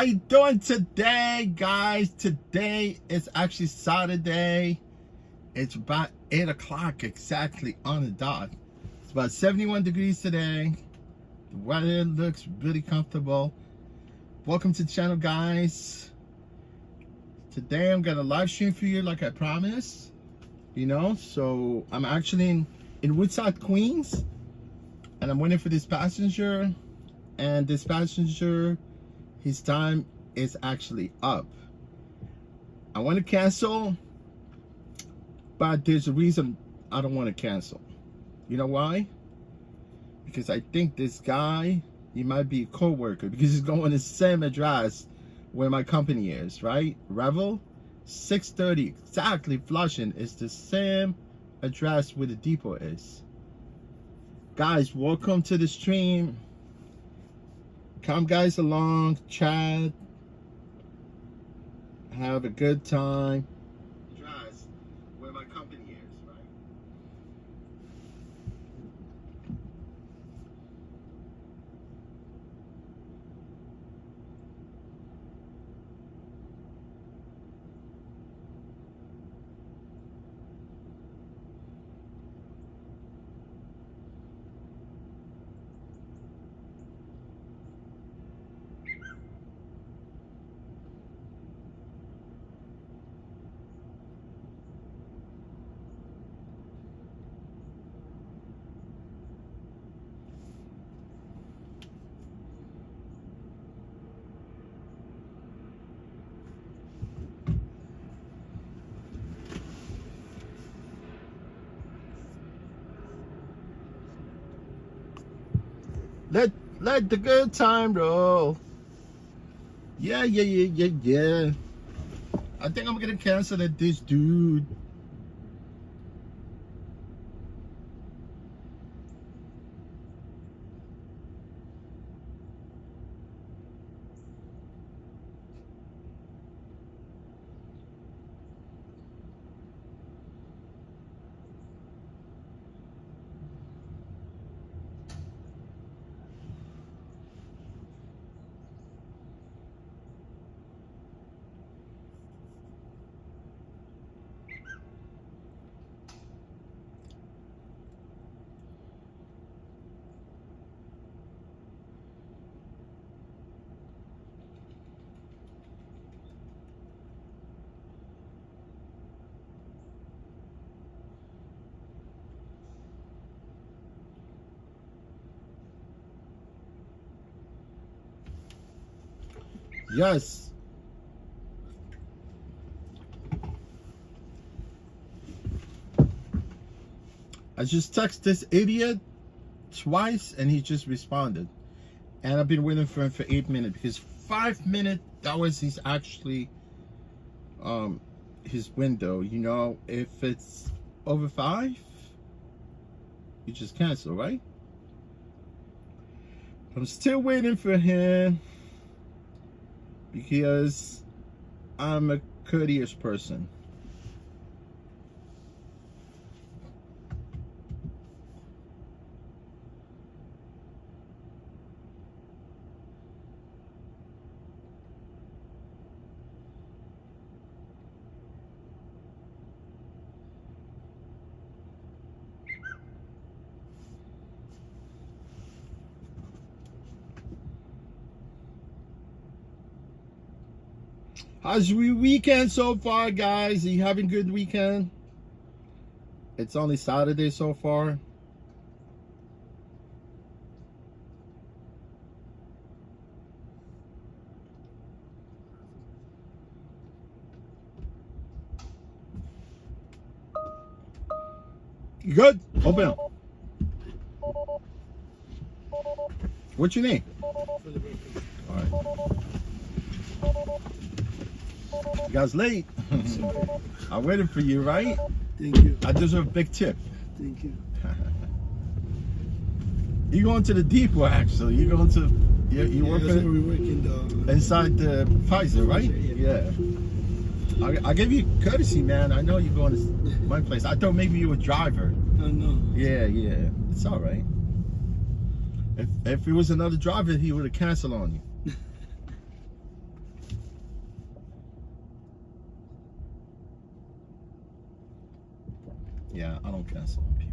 How you doing today, guys? Today is actually Saturday. It's about 8 o'clock exactly on the dot. It's about 71 degrees today. The weather looks really comfortable. Welcome to the channel, guys. Today I'm gonna live stream for you like I promised. You know, so I'm actually in Woodside, Queens, and I'm waiting for this passenger. And this passenger, his time is actually up. I want to cancel, but there's a reason I don't want to cancel. You know why? Because I think this guy, he might be a co-worker, because he's going to the same address where my company is, right? Ravel, 630, exactly Flushing is the same address where the depot is. Guys, welcome to the stream. Come guys along, chat, have a good time. Address where my company is, right? Let the good time roll. Yeah. I think I'm gonna cancel at this dude. Yes. I just texted this idiot twice and he just responded. And I've been waiting for him for 8 minutes, because 5 minutes, that was his actually his window. You know, if it's over 5, you just cancel, right? I'm still waiting for him, because I'm a courteous person. How's your weekend so far, guys? Are you having a good weekend? It's only Saturday so far. You good? Open up. What's your name? All right. You guys late. I waited for you, right? Thank you. I deserve a big tip. Thank you. You're going to the depot, actually. You're going to, you work that's where we work in the... inside the Pfizer, right? Yeah. I gave you courtesy, man. I know you're going to my place. I thought maybe you were a driver. No. Yeah. It's all right. If it was another driver, he would have canceled on you. Yeah, I don't cancel on people.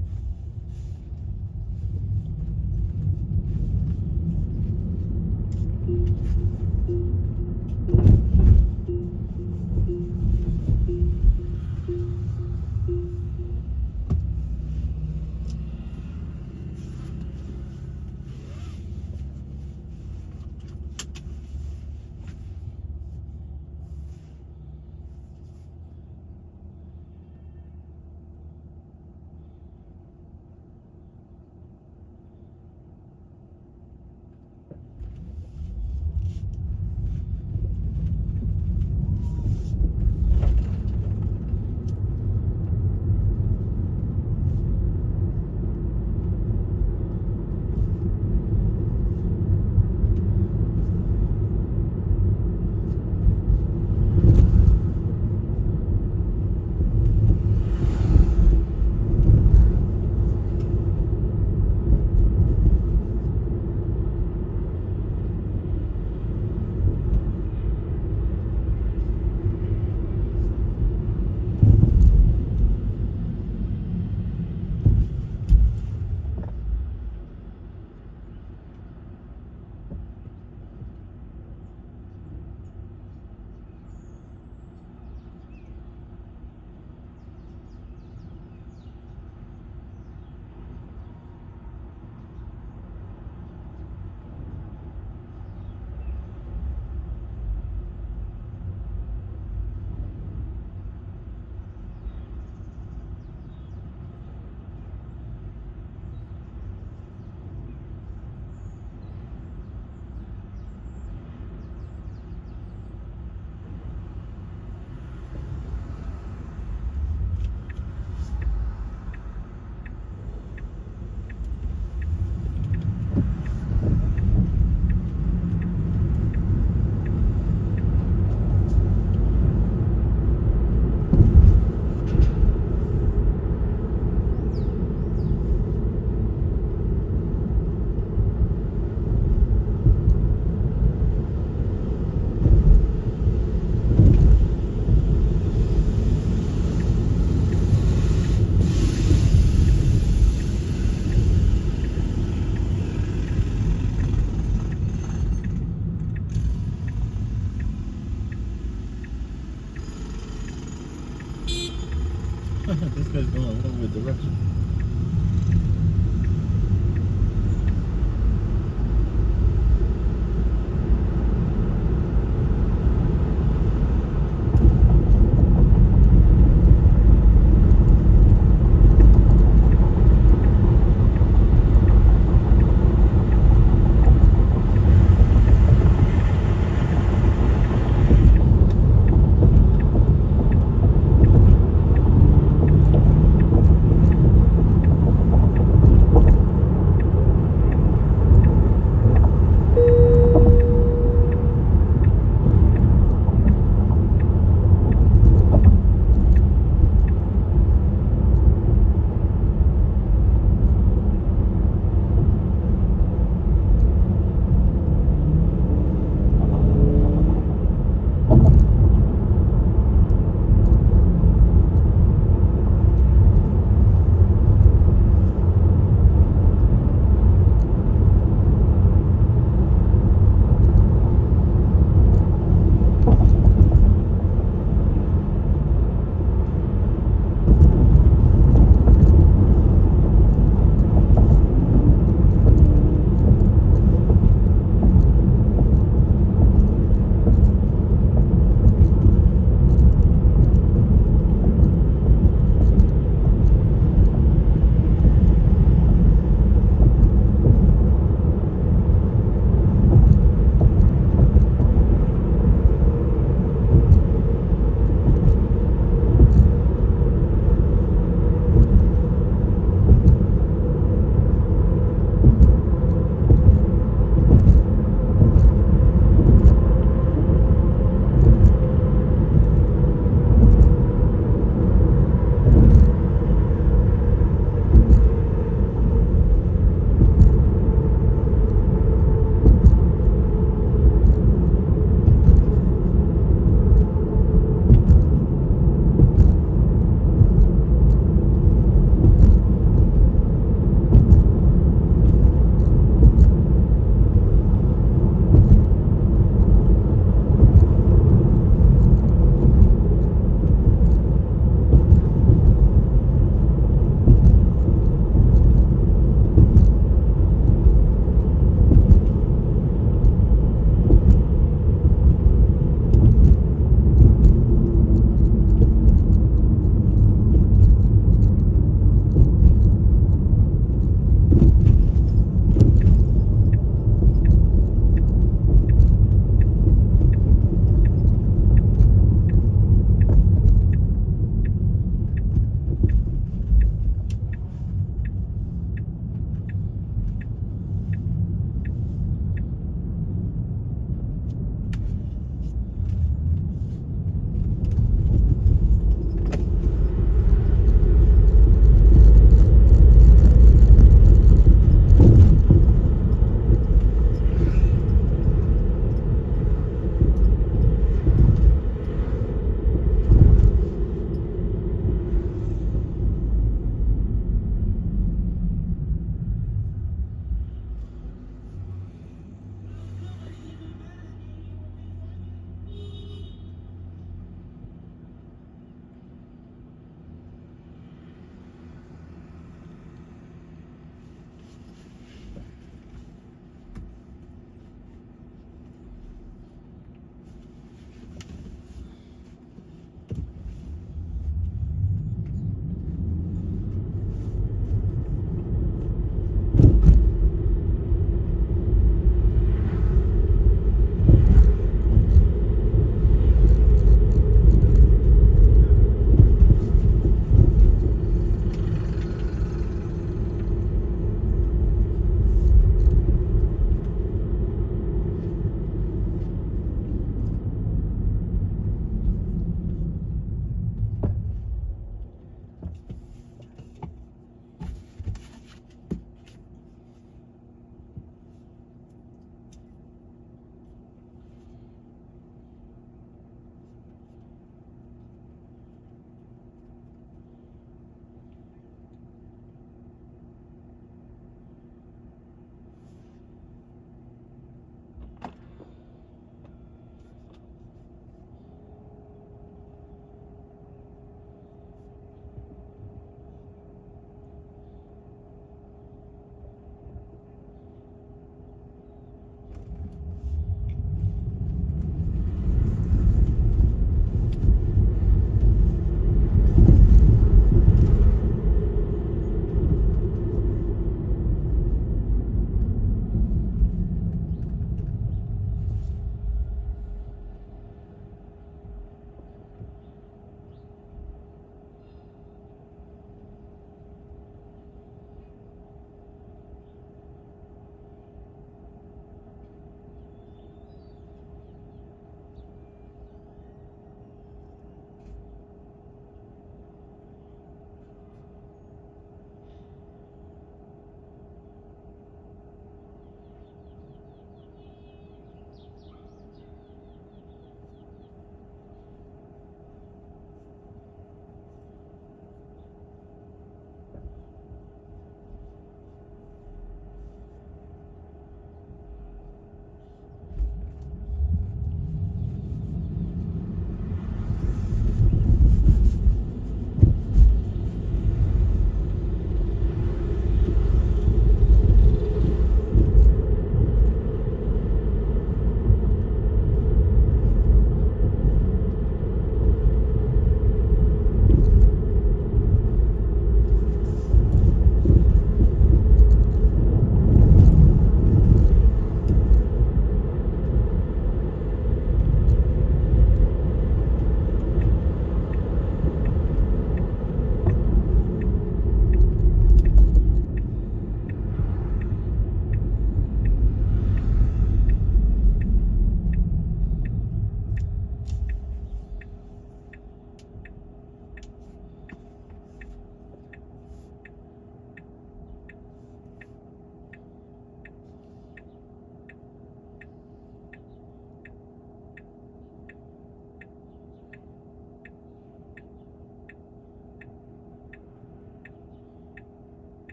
This guy's going a little bit direction.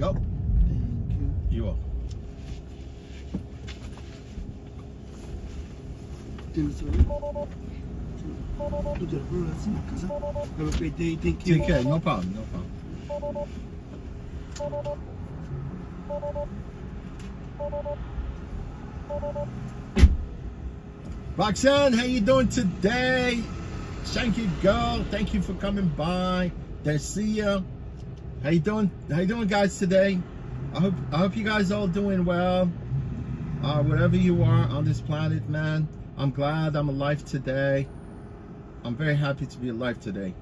go. Thank you. You're welcome. Tienes suerte. Tú te lo pones así en la casa. Have a great day. Thank you. Take care. No problem. No problem. Roxanne, how you doing today? Thank you, girl. Thank you for coming by. Darcia, how you doing? How you doing, guys, today? I hope you guys all doing well. Wherever you are on this planet, man. I'm glad I'm alive today. I'm very happy to be alive today.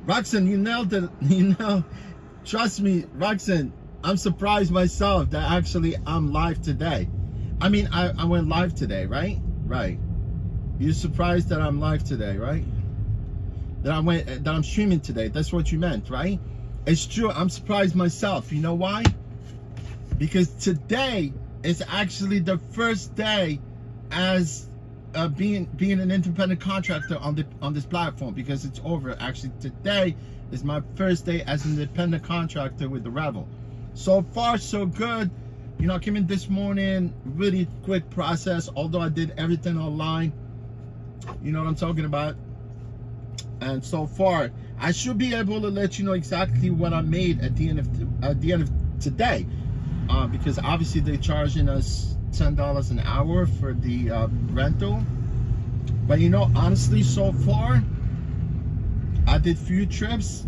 Roxanne, you nailed it. You know, trust me, Roxanne. I'm surprised myself that actually I'm live today. I mean, I went live today, right? Right. You're surprised that I'm live today, right? That I'm streaming today. That's what you meant, right? It's true. I'm surprised myself. You know why? Because today is actually the first day as being an independent contractor on this platform, because it's over. Actually, today is my first day as an independent contractor with the Ravel. So far, so good. You know, I came in this morning, really quick process, although I did everything online. You know what I'm talking about? And so far, I should be able to let you know exactly what I made at the end of today, because obviously they're charging us $10 an hour for the rental. But you know, honestly, so far, I did few trips,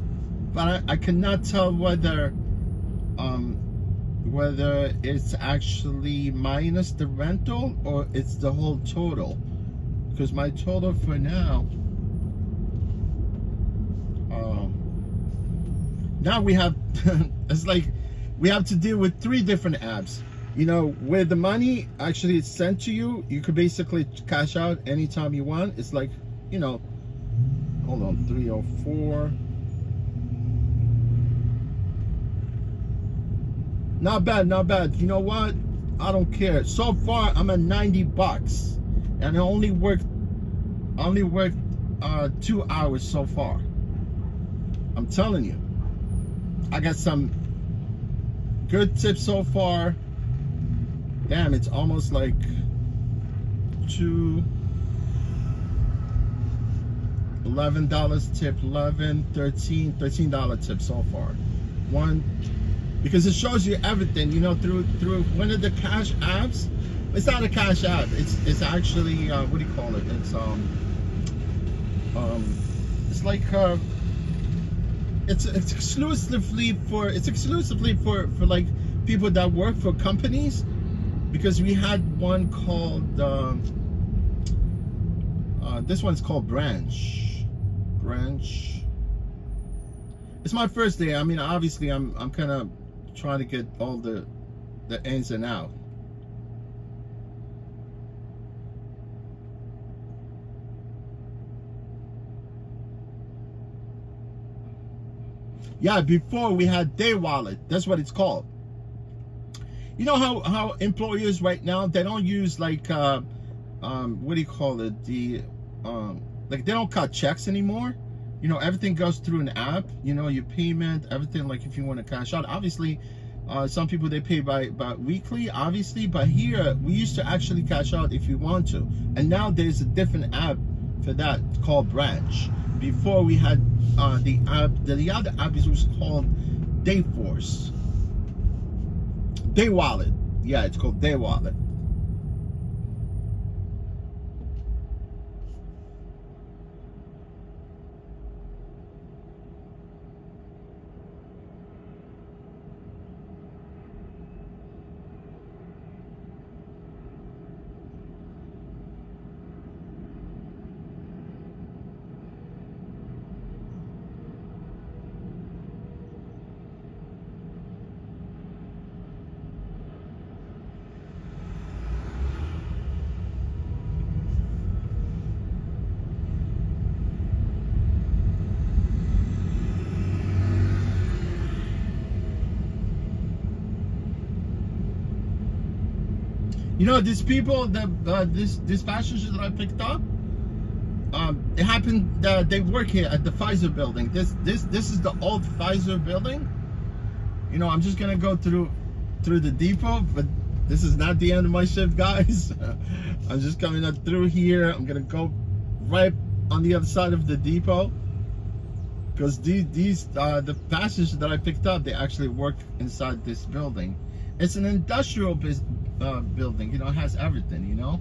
but I cannot tell whether it's actually minus the rental or it's the whole total. Because my total for now, now we have, it's like we have to deal with 3 different apps. You know, where the money actually is sent to you, you could basically cash out anytime you want. It's like, you know, hold on, 304. Not bad, not bad. You know what? I don't care. So far, I'm at $90, and I only worked 2 hours so far. I'm telling you, I got some good tips so far. Damn, it's almost like $11 tip, 11, 13, $13 tip so far. One, because it shows you everything, you know, through one of the cash apps. It's not a cash app. It's actually what do you call it? It's like it's exclusively for like people that work for companies. Because we had one called this one's called Branch. It's my first day. I mean, obviously I'm kind of trying to get all the ins and out. Yeah, before we had Day Wallet. That's what it's called. You know how employers right now, they don't use like what do you call it, the like they don't cut checks anymore. You know, everything goes through an app. You know, your payment, everything. Like if you want to cash out, obviously some people they pay by weekly, obviously, but here we used to actually cash out if you want to, and now there's a different app for that called Branch. Before we had the app, the other app was called Dayforce. Day Wallet. Yeah, it's called Day Wallet. You know, these people, these passengers that I picked up, it happened that they work here at the Pfizer building. This is the old Pfizer building, you know, I'm just gonna go through the depot, but this is not the end of my shift, guys. I'm just coming up through here. I'm gonna go right on the other side of the depot, because the passengers that I picked up, they actually work inside this building. It's an industrial building, you know, it has everything, you know.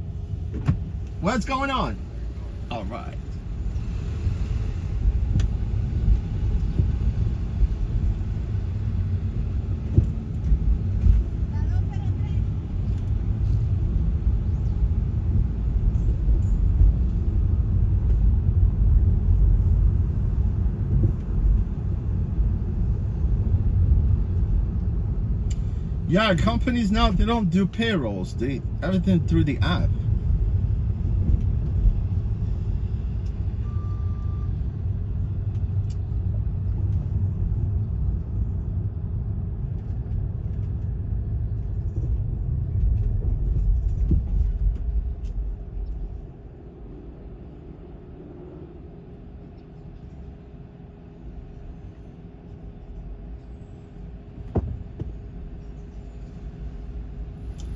What's going on? All right. Yeah, companies now, they don't do payrolls. They everything through the app.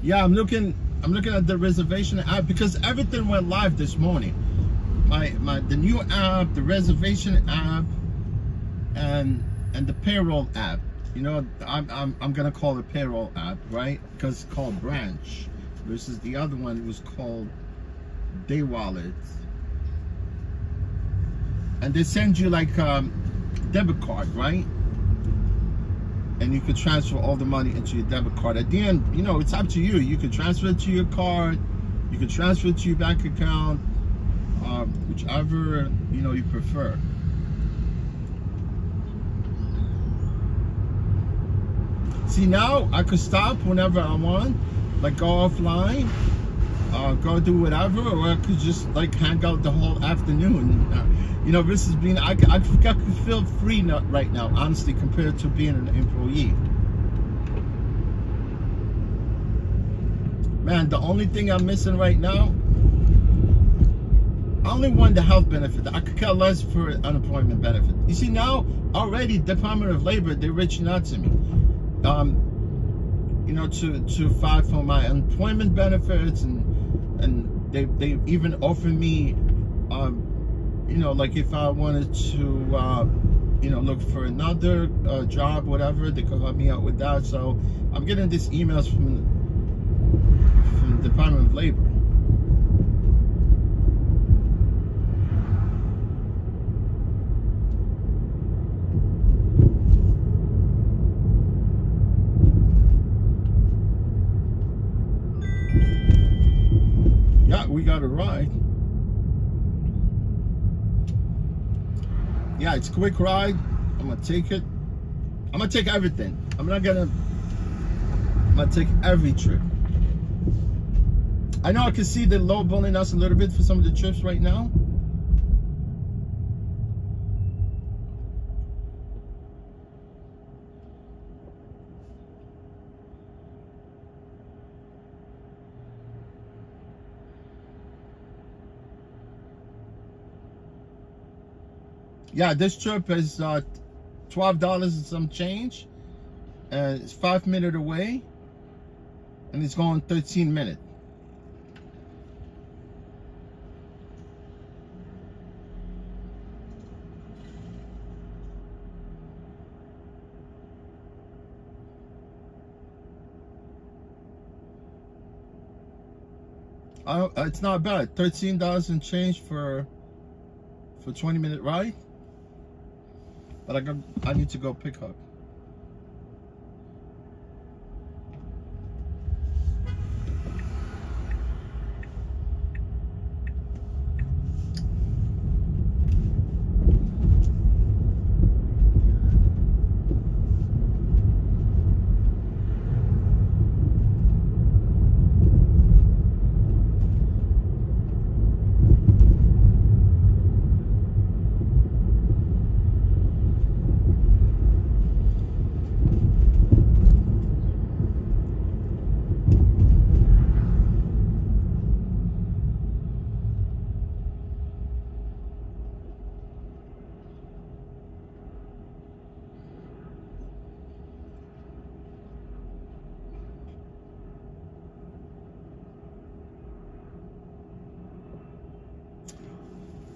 Yeah, I'm looking at the reservation app, because everything went live this morning. The new app, the reservation app, and the payroll app. You know, I'm gonna call it payroll app, right? Because it's called Branch, versus the other one was called Day Wallet. And they send you like debit card, right? And you could transfer all the money into your debit card. At the end, you know, it's up to you. You could transfer it to your card, you could transfer it to your bank account, whichever, you know, you prefer. See, now I could stop whenever I want, like go offline, go do whatever, or I could just like hang out the whole afternoon. You know, this is being, I could feel free right now, honestly, compared to being an employee. Man, the only thing I'm missing right now, I only want the health benefit. I could care less for unemployment benefit. You see, now already Department of Labor, they're reaching out to me, you know, to file for my unemployment benefits, and they even offer me, you know, like if I wanted to, you know, look for another job, whatever, they could help me out with that. So I'm getting these emails from the Department of Labor. Yeah, we got a ride. Yeah, it's a quick ride. I'm gonna take it. I'm gonna take everything. I'm gonna take every trip. I know I can see the lowballing us a little bit for some of the trips right now. Yeah, this trip is $12 and some change, and it's 5 minutes away, and it's going 13 minutes. It's not bad. $13 and change for 20-minute ride. But I need to go pick up.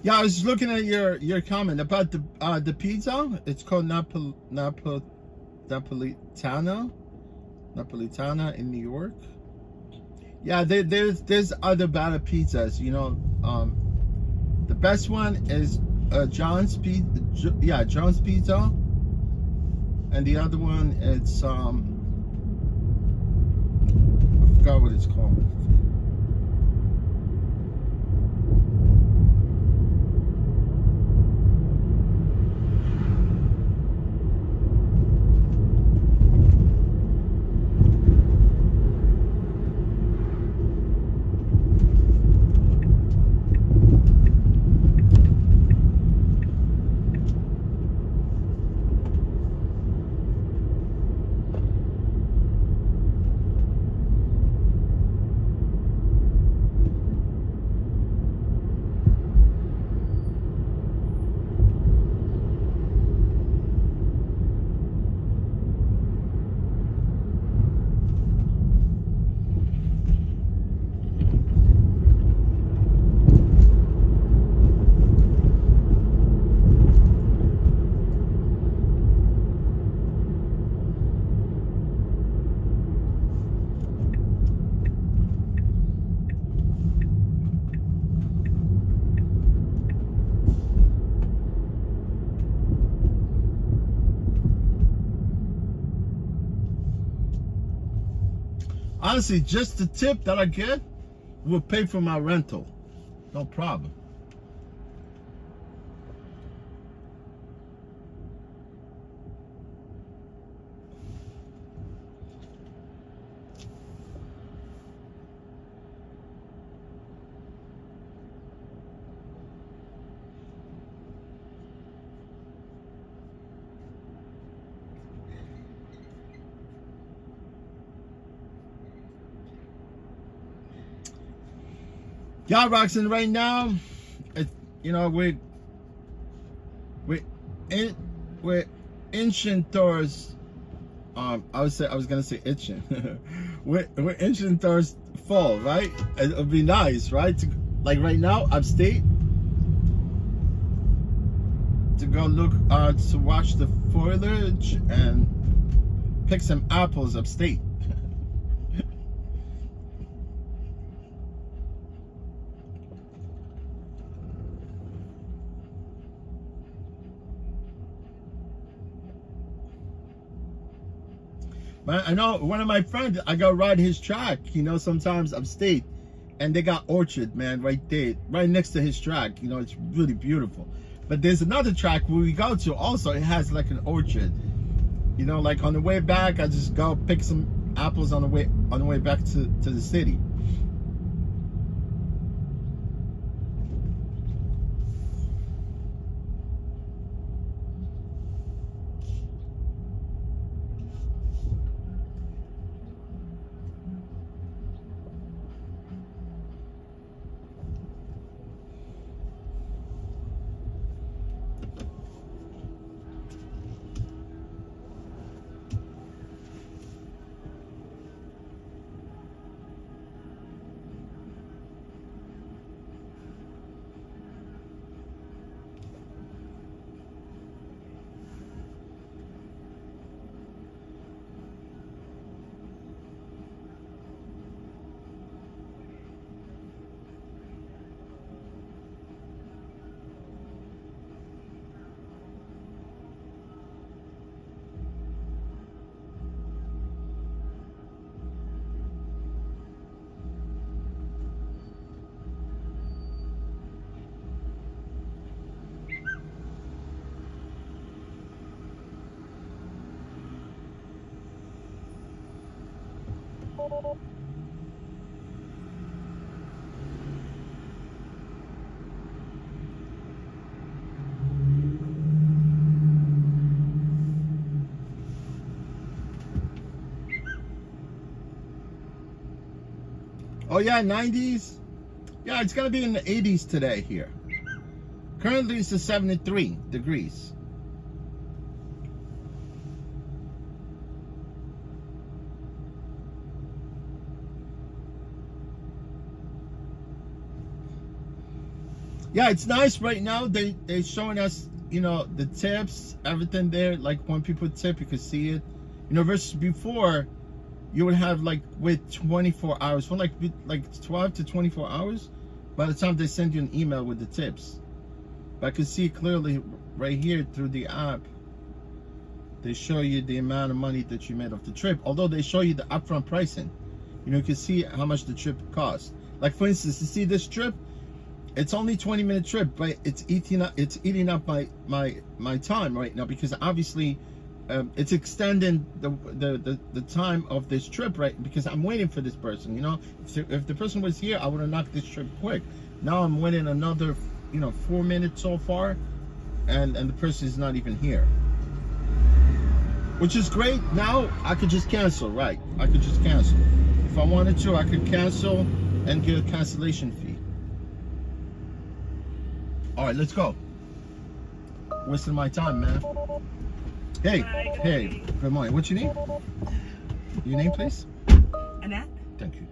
Yeah, I was looking at your comment about the pizza. It's called Napolitana in New York. Yeah, there's other better pizzas. You know, the best one is John's Pizza. Yeah, John's Pizza. And the other one, it's I forgot what it's called. Honestly, just the tip that I get will pay for my rental. No problem. Yeah, Roxanne, right now, you know, we're inching towards I was gonna say itching. we're inching towards fall, right? It would be nice, right? Like right now, upstate, to go look to watch the foliage and pick some apples upstate. But I know one of my friends, I go ride his track, you know, sometimes upstate, and they got orchard, man, right there, right next to his track. You know, it's really beautiful. But there's another track where we go to also, it has like an orchard. You know, like on the way back, I just go pick some apples on the way back to the city. Oh yeah, 90s. Yeah, it's gonna be in the 80s today here. Currently it's 73 degrees. Yeah, it's nice right now. They showing us, you know, the tips, everything there. Like when people tip, you can see it. You know, versus before, you would have like wait 24 hours for like 12 to 24 hours. By the time they send you an email with the tips, but I can see clearly right here through the app. They show you the amount of money that you made off the trip. Although they show you the upfront pricing, you know, you can see how much the trip cost. Like for instance, you see this trip, it's only 20-minute trip, but it's eating up my time right now, because obviously it's extending the time of this trip, right? Because I'm waiting for this person. You know, if the person was here, I would have knocked this trip quick. Now I'm waiting another, you know, 4 minutes so far, and the person is not even here, which is great. Now I could just cancel, right? I could just cancel if I wanted to. I could cancel and get a cancellation fee. All right, let's go. Wasting my time, man. Hey, Hi, hey, morning. good morning. What's your name? Your name, please? Annette? Thank you.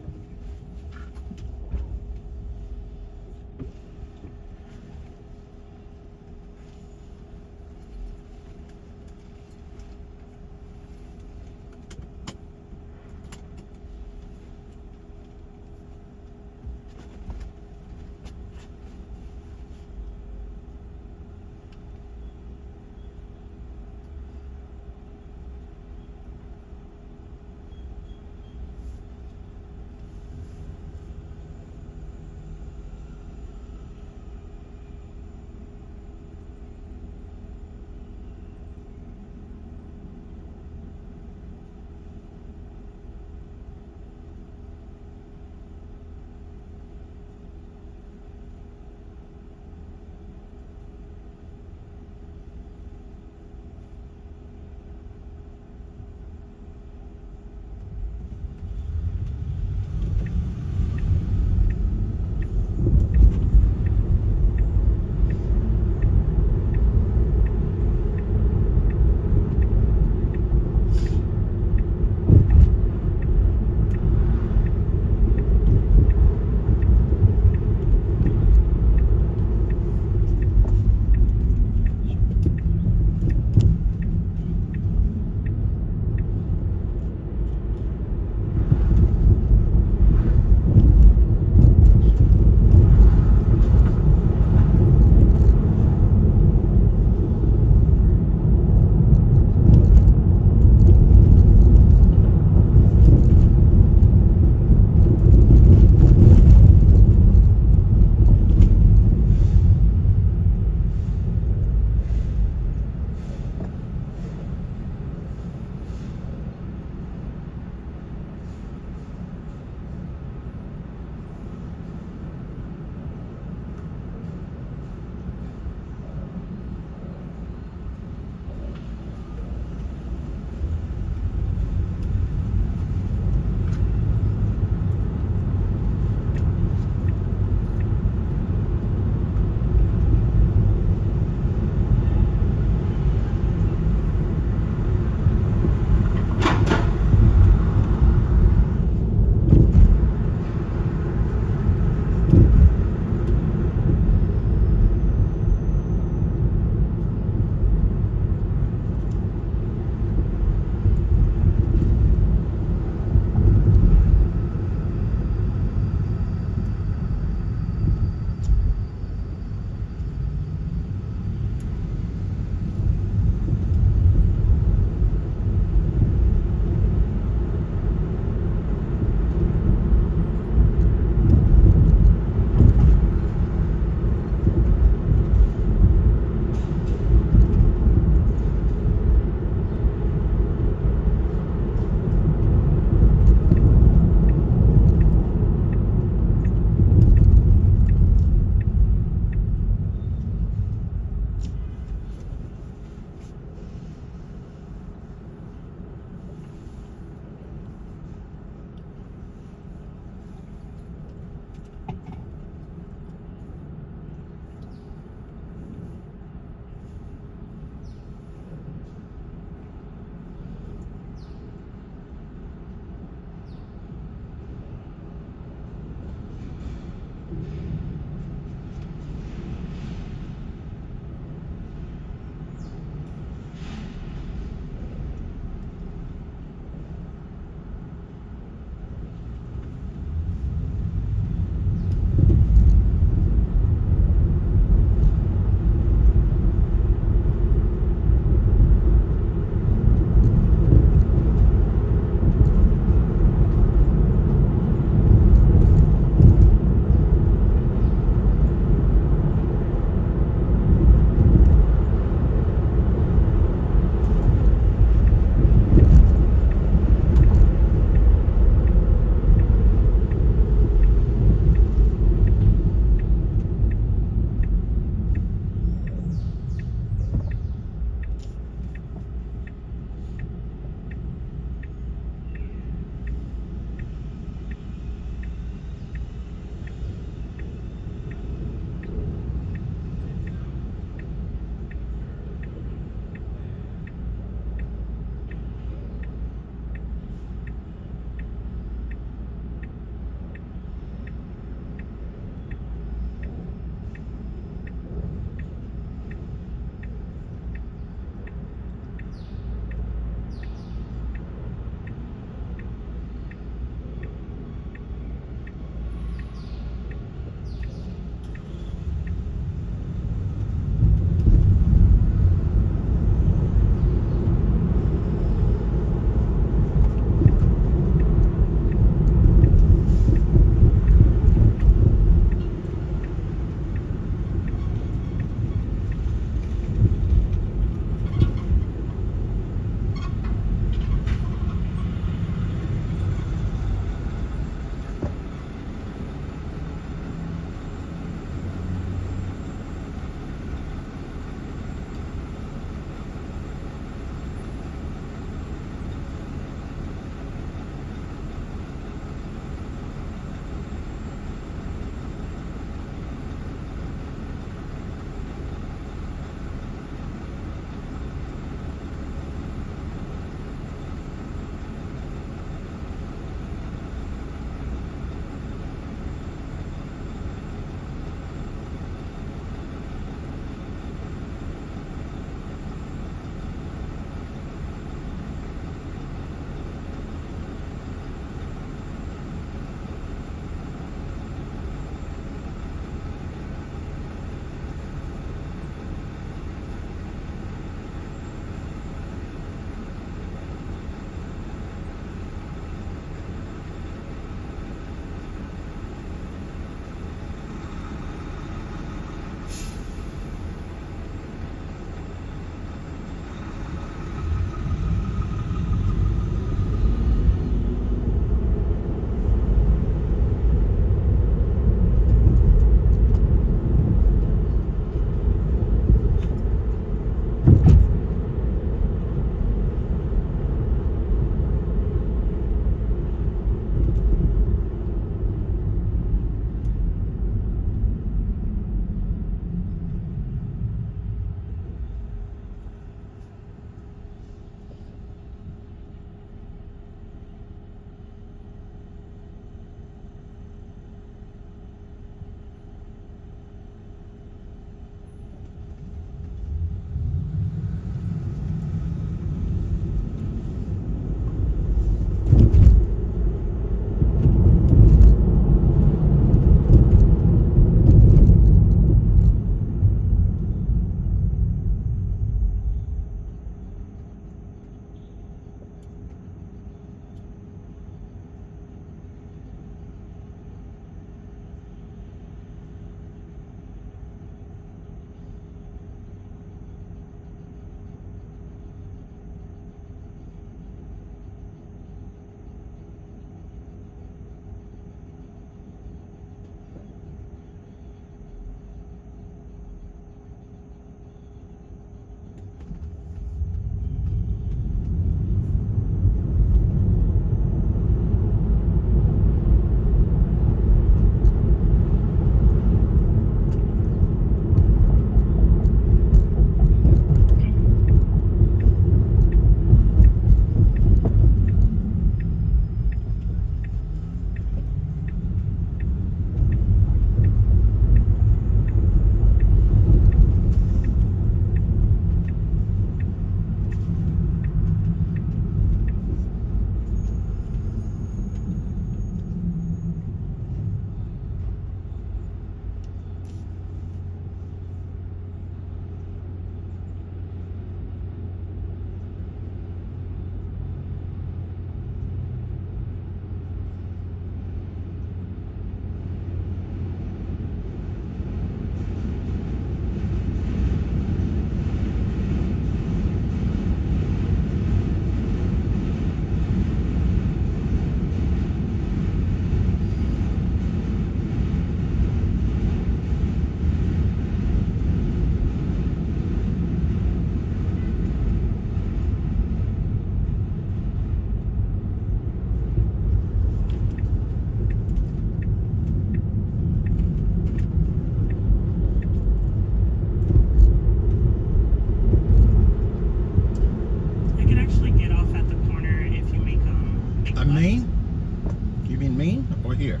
On Main? You mean Main or here?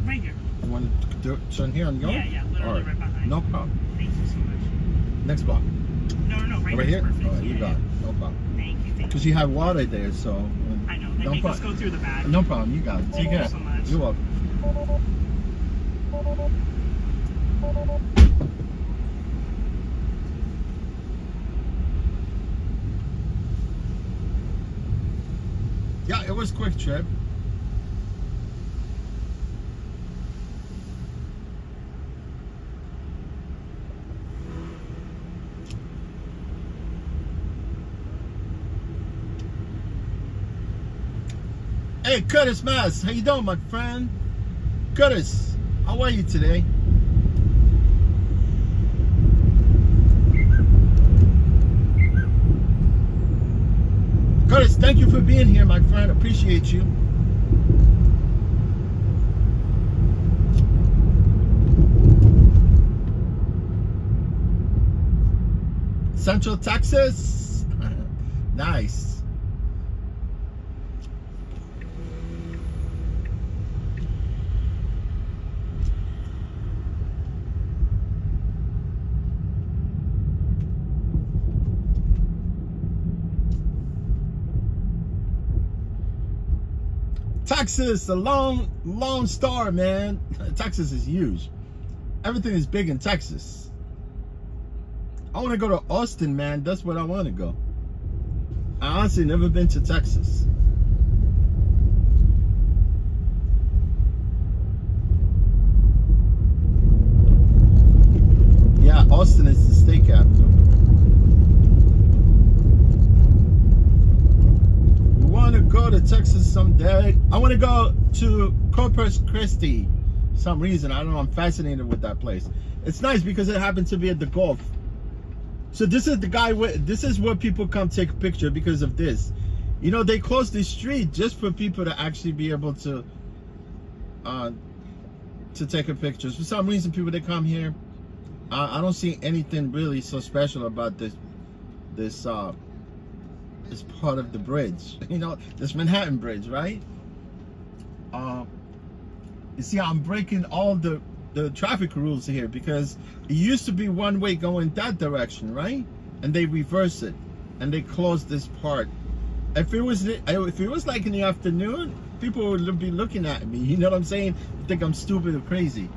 Right here. You want to turn here and go? Yeah, literally right behind. No problem. Thank you so much. Next block. No, right, Right here? Perfect. All right, you got it. No problem. Thank you. Because you have water there, so. I know. They make us go through the back. No problem. You got it. Take care. Thank you so much. You're welcome. Yeah, it was a quick trip. Hey, Curtis Mass, how you doing, my friend? Curtis, how are you today? Curtis, thank you for being here, my friend. Appreciate you. Central Texas. Nice. Texas, the Lone Star, man. Texas is huge. Everything is big in Texas. I want to go to Austin, man. That's where I want to go. I honestly never been to Texas. Yeah, Austin is the state capital. Go to Texas someday. I want to go to Corpus Christi. Some reason, I don't know, I'm fascinated with that place. It's nice because it happened to be at the Gulf. So this is the guy this is where people come take a picture because of this. You know, they closed the street just for people to actually be able to take a picture. For some reason, people that come here, I don't see anything really so special about this part of the bridge. You know, this Manhattan Bridge, right? You see, I'm breaking all the traffic rules here because it used to be one way going that direction, right? And they reversed it and they closed this part. If it was like in the afternoon, people would be looking at me. You know what I'm saying? Think I'm stupid or crazy.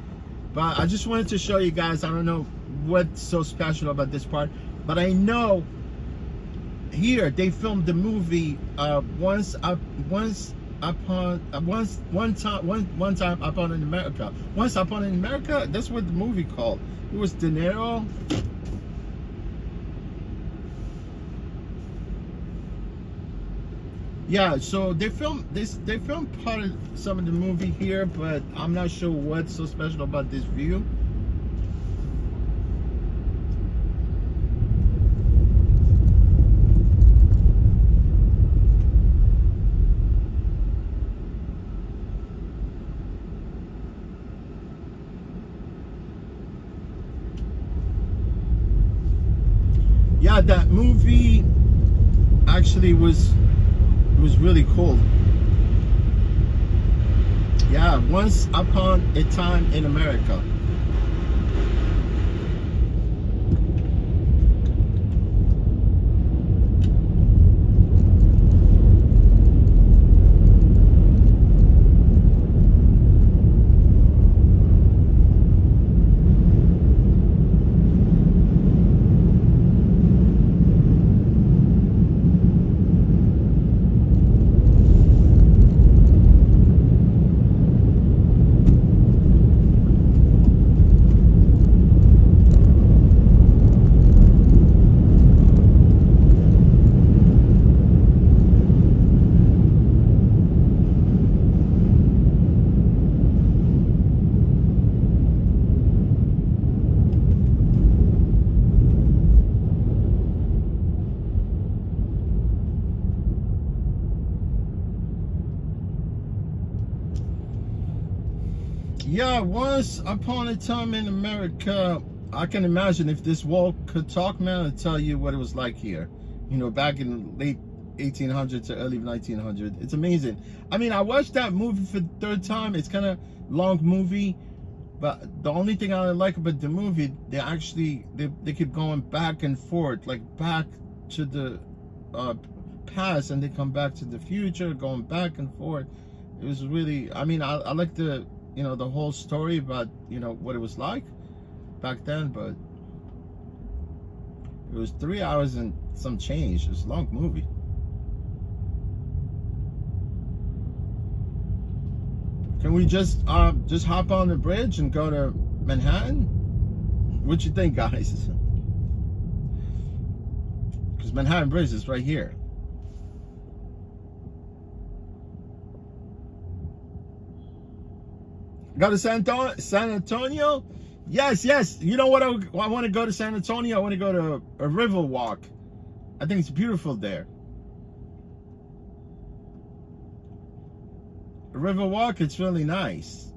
But I just wanted to show you guys. I don't know what's so special about this part, but I know here they filmed the movie one time upon in America. Once Upon in America, that's what the movie called. It was De Niro. Yeah, so they filmed part of some of the movie here, but I'm not sure what's so special about this view. Yeah, that movie actually was really cool. Yeah, Once Upon a Time in America. Yeah, Once Upon a Time in America. I can imagine if this wall could talk, man, I'd tell you what it was like here. You know, back in the late 1800 to early 1900. It's amazing. I mean, I watched that movie for the third time. It's kind of long movie, but the only thing I like about the movie, they keep going back and forth, like back to the past, and they come back to the future, going back and forth. It was really, I mean, I like the, you know, the whole story about, you know, what it was like back then, but it was 3 hours and some change. It was a long movie. Can we just hop on the bridge and go to Manhattan? What you think, guys? Because Manhattan Bridge is right here. Go to San Antonio? Yes. You know what? I want to go to San Antonio. I want to go to a river walk. I think it's beautiful there. A river walk, it's really nice.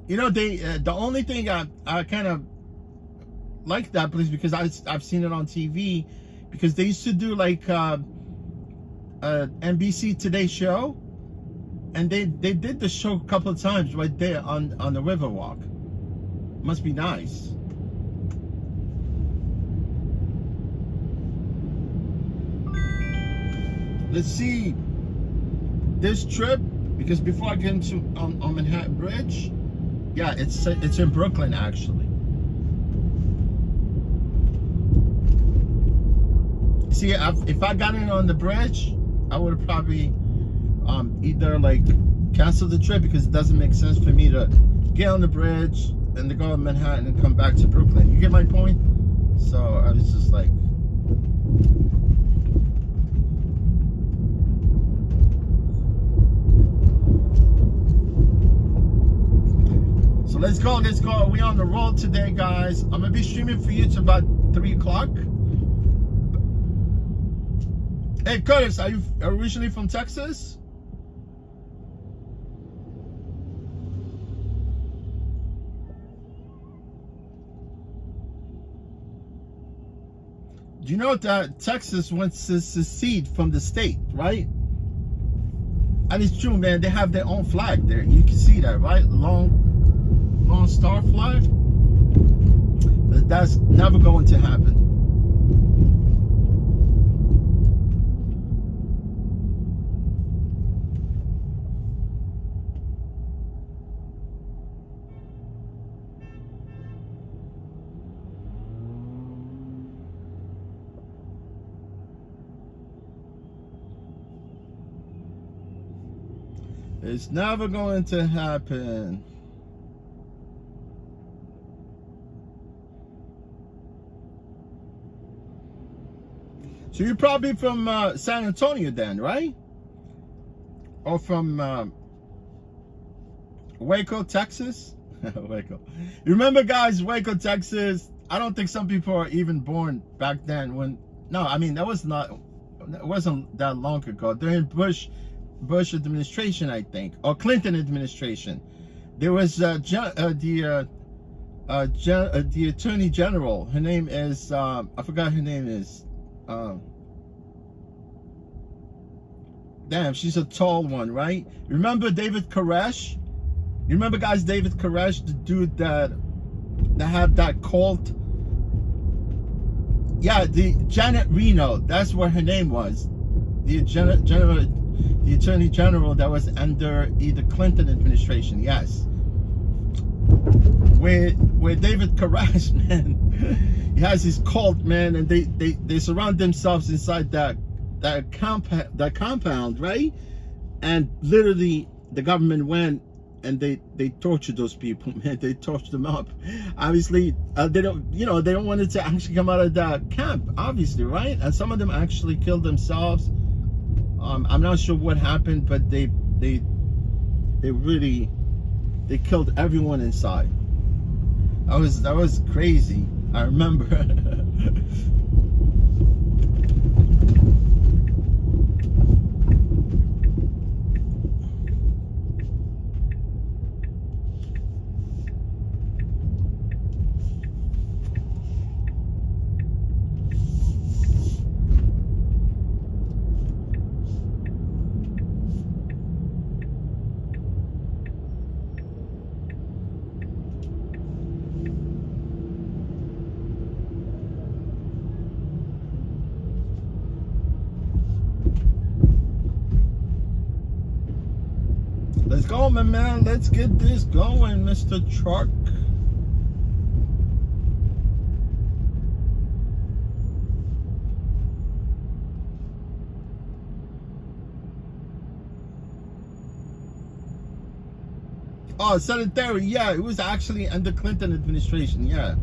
You know, the only thing I kind of like that place, because I've seen it on TV, because they used to do like NBC Today show, and they did the show a couple of times right there on the river walk. Must be nice. Let's see this trip, because before I get into on Manhattan Bridge, yeah, it's in Brooklyn actually. See, if I got in on the bridge, I would have probably either like canceled the trip, because it doesn't make sense for me to get on the bridge and to go to Manhattan and come back to Brooklyn. You get my point? So I was just like, so let's go. We on the road today, guys. I'm gonna be streaming for you to about 3 o'clock. Hey Curtis, are you originally from Texas? Do you know that Texas wants to secede from the state, right? And it's true, man. They have their own flag there. You can see that, right? Long star flag. But that's never going to happen. It's never going to happen. So you're probably from San Antonio then, right? Or from Waco, Texas? Waco. You remember, guys, Waco, Texas? I don't think some people are even born back then when, no, I mean, it wasn't that long ago. During Bush administration, I think, or Clinton administration, there was the Attorney General. Her name is I forgot her name is. Damn, she's a tall one, right? Remember David Koresh? You remember, guys, David Koresh, the dude that had that cult? Yeah, the Janet Reno. That's what her name was. The Attorney General that was under the Clinton administration, yes. Where David Koresh, man, he has his cult, man, and they surround themselves inside that compound, right? And literally, the government went and they tortured those people, man. They tortured them up. Obviously, they don't want it to actually come out of that camp, obviously, right? And some of them actually killed themselves. I'm not sure what happened, but they killed everyone inside. That was crazy. I remember. Let's go, my man. Let's get this going, Mr. Truck. Oh, sedentary. Yeah, it was actually under Clinton administration. Yeah.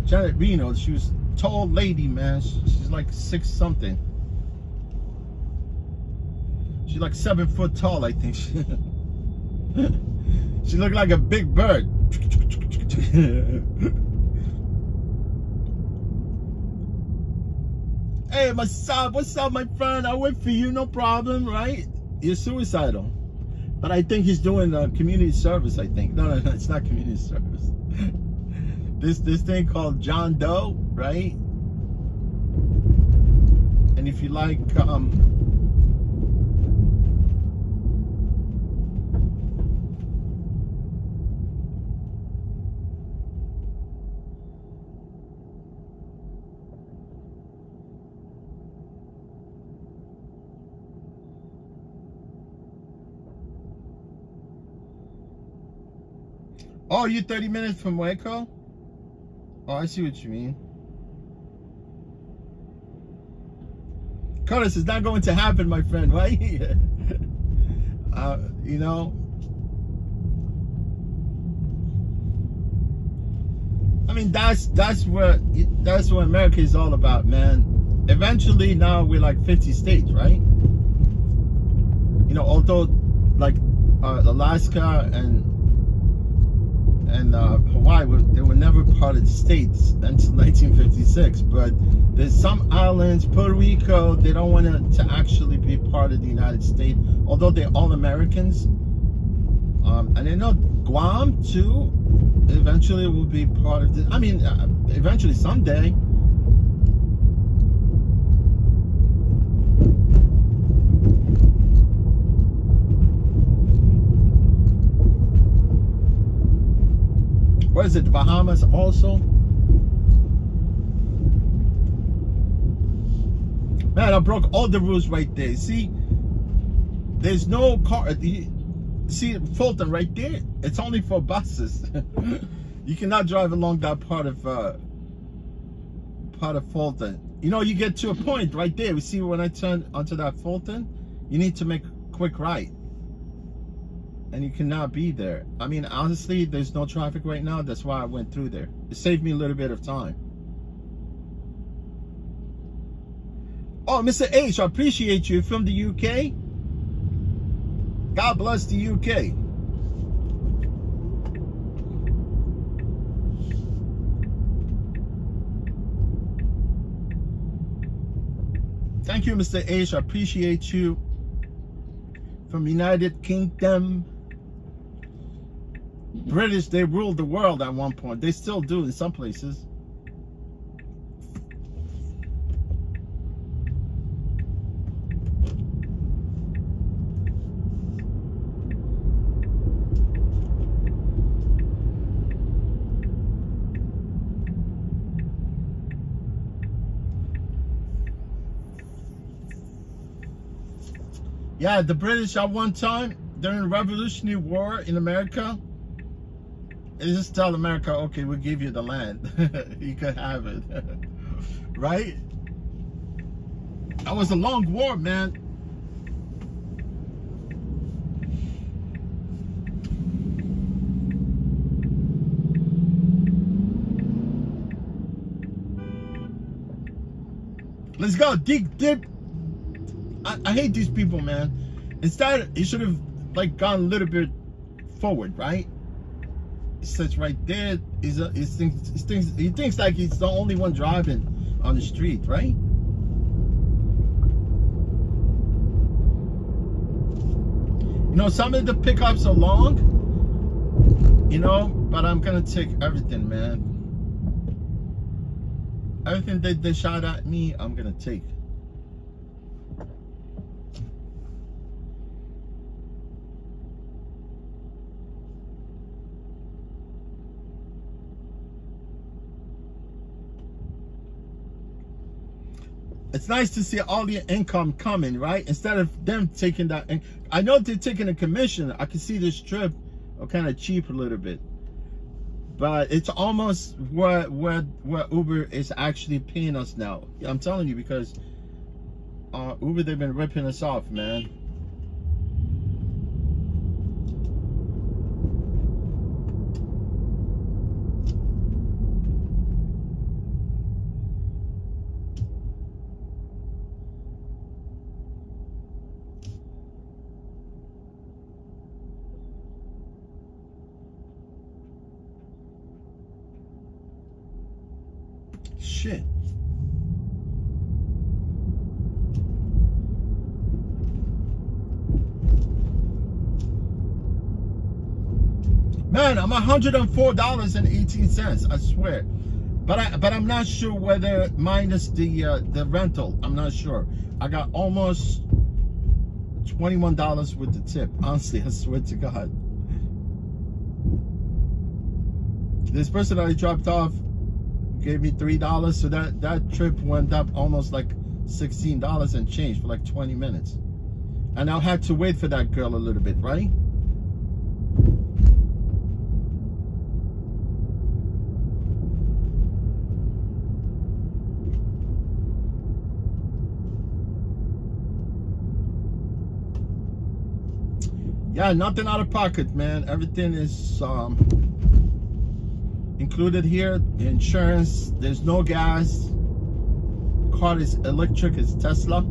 Janet Reno. She was a tall lady, man. She's like 6 something. She's like 7 foot tall, I think. She looked like a big bird. Hey, what's up, my friend? I'll wait for you, no problem, right? You're suicidal. But I think he's doing community service, I think. No, it's not community service. This thing called John Doe, right? And if you like, oh, you're 30 minutes from Waco? Oh, I see what you mean. Curtis, it's not going to happen, my friend, right? You know, I mean, that's what America is all about, man. Eventually, now we're like 50 states, right? You know, although like Alaska and Hawaii, they were never part of the states until 1956. But there's some islands, Puerto Rico, they don't want to actually be part of the United States, although they're all Americans. And I know Guam too, eventually will be part of this. I mean, eventually someday. What is it, the Bahamas also? Man, I broke all the rules right there. See, there's no car. See, Fulton right there, it's only for buses. You cannot drive along that part of Fulton. You know, you get to a point right there. We see when I turn onto that Fulton, you need to make a quick right. And you cannot be there. I mean, honestly, there's no traffic right now. That's why I went through there. It saved me a little bit of time. Oh, Mr. H, I appreciate you from the UK. God bless the UK. Thank you, Mr. H. I appreciate you from United Kingdom. British, they ruled the world at one point. They still do in some places. Yeah, the British at one time, during the Revolutionary War in America, they just tell America, okay, we'll give you the land. You can have it. Right? That was a long war, man. Let's go. Dig dip. I hate these people, man. Instead, he should have like gone a little bit forward, right? He sits right there. He thinks like he's the only one driving on the street, right? You know, some of the pickups are long, you know, but I'm gonna take everything, man. Everything that they shot at me, I'm gonna take. It's nice to see all your income coming, right? Instead of them taking that. I know they're taking a commission. I can see this trip kind of cheap a little bit, but it's almost where Uber is actually paying us now. I'm telling you, because Uber, they've been ripping us off, man. Shit. Man, I'm $104.18. I swear, but I'm not sure whether minus the rental. I'm not sure. I got almost $21 with the tip. Honestly, I swear to God. This person that I dropped off gave me $3, so that trip went up almost like $16 and change for like 20 minutes. And I had to wait for that girl a little bit, right? Yeah, nothing out of pocket, man. Everything is included here. Insurance, there's no gas. Car is electric, it's Tesla.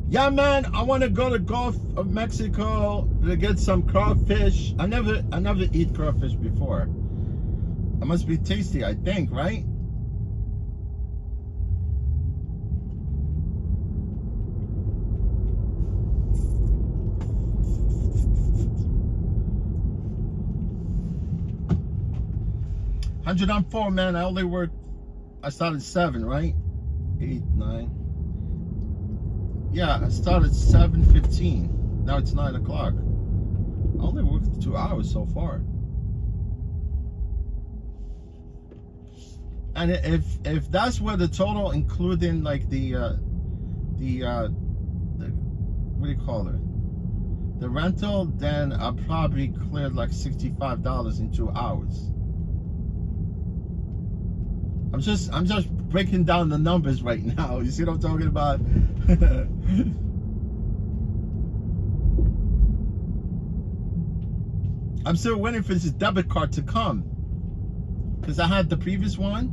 Yeah, man, I want to go to Gulf of Mexico to get some crawfish. I never eat crawfish before. It must be tasty, I think, right? $104, man. I only worked. I started 7, right? 8, 9. Yeah, I started 7:15. Now it's 9 o'clock. I only worked 2 hours so far. And if that's where the total, including like the what do you call it? The rental, then I probably cleared like $65 in 2 hours. I'm just breaking down the numbers right now. You see what I'm talking about? I'm still waiting for this debit card to come, because I had the previous one.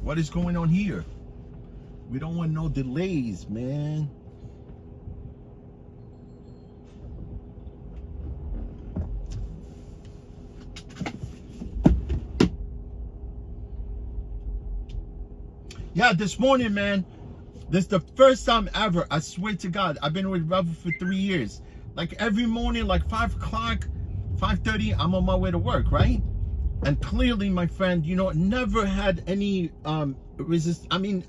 What is going on here? We don't want no delays, man. Yeah, this morning, man, this is the first time ever, I swear to God, I've been with Ravel for 3 years. Like every morning, like 5 o'clock, 5:30, I'm on my way to work, right? And clearly, my friend, you know, never had any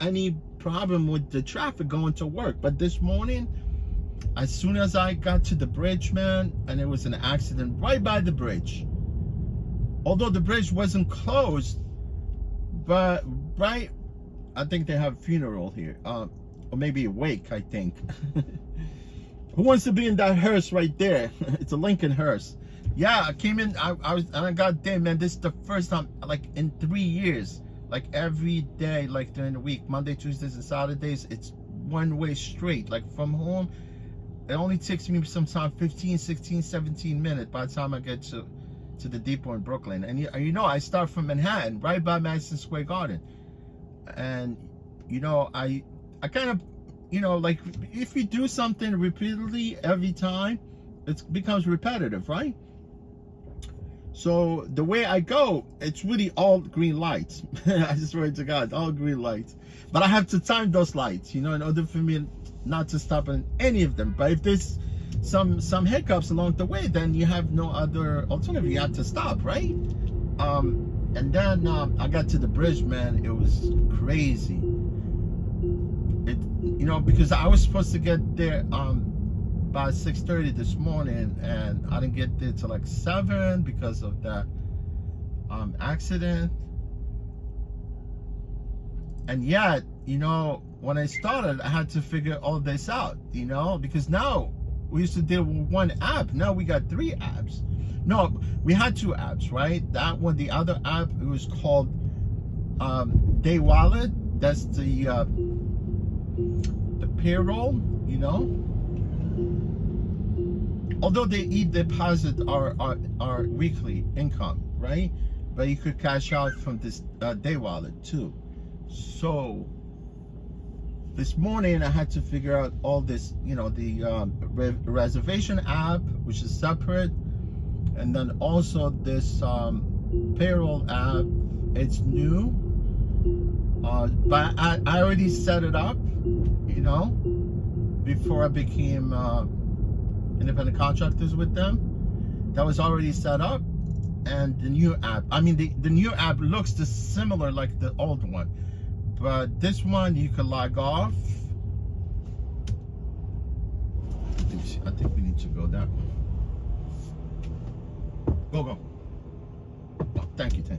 any problem with the traffic going to work. But this morning, as soon as I got to the bridge, man, and it was an accident right by the bridge. Although the bridge wasn't closed, but right, I think they have a funeral here, or maybe a wake, I think. Who wants to be in that hearse right there? It's a Lincoln hearse. Yeah, I came in, I got there, man. This is the first time, like in 3 years, like every day, like during the week, Monday, Tuesdays, and Saturdays, it's one way straight. Like from home, it only takes me sometimes 15, 16, 17 minutes by the time I get to the depot in Brooklyn. And you know, I start from Manhattan, right by Madison Square Garden. And you know, I kind of, you know, like if you do something repeatedly every time, it becomes repetitive, right? So the way I go, it's really all green lights. I swear to God, all green lights. But I have to time those lights, you know, in order for me not to stop in any of them. But if there's some hiccups along the way, then you have no other alternative. You have to stop, right? And then I got to the bridge, man. It was crazy. You know, because I was supposed to get there about 6:30 this morning, and I didn't get there till like 7 because of that accident. And yet, you know, when I started, I had to figure all this out, you know, because now we used to deal with one app. Now we got 3 apps. No, we had 2 apps, right? That one, the other app, it was called Day Wallet. That's the payroll, you know. Although they deposit our weekly income, right? But you could cash out from this Day Wallet too. So this morning I had to figure out all this, you know, the reservation app, which is separate, and then also this payroll app. It's new, but I already set it up, you know, before I became independent contractors with them. That was already set up. And the new app, I mean, the new app looks similar like the old one, but this one you can log off. I think we need to go that way. Go. Oh, thank you, Tim.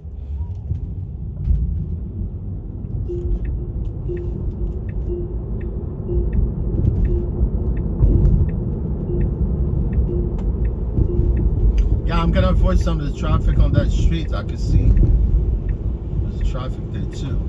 Yeah, I'm gonna avoid some of the traffic on that street. I can see there's traffic there too.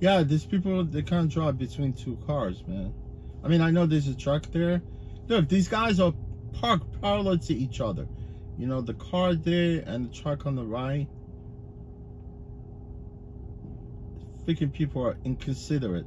Yeah, these people, they can't drive between 2 cars, man. I mean, I know there's a truck there. Look, these guys are parked parallel to each other. You know, the car there and the truck on the right. Freaking people are inconsiderate.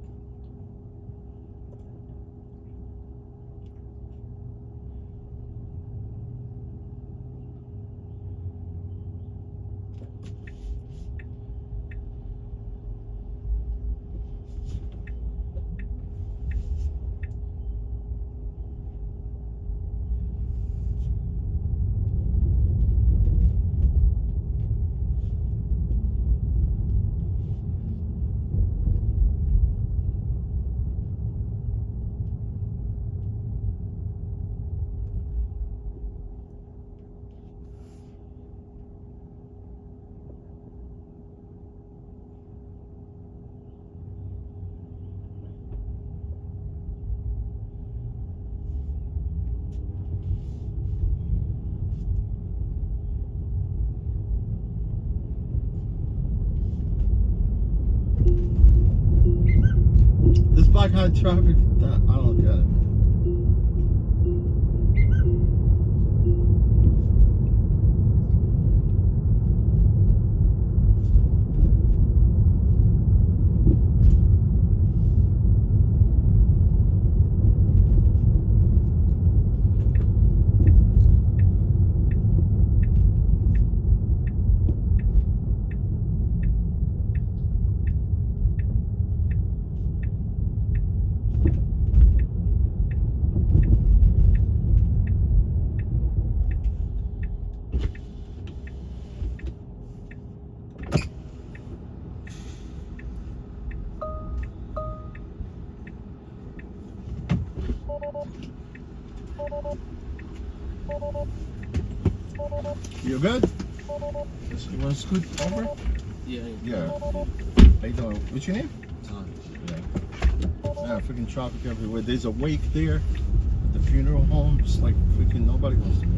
black hot traffic. I don't get it. You good? You want to scoot over? Yeah. Yeah. How you doing? What's your name? Tom. Yeah, freaking traffic everywhere. There's a wake there at the funeral home. Just like freaking nobody wants to go.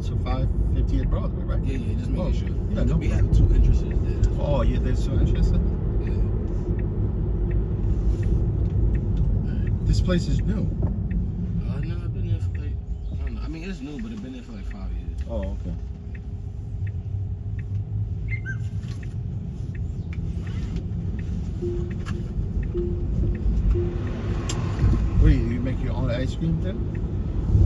So 550 at Broadway, right? Yeah, just making sure. Yeah, no we have 2 entrances there. Oh, yeah, there's 2 entrances? Yeah. This place is new. No, I've been there for like, I don't know. I mean, it's new, but I've been there for like 5 years. Oh, okay. What do you make your own ice cream then?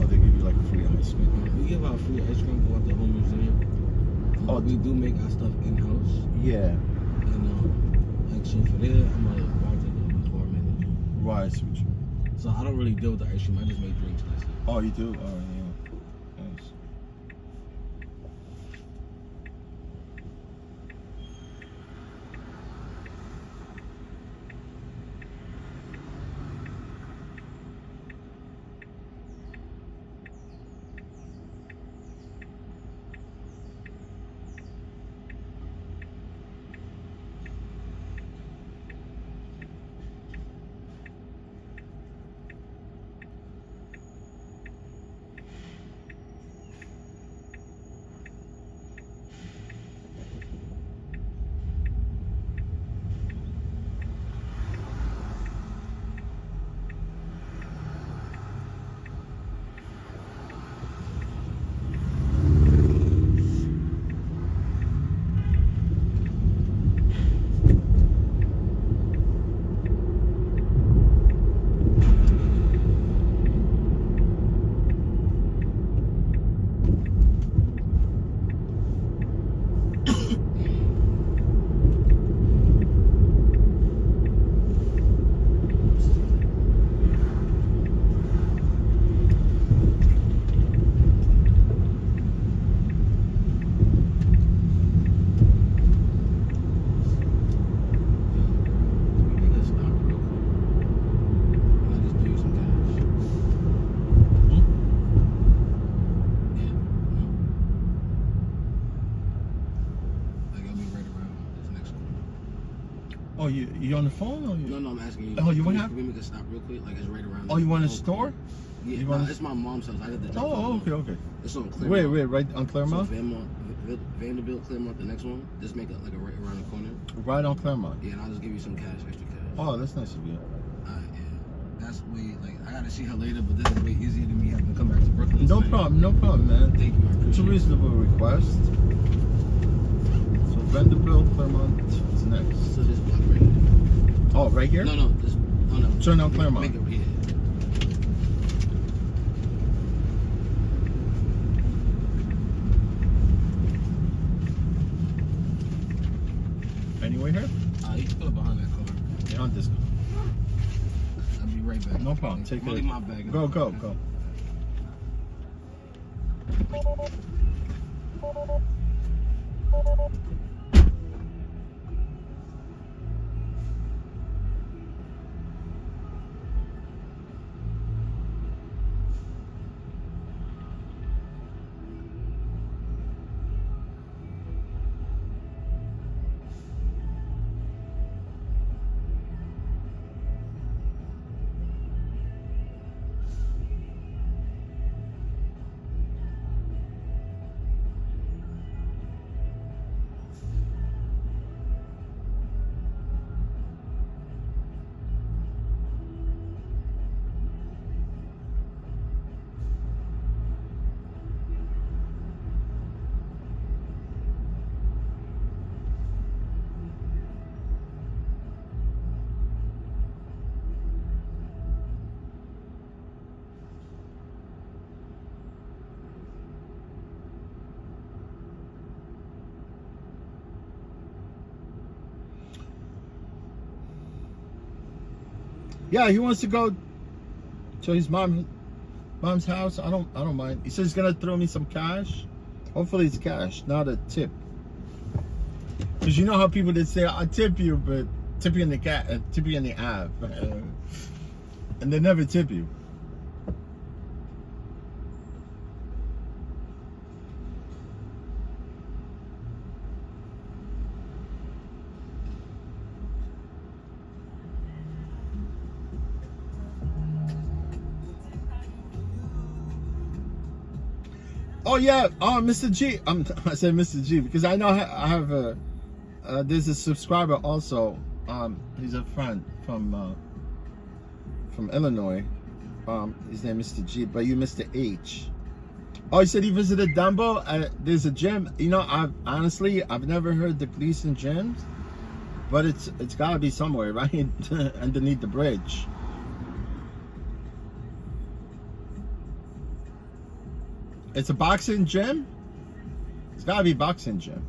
Or they give you like free ice cream? We give out free ice cream at the whole museum. Oh, we do make our stuff in-house. Yeah. And like so for there, I'm a bartender, a bar manager. Right, switch. So I don't really deal with the ice cream. I just make drinks. That's it. Oh, you do? Oh, yeah. Nice. Oh, you on the phone? Or you... No, I'm asking you. Oh, you want to have? Can we make a stop real quick? Like, it's right around. Oh, you want a store? Yeah, you want it's my mom's house. I got the drink. Oh, okay. It's on Claremont. Wait, right on Claremont? So Vanderbilt, Claremont, the next one. Just make it like a right around the corner. Right on Claremont? Yeah, and I'll just give you some cash, extra cash. Oh, that's nice of you. Yeah. That's way, like, I gotta see her later, but this is way easier than me having to come back to Brooklyn. No problem, man. Thank you, I appreciate it. It's a reasonable request. So Vanderbilt, Claremont is next. So this block right here. Oh, right here? No, this, oh no. Turn on Claremont. Make it, yeah. wait here? You can put it behind that car. Yeah, on this car. I'll be right back. No problem. Take I'll it. leave my bag. Go. Yeah, he wants to go to his mom's house. I don't mind. He says he's gonna throw me some cash. Hopefully it's cash, not a tip. Because you know how people that say I tip you, but tip you in the app, and they never tip you. Oh yeah, Mr. G. I said Mr. G because I know I have a. There's a subscriber also. He's a friend from Illinois. His name is Mr. G, but you Mr. H. Oh, he said he visited Dumbo. There's a gym. You know, I've never heard the Gleason gyms, but it's gotta be somewhere, right? Underneath the bridge. It's a boxing gym? It's gotta be a boxing gym.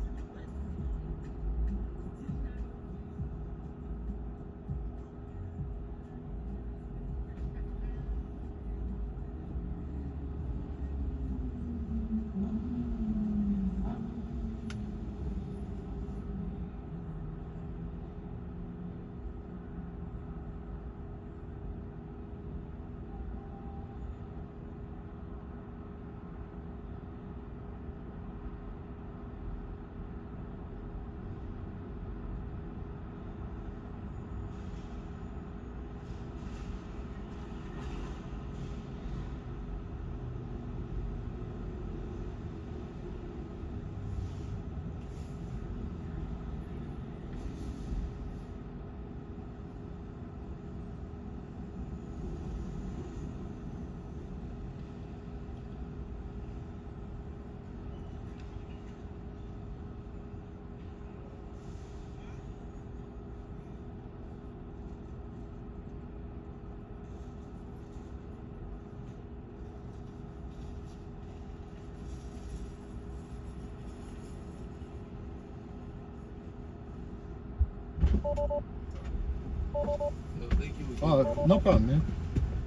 Oh, no problem, man.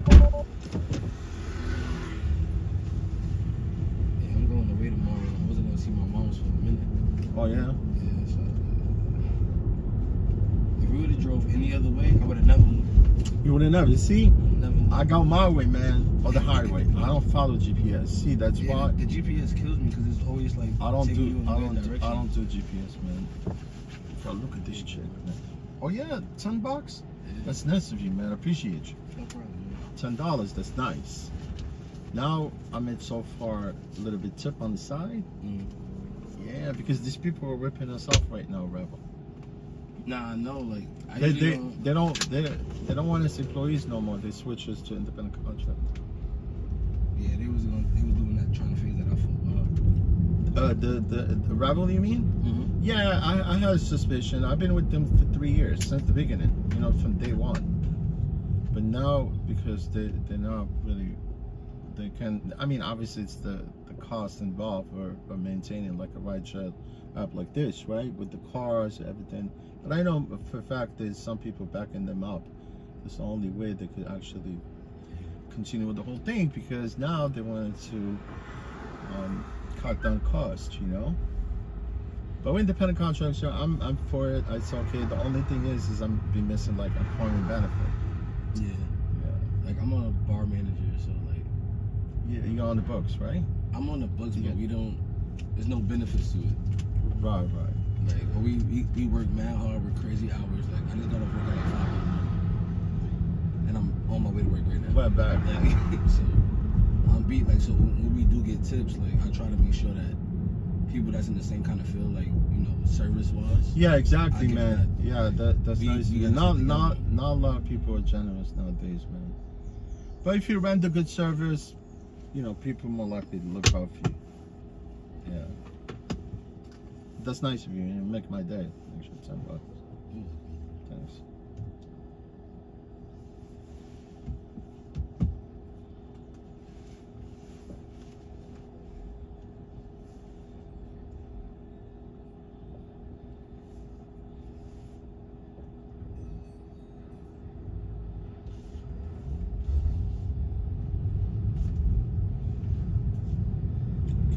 Yeah, I'm going away tomorrow. I wasn't going to see my mom's for a minute. Oh, yeah? Yeah, so if we would have drove any other way, I would have never moved. You would have never. See? Never moved. I go my way, man, or the highway. I don't follow GPS. See, that's why the GPS kills me because it's always like I don't taking you in the do right direction. I don't do GPS, man. So look at this chick, man. Oh yeah, $10. Yeah. That's nice of you, man. I appreciate you. No problem, man. $10. That's nice. Now I made so far a little bit tip on the side. Yeah, because these people are ripping us off right now, Ravel. Nah, I know. Like They don't want us employees no more. They switch us to independent contract. Yeah, they was doing that, trying to figure that out for a while. The Ravel, you mean? Mm-hmm. Yeah, I had a suspicion. I've been with them for 3 years since the beginning. You know, from day one. But now, because they're not really, they it can. I mean, obviously, it's the cost involved for maintaining like a ride-share app like this, right? With the cars, everything. But I know for a fact there's some people backing them up. It's the only way they could actually continue with the whole thing, because now they wanted to cut down costs, you know. But with independent contractor, I'm for it. It's okay. The only thing is I'm be missing like employment benefit. Yeah. Like I'm a bar manager, so like. Yeah, you're on the books, right? I'm on the books, Yeah. but we don't. There's no benefits to it. Right. Like, but we work mad hard, we're crazy hours. Like I just got off work at like 5 a.m. and I'm on my way to work right now. Well, back. Like, so I'm beat. Like so when we do get tips, like I try to make sure that people that's in the same kind of field, like service wise. Yeah, exactly, I get man. that. Yeah, that's nice. we Not gotta a lot of people are generous nowadays, man. But if you rent a good service, people are more likely to look out for you. Yeah. That's nice of you. You make my day. Actually, $10. Thanks.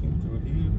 Came through here.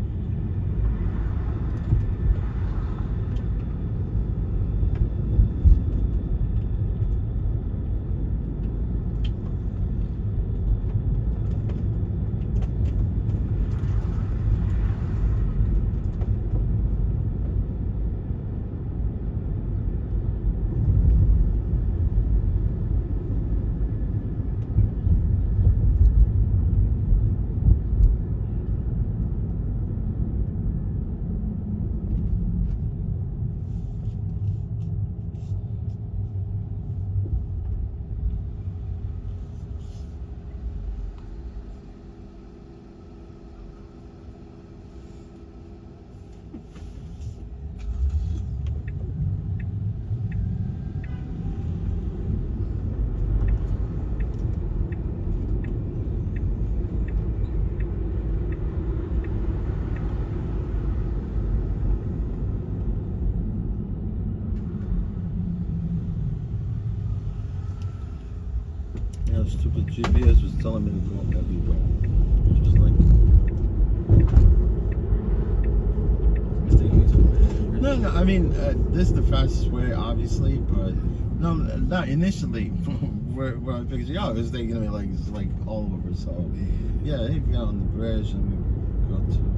Yeah, stupid GPS was telling me to go everywhere. Just like. No, I mean, this is the fastest way, obviously, but no, not initially. where I figured out is they're gonna be like, it's like all over. So, yeah, they get on the bridge and we go to.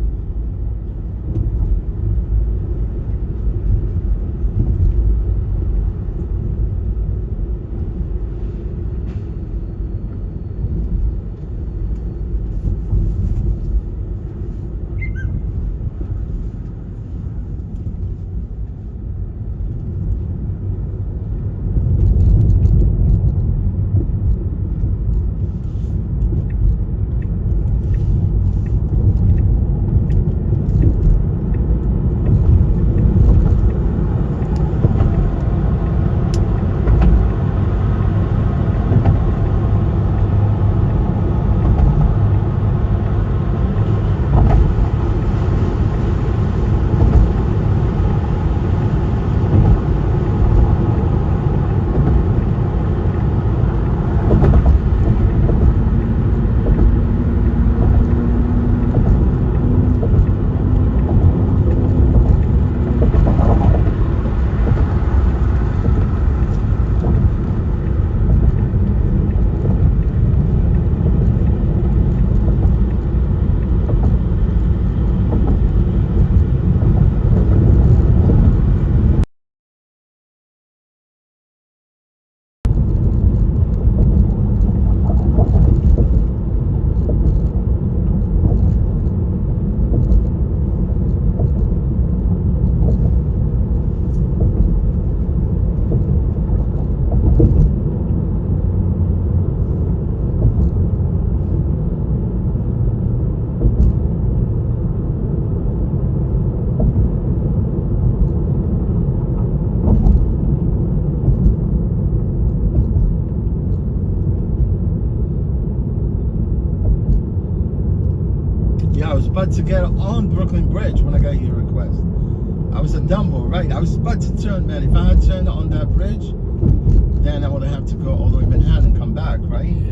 Yeah, I was about to get on Brooklyn Bridge when I got your request. I was at Dumbo, right? I was about to turn, man. If I had turned on that bridge, then I would have to go all the way to Manhattan and come back, right? Yeah.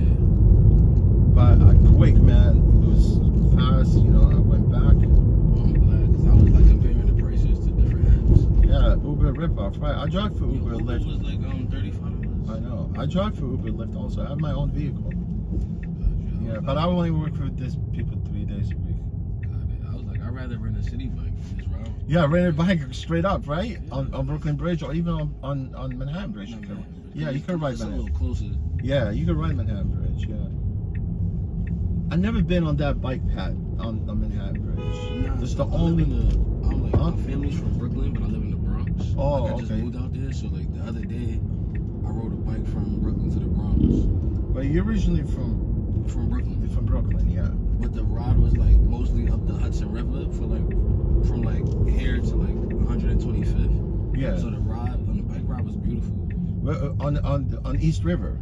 But quick, man. It was fast, you know. I went back. I'm glad, because I was like comparing the prices to different apps. Yeah, Uber ripoff, right? I drive for Uber Uber Lyft. was like $35. I know. I drive for Uber Lyft also. I have my own vehicle. Gotcha. Yeah, but I only work with these people 3 days a week. Got it. I was like, I'd rather rent a city bike than this route. Yeah, rent a bike straight up, right? Yeah. On Brooklyn Bridge or even on Manhattan Bridge. Not You could, Manhattan, but yeah, you could ride it's a Manhattan. little closer. Yeah, you could ride Manhattan Bridge, yeah. I've never been on that bike path on Manhattan Bridge. Nah, It's the I live only... I'm like, Huh? my family's from Brooklyn, but I live in the Bronx. Oh, like, I just okay. moved out there, so like the other day, I rode a bike from Brooklyn to the Bronx. But you're originally from Brooklyn, yeah. But the ride was like mostly up the Hudson River for like from like here to like 125th. Yeah. So the bike ride was beautiful. Well, on East River.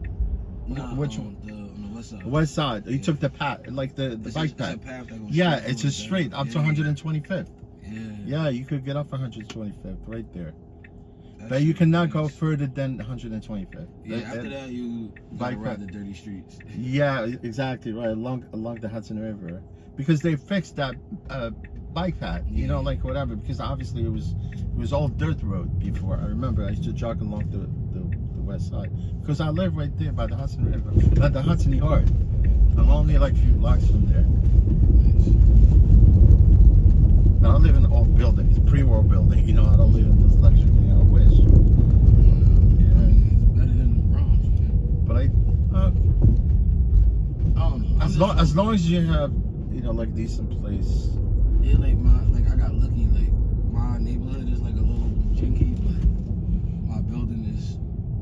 Nah, Which on the west side. West side. You Yeah. took the path, like the It's bike a path. path that goes Yeah, straight it's over a straight up to yeah. 125th. Yeah. Yeah, you could get up 125th right there. That But you shit cannot was go nice. further than 125th. Yeah, after that you gotta bike ride path. the dirty streets. Yeah, exactly right along the Hudson River, because they fixed that bike path. You know, Yeah. like whatever. Because obviously it was all dirt road before. I remember I used to jog along the west side because I live right there by the Hudson River, by the Hudson Yard. I'm only like a few blocks from there. Nice. But I live in an old building. It's a pre-war building. You know, I don't live in this luxury. You know, I wish. Yeah. It's better than the Bronx, man. But I don't know. as long as you have, you know, like decent place. Yeah, like I got lucky. Like my neighborhood is like a little janky, but my building is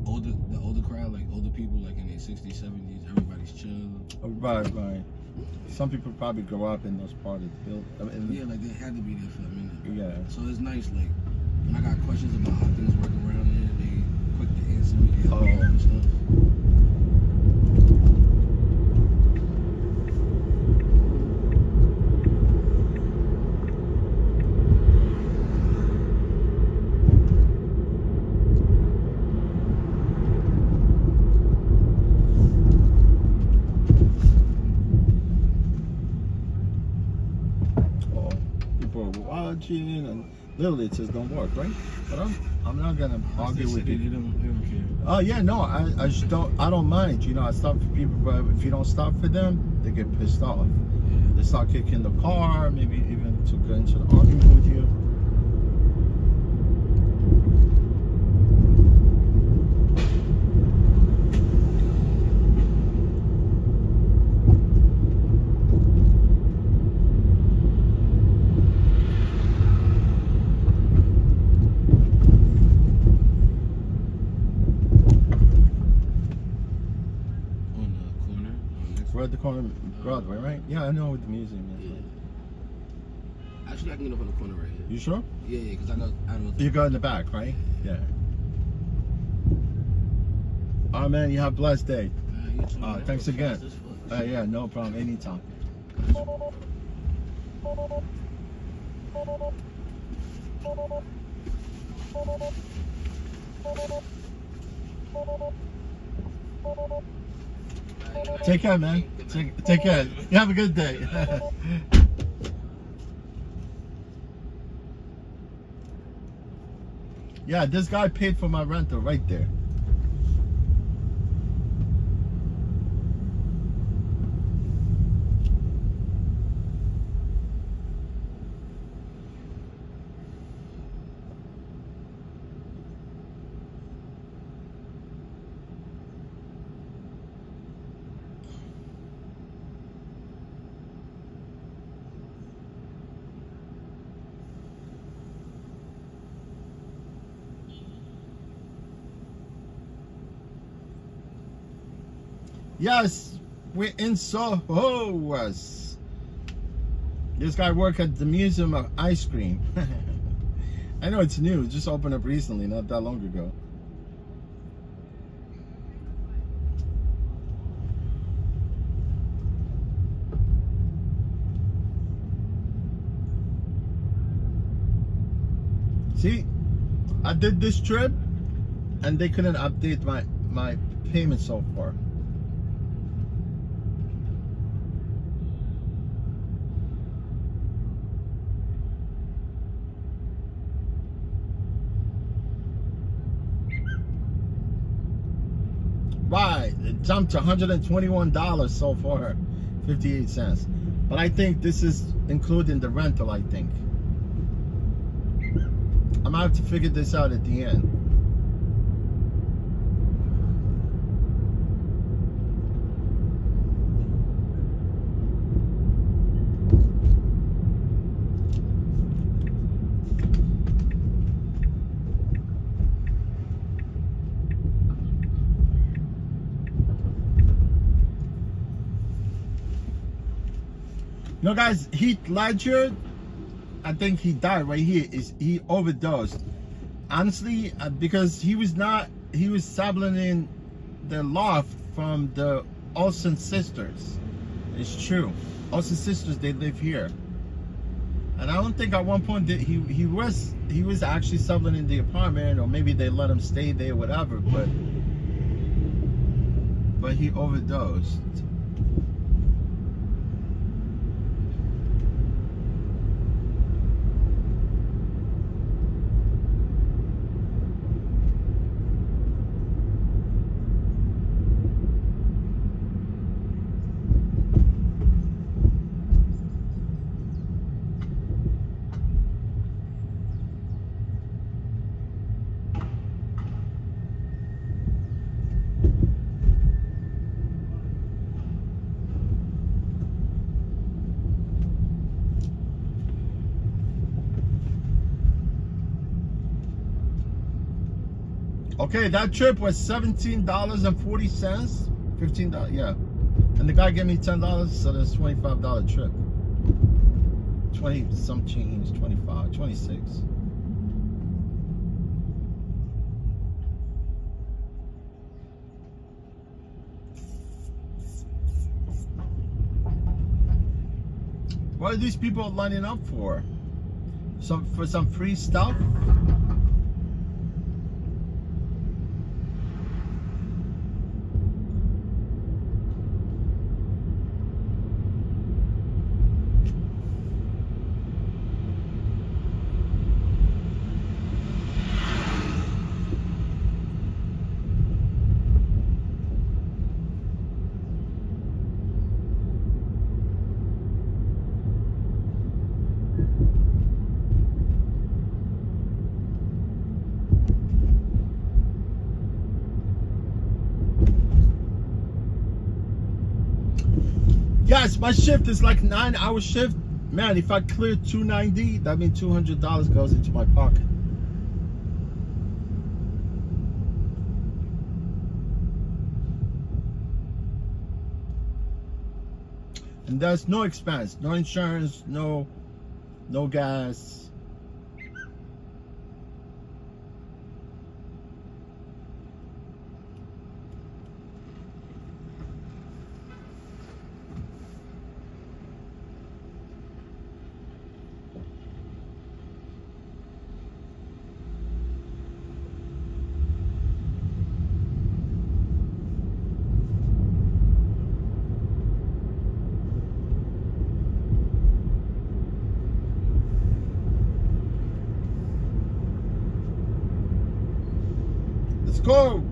older. The older crowd, like older people, like in their 60s, 70s. Everybody's chill. Right. Some people probably grow up in those parts of the building. Yeah, like they had to be there for a minute. Yeah. So it's nice. Like when I got questions about how things work around there, they quick to answer me. They help me out and stuff. People are watching, and literally it says don't work, right? But I'm not gonna argue with They you. don't care. Oh yeah, no, I just don't mind. You know, I stop for people, but if you don't stop for them, they get pissed off. They start kicking the car, maybe even to get into the argument with you. We're at the corner of Broadway, right? Yeah, I know what the museum is. Yeah. Actually, I can get up on the corner right here. You sure? Yeah, because I don't know. You go in the back, right? Yeah. Oh man, you have a blessed day. You too, man. Thanks That was again. fast as fuck. Yeah, no problem. Anytime. Take care, man. Take care. You have a good day. Yeah, this guy paid for my rental right there. Yes, we're in Soho. This guy worked at the Museum of Ice Cream. I know it's new. It just opened up recently, not that long ago. See, I did this trip and they couldn't update my payment so far. Right, it jumped to $121 so far, 58 cents. But I think this is including the rental, I think. I'm gonna have to figure this out at the end. You know, guys, Heath Ledger, I think he died right here. He overdosed. Honestly, because he was subletting the loft from the Olsen sisters. It's true. Olsen sisters, they live here. And I don't think at one point that he was actually subletting the apartment, or maybe they let him stay there, whatever. But he overdosed. Okay, that trip was $17.40, $15, yeah. And the guy gave me $10, so that's $25 trip. 20 some change, 25, 26. What are these people lining up for? For some free stuff? Yes, my shift is like 9-hour shift. Man, if I clear 290, that means $200 goes into my pocket. And there's no expense, no insurance, no gas. Let's go.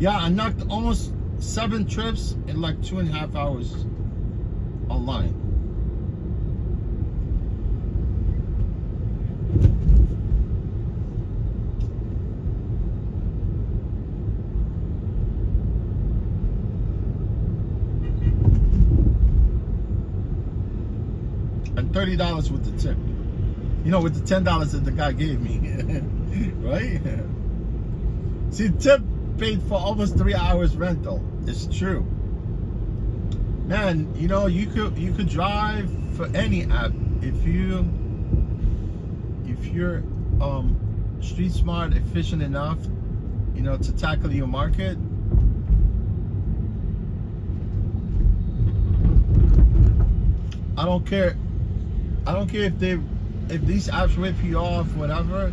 Yeah, I knocked almost 7 trips in like 2.5 hours online. And $30 with the tip. You know, with the $10 that the guy gave me. Right? See, tip paid for almost 3 hours rental. It's true. Man, you know, you could drive for any app if you're street smart, efficient enough, you know, to tackle your market. I don't care if these apps rip you off, whatever.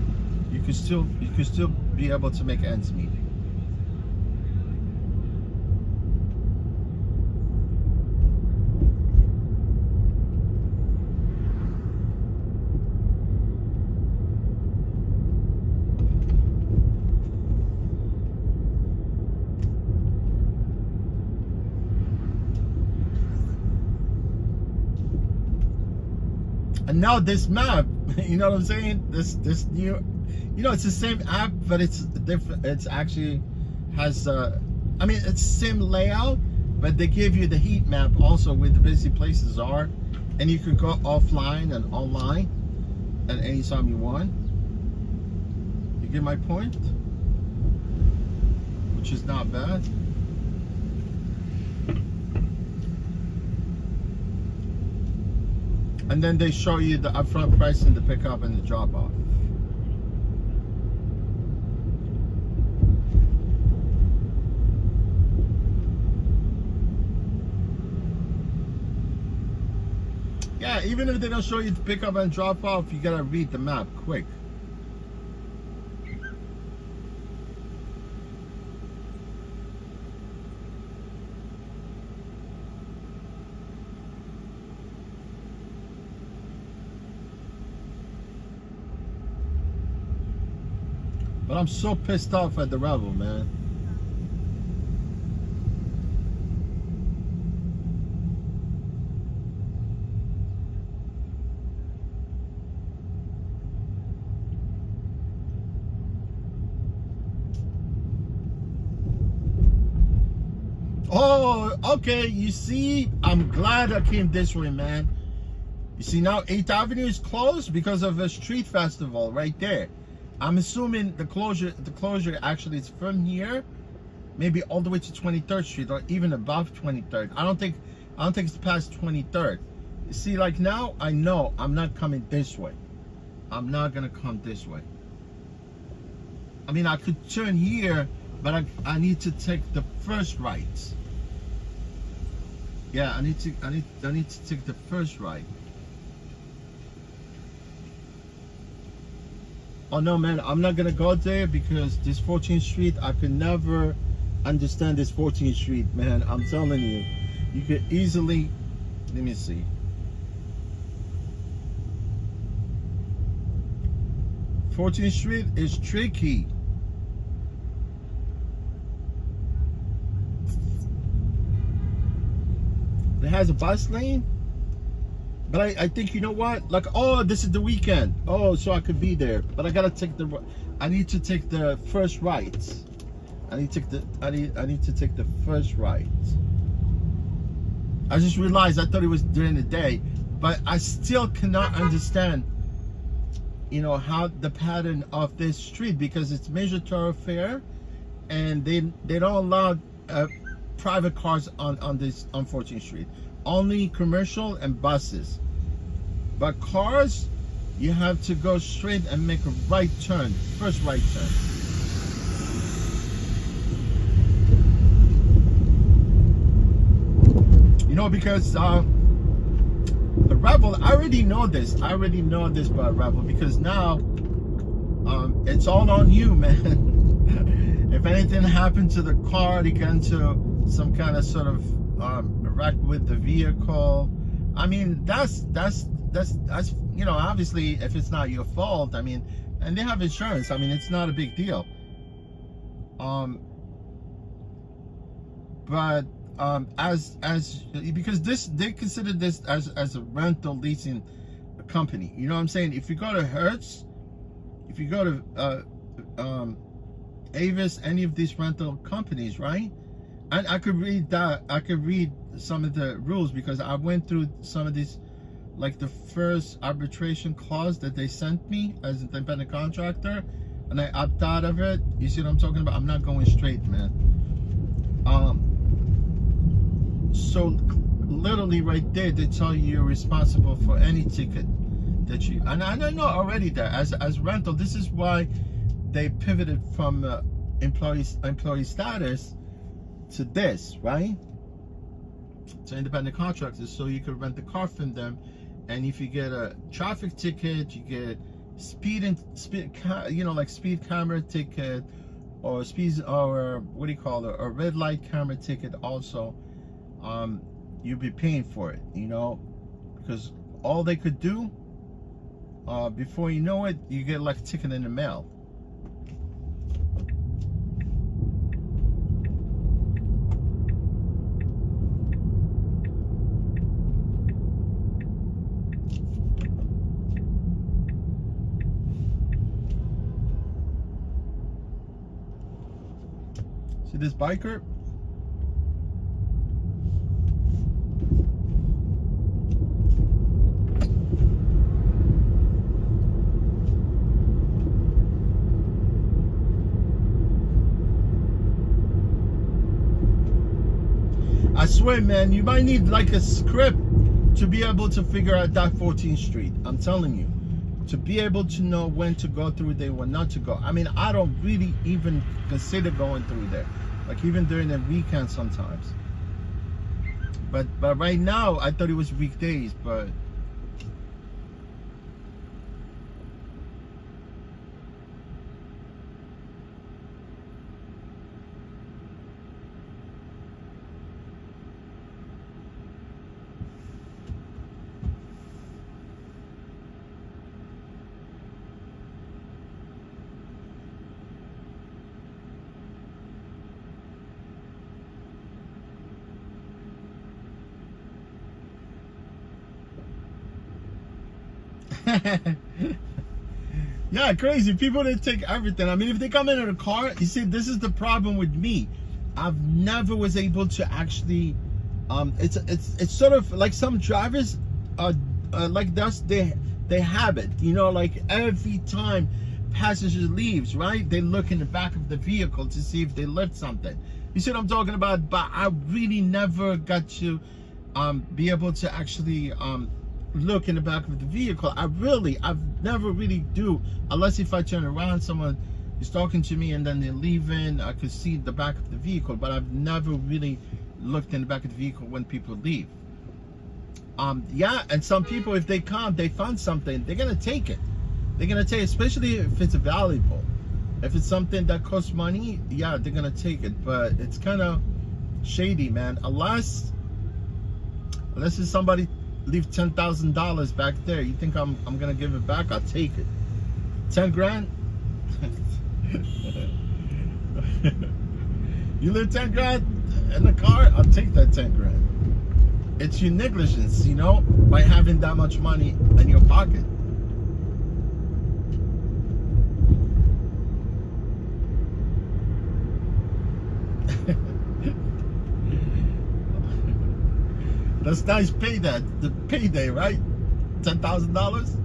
You could still be able to make ends meet. And now this map, you know what I'm saying? This new, you know, it's the same app, but it's different. It's actually has, I mean, it's the same layout, but they give you the heat map also where the busy places are, and you can go offline and online at any time you want. You get my point? Which is not bad. And then they show you the upfront price and the pickup and the drop off. Yeah, even if they don't show you the pickup and drop off, you gotta read the map quick. But I'm so pissed off at the Ravel, man. Oh, okay. You see, I'm glad I came this way, man. You see, now 8th Avenue is closed because of a street festival right there. I'm assuming the closure actually is from here, maybe all the way to 23rd Street or even above 23rd. I don't think it's past 23rd. You see, like now I know I'm not coming this way. I'm not gonna come this way. I mean, I could turn here, but I need to take the first right. Yeah, I need to take the first right. Oh no, man, I'm not gonna go there because this 14th Street, I could never understand this 14th Street, man. I'm telling you, you could easily, let me see. Fourteenth Street is tricky. It has a bus lane. But I think, you know what? Like, oh, this is the weekend. Oh, so I could be there. But I gotta take I need to take the first right. I need to take the first right. I just realized I thought it was during the day, but I still cannot understand, you know, how the pattern of this street, because it's major thoroughfare, and they don't allow private cars on 14th Street. Only commercial and buses. But cars, you have to go straight and make a right turn, first right turn. You know, because the Ravel, I already know this about Ravel, because now it's all on you, man. If anything happened to the car, they get into some kind of sort of wreck with the vehicle. I mean, that's you know, obviously if it's not your fault, I mean, and they have insurance, I mean, it's not a big deal. but as because they consider this as a rental leasing company. You know what I'm saying? If you go to Hertz, if you go to Avis, any of these rental companies, right? And I could read that. I could read some of the rules because I went through some of these, like the first arbitration clause that they sent me as an independent contractor, and I opted out of it. You see what I'm talking about? I'm not going straight, man. So literally right there, they tell you you're responsible for any ticket that you. And I know already that as rental, this is why they pivoted from employee status to this, right? To independent contractors, so you could rent the car from them, and if you get a traffic ticket, you get like speed camera ticket, or what do you call it, a red light camera ticket also, you'll be paying for it, because all they could do, before you know it, you get like a ticket in the mail. See this biker? I swear, man, you might need like a script to be able to figure out that 14th Street. I'm telling you. To be able to know when to go through there, when not to go. I mean, I don't really even consider going through there, like even during the weekend sometimes. But right now, I thought it was weekdays, but yeah, crazy. People, they take everything. I mean, if they come in a car, you see, this is the problem with me. I've never was able to actually, it's sort of like some drivers, like that's they have it, like every time passenger leaves, right? They look in the back of the vehicle to see if they left something. You see what I'm talking about? But I really never got to be able to actually look in the back of the vehicle. I've never really do, unless if I turn around, someone is talking to me and then they're leaving, I could see the back of the vehicle, but I've never really looked in the back of the vehicle when people leave. Yeah, and some people, if they come, they find something, they're gonna take it. They're gonna take it, especially if it's valuable. If it's something that costs money, yeah, they're gonna take it. But it's kind of shady, man. Unless it's somebody leave $10,000 back there, you think I'm gonna give it back? I'll take it. 10 grand. You leave 10 grand in the car, I'll take that 10 grand. It's your negligence, by having that much money in your pocket. That's nice payday, the payday, right? $10,000.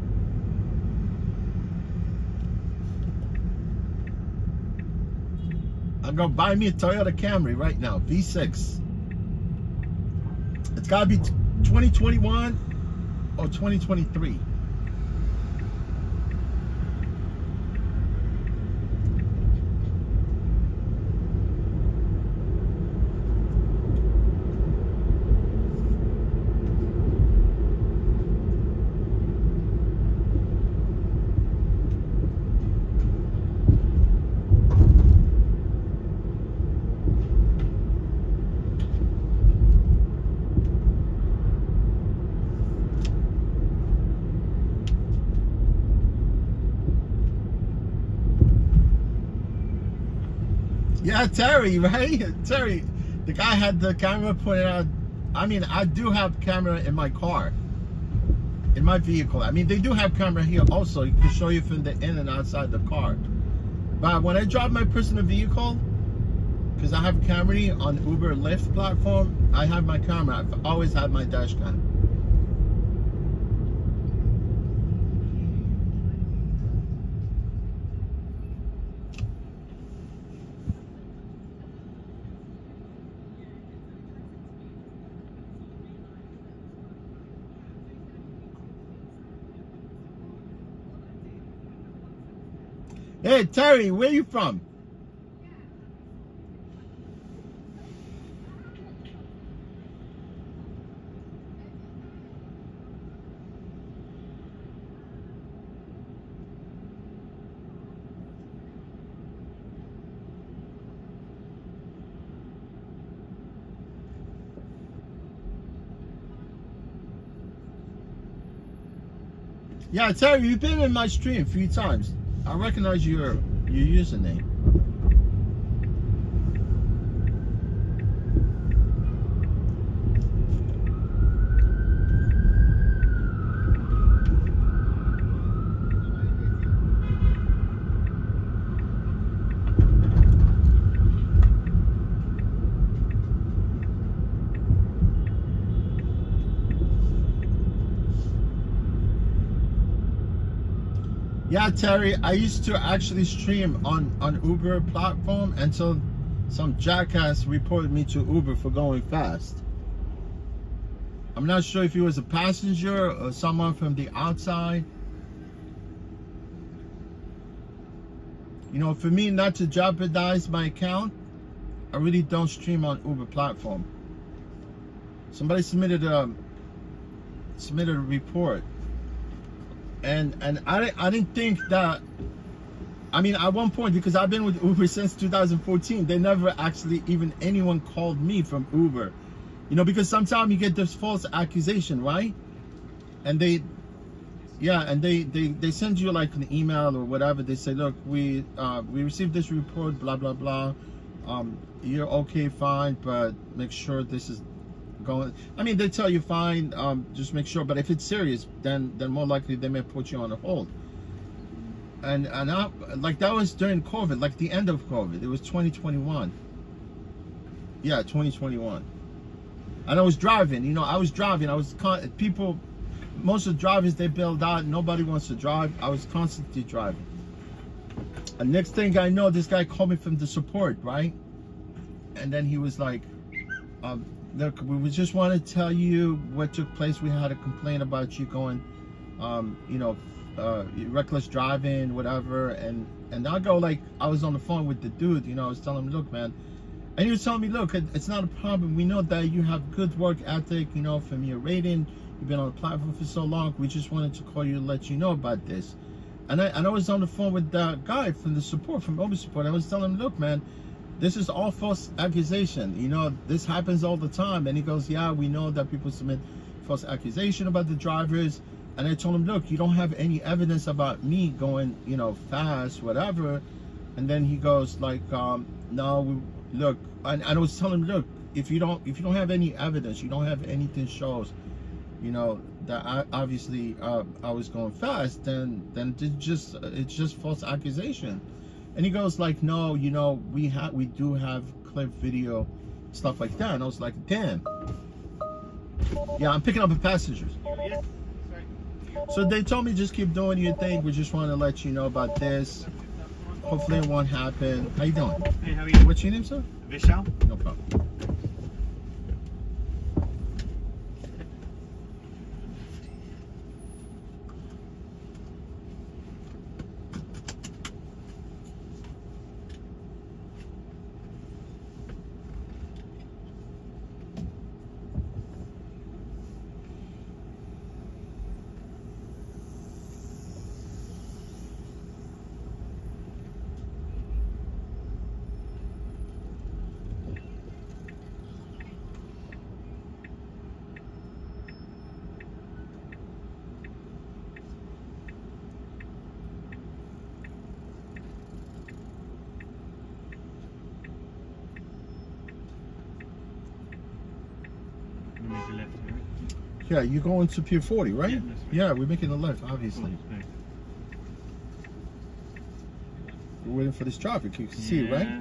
I'm gonna buy me a Toyota Camry right now, V6. It's gotta be 2021 or 2023. Yeah, Terry, right? Terry, The guy had the camera pointed out. I mean, I do have camera in my car, in my vehicle. I mean, they do have camera here also. You can show you from the in and outside the car. But when I drive my personal vehicle, because I have Camry on Uber Lyft platform, I have my camera. I've always had my dash cam. Hey, Terry, where you from? Yeah, Terry, you've been in my stream a few times. I recognize your username. Yeah, Terry, I used to actually stream on Uber platform until some jackass reported me to Uber for going fast. I'm not sure if he was a passenger or someone from the outside. You know, for me not to jeopardize my account, I really don't stream on Uber platform. Somebody submitted a report. And I didn't think that, I mean, at one point, because I've been with Uber since 2014, they never actually even anyone called me from Uber. You know, because sometimes you get this false accusation, right? And they send you like an email or whatever. They say, look, we received this report, blah, blah, blah. You're okay, fine, but make sure this is going. I mean, they tell you fine, just make sure, but if it's serious, then more likely they may put you on a hold. And like that was during COVID, like the end of COVID. It was 2021. Yeah, 2021. And I was driving. You know, I was people. Most of the drivers, they bailed out. Nobody wants to drive. I was constantly driving. And next thing I know, this guy called me from the support, right? And then he was like, look, we just want to tell you what took place. We had a complaint about you going, you know, reckless driving, whatever. And I go, like, I was on the phone with the dude, you know, I was telling him, look, man. And he was telling me, look, it's not a problem. We know that you have good work ethic, you know, from your rating. You've been on the platform for so long. We just wanted to call you to let you know about this. And I was on the phone with the guy from the support, from Uber support. I was telling him, look, man, this is all false accusation. You know, this happens all the time. And he goes, yeah, we know that people submit false accusation about the drivers. And I told him, look, you don't have any evidence about me going, you know, fast, whatever. And then he goes like, no, look, and I was telling him, look, if you don't have any evidence, you don't have anything shows, you know, that obviously I was going fast, then it's just false accusation. And he goes like, no, you know, we do have clip video, stuff like that. And I was like, damn. Yeah, I'm picking up the passengers. So they told me just keep doing your thing. We just want to let you know about this. Hopefully it won't happen. How you doing? Hey, how are you? What's your name, sir? Vishal? No problem. Yeah, you're going to Pier 40, right? Yeah, that's right. Yeah, we're making a left, obviously. Oh, right. We're waiting for this traffic. You can see it, right? Yeah.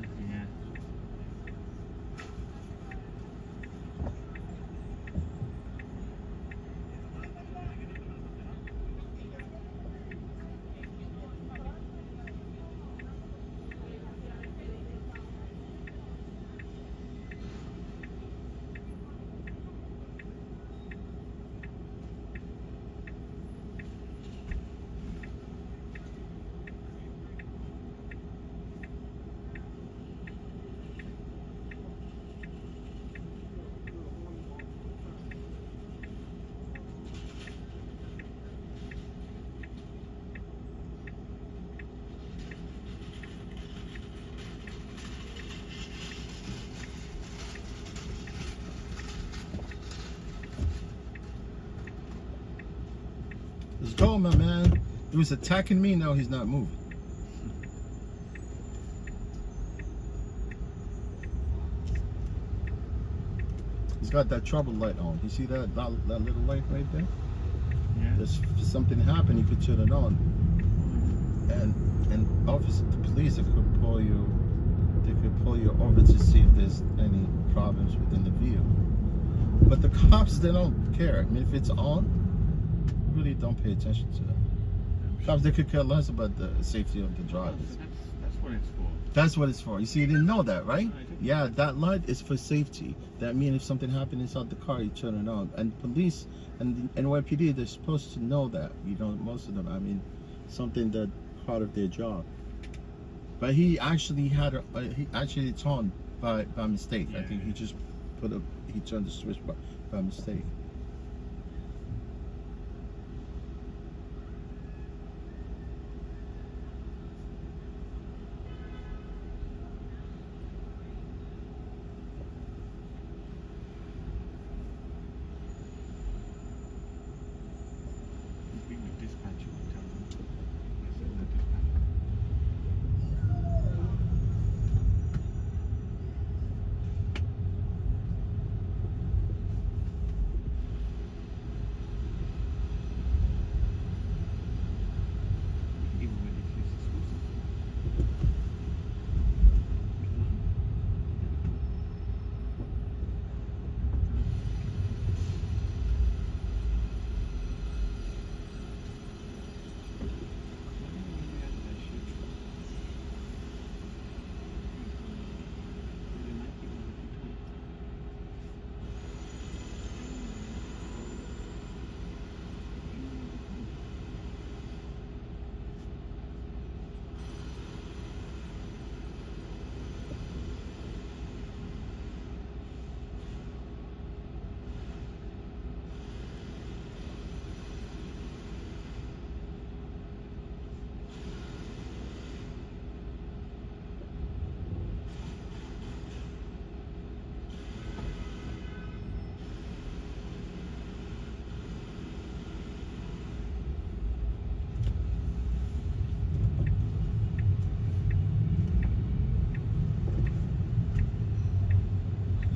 Let's go, my man. He was attacking me, now he's not moving. He's got that trouble light on. You see that little light right there? Yeah. If something happened, you could turn it on. And obviously the police could pull you over to see if there's any problems within the vehicle. But the cops, they don't care. I mean, if it's on, really don't pay attention to that. Cops, they could care less about the safety of the drivers. That's what it's for. That's what it's for. You see, you didn't know that, right? No, I didn't. Yeah, that light is for safety. That means if something happened inside the car, you turn it on. And police and the NYPD, they're supposed to know that. You know, most of them. I mean, something that part of their job. But he actually had it's on by mistake. Yeah. I think he just he turned the switch by mistake. Bring the dispatcher and tell them. Yes, the dispatcher. Even when it's exclusive.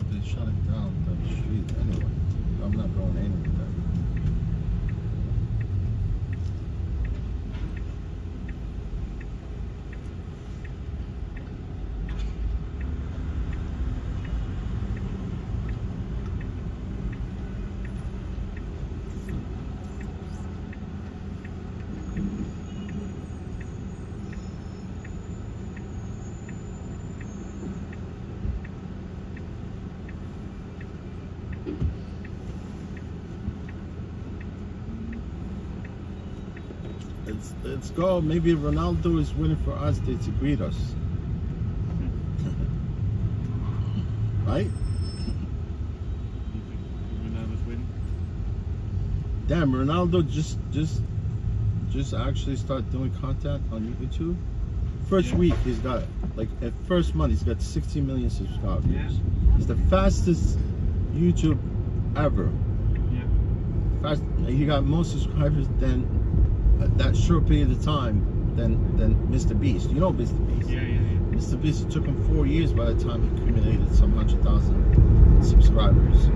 They shut it down the street anyway. I'm not going anywhere. Let's go. Maybe Ronaldo is waiting for us to greet us. Right? Ronaldo's winning. Damn, Ronaldo just actually started doing content on YouTube. First Yeah. week he's got like at first month he's got 60 million subscribers. Yeah. He's the fastest YouTube ever. Yeah. He got more subscribers than that short period of time than Mr. Beast. You know Mr. Beast. Yeah. Mr. Beast, it took him 4 years by the time he accumulated some 100,000 subscribers.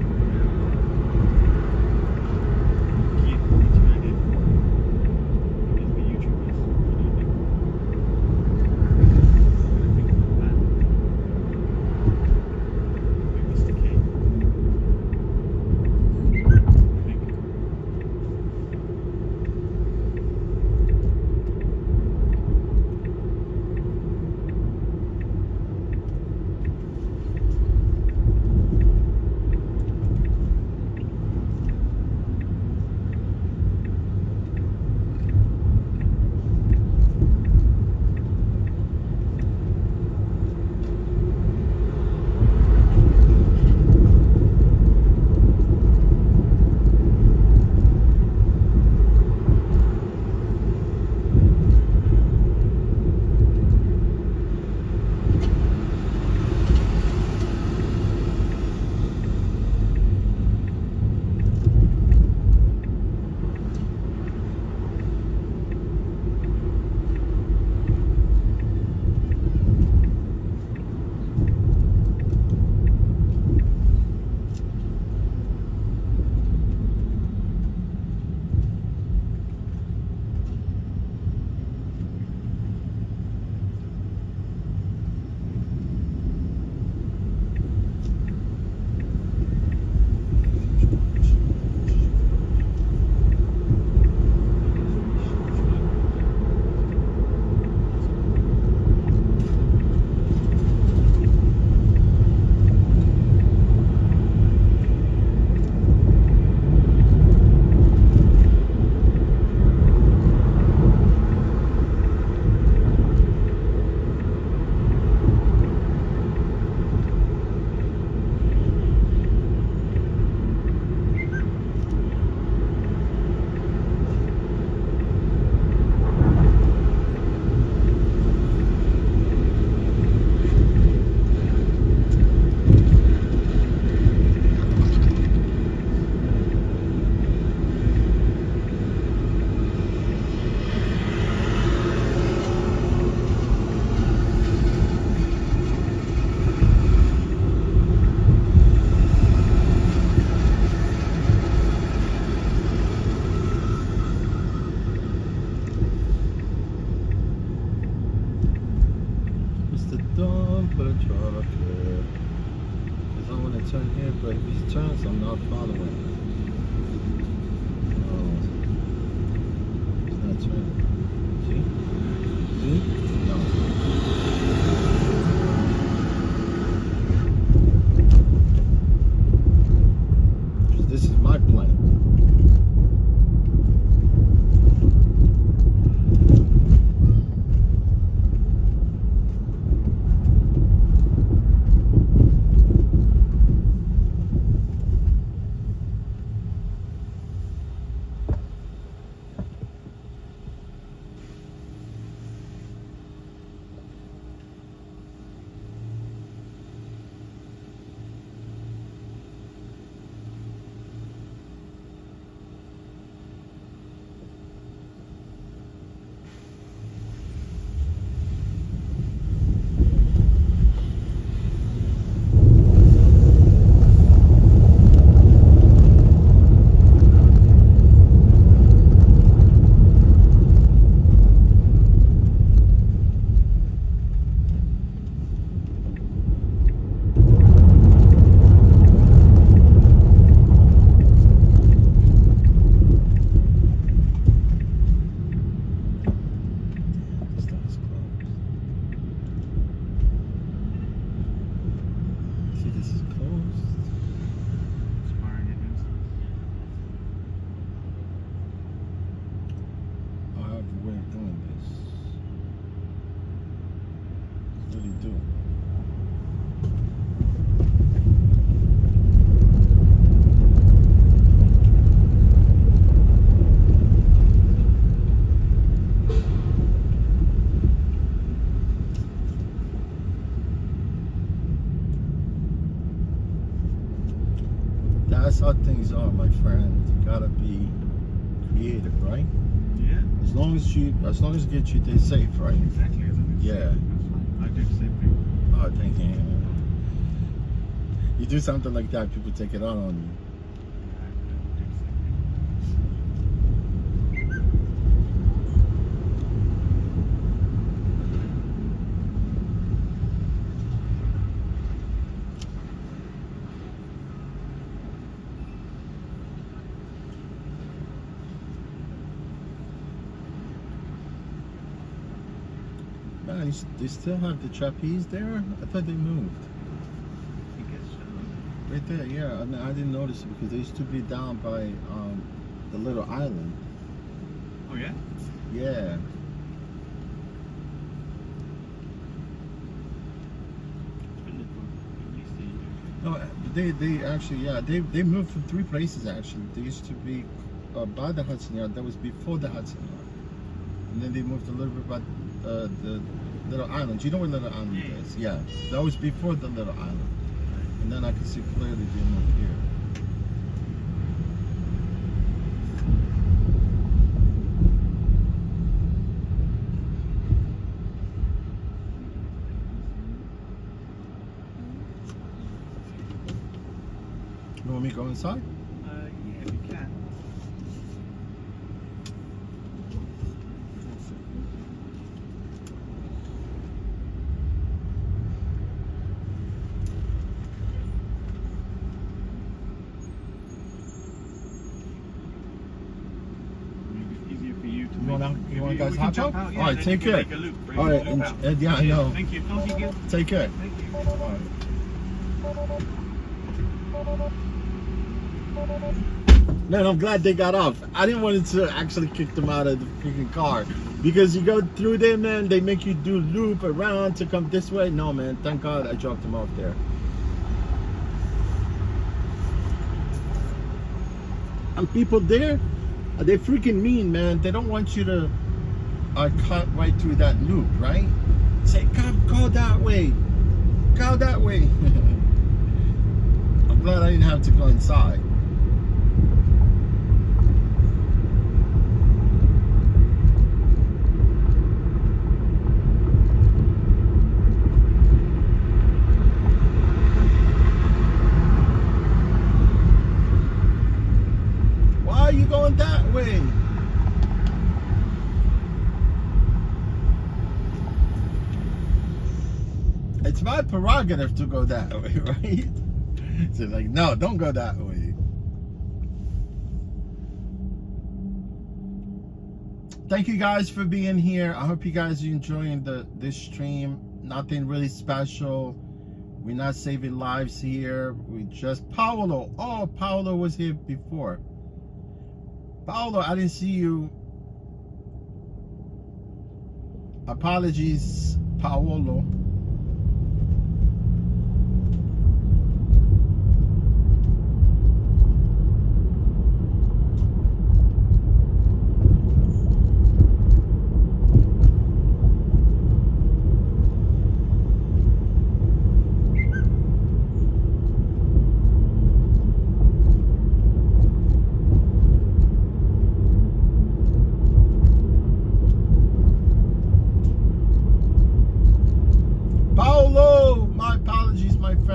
trucker. Because I want to turn here, but if he turns, I'm not following. Oh, he's not turning. See? See? No. This is my plan. That's how things are, my friend. You gotta be creative, right? Yeah. As long as you get you there safe, right? Exactly. Yeah. That's fine. I do the same thing. Oh, thank you. You do something like that, people take it out on you. Man, they still have the trapeze there? I thought they moved. I guess so. Right there, yeah. I mean, I didn't notice it because they used to be down by the little island. Oh yeah? Yeah. No, they actually, yeah, they moved from 3 places actually. They used to be by the Hudson Yard. That was before the Hudson Yard. And then they moved a little bit by the little island. You know where Little Island is? Yeah. That was before the little island. And then I can see clearly they moved here. You want me to go inside? Yeah, if you can. You want guys hot dog? Yeah, all right, take care. All right, yeah, I know. Thank you. Thank you. Take care. Thank you. All right. Man, I'm glad they got off. I didn't want to actually kick them out of the freaking car because you go through there, man. They make you do loop around to come this way. No, man. Thank God I dropped them off there. And people there, they freaking mean, man. They don't want you to cut right through that loop, right? Say, come, go that way. Go that way. I'm glad I didn't have to go inside. Why are you going that way? It's my prerogative to go that way, right? So like, no, don't go that way. Thank you guys for being here. I hope you guys are enjoying this stream. Nothing really special. We're not saving lives here. We just Paolo. Oh, Paolo was here before. Paolo, I didn't see you. Apologies, Paolo.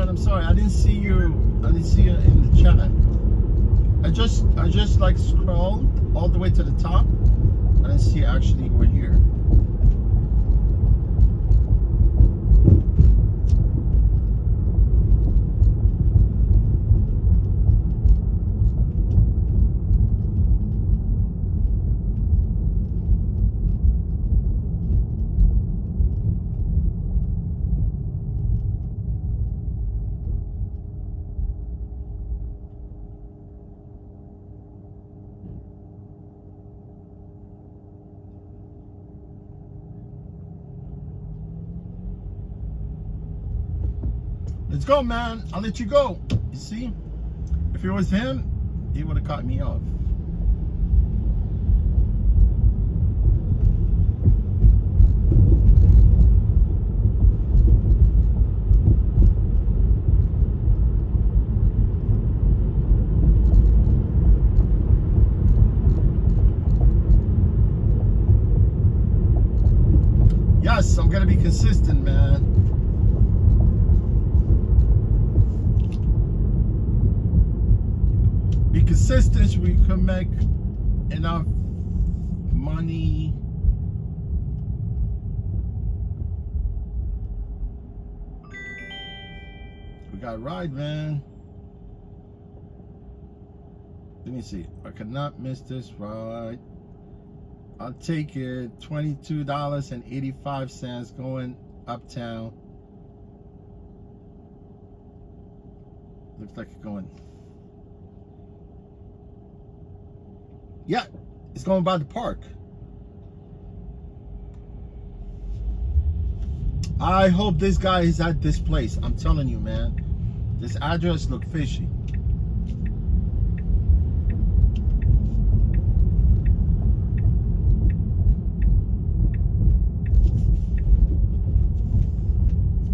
I'm sorry, I didn't see you. I didn't see you in the chat. I just like scrolled all the way to the top. I didn't see actually you were here. Let's go, man. I'll let you go. You see? If it was him, he would have cut me off. Yes, I'm gonna be consistent, man. Be consistent so we can make enough money. We got a ride, man. Let me see. I cannot miss this ride. I'll take it. $22.85 going uptown. Looks like it's going. Yeah, it's going by the park. I hope this guy is at this place. I'm telling you, man. This address look fishy.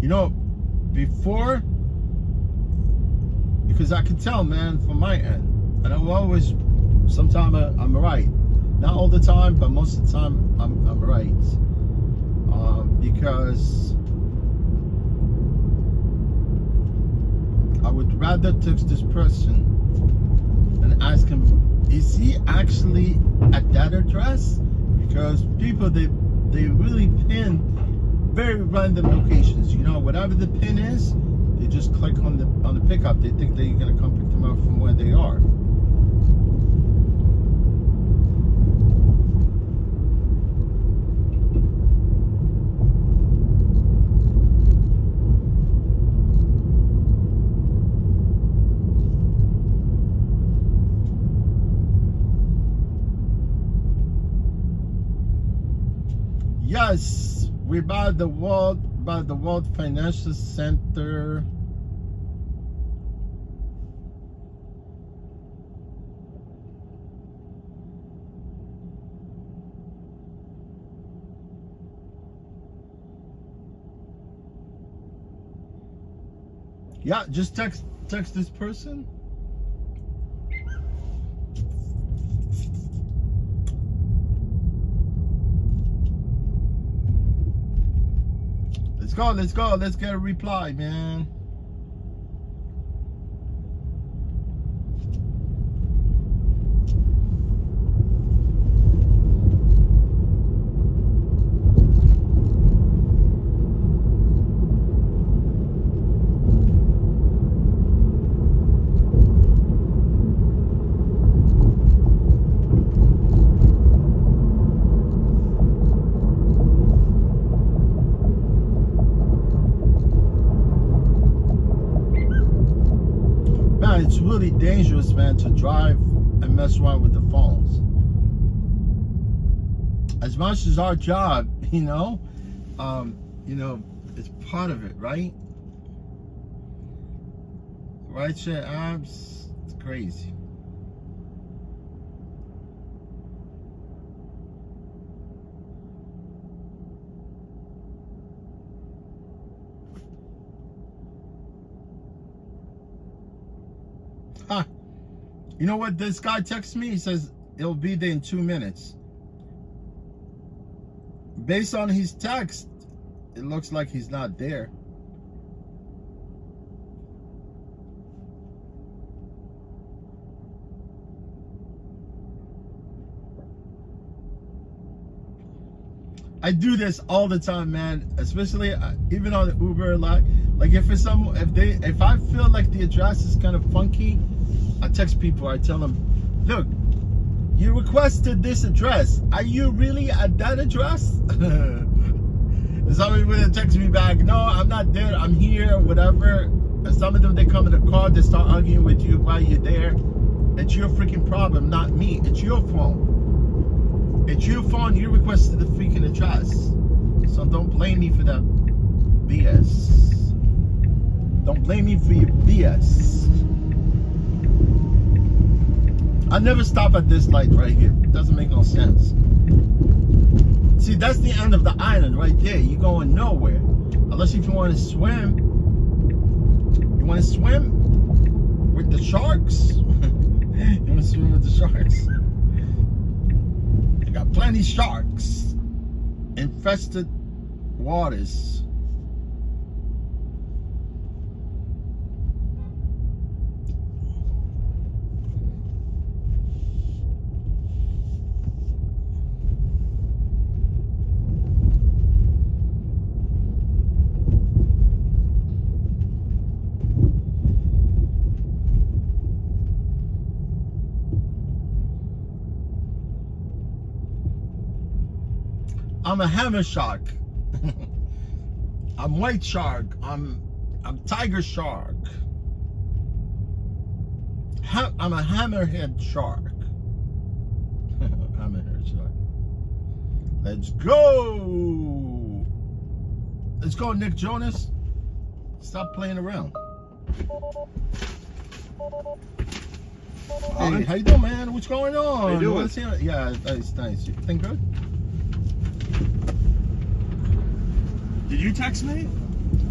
You know, before, because I can tell, man, from my end, and I'm always, sometimes I'm right. Not all the time, but most of the time I'm right. Because I would rather text this person and ask him, is he actually at that address? Because people, they really pin very random locations. You know, whatever the pin is, they just click on the pickup. They think they're gonna come pick them up from where they are. Yes, we're by the World Financial Center. Yeah, just text this person. Let's go. Let's get a reply, man. dangerous, man, to drive and mess around with the phones. As much as our job, it's part of it, right? Right share apps, it's crazy. Huh. You know what? This guy texts me. He says it'll be there in 2 minutes. Based on his text, it looks like he's not there. I do this all the time, man. Especially even on the Uber a lot. Like if I feel like the address is kind of funky, I text people. I tell them, look, you requested this address. Are you really at that address? Somebody will text me back, no, I'm not there. I'm here, whatever. And some of them, they come in the car, they start arguing with you while you're there. It's your freaking problem, not me. It's your phone. It's your phone. You requested the freaking address. So don't blame me for that BS. Don't blame me for your BS. I never stop at this light right here. It doesn't make no sense. See, that's the end of the island right there. You're going nowhere. Unless if you want to swim. You want to swim with the sharks? You want to swim with the sharks? You got plenty of sharks. Infested waters. I'm a hammer shark. I'm white shark. I'm tiger shark. I'm a hammerhead shark. Hammerhead shark. Let's go. Let's go, Nick Jonas. Stop playing around. Hey, how you doing, man? What's going on? How you doing? Yeah, it's nice. You think good? Did you text me?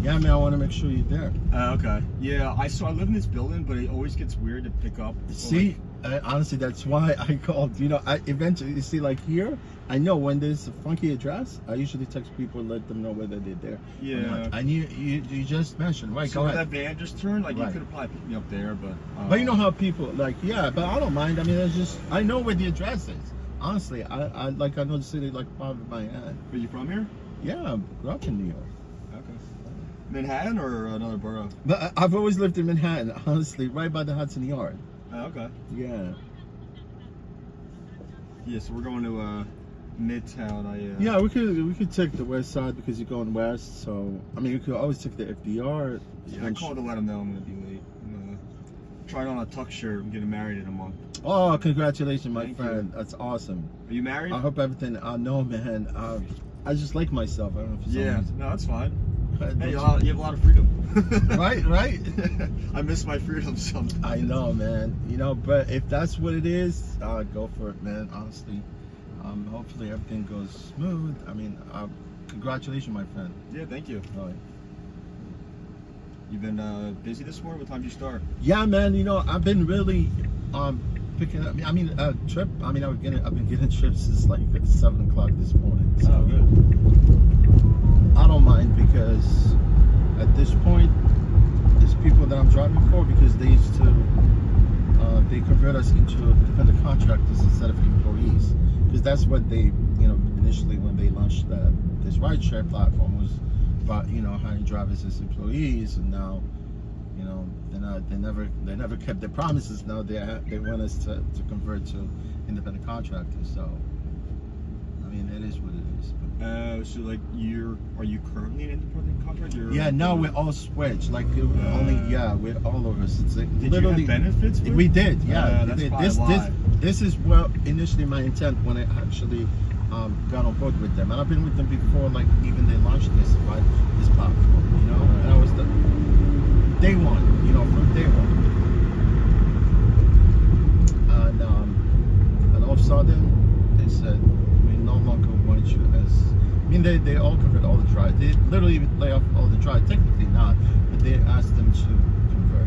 Yeah, man, I want to make sure you're there. Okay. Yeah, I live in this building, but it always gets weird to pick up. See, honestly, that's why I called. I eventually, you see, like here, I know when there's a funky address, I usually text people and let them know whether they're there. Yeah. And you just mentioned, right? So go where ahead. that van just turned, like Right. you could have probably picked me up there, but. But you know how people, like, yeah, but I don't mind. I mean, it's just, I know where the address is. Honestly, I know the city like the palm of my hand. Are you from here? Yeah, I grew up in New York. Okay. Manhattan or another borough? But I've always lived in Manhattan, honestly, right by the Hudson Yard. Okay. Yeah. Yeah, so we're going to Midtown. Yeah, we could take the west side because you're going west. So I mean, you could always take the FDR. Yeah, I called to let him know I'm gonna be late. I'm trying on a tuck shirt. I'm getting married in a month. Oh, congratulations, my Thank friend. That's awesome. Are you married? I hope everything. No, man. I just like myself. I don't know if for some Yeah. reason. No, that's fine. Don't Hey, you you? have a lot of freedom. Right. I miss my freedom sometimes. I know, man. But if that's what it is, go for it, man. Honestly, hopefully everything goes smooth. I mean, congratulations, my friend. Yeah, thank you. All right. You've been busy this morning? What time did you start? Yeah, man. I've been really picking up. I mean, trip. I mean, I've been getting trips since like 7 o'clock this morning. So Oh, good. I don't mind because at this point, there's people that I'm driving for because they used to they convert us into independent contractors instead of employees, because that's what they initially when they launched this rideshare platform was about hiring drivers as employees, and now they never kept their promises. Now they want us to convert to independent contractors. So I mean, it is what it is. But, Oh, so like are you currently an independent contractor? Yeah, now we're all switched. Like we're all of us. It's like Did literally you have benefits? we did. Yeah, that's we did. probably why. This is well initially my intent when I actually got on board with them, and I've been with them before. Like even they launched this platform. You know, and that was the day one. You know, from day one. And all of a sudden they said we no longer want you as. I mean, they all covered all the drive. They literally lay off all the drive. Technically not, but they asked them to convert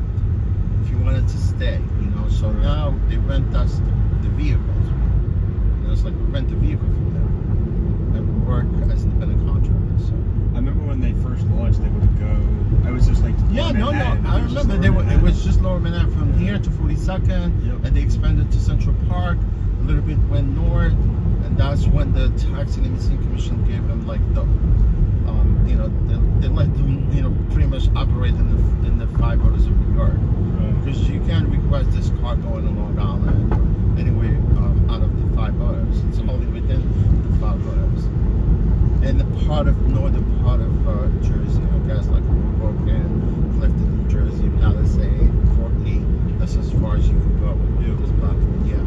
if you wanted to stay. You know, so now they rent us the vehicles. And it's like we rent the vehicle from them and we work as independent contractors. So. I remember when they first launched, they would go. I was just like, Yeah, no. Manhattan. I remember it was just Lower Manhattan from here to 42nd, and they expanded to Central Park. A little bit went north, and that's when the Tax and Imaging Commission gave them like the, you know, they let them, you know, pretty much operate in the 5 boroughs of New York, because you can't request this car going along Island or anywhere out of the 5 boroughs. It's only within the 5 boroughs. And the northern part of Jersey, I guess, like Hoboken, Clifton, New Jersey, Palisade, Fort Lee. That's as far as you can go with this platform. Yeah.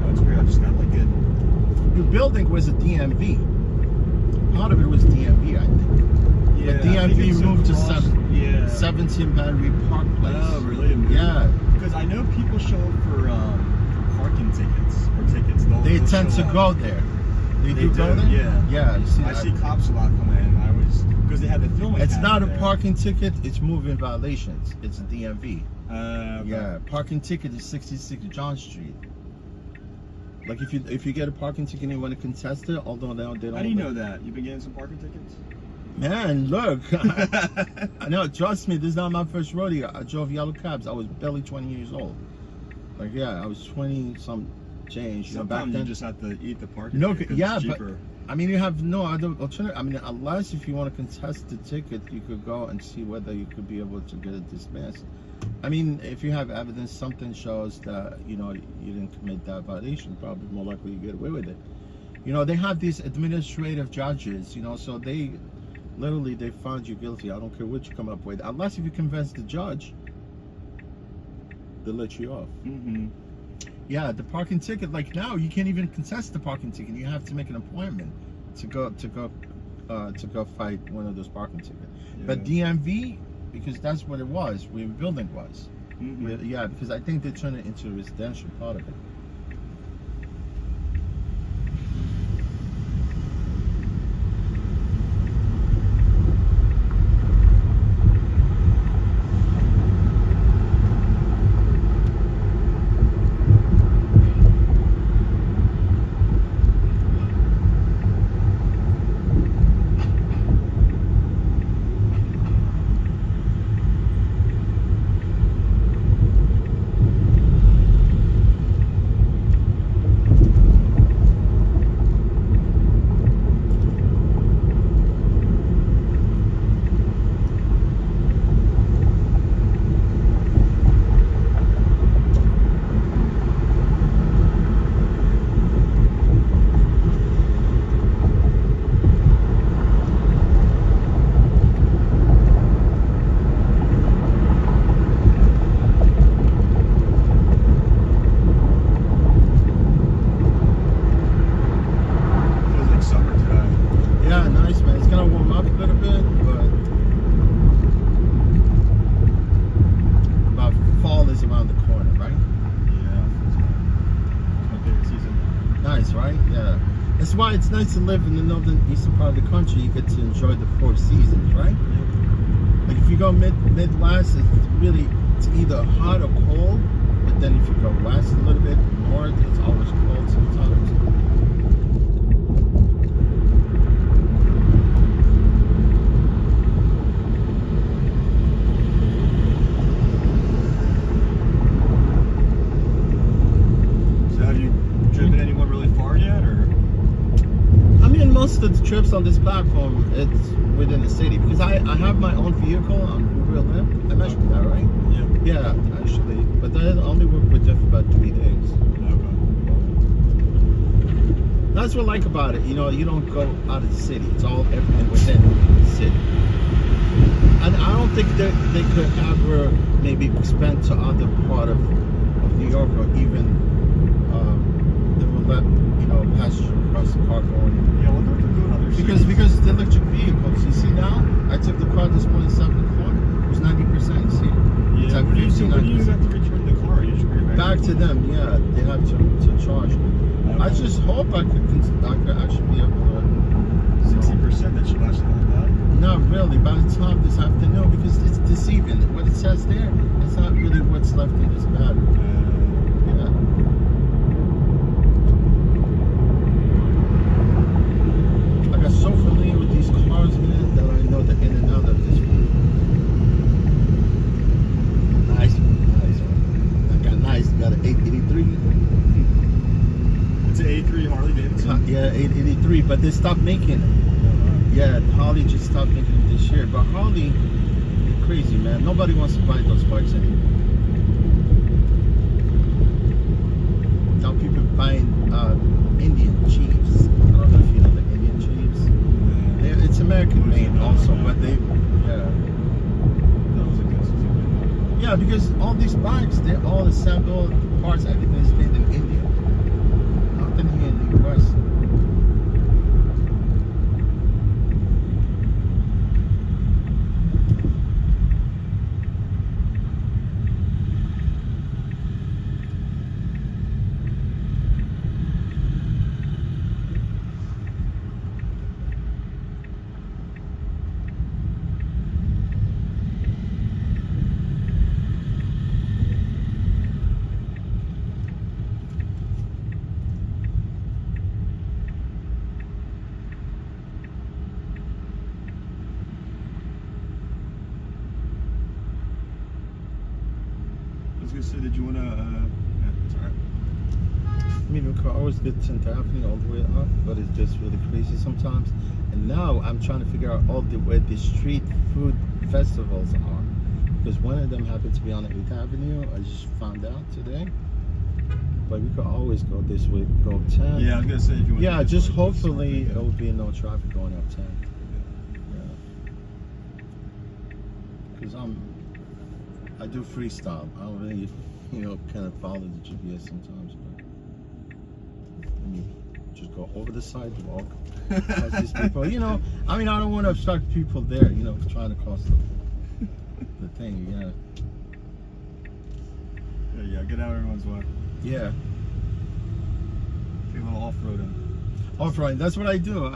That's weird. I just got like Your building was a DMV. Part of it was DMV, I think. Yeah. But DMV moved to 17 Battery Park Place. Oh, really? Yeah. Because I know people show up for parking tickets or tickets. They They'll tend show to up. go there. They do go there? Yeah. Yeah, you see I see cops a lot coming in. Because they had the film. it's not a there. parking ticket, it's moving violations. It's a DMV. Okay. Yeah, parking ticket is 66 John Street. Like if you get a parking ticket and you want to contest it, although they don't. How do you know that? You've been getting some parking tickets? Man, look. I know, trust me, this is not my first rodeo. I drove yellow cabs. I was barely 20 years old. Like, yeah, I was 20 some change. Sometimes back then, you just have to eat the parking no, ticket 'cause yeah, it's but cheaper. I mean, you have no other alternative. I mean, unless if you want to contest the ticket, you could go and see whether you could be able to get it dismissed. I mean, if you have evidence, something shows that, you know, you didn't commit that violation, probably more likely you get away with it. You know, they have these administrative judges, you know, so they literally, they found you guilty. I don't care what you come up with. Unless if you convince the judge, they'll let you off. Mm-hmm. Yeah, the parking ticket, like now, you can't even contest the parking ticket. You have to make an appointment to go fight one of those parking tickets. Yeah. But DMV, because that's what it was, where the building was. Mm-hmm. Yeah, because I think they turned it into a residential part of it. That's why it's nice to live in the northern eastern part of the country. You get to enjoy the 4 seasons, right? Like if you go Midwest, it's either hot or cold. But then if you go west a little bit, north, it's always cold sometimes. Most of the trips on this platform, it's within the city because I have my own vehicle. We with Lyft. I mentioned that, right? Yeah. Yeah, actually. But I only worked with them for about 3 days. Okay. That's what I like about it. You know, you don't go out of the city. It's all everything within the city. And I don't think that they could ever maybe expand to other part of New York, or even they will let, you know, passenger across the car going. Yeah, I wonder if they're doing other Because the electric vehicles. You see now, I took the car this morning 7 o'clock. It was 90%. You see, it's Yeah, like what do you 59%. have to return the car? You just bring it Back to them, yeah. They have to charge me. I just hope I could actually be able to. 60%, that should last like that. Not really. By the time this afternoon, because it's deceiving. What it says there, it's not really what's left in this battery. Yeah. I got so familiar with these cars, man, that I know the in and out of this one. Nice one. I got nice. Got an 883. It's an A3 Harley Davidson. Yeah, 883, but they stopped making it. Yeah, Harley just stopped making it this year. But Harley, crazy, man. Nobody wants to buy those bikes anymore. Now people buying Indian Chiefs. I don't know if you know the Indian Chiefs. It's American made also, but they, yeah. Yeah, because all these bikes, they're all assembled, parts, everything is made in India. Nothing here in the US. I was gonna say, did you wanna? It's alright. I mean, we could always get 10th Avenue all the way up, but it's just really crazy sometimes. And now I'm trying to figure out all the where the street food festivals are, because one of them happened to be on 8th Avenue. I just found out today. But we could always go this way, go 10. Yeah, I was gonna say if you want. Yeah, to just like, hopefully yeah. there will be no traffic going up 10. Because I do freestyle. I don't really, you know, kind of follow the GPS sometimes. But let me just go over the sidewalk. Cross these people, you know. I mean, I don't want to obstruct people there, you know, trying to cross the thing. Yeah. Yeah, get out everyone's way. Yeah. Take a little off-roading. Off-road. That's what I do.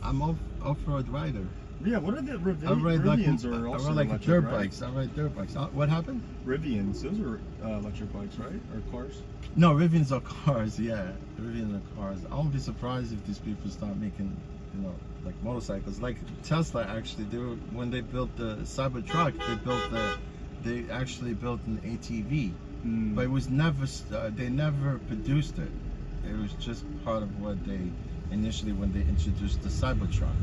I'm off-road rider. Yeah, what are the I ride like Rivians are also like electric, dirt right? bikes. I ride dirt bikes. What happened? Rivians, those are electric bikes, right? Or cars? No, Rivians are cars. Yeah, Rivians are cars. I won't be surprised if these people start making, you know, like motorcycles. Like Tesla actually, when they built the Cybertruck, they actually built an ATV, but it was never. They never produced it. It was just part of what they initially when they introduced the Cybertruck.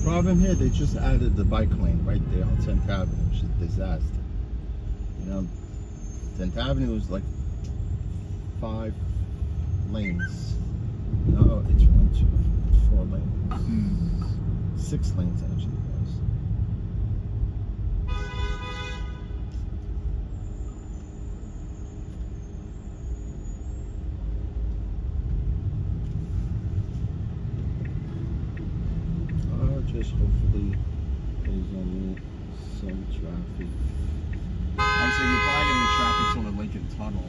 Problem here, they just added the bike lane right there on 10th Avenue, which is a disaster. You know, 10th Avenue is like 5 lanes. No, it's 4 lanes. 6 lanes actually, guys. Just hopefully there's only some traffic. I'm saying you're probably gonna get traffic till the Lincoln Tunnel.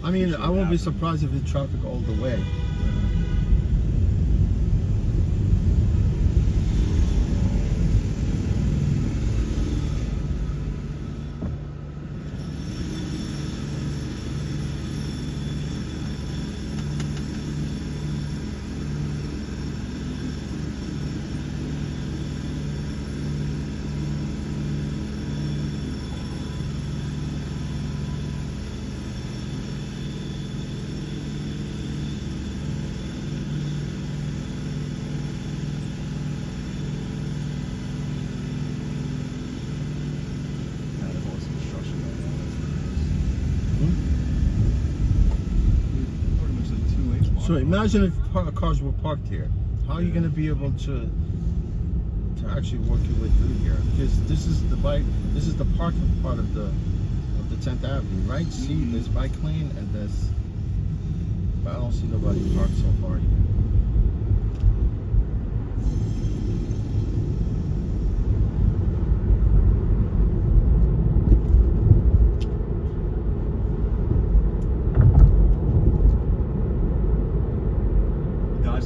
I mean, I won't be surprised if it's traffic all the way. So imagine if cars were parked here. How are you going to be able to actually work your way through here? Because this is the parking part of the 10th Avenue, right? See, there's bike lane and there's, but I don't see nobody parked so far here.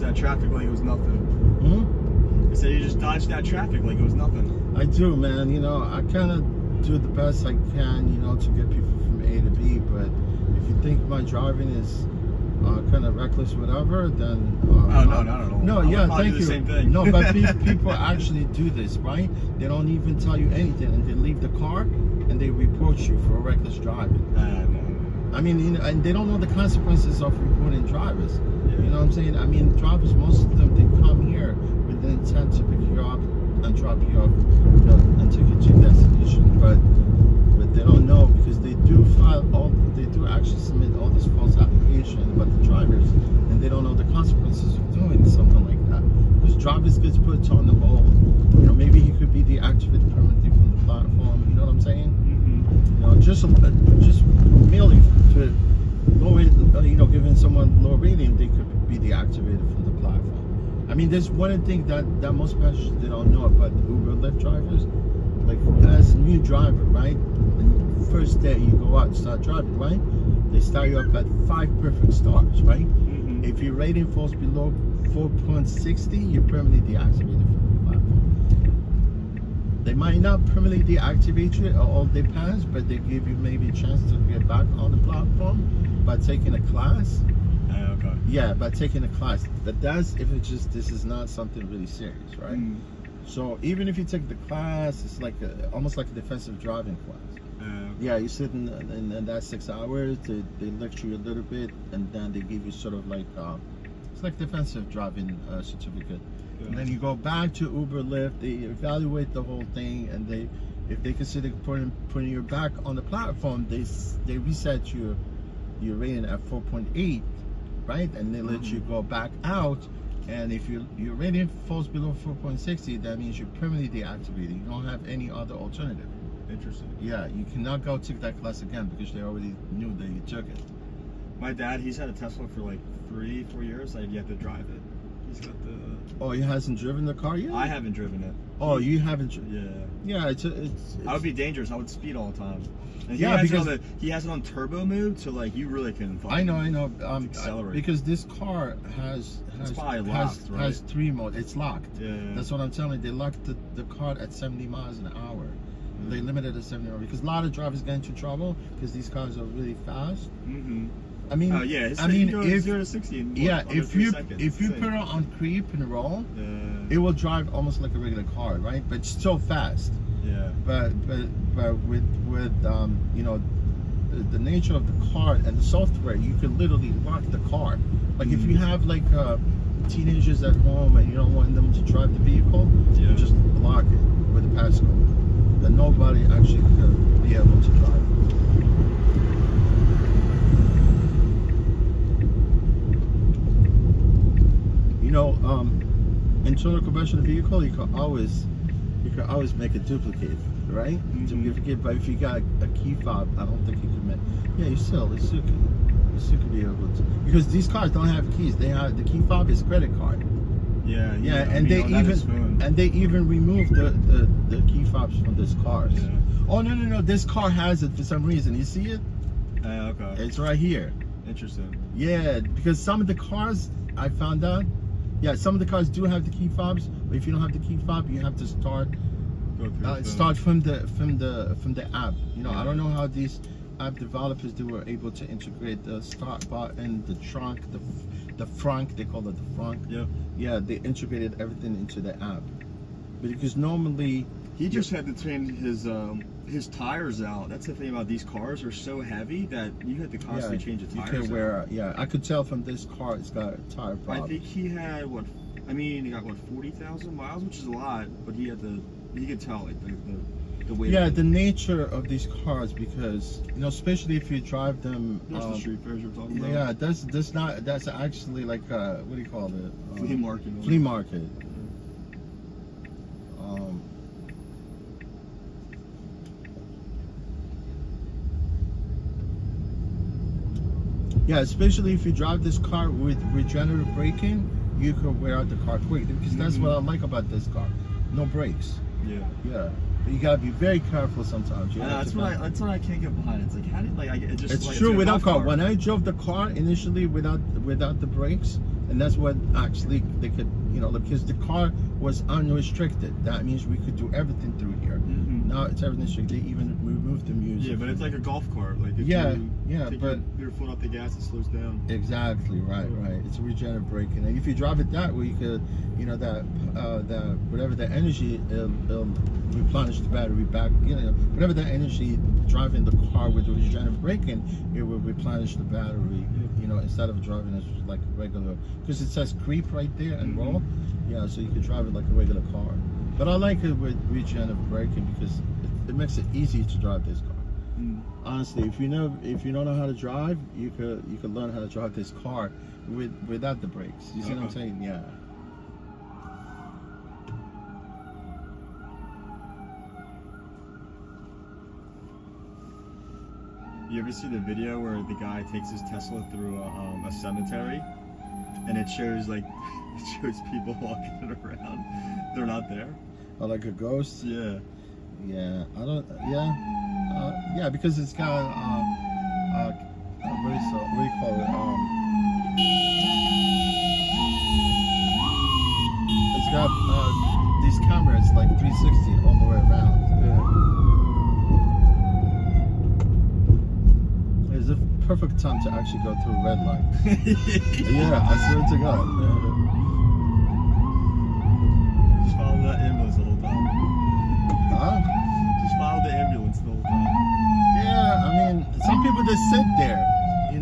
That traffic like it was nothing. Hmm? I said you just dodged that traffic like it was nothing. I do, man. You know, I kind of do the best I can, you know, to get people from A to B. But if you think my driving is kind of reckless, whatever, then oh no, not at all. No, I yeah, would thank do you. the same thing. No, but people actually do this, right? They don't even tell you anything, and they leave the car and they report you for reckless driving. No. I mean, you know, and they don't know the consequences of reporting drivers. Yeah. You know what I'm saying? I mean, drivers, most of them, they come here with the intent to pick you up and drop you off, you know, and take you to your destination. But they don't know, because they do actually submit all this false application about the drivers, and they don't know the consequences of doing something like that. Because drivers gets put on the hold. You know, maybe he could be deactivated permanently from the platform. You know what I'm saying? You know, just merely for low, you know, giving someone low rating, they could be deactivated from the platform. I mean, there's one thing that most passengers, they don't know about the Uber Lyft drivers. Like, as a new driver, right? And first day you go out and start driving, right? They start you up at 5 perfect stars, right? If your rating falls below 4.60, you're permanently deactivated from the platform. They might not permanently deactivate you all day pass, but they give you maybe a chance to get back on the platform by taking a class. Okay. Yeah, by taking a class. But that's if it's just, this is not something really serious, right? So even if you take the class, it's like almost like a defensive driving class. Yeah, you sit in that 6 hours, they lecture you a little bit, and then they give you sort of like, it's like defensive driving certificate. Yeah. And then you go back to Uber, Lyft, they evaluate the whole thing, and if they consider putting you back on the platform, they reset your rating at 4.8, right? And they let you go back out. And if your rating falls below 4.60, that means you're permanently deactivated. You don't have any other alternative. Interesting. Yeah, you cannot go take that class again because they already knew that you took it. My dad, he's had a Tesla for like 3-4 years. I've yet to drive it. He's got the. Oh, he hasn't driven the car yet? I haven't driven it. Oh, you haven't? Yeah. Yeah, it's I would be dangerous. I would speed all the time. And yeah, because he has it on turbo mode, so like you really can. I know. Accelerate. Because this car has 3 modes. It's locked. Yeah. That's what I'm telling you. They locked the car at 70 miles an hour. They limited it to 70 miles because a lot of drivers get into trouble because these cars are really fast. I mean, if 0 to 60 in if you put it on creep and roll, it will drive almost like a regular car, right? But it's still fast. Yeah. But with you know, the nature of the car and the software, you can literally lock the car. Like if you have like teenagers at home and you don't want them to drive the vehicle, you just lock it with a passcode. Then nobody actually could be able to drive. You know, internal combustion vehicle, you can always make a duplicate, right? Duplicate, but if you got a key fob, I don't think you can make. Yeah, you still could be able to, because these cars don't have keys. They have the key fob is credit card. Yeah, and they even removed the key fobs from this cars. Yeah. Oh no, this car has it for some reason. You see it? Okay. It's right here. Interesting. Yeah, because some of the cars I found out. Yeah, some of the cars do have the key fobs, but if you don't have the key fob, you have to start from the app. You know, I don't know how these app developers were able to integrate the start button, the trunk, the frunk. They call it the frunk. Yeah. Yeah, they integrated everything into the app. But because normally he just had to train his tires out. That's the thing about these cars; are so heavy that you had to constantly change the tires. You can wear. Yeah, I could tell from this car it's got a tire problem. I think he had he got 40,000 miles, which is a lot. But he could tell like the the way. Yeah, the nature of these cars, because especially if you drive them. There's the street fairs you're talking about. Yeah, that's actually like what do you call it? Flea market. Flea market. Yeah, especially if you drive this car with regenerative braking, you can wear out the car quick, because that's what I like about this car. No brakes. Yeah. Yeah. But you gotta be very careful sometimes. That's what I can't get behind. It's like, how did it just? It's like, true it's without car. When I drove the car initially without the brakes, and that's what actually they could, because the car was unrestricted. That means we could do everything through here. Mm-hmm. Now it's everything restricted. They even removed the music. Yeah, but it's like a golf cart. Like if yeah, take but your foot off the gas, it slows down. exactly right. It's a regenerative braking, and if you drive it that way, you could, that whatever the energy it'll replenish the battery back. Whatever the energy driving the car with the regenerative braking, it will replenish the battery. Instead of driving it like regular, because it says creep right there and roll. Yeah, so you could drive it like a regular car. But I like it with regenerative braking because it makes it easy to drive this car. Honestly, if you don't know how to drive, you could learn how to drive this car without the brakes. You see what I'm saying? Yeah. You ever see the video where the guy takes his Tesla through a cemetery, and it shows people walking around, they're not there? Oh, like a ghost? Yeah. Yeah. I don't. Yeah. Yeah, because it's got what do you call it? It's got these cameras like 360 all the way around. It's a perfect time to actually go through a red light. Yeah, I swear to God. Just follow that ambulance the whole time. Huh? Just follow the ambulance the whole time. Yeah, I mean, some people just sit there.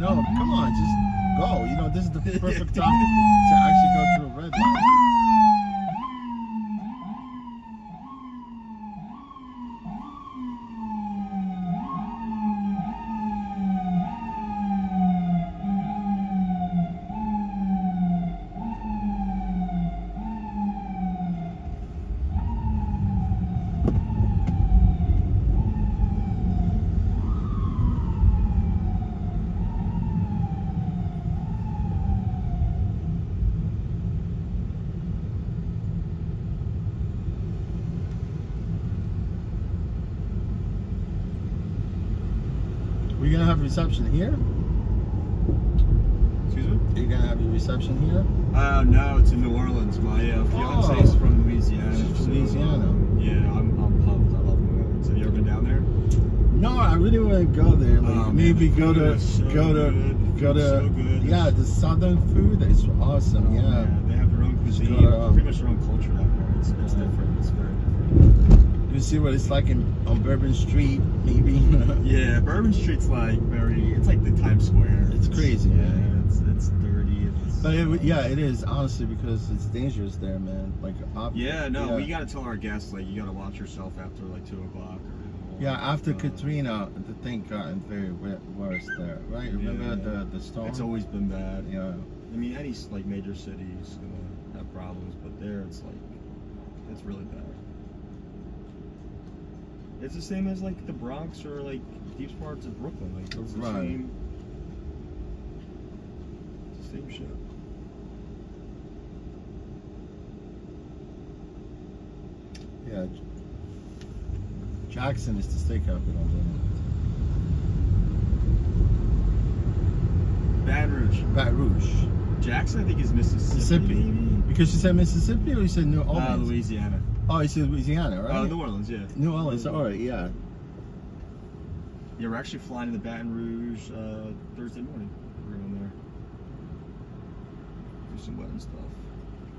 Come on, just go. This is the perfect time to actually go through a red light. We're gonna have reception here? Excuse me? Are you gonna have your reception here? No, it's in New Orleans. My fiance's from Louisiana. She's from Louisiana. Yeah, I'm pumped. I love New Orleans. Have you ever been down there? No, I really want to go there. Maybe man, go to so good. Yeah, the southern food is awesome. Yeah. They have their own cuisine, pretty much their own culture down there. It's different. It's very different. You see what it's like on Bourbon Street, maybe. Yeah, Bourbon Street's it's like the Times Square. It's crazy, man. It's dirty. But it is, honestly, because it's dangerous there, man. We gotta tell our guests, you gotta watch yourself after 2 o'clock. Yeah, after Katrina, the thing got very worse there, right? Remember the storm? It's always been bad. Yeah. I mean, any major city is gonna have problems, but there it's really bad. It's the same as the Bronx or deep parts of Brooklyn. It's the same. It's the same shit. Yeah. Jackson is the steak capital. Baton Rouge. Jackson, I think, is Mississippi. Because you said Mississippi or you said New Orleans? Louisiana. Oh, you said Louisiana, right? New Orleans, yeah. New Orleans, alright, yeah. Yeah, we're actually flying to Baton Rouge Thursday morning. We're going there. Do some wedding stuff.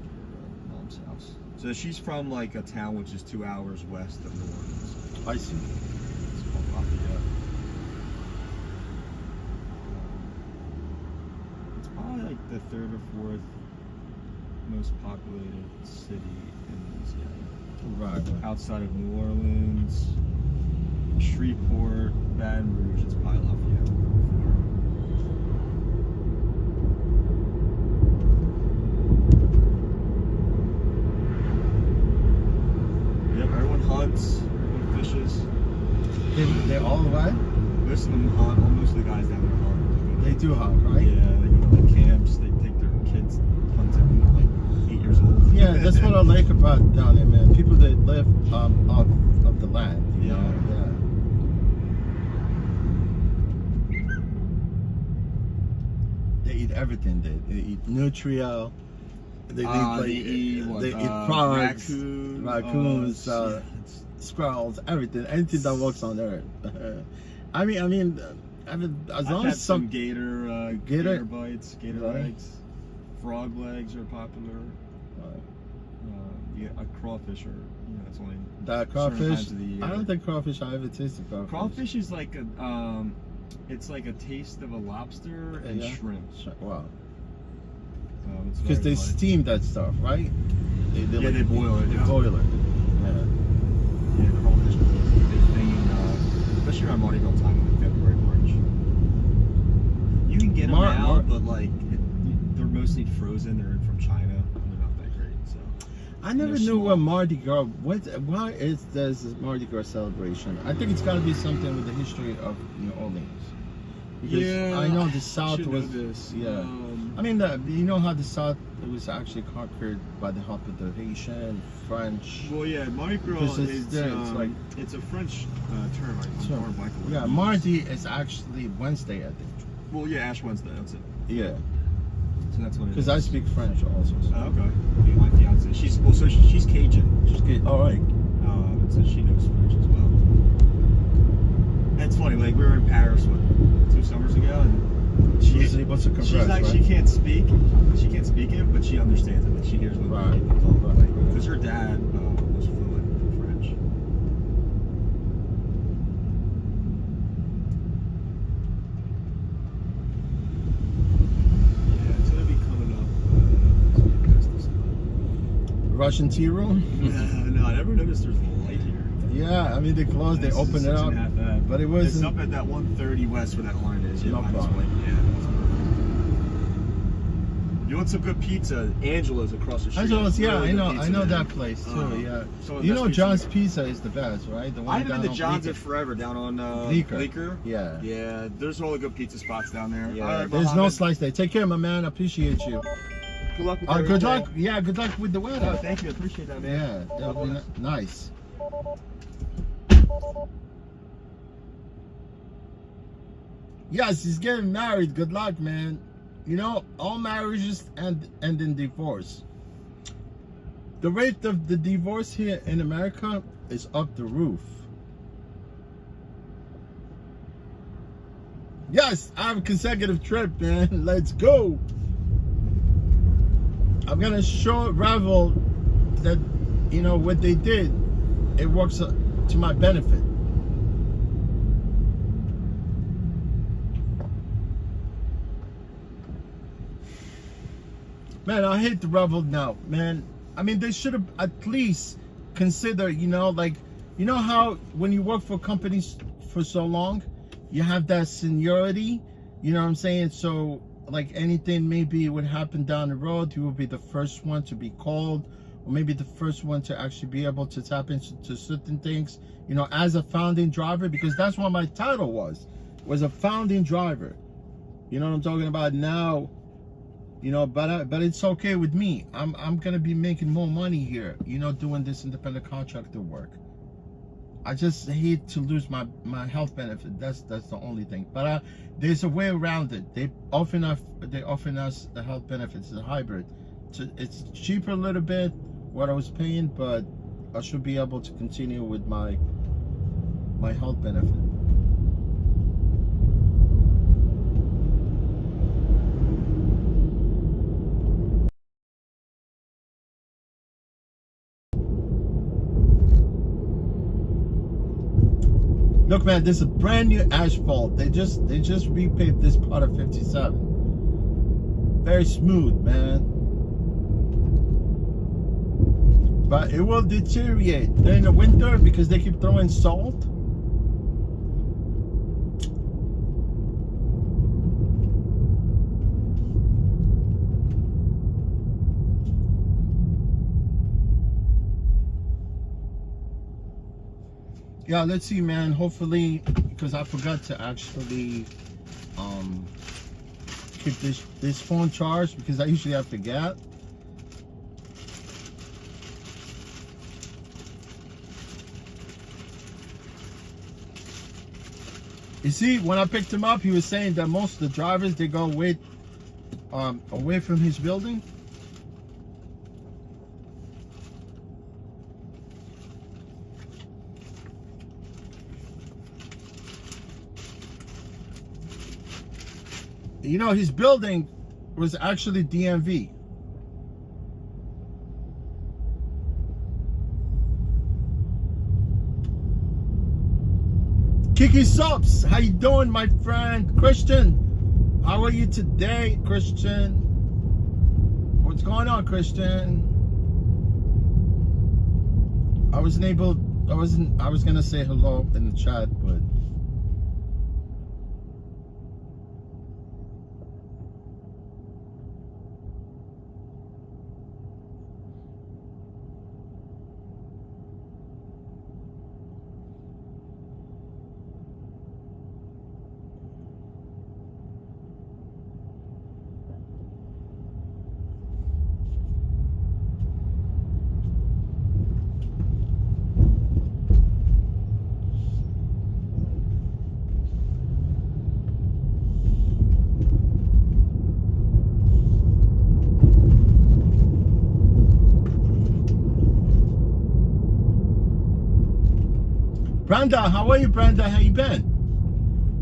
At Mom's house. So she's from a town which is 2 hours west of New Orleans. I see. It's called Lafayette. It's probably the 3rd or 4th most populated city in Louisiana. Right. Outside of New Orleans, Shreveport, Baton Rouge, it's probably Lafayette. Yep, everyone hunts, everyone fishes. They're all what? Most of them hunt, most of the guys down there hunt. They do hunt, right? Yeah, they go to like camps, they take their kids hunting when they're like 8 years old. Yeah, that's what I like about down there, man. People that live off of the land, you know? Yeah. They eat everything. They eat nutria. They eat frogs, raccoons, squirrels, everything. Anything that walks on earth. I mean, as long as some gator bites, gator right. legs, frog legs are popular. Yeah, crawfish are, it's only that certain crawfish. times of the year. I don't think crawfish. I ever tasted crawfish. Crawfish is like it's like a taste of a lobster and shrimp. Wow. It's Because they very light. steam that stuff, right? They boil it. They boil it. Yeah, crawfish is a big thing, especially around Mardi Gras time, like February, March. You can get them now, but like they're mostly frozen. They're from China, and they're not that great. So I never knew what Mardi Gras. Why is this Mardi Gras celebration? I think it's got to be something with the history of New Orleans. Because I know the South was this. Yeah. I mean, you know how the South was actually conquered by the help of the Haitian, French. Well, yeah, Mardi Gras is it's a French term. Yeah, Mardi is actually Wednesday, I think. Well, yeah, Ash Wednesday. That's it. Yeah. So that's what it is. Because I speak French also. So. Oh, okay. Yeah, my fiance, she's Cajun. She's good. All right. So she knows French as well. And it's funny, like we were in Paris 2 summers ago, and she was able to converse. She's like, right? she can't speak it, but she understands it. Like she hears what it's all about. Because her dad was fluent in French. Yeah, it's gonna be coming up. Russian tea room? No, I never noticed there's a light here. Yeah, I mean they closed, they opened it up, but it was. It's up at that 130 west where that line is. No problem. You want some good pizza? Angela's across the street. Angela's, yeah, really I know there. that place too. Yeah, so you know John's Pizza is the best, right? The one I haven't been to John's Bleecker. in forever down on Bleecker. Yeah. Yeah, there's all the good pizza spots down there. Yeah, All right, there's no Mohammed. slice day. Take care, my man. I appreciate you. Good luck with Good everything. luck. Yeah, good luck with the weather. Oh, thank you. I appreciate that, man. Yeah, that'll be nice. Yes, he's getting married. Good luck, man. You know, all marriages end in divorce. The rate of the divorce here in America is up the roof. Yes, I have a consecutive trip, man. Let's go. I'm gonna show Ravel that, you know, what they did, it works to my benefit. Man, I hate the Ravel now, man. I mean, they should have at least consider, you know, like, you know how when you work for companies for so long, you have that seniority, you know what I'm saying? So, like, anything maybe would happen down the road, you will be the first one to be called, or maybe the first one to actually be able to tap into certain things, you know, as a founding driver, because that's what my title was a founding driver. You know what I'm talking about? Now, you know, but it's okay with me. I'm gonna be making more money here, you know, doing this independent contractor work. I just hate to lose my health benefit. That's the only thing. But there's a way around it. They offering us the health benefits, the hybrid. It's cheaper a little bit what I was paying, but I should be able to continue with my health benefit. Look, man, this is a brand new asphalt. They just repaved this part of 57. Very smooth, man. but it will deteriorate during the winter because they keep throwing salt. Yeah, let's see, man. Hopefully, because I forgot to actually keep this phone charged, because I usually have to forget. You see, when I picked him up, he was saying that most of the drivers, they go away from his building. You know, his building was actually DMV. Kiki Sops, how you doing, my friend? Christian, how are you today, Christian? What's going on, Christian? I was gonna say hello in the chat, but Brenda, how are you, Brenda? How you been?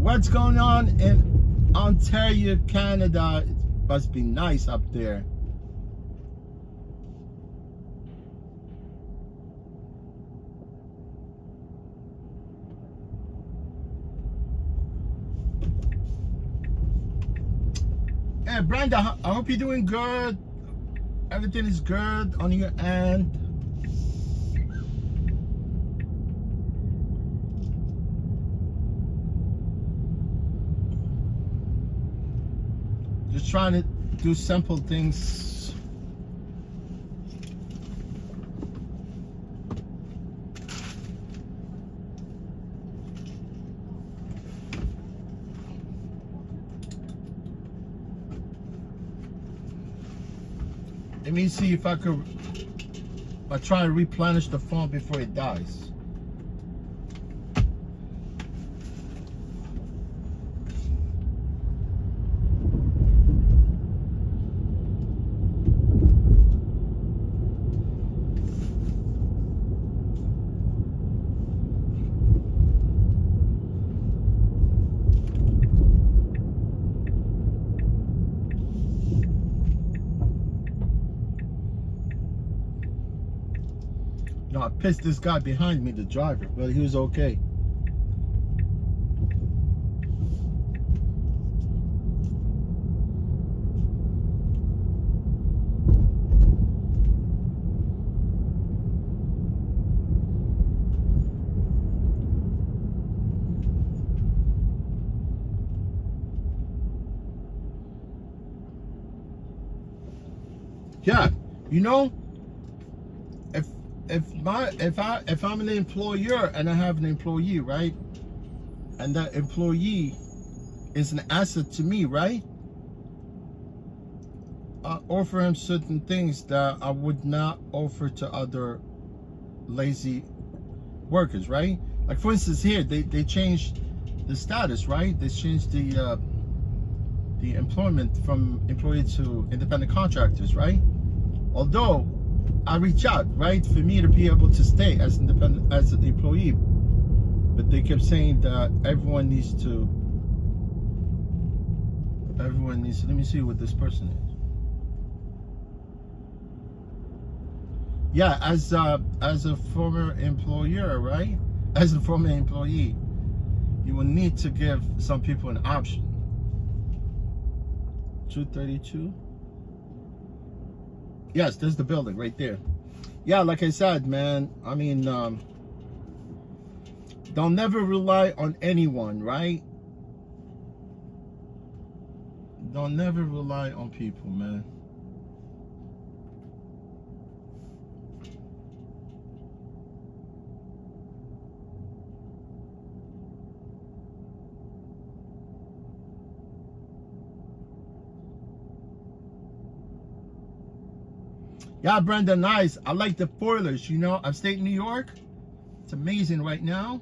What's going on in Ontario, Canada? It must be nice up there. Hey, Brenda, I hope you're doing good. Everything is good on your end. Just trying to do simple things. Let me see if I try to replenish the phone before it dies. No, I pissed this guy behind me, the driver, but he was okay. Yeah, you know, if I'm an employer and I have an employee, right, and that employee is an asset to me, right, I offer him certain things that I would not offer to other lazy workers, right? Like, for instance, here they changed the status, right? They changed the employment from employee to independent contractors, right? Although I reach out, right, for me to be able to stay as independent, as an employee, but they kept saying that everyone needs to. Let me see what this person is. Yeah, as a former employer, right? As a former employee, you will need to give some people an option. 232. Yes, there's the building right there. yeah, like I said, man, I mean, don't never rely on anyone, right? Don't never rely on people, man. Yeah, Brenda, nice. I like the foilers, you know, upstate New York. It's amazing right now.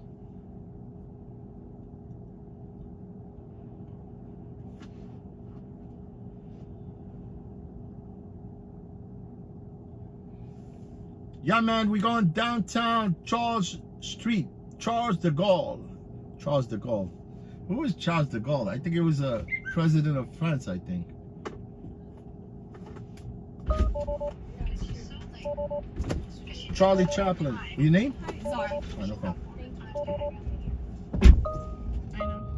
Yeah, man, we going downtown Charles Street. Charles de Gaulle. Charles de Gaulle. Who was Charles de Gaulle? I think it was a president of France, I think. Charlie Chaplin. Your name? Sorry. Oh, no problem. I know.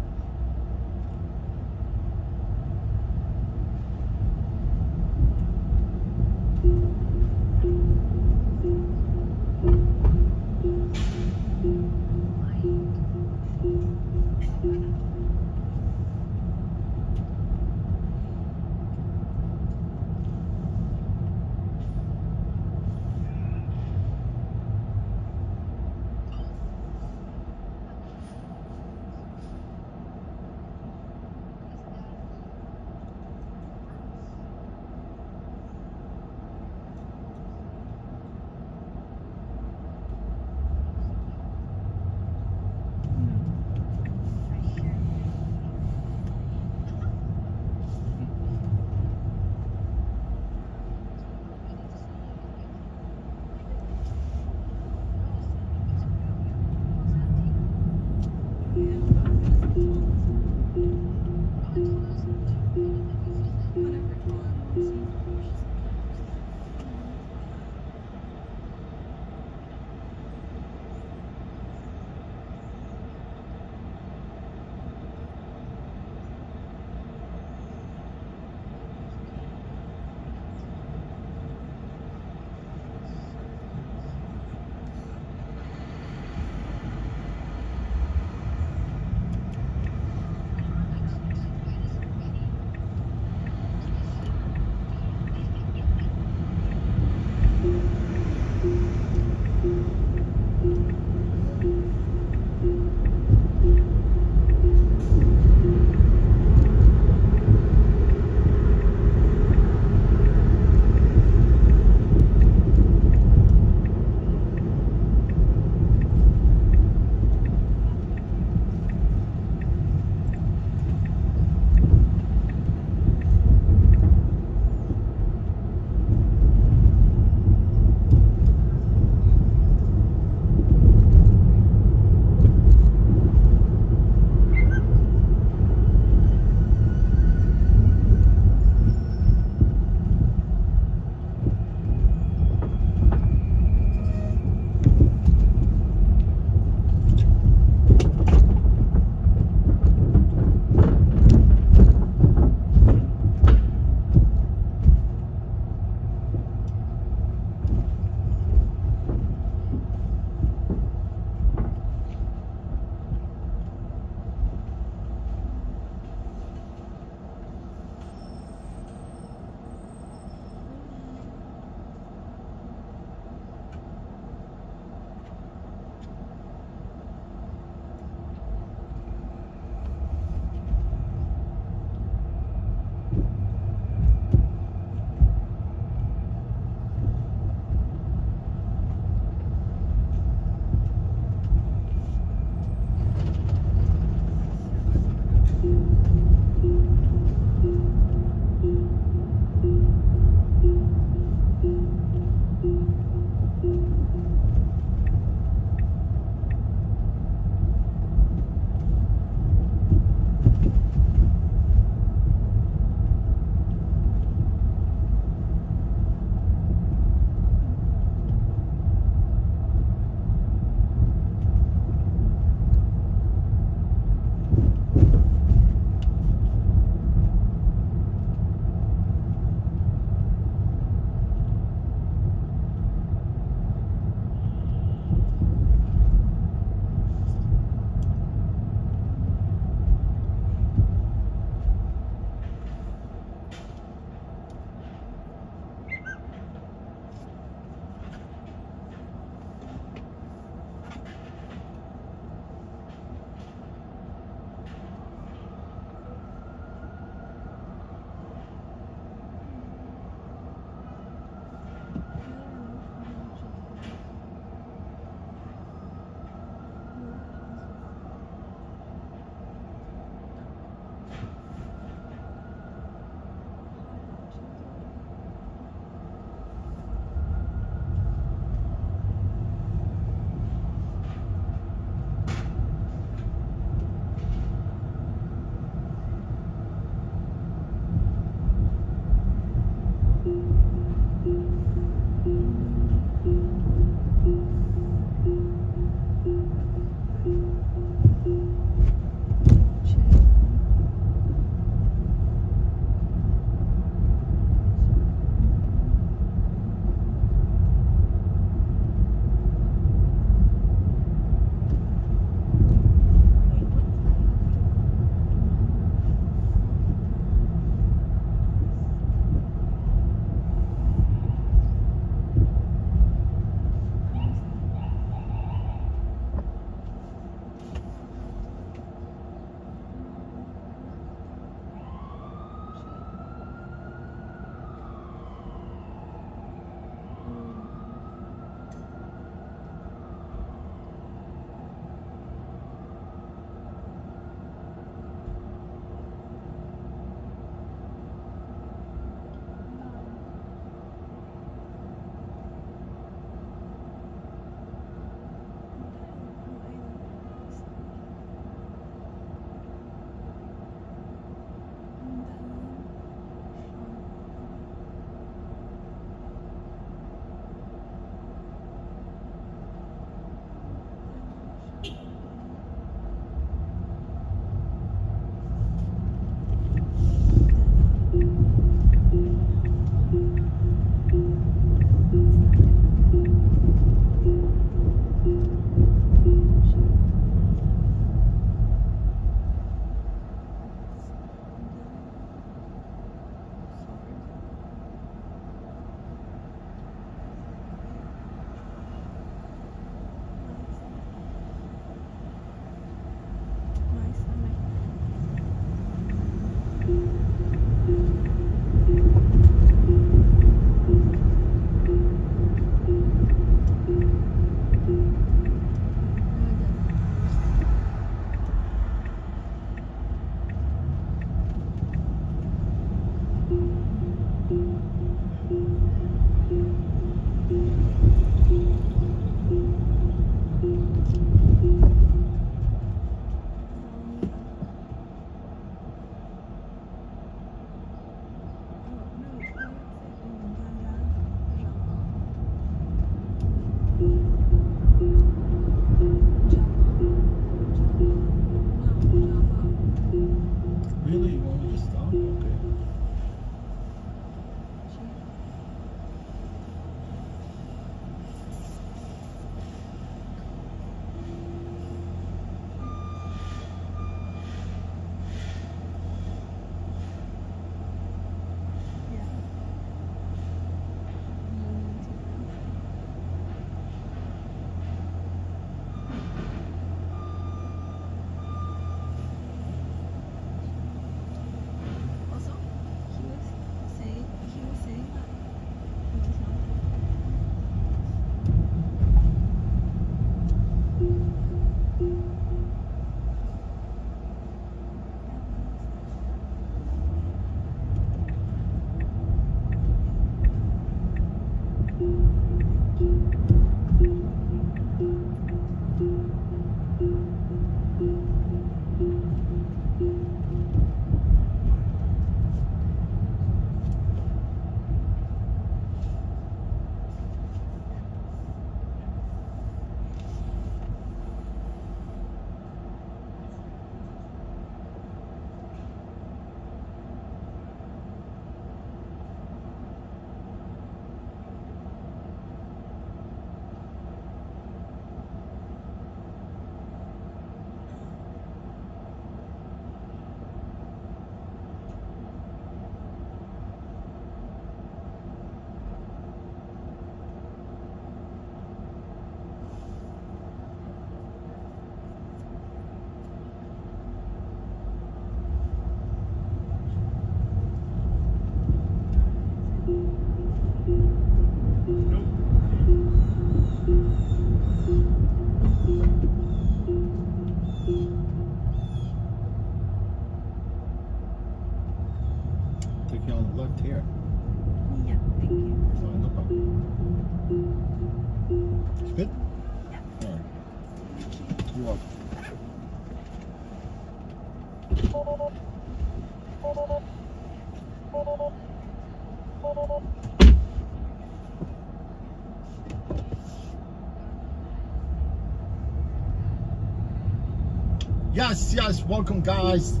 Yes, welcome guys.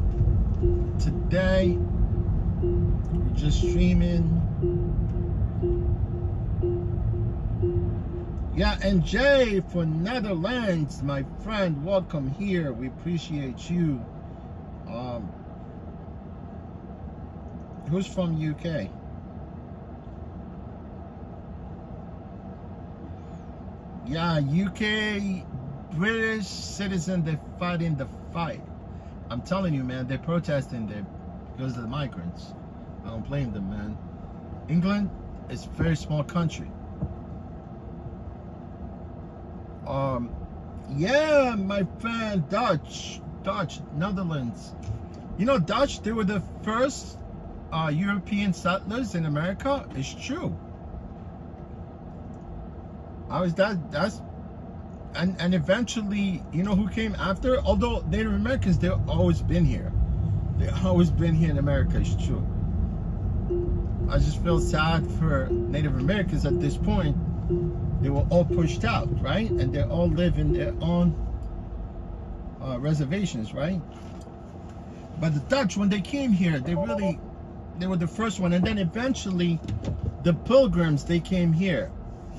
Today, we're just streaming. Yeah, and Jay for Netherlands, my friend, welcome here. We appreciate you. Who's from UK? Yeah, UK British citizen, they're fighting the fight. I'm telling you, man, they're protesting there because of the migrants. I don't blame them, man. England is a very small country. Yeah, my friend, Dutch, Netherlands. You know, Dutch, they were the first European settlers in America. It's true. And eventually, you know who came after? Although Native Americans, they've always been here. They've always been here in America, it's true. I just feel sad for Native Americans at this point. They were all pushed out, right? And they all live in their own reservations, right? But the Dutch, when they came here, they were the first one. And then eventually, the Pilgrims, they came here,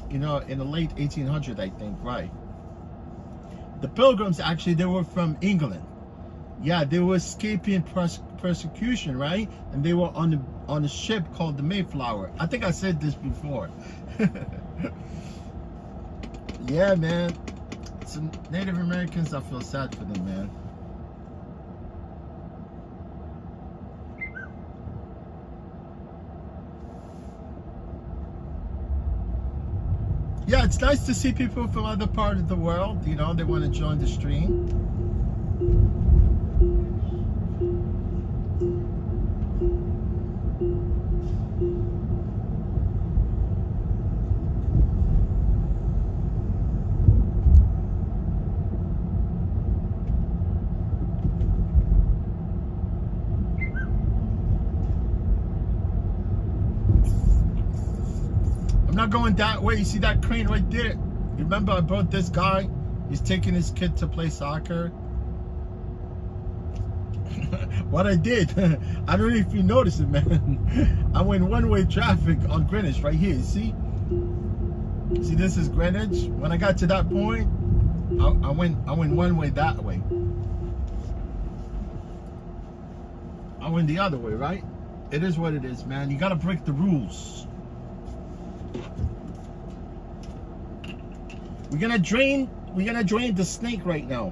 you know, in the late 1800s, I think, right? The Pilgrims, actually, they were from England. Yeah, they were escaping persecution, right? And they were on a ship called the Mayflower. I think I said this before. Yeah, man. Some Native Americans, I feel sad for them, man. Yeah, it's nice to see people from other parts of the world, you know, they want to join the stream. I'm not going that way. You see that crane right there? Remember I brought this guy? He's taking his kid to play soccer. What I did, I don't know if you noticed it, man. I went one-way traffic on Greenwich right here. You see? See, this is Greenwich. When I got to that point, I went one way that way. I went the other way, right? It is what it is, man. You gotta break the rules. We're gonna drain the snake right now.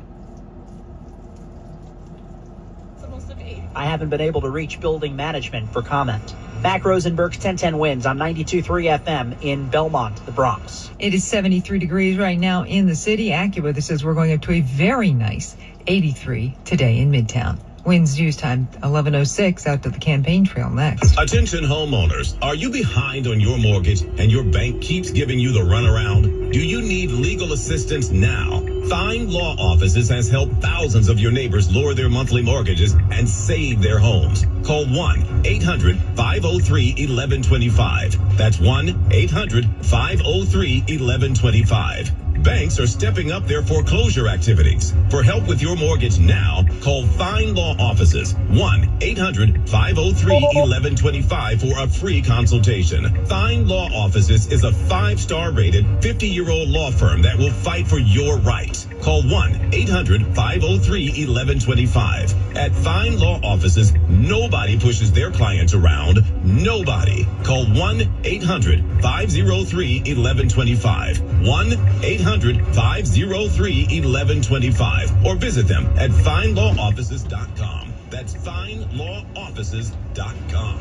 I haven't been able to reach building management for comment. Mac Rosenberg's 1010 wins on 92.3 FM in Belmont, the Bronx. It is 73 degrees right now in the city. AccuWeather says we're going up to a very nice 83 today in Midtown. Winds news time 11:06 out to the campaign trail next. Attention homeowners, are you behind on your mortgage and your bank keeps giving you the runaround? Do you need legal assistance now? Fine Law Offices has helped thousands of your neighbors lower their monthly mortgages and save their homes. Call 1-800-503-1125. That's 1-800-503-1125. Banks are stepping up their foreclosure activities. For help with your mortgage now, call Fine Law Offices 1-800-503-1125 for a free consultation. Fine Law Offices is a 5-star rated 50-year-old law firm that will fight for your rights. Call 1-800-503-1125. At Fine Law Offices, nobody pushes their clients around. Nobody. Call 1-800-503-1125. 1-800-503-1125. Or visit them at finelawoffices.com. That's finelawoffices.com.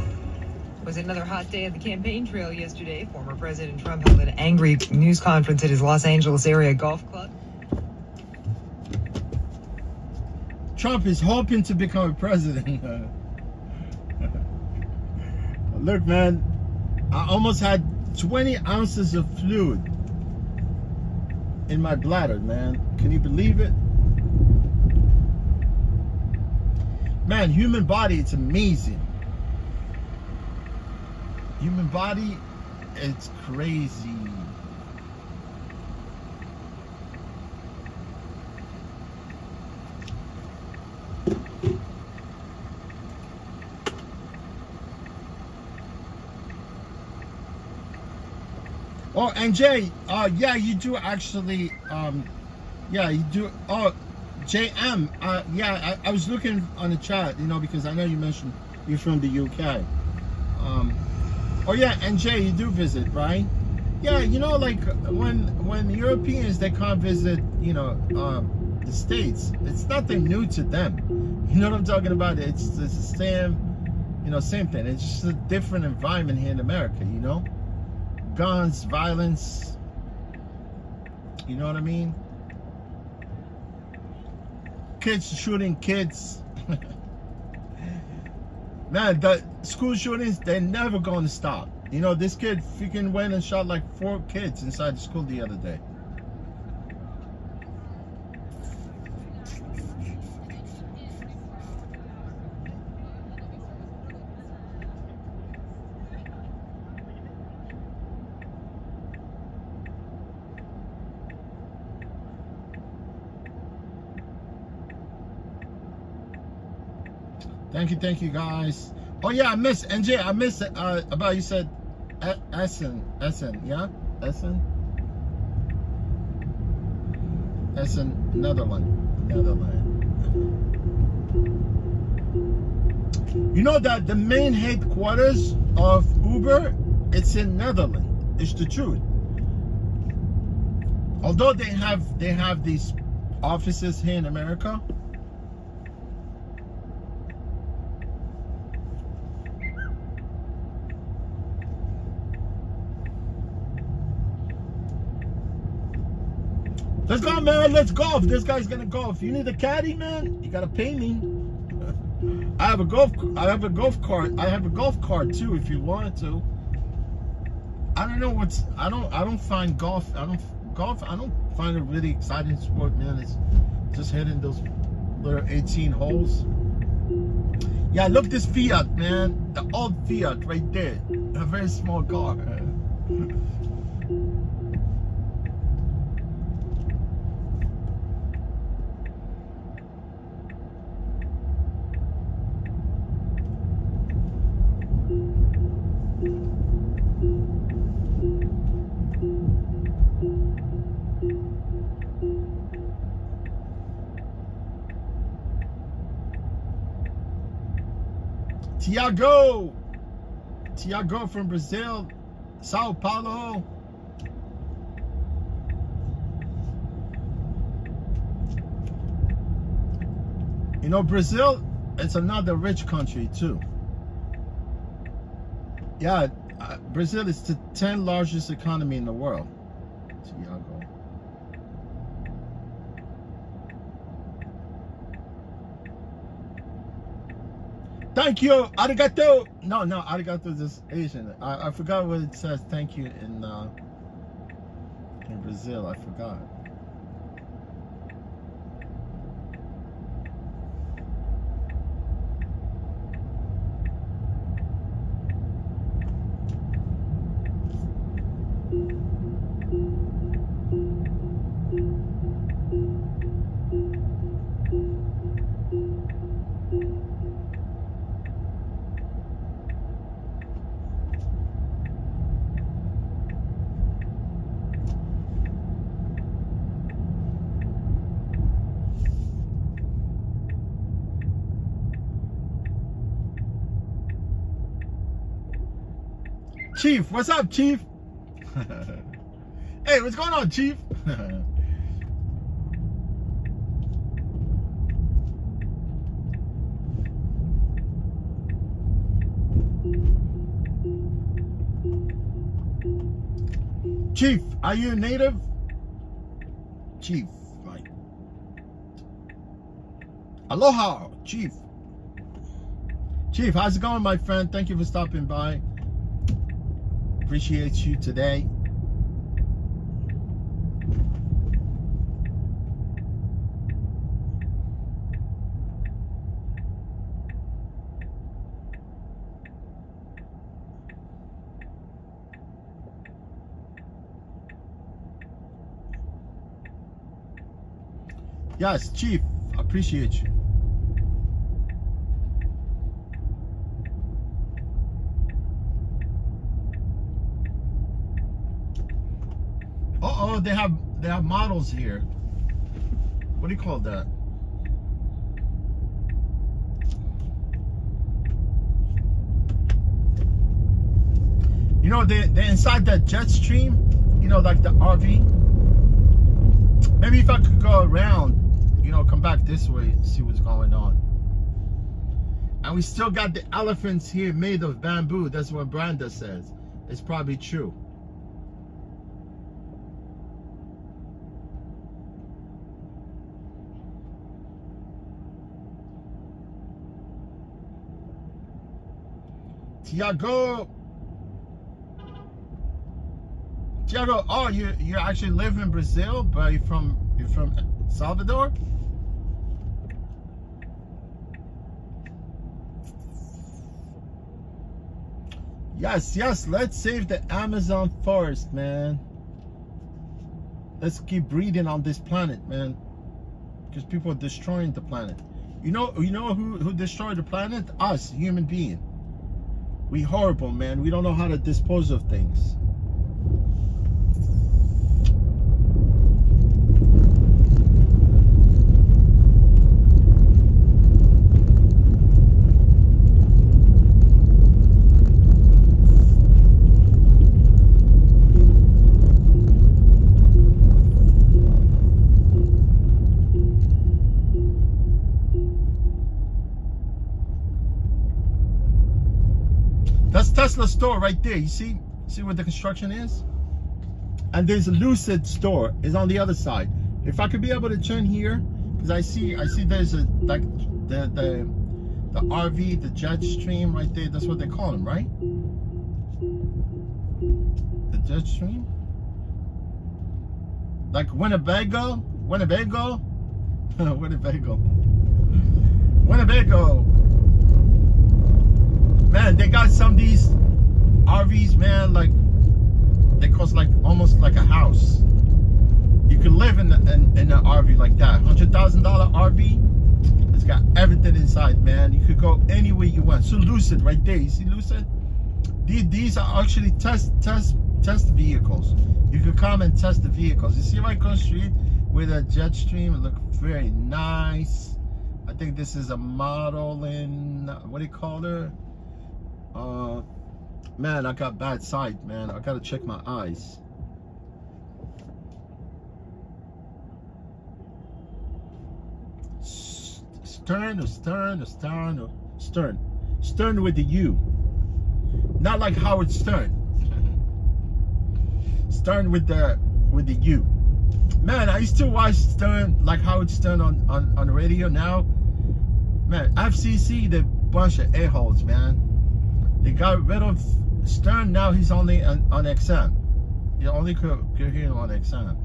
Was another hot day at the campaign trail yesterday. Former President Trump held an angry news conference at his Los Angeles area golf club. Trump is hoping to become a president. Look, man, I almost had 20 ounces of fluid in my bladder, man. Can you believe it? Man, human body, it's amazing. Human body, it's crazy. Oh, and Jay, yeah, you do actually, yeah, you do. Oh, JM, yeah, I was looking on the chat, you know, because I know you mentioned you're from the UK. Oh yeah, and Jay, you do visit, right? Yeah, you know, like when Europeans, they can't visit, you know, the States, it's nothing new to them. You know what I'm talking about? It's the same, you know, same thing. It's just a different environment here in America, you know? Guns, violence, you know what I mean? Kids shooting kids. Man, the school shootings, they're never going to stop. You know, this kid freaking went and shot like 4 kids inside the school the other day. Thank you guys. Oh yeah, I missed NJ. I missed about you said Essen, yeah, Essen, Netherlands. You know that the main headquarters of Uber, it's in Netherlands. It's the truth. Although they have these offices here in America. Let's go, man. Let's golf. This guy's gonna golf. You need a caddy, man. You gotta pay me. I have a golf cart. I have a golf cart too, if you wanted to. I don't know what's. I don't find golf. I don't find it really exciting sport, man. It's just hitting those little 18 holes. Yeah, look this Fiat, man. The old Fiat right there. A very small car. Tiago from Brazil, Sao Paulo. You know, Brazil, it's another rich country too. Yeah, Brazil is the 10th largest economy in the world. Tiago. Thank you, arigato. No, arigato is Asian. I forgot what it says. Thank you in Brazil. I forgot. Chief, what's up, Chief? Hey, what's going on, Chief? Chief, are you a native? Chief, like, aloha, Chief. Chief, how's it going, my friend? Thank you for stopping by. Appreciate you today. Yes, Chief, appreciate you. Uh-oh, they have models here. What do you call that? You know, they're inside that jet stream, you know, like the RV. Maybe if I could go around, you know, come back this way and see what's going on. And we still got the elephants here made of bamboo. That's what Brenda says. It's probably true. Tiago, oh, you actually live in Brazil, but you're from Salvador? Yes, let's save the Amazon forest, man. Let's keep breeding on this planet, man. Because people are destroying the planet. You know who destroyed the planet? Us, human beings. We horrible, man. We don't know how to dispose of things. That's Tesla store right there. You see where the construction is? And there's a Lucid store is on the other side. If I could be able to turn here, because I see there's a like the RV, the jet stream right there. That's what they call them, right? The jet stream. Like Winnebago. Man, they got some of these RVs, man, like they cost like almost like a house. You can live in an RV like that. $100,000 RV. It's got everything inside, man. You could go anywhere you want. So Lucid right there. You see Lucid? These are actually test vehicles. You could come and test the vehicles. You see right across the street with a jet stream. It looks very nice. I think this is a model in, what do you call her? Man, I got bad sight, man. I gotta check my eyes. Stern with the U. Not like Howard Stern. Stern with the U. Man, I used to watch Stern, like Howard Stern on the radio. Now, man, FCC, they're a bunch of a-holes, man. They got rid of Stern. Now he's only on XM. You only could hear him on XMs.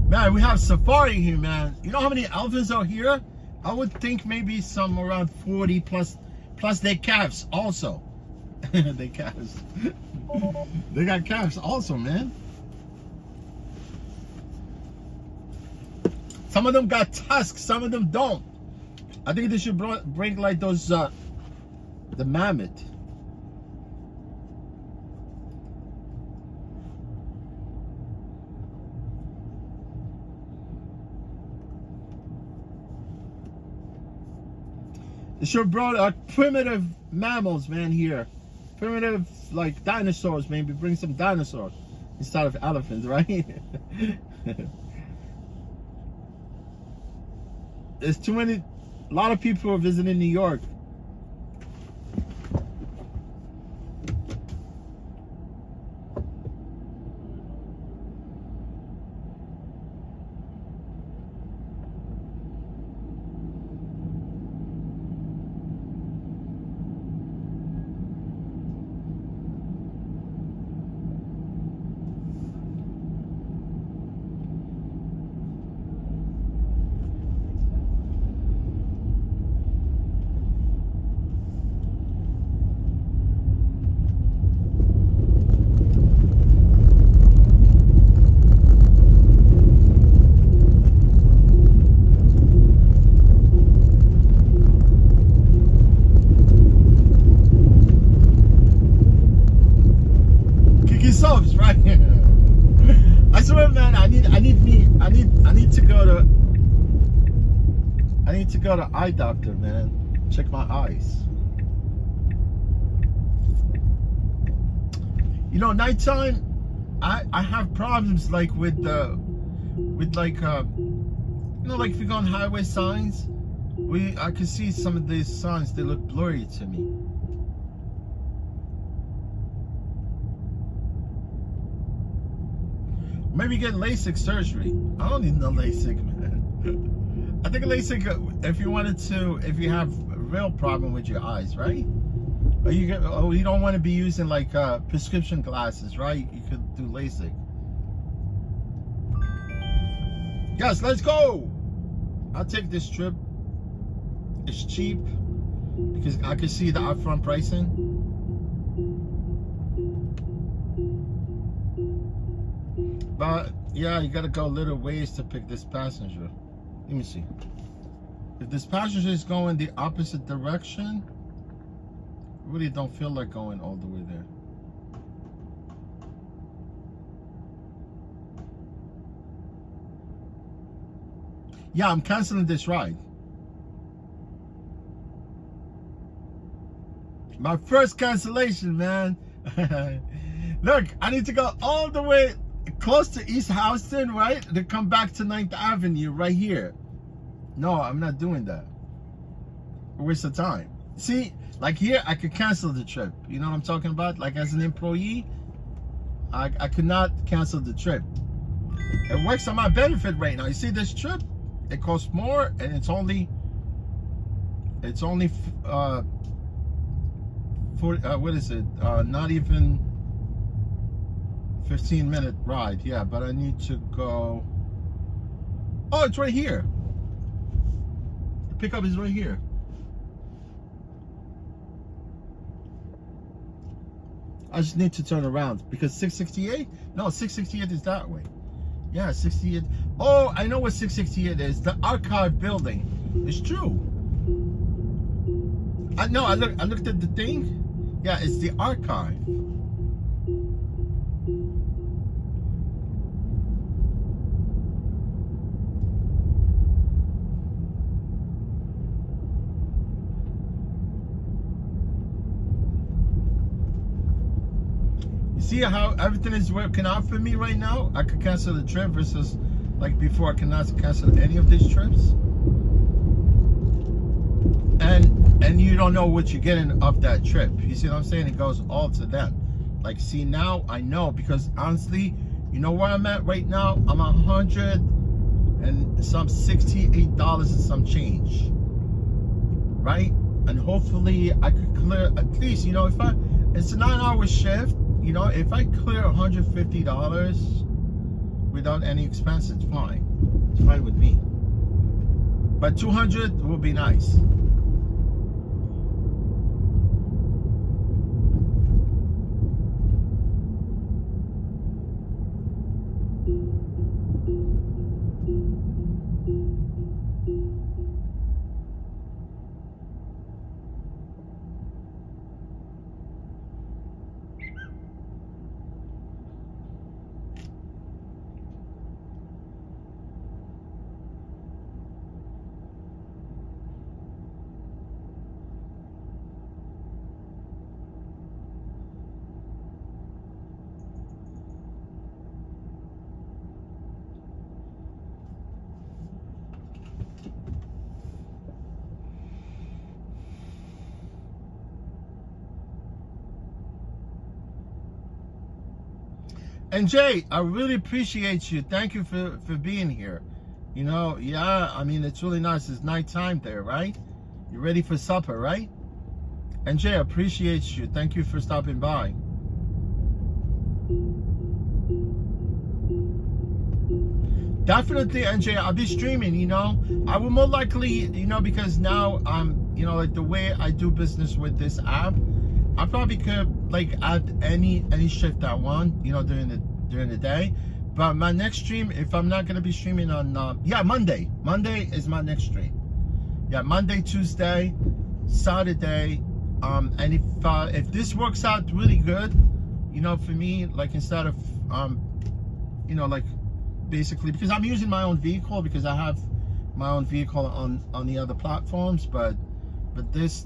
Man, we have safari here, man. You know how many elephants are here? I would think maybe some around 40 plus their calves also. They calves. They got calves also, man. Some of them got tusks, some of them don't. I think they should bring like those the mammoth. They should brought primitive mammals, man, here. Primitive, like dinosaurs, maybe bring some dinosaurs instead of elephants, right? There's too many, a lot of people are visiting New York. need to go to eye doctor, man. Check my eyes. You know, nighttime, I have problems like with like you know, like if you go on highway signs, I can see some of these signs, they look blurry to me. Maybe get LASIK surgery. I don't need no LASIK, man. I think LASIK, if you have a real problem with your eyes, right? Or you don't want to be using like prescription glasses, right? You could do LASIK. Yes, let's go. I'll take this trip. It's cheap because I can see the upfront pricing. But yeah, you gotta go little ways to pick this passenger. Let me see. If this passenger is going the opposite direction, I really don't feel like going all the way there. Yeah, I'm canceling this ride. My first cancellation, man. Look, I need to go all the way close to East Houston, right? To come back to 9th Avenue right here. No, I'm not doing that. A waste of time. See, like here, I could cancel the trip. You know what I'm talking about? Like as an employee, I could not cancel the trip. It works on my benefit right now. You see this trip? It costs more, and it's only what is it? Not even 15-minute ride. Yeah, but I need to go. Oh, it's right here. The pickup is right here. I just need to turn around because 668? No, 668 is that way. Yeah, 68. Oh, I know what 668 is. The archive building. It's true. I looked at the thing. Yeah, it's the archive. See how everything is working out for me right now? I could cancel the trip versus like before I cannot cancel any of these trips. And you don't know what you're getting of that trip. You see what I'm saying? It goes all to them. Like, see, now I know, because honestly, you know where I'm at right now? I'm $168 and some change. Right? And hopefully I could clear at least, you know, if it's a 9-hour shift. You know, if I clear $150 without any expense, it's fine. It's fine with me. But 200 will be nice. And Jay, I really appreciate you. Thank you for being here. You know, yeah, I mean, it's really nice. It's nighttime there, right? You're ready for supper, right? And Jay, I appreciate you. Thank you for stopping by. Definitely, NJ, I'll be streaming, you know. I will more likely, you know, because now I'm, you know, like the way I do business with this app, I probably could like add any shift I want, you know, during the day. But my next stream, if I'm not gonna be streaming on Monday is my next stream. Yeah, Monday, Tuesday, Saturday. And if this works out really good, you know, for me, like instead of you know, like basically because I'm using my own vehicle, because I have my own vehicle on the other platforms, but this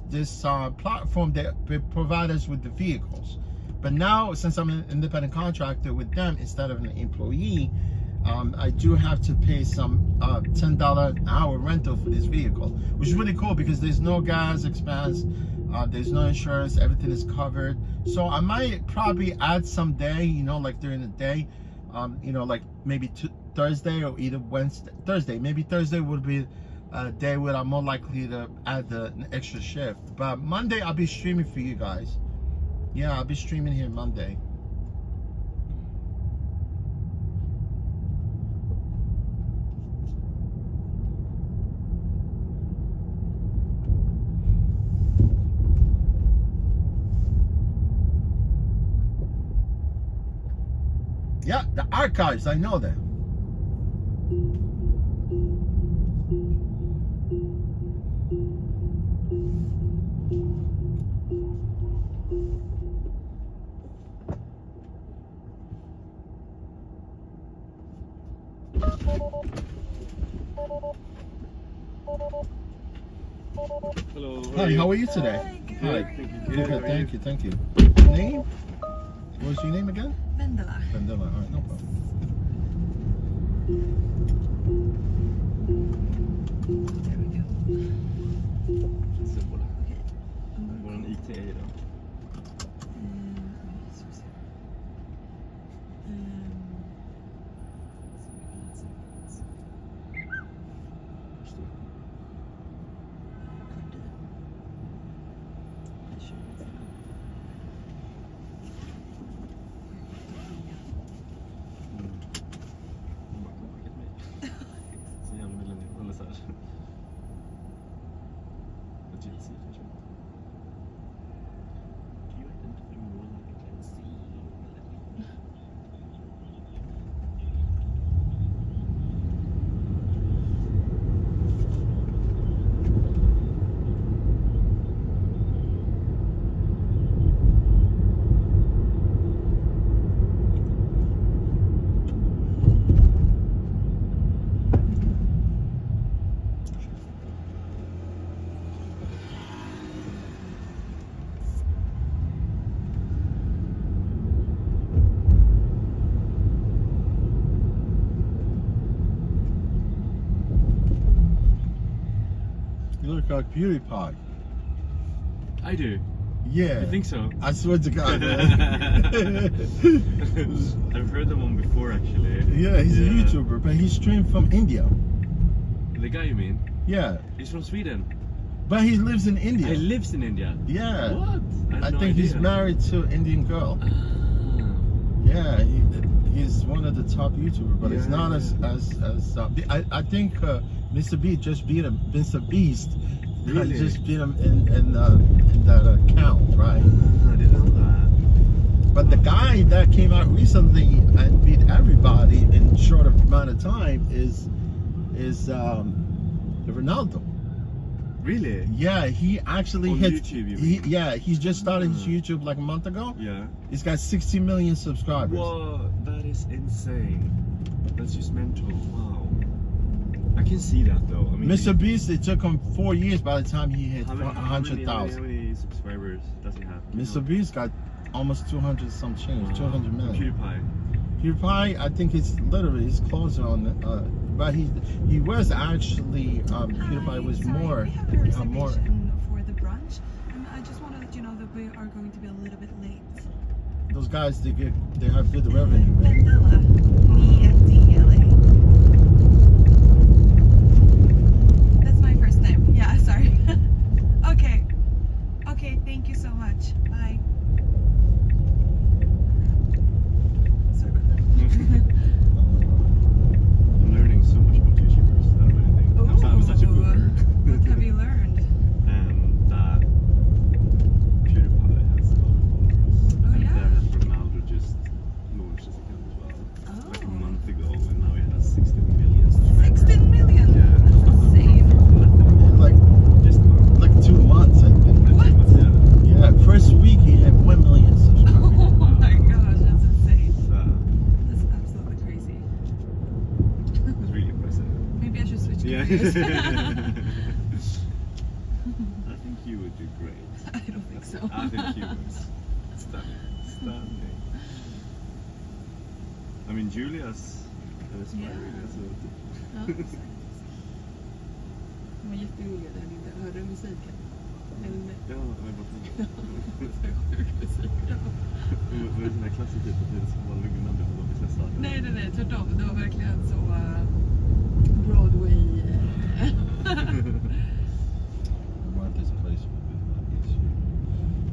platform, they provide us with the vehicles. But now, since I'm an independent contractor with them instead of an employee, I do have to pay some $10 an hour rental for this vehicle, which is really cool because there's no gas expense, there's no insurance, everything is covered. So I might probably add some day, you know, like during the day, you know, like maybe Thursday or either Thursday. Maybe Thursday would be a day where I'm more likely to add an extra shift. But Monday I'll be streaming for you guys. Yeah, I'll be streaming here Monday. Yeah, the archives, I know that. Hello. Hi, how are you today? Hi. Thank you. Name? What was your name again? Vendela. Vendela, all right, no problem. There we go. Simple. Okay. Vår IT är idag. Så jävla millennial, eller så här. Agility kanske. Do you identify more like a Gen Z or millennial? You look like Beauty Pie. I do. Yeah. You think so? I swear to God, man. I've heard the one before actually. Yeah, he's a YouTuber, but he streamed from India. The guy you mean? Yeah, He's from Sweden. but he lives in India. He lives in India. Yeah. What? I think he's married to an Indian girl. Ah. Yeah, he's one of the top YouTubers, but it's Yeah, not as I think Mr. Beast just beat him. Mr. Beast Really? just beat him in that account, right? I didn't know that. But the guy that came out recently and beat everybody in short amount of time is Ronaldo. Really? Yeah, he actually On hit. YouTube, you mean? He's just started his YouTube like a month ago. Yeah. He's got 60 million subscribers. Whoa, that is insane. That's just mental. Wow. I can see that though. I mean, Mr. Beast, it took him 4 years by the time he hit how many 100,000. subscribers does he have? Mr. Beast got almost 200 some change, 200 million. PewDiePie, I think it's closer on the, but he was actually PewDiePie was more We have a reservation more. for the brunch, and I just want to let you know that we are going to be a little bit late. Those guys, they have good revenue. Vendela. VNDLA. That's my first name. Yeah, sorry. Okay. Okay, thank you so much. Bye. Sorry about that. I'm learning so much about YouTubers. That many things. I'm such a boomer. What have you learned? That PewDiePie has a lot of followers. Oh, And yeah. that Ronaldo just launched his account as well. Like a Oh. month ago, and now he has 16 million subscribers. 16 million? Yeah. That's insane. Like Just a month. like 2 months, I think. What? Yeah. Yeah, first week he had 1 million serious. I think you would do great. I don't think so. I think you would. Stunning. I mean, Julia's inspiring as well. Ja, exakt. De var jätteroliga där inne. Hörde du musiken? Eller? Ja, jag var på Det var sjuk musik. Var det sån här klassiker att det ska vara lugnande för de blir stressade? Nej, tvärtom. Det var verkligen så Broadway. I want this place would be like this.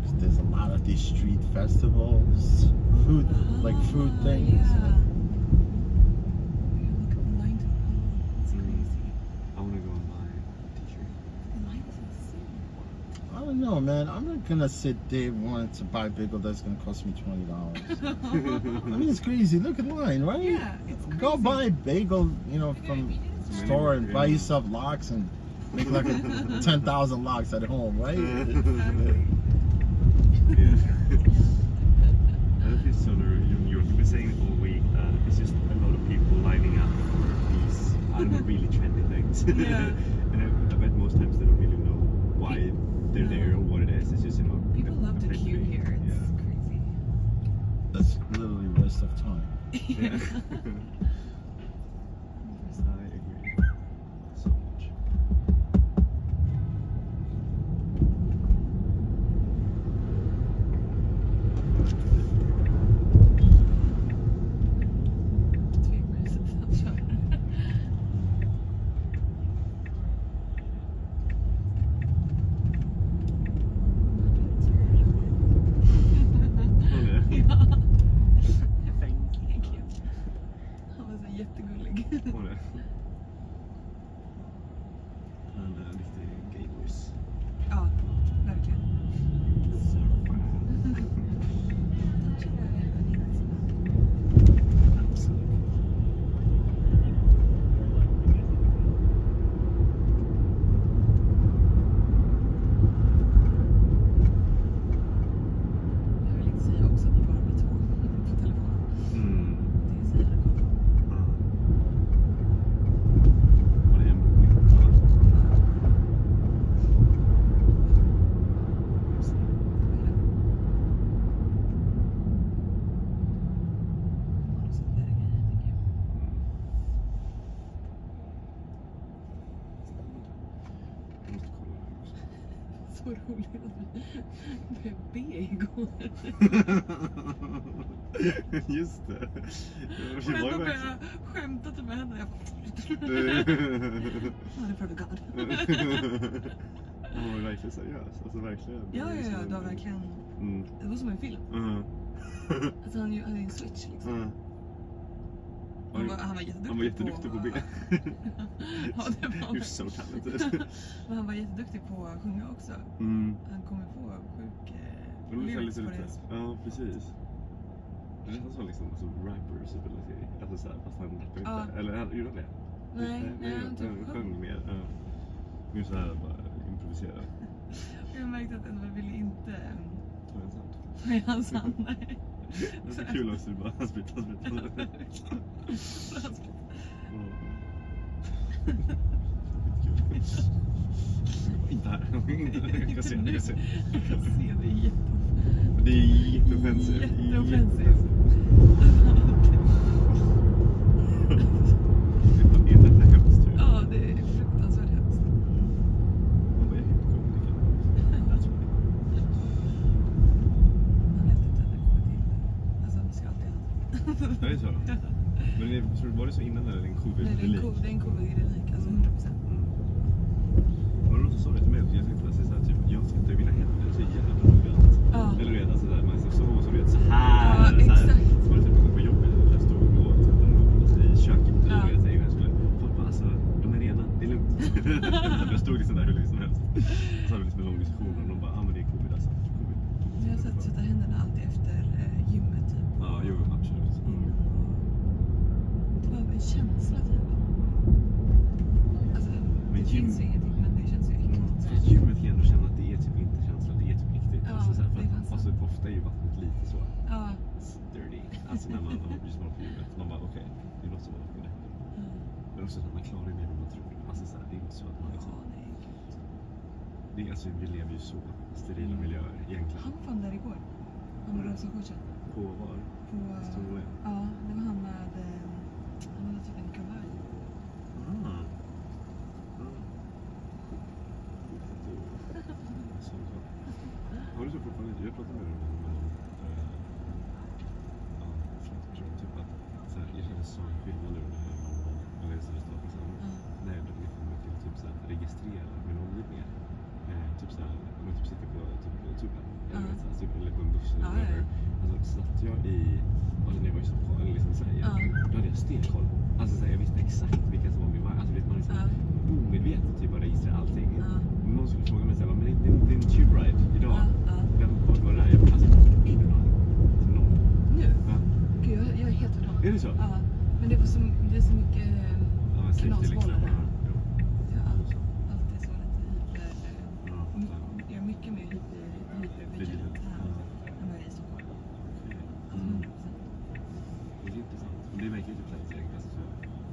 'Cause there's a lot of these street festivals, food things. Yeah. Look online to It's crazy. I want to go and buy a t-shirt. The line is insane. I don't know, man. I'm not gonna sit day one to buy a bagel that's gonna cost me $20. I mean, it's crazy. Look at the line, right? Yeah, it's crazy. Go buy a bagel, from the store and buy yourself lox and make like 10,000 lox at home, right? Yeah. That is so in New York. You've been saying it all week. It's just a lot of people lining up for these really trendy things. Yeah. And I bet most times they don't really know why they're there or what it is. It's just People love a to place queue be. here. It's Yeah. crazy. That's literally a waste of time. Yeah. I agree so much. Jättegullig. Var det? Han är riktig gamers. Ja, verkligen. Jag vill inte säga också att vi bara blir två på telefonen. Det är så jävla coolt. Var det en bokning? Jag måste kolla det också. Så roligt att vi började be igår. Just det. Och ändå började jag skämta typ med henne. Jag bara... Oh, for the God. Han var ju verkligen seriös. Alltså verkligen. Ja, det var verkligen... Det var som en film. Alltså han hade en switch liksom. Han var jätteduktig. Han var jätteduktig på B. Ja, det var You're so talented. Men han var jätteduktig på att sjunga också. Han kommer få sjuk lyrics på det. Ja, precis. Det är nästan så liksom rappers ability. Alltså såhär, fast han rappar inte. Eller gjorde han det? Nej, han typ sjöng mer. Mer såhär bara improvisera. Jag märkte att Edvard ville inte Ta en sant. ta i hans hand. Nej. Det är så kul också, bara han splitt. Inte här. Jag kan se det. Jag kan se det. Det är jätteoffensivt. Jätteoffensivt. Är detta hemskt? Ja, det är fruktansvärt hemskt. Man bara, jag är helt komiker. That's right. Man vet inte när det kommer till. Alltså, vi ska alltid ha. Det är så? Men var det så innan eller en covid-relik? Nej, det är en covid-relik, alltså 100%. Var det någon som sa det till mig? Jag tänkte att säga typ, jag tvättar mina händer så jävla noggrant. Eller vet, alltså där, man så som vet så här. Ja, exakt. Så var det typ på jobbet, jag stod och tvättade i köket. Och jag skulle, folk bara, alltså, de är rena, det är lugnt. Jag stod liksom där hur länge som helst. Så hade vi liksom en lång diskussion och de bara, men det är covid alltså. Covid. Jag har sett tvätta händerna alltid efter gymmet typ. Ja, jo, absolut. Det var en känsla typ. Alltså, det finns ju ingenting, men det känns ju äckligt. Gymmet kan ändå känna att det är typ inte känsla, det är typ riktigt. Ja, alltså, så här, det är fan sant. alltså, ofta är ju vattnet lite så Ja. dirty. Alltså när man just var på gymmet, man bara okej, det är något som var på det. Men också att man klarar ju mer än man tror. Alltså så här, det är inte så att man liksom... Det är, alltså, vi lever ju så sterila miljöer egentligen. Han fann där igår. Han med rosa shortsen. På var? På... Stor. Ja, det var han med... Han hade typ en kavaj. Har du så fortfarande inte? Jag pratar med dig om typ att så här, jag känner sån skillnad nu när jag reser i stan när jag blir kommer till typ så här, registrera min omgivningar. Typ så här, om jag typ sitter på tuben eller så här, typ, eller på en buss eller whatever. Alltså satt jag i, alltså när jag var i Stockholm eller liksom i Sverige, då hade jag stenkoll. Alltså så här, jag visste exakt vilka som var min vagn. Alltså vet man liksom omedvetet typ bara registrerar allting. Någon skulle fråga mig såhär, men det är en tube ride idag. Vart var det där? Alltså, ingen aning. Noll. Nu? Gud, jag är helt förlåt. Är det så? Ja, men det är så mycket knasbollar där. Jag har alltid så lite jag är mycket mer hypervigilant här än vad jag är i Stockholm. Alltså 100%. Det är intressant. Det verkar ju typ såhär, alltså,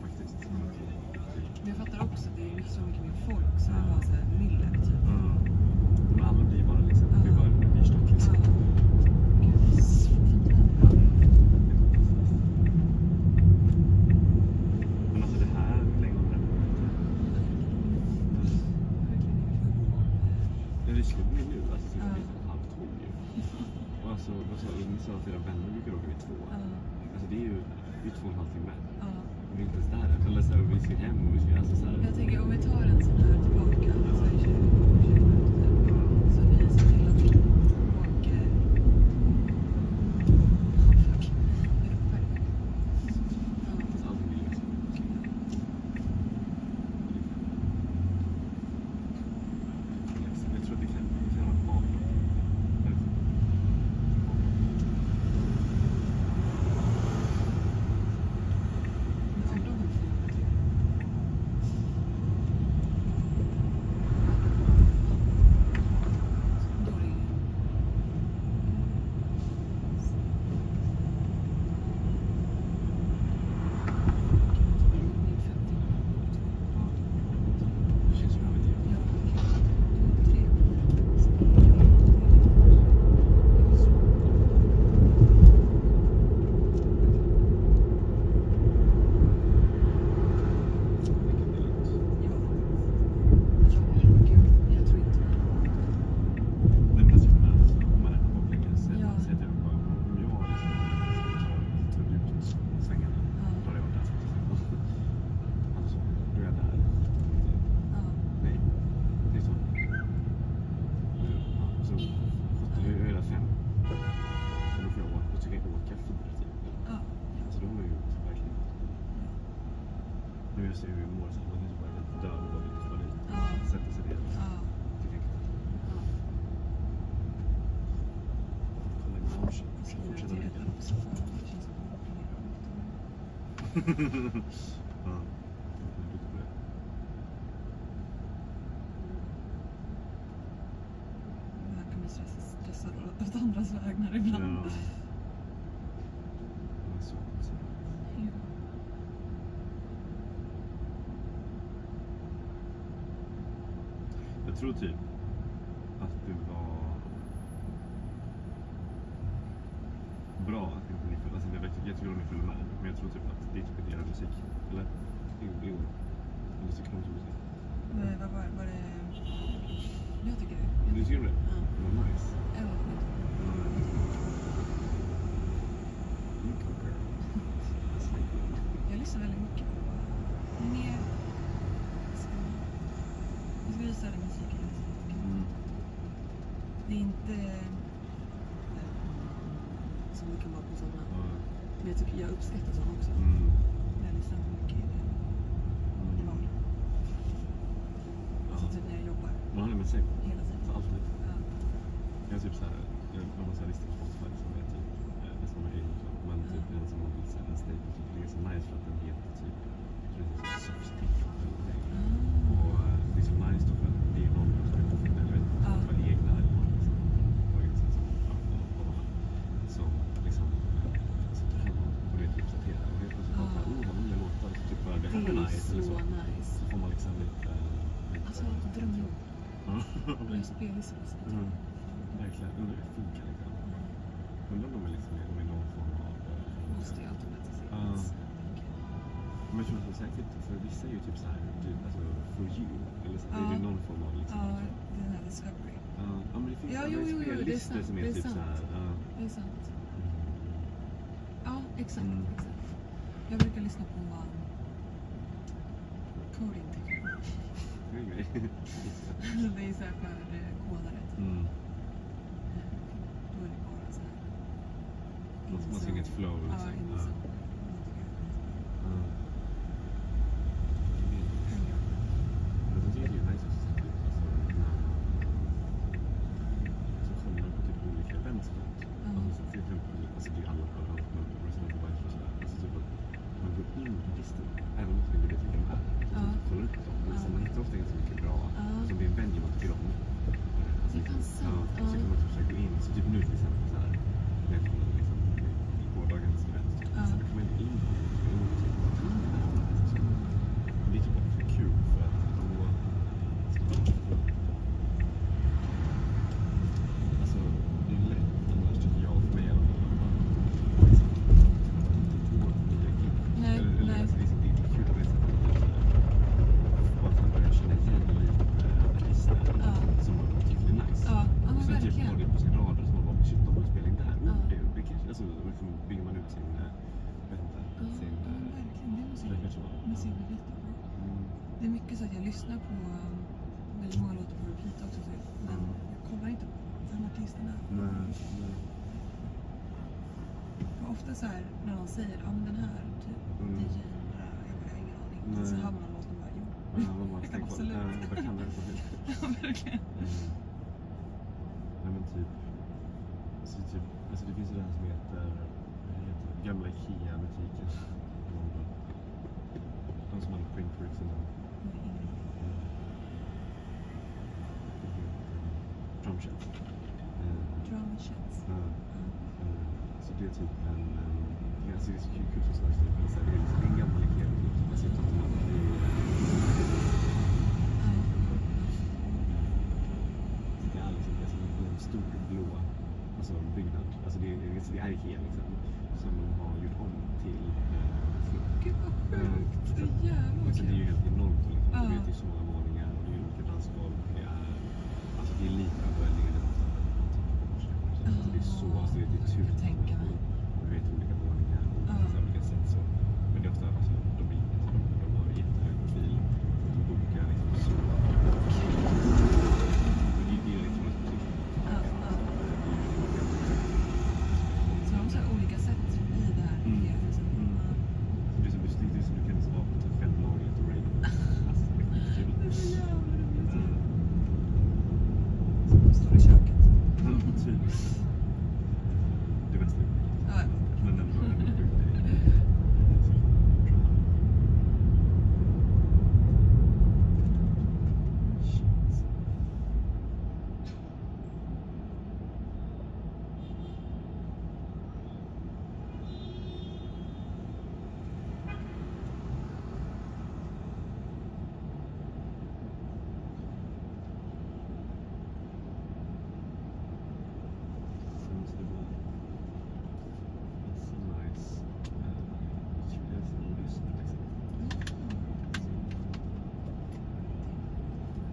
faktiskt. Men jag fattar också att det är så mycket mer folk så det var såhär myller typ. Men alla blir bara liksom, det är bara en myrstack liksom. Gud, det är så fint här. Men alltså det här, hur länge har det? Det slog mig nu, alltså så är det 1:30 ju. Och alltså, ni sa att era vänner brukar åka vid 2. Alltså det är ju 2,5 timmar. Vi är inte ens där, eller så här, vi ska hem och vi ska, alltså så här. Jag tänker om vi tar en sån här tillbaka så är det 20 minuter. Så vi ser till att vi åker... Fuck. Jag är uppe. Så allting blir liksom. Jag tror att det kan vara 18. Nu är det ju i mål så man kanske bara dö och lite för lite. Sätta sig ner. Kolla i branschen. Fortsätta bygga. Ja. Jag kan bli stressad åt andras vägnar ibland. Ja. Så. Jag tror typ att det var bra att inte ni följde. Alltså jag tycker att ni följde med. Men jag tror typ att det är typ era musik. Eller? Jo. Eller tycker ni om musik? Nej, vad var det? Jag tycker det. Du tycker om det? Ja. Det var nice. Ja, jag lyssnar väldigt mycket på mer... Jag ska visa dig musiken. Det är inte så mycket bara på sådana. Men jag tycker jag uppskattar sådana också. Jag lyssnar mycket i vardagen. Alltså typ när jag jobbar. Man har det med sig. Hela tiden. Så alltid. Ja. Jag har typ såhär, jag har så här listor på Spotify som är typ, nästan var egen så. Men typ en som har lite såhär en staple typ, det är så nice för att den heter typ, jag tror det är substick eller någonting. Och det är så nice då för att det är någon som är konflikt, eller vet inte, som var egna eller något liksom. Och liksom så liksom, så kan man på det uppdatera. Och helt plötsligt bara, vad roliga låtar, så typ bara det här är nice eller så. så nice. Så får man liksom lite... Alltså, drömjobb. Ja. Spellisens. Verkligen, undrar hur det funkar liksom. Undrar om de är liksom med någon form av... Måste ju automatiseras. Men jag tror att det är säkert, för vissa är ju typ såhär, alltså for you, eller så, det är ju någon form av liksom... Ja, den här Discovery. Ja, men det finns det är sant. som är Det är typ sant. såhär... Det är sant. Ja, exakt. Jag brukar lyssna på coding technique. Det är såhär för kodare. Då är det bara såhär. Man ser inget flow liksom. Men det är ju nice också så kommer man på typ olika events. Alltså till exempel, alltså det är alla på allt men resident och sådär. Alltså typ att man går in i listan, även om man inte vet vilka de är. Så kollar upp dem. Men sen man hittar ofta inte så mycket bra som det är en venue man tycker om. Det kan sant. Så kan man typ försöka gå in, så typ nu till exempel såhär, med liksom i gårdagens event. Så kan man in det är typ också kul för att då alltså det är lätt annars tycker jag för mig i alla fall Nej. det är inte kul på det sättet att man börjar känna igen lite artister som man tycker är nice och så typ har det på sin radar som man bara shit, de har spelat in där det kanske, alltså liksom bygger man ut sin det är mycket så att jag lyssnar på väldigt många låtar på repeat också men jag kollar inte på vem artisterna är. För ofta så här när någon säger men den här typ DJ jag har ingen aning så hör man låten bara jag kan absolut vad kan det ja verkligen nej men typ alltså det finns ju den som heter gamla Ikea-butiken de som hade printworks och drumshots. Så det är typ alltså det är så kul så snart det är liksom en gammal Ikea-butik som man sitter och det är liksom en stor blå alltså byggnad, alltså det är Ikea liksom som de har gjort om till gud vad sjukt, det är jävla kul. Det är ju helt enormt liksom. Det är ju så många våningar och det är olika dansgolv. Det är lite överväldigande ofta. Det är så, alltså det är tur. Du vet olika våningar och olika sätt så. Men det är ofta, alltså de har jättehög profil. De bokar liksom så. Och det är liksom så så de har så olika sätt i det här. Det är som beslutet som du kan så vara på 5 laget och raid. Alltså det är kul. Det är så jävla roligt. Så står i köket. Typ. Det bästa. Men den var ändå sjukt.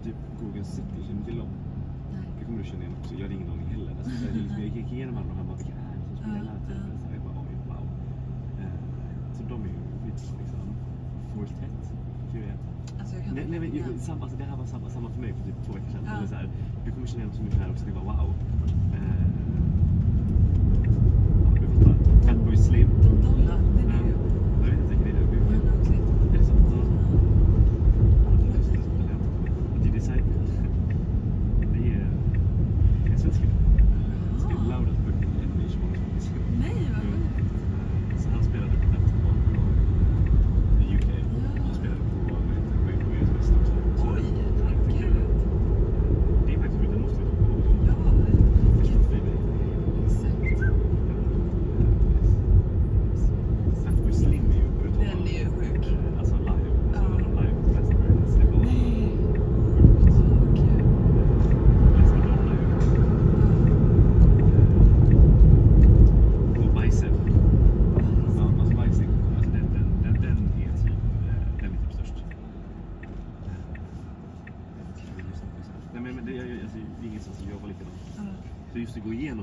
Typ Google Sept är inte lång. Det kommer du känna igen också. Jag har ingen aning heller. Alltså, jag gick igenom alla de här, vilka är det som spelar? Så jag bara, oj, wow. Så de är ju liksom Sept. Alltså jag kan nej, men alltså, det här var samma för mig för typ 2 veckor sedan. Eller så här, du kommer känna igen så mycket här också. Det var wow. Du fattar. Fatboy Slim. Jag vet inte vilka det är. Är det sant? Det är design. Det är en svensk film. Så det är Lauras böcker i English. Nej, vad sjukt. Så han spelade på festival i UK. Han spelade på Great West också. Oj, det är faktiskt lite nostalgiskt. Ja, det är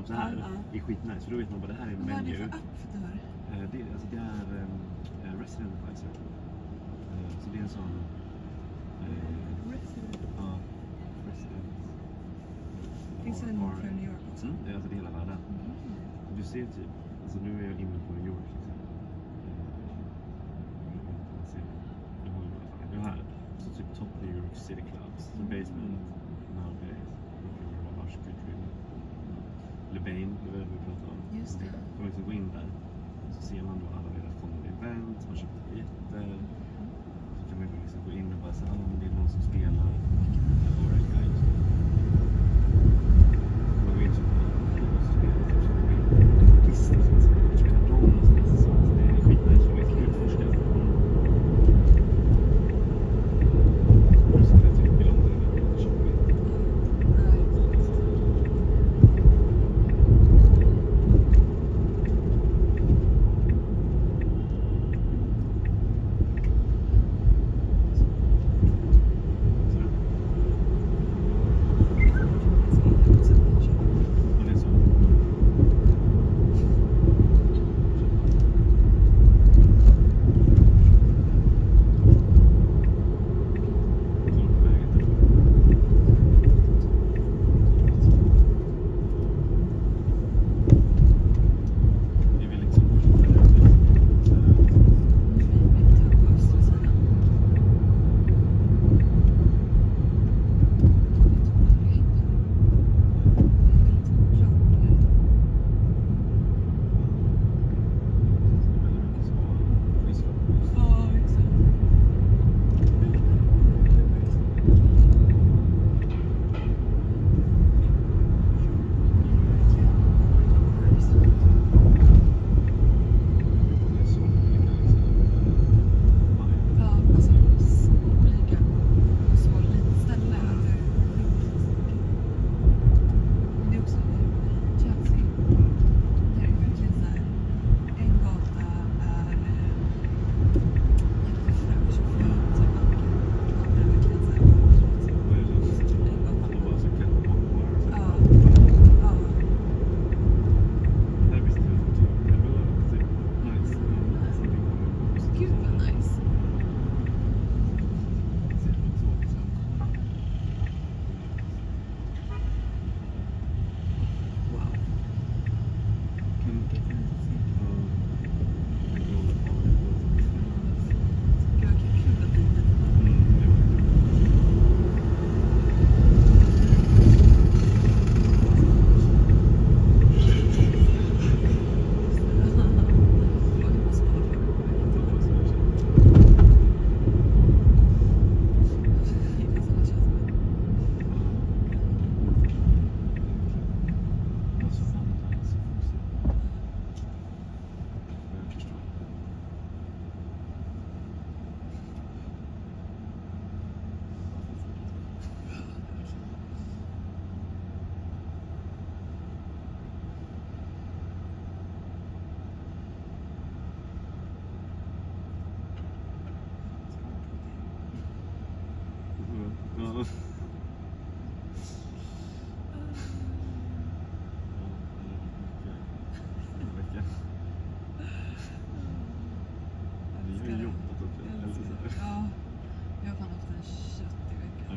upp så här. Det är skitnice, för då vet man bara det här är en Vad är det menu. för app du har? Det är Resident Advisor. Så det är en sån... Ja, Resident. Finns det en för New York också? Det är alltså det hela världen. Du ser typ, alltså nu är jag inne på New York liksom. Jag har så typ top New York City clubs, så basement, nowadays, Rush, LeBain, det är det vi pratar om. Just det. Då kan man liksom gå in där, så ser man då alla deras kommande event, man köper biljetter. Så kan man liksom gå in och bara säga om det är någon som spelar några guide. Man går in så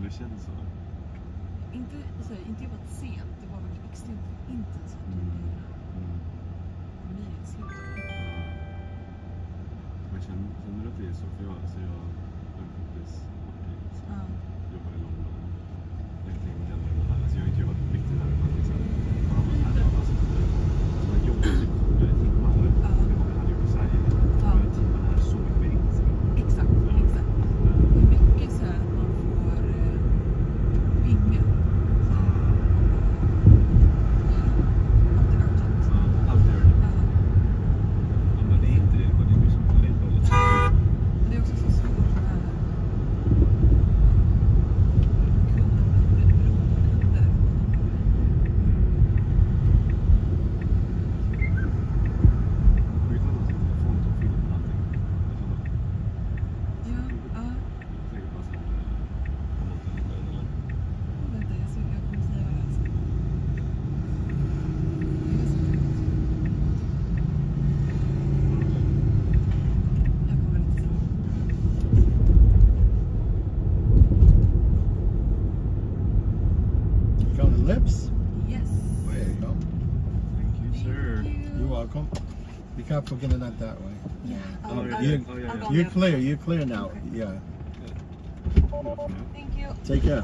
det känns så. Inte jobbat sent, det var väl extremt intensivt under livets slut. Men känner du att det är så? För jag har en kompis som jobbar i London. Jag har inte jobbat riktigt här, men liksom, man har varit här och man jobbar typ 100 timmar. Man hade gjort i Sverige. 100 timmar är så mycket mer intensivt. Exakt. Det är mycket så här att man får vinga. Alltid urgent. Ja, men det är inte det. Det är som det är väldigt. Det är också så svårt sir. You're welcome. Be careful getting out that way. Yeah. Oh, yeah. You're, Oh, yeah, yeah. you're clear. You're clear now. Okay. Yeah. Thank you. Take care.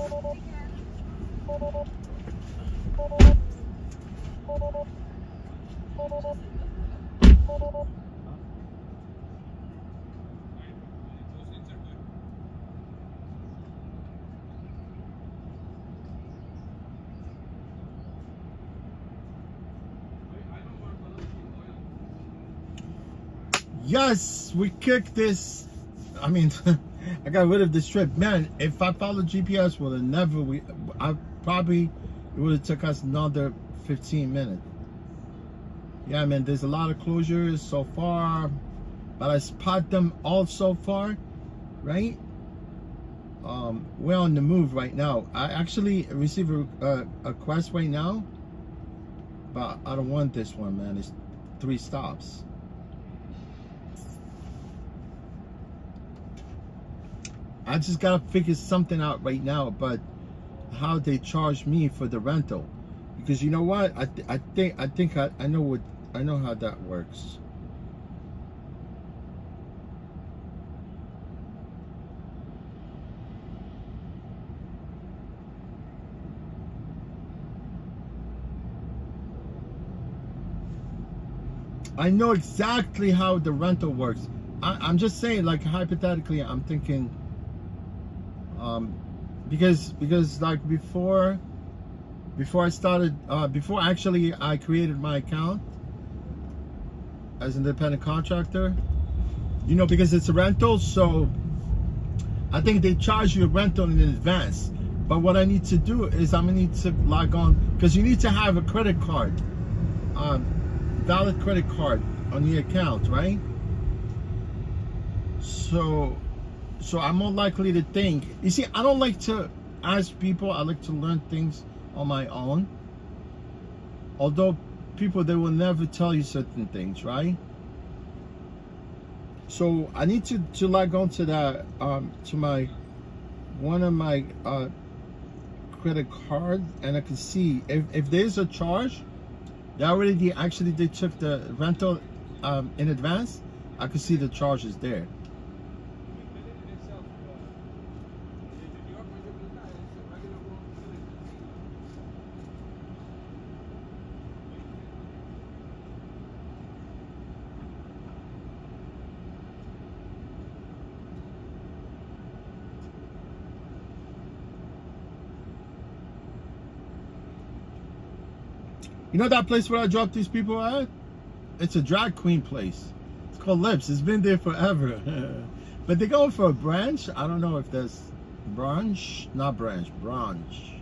Yes, we kicked this. I mean, I got rid of this trip. Man, if I followed GPS, would have never. It would have took us another 15 minutes. Yeah, man, there's a lot of closures so far, but I spot them all so far, right? We're on the move right now. I actually received a quest right now, but I don't want this one, man. It's 3 stops. I just gotta figure something out right now about how they charge me for the rental, because you know what? I think I know how that works. I know exactly how the rental works. I'm just saying, like, hypothetically, I'm thinking. Because like before I started, before actually I created my account as an independent contractor, you know, because it's a rental, so I think they charge you a rental in advance. But what I need to do is I'm gonna need to log on, because you need to have a credit card, valid credit card on the account, right? So I'm more likely to think. You see, I don't like to ask people. I like to learn things on my own. Although people, they will never tell you certain things, right? So I need to log on to that, to my one of my credit cards, and I can see if there's a charge. They took the rental in advance. I can see the charges there. You know that place where I dropped these people at? It's a drag queen place. It's called Lyft. It's been there forever. But they're going for a branch. I don't know if that's branch. Not branch. Branch.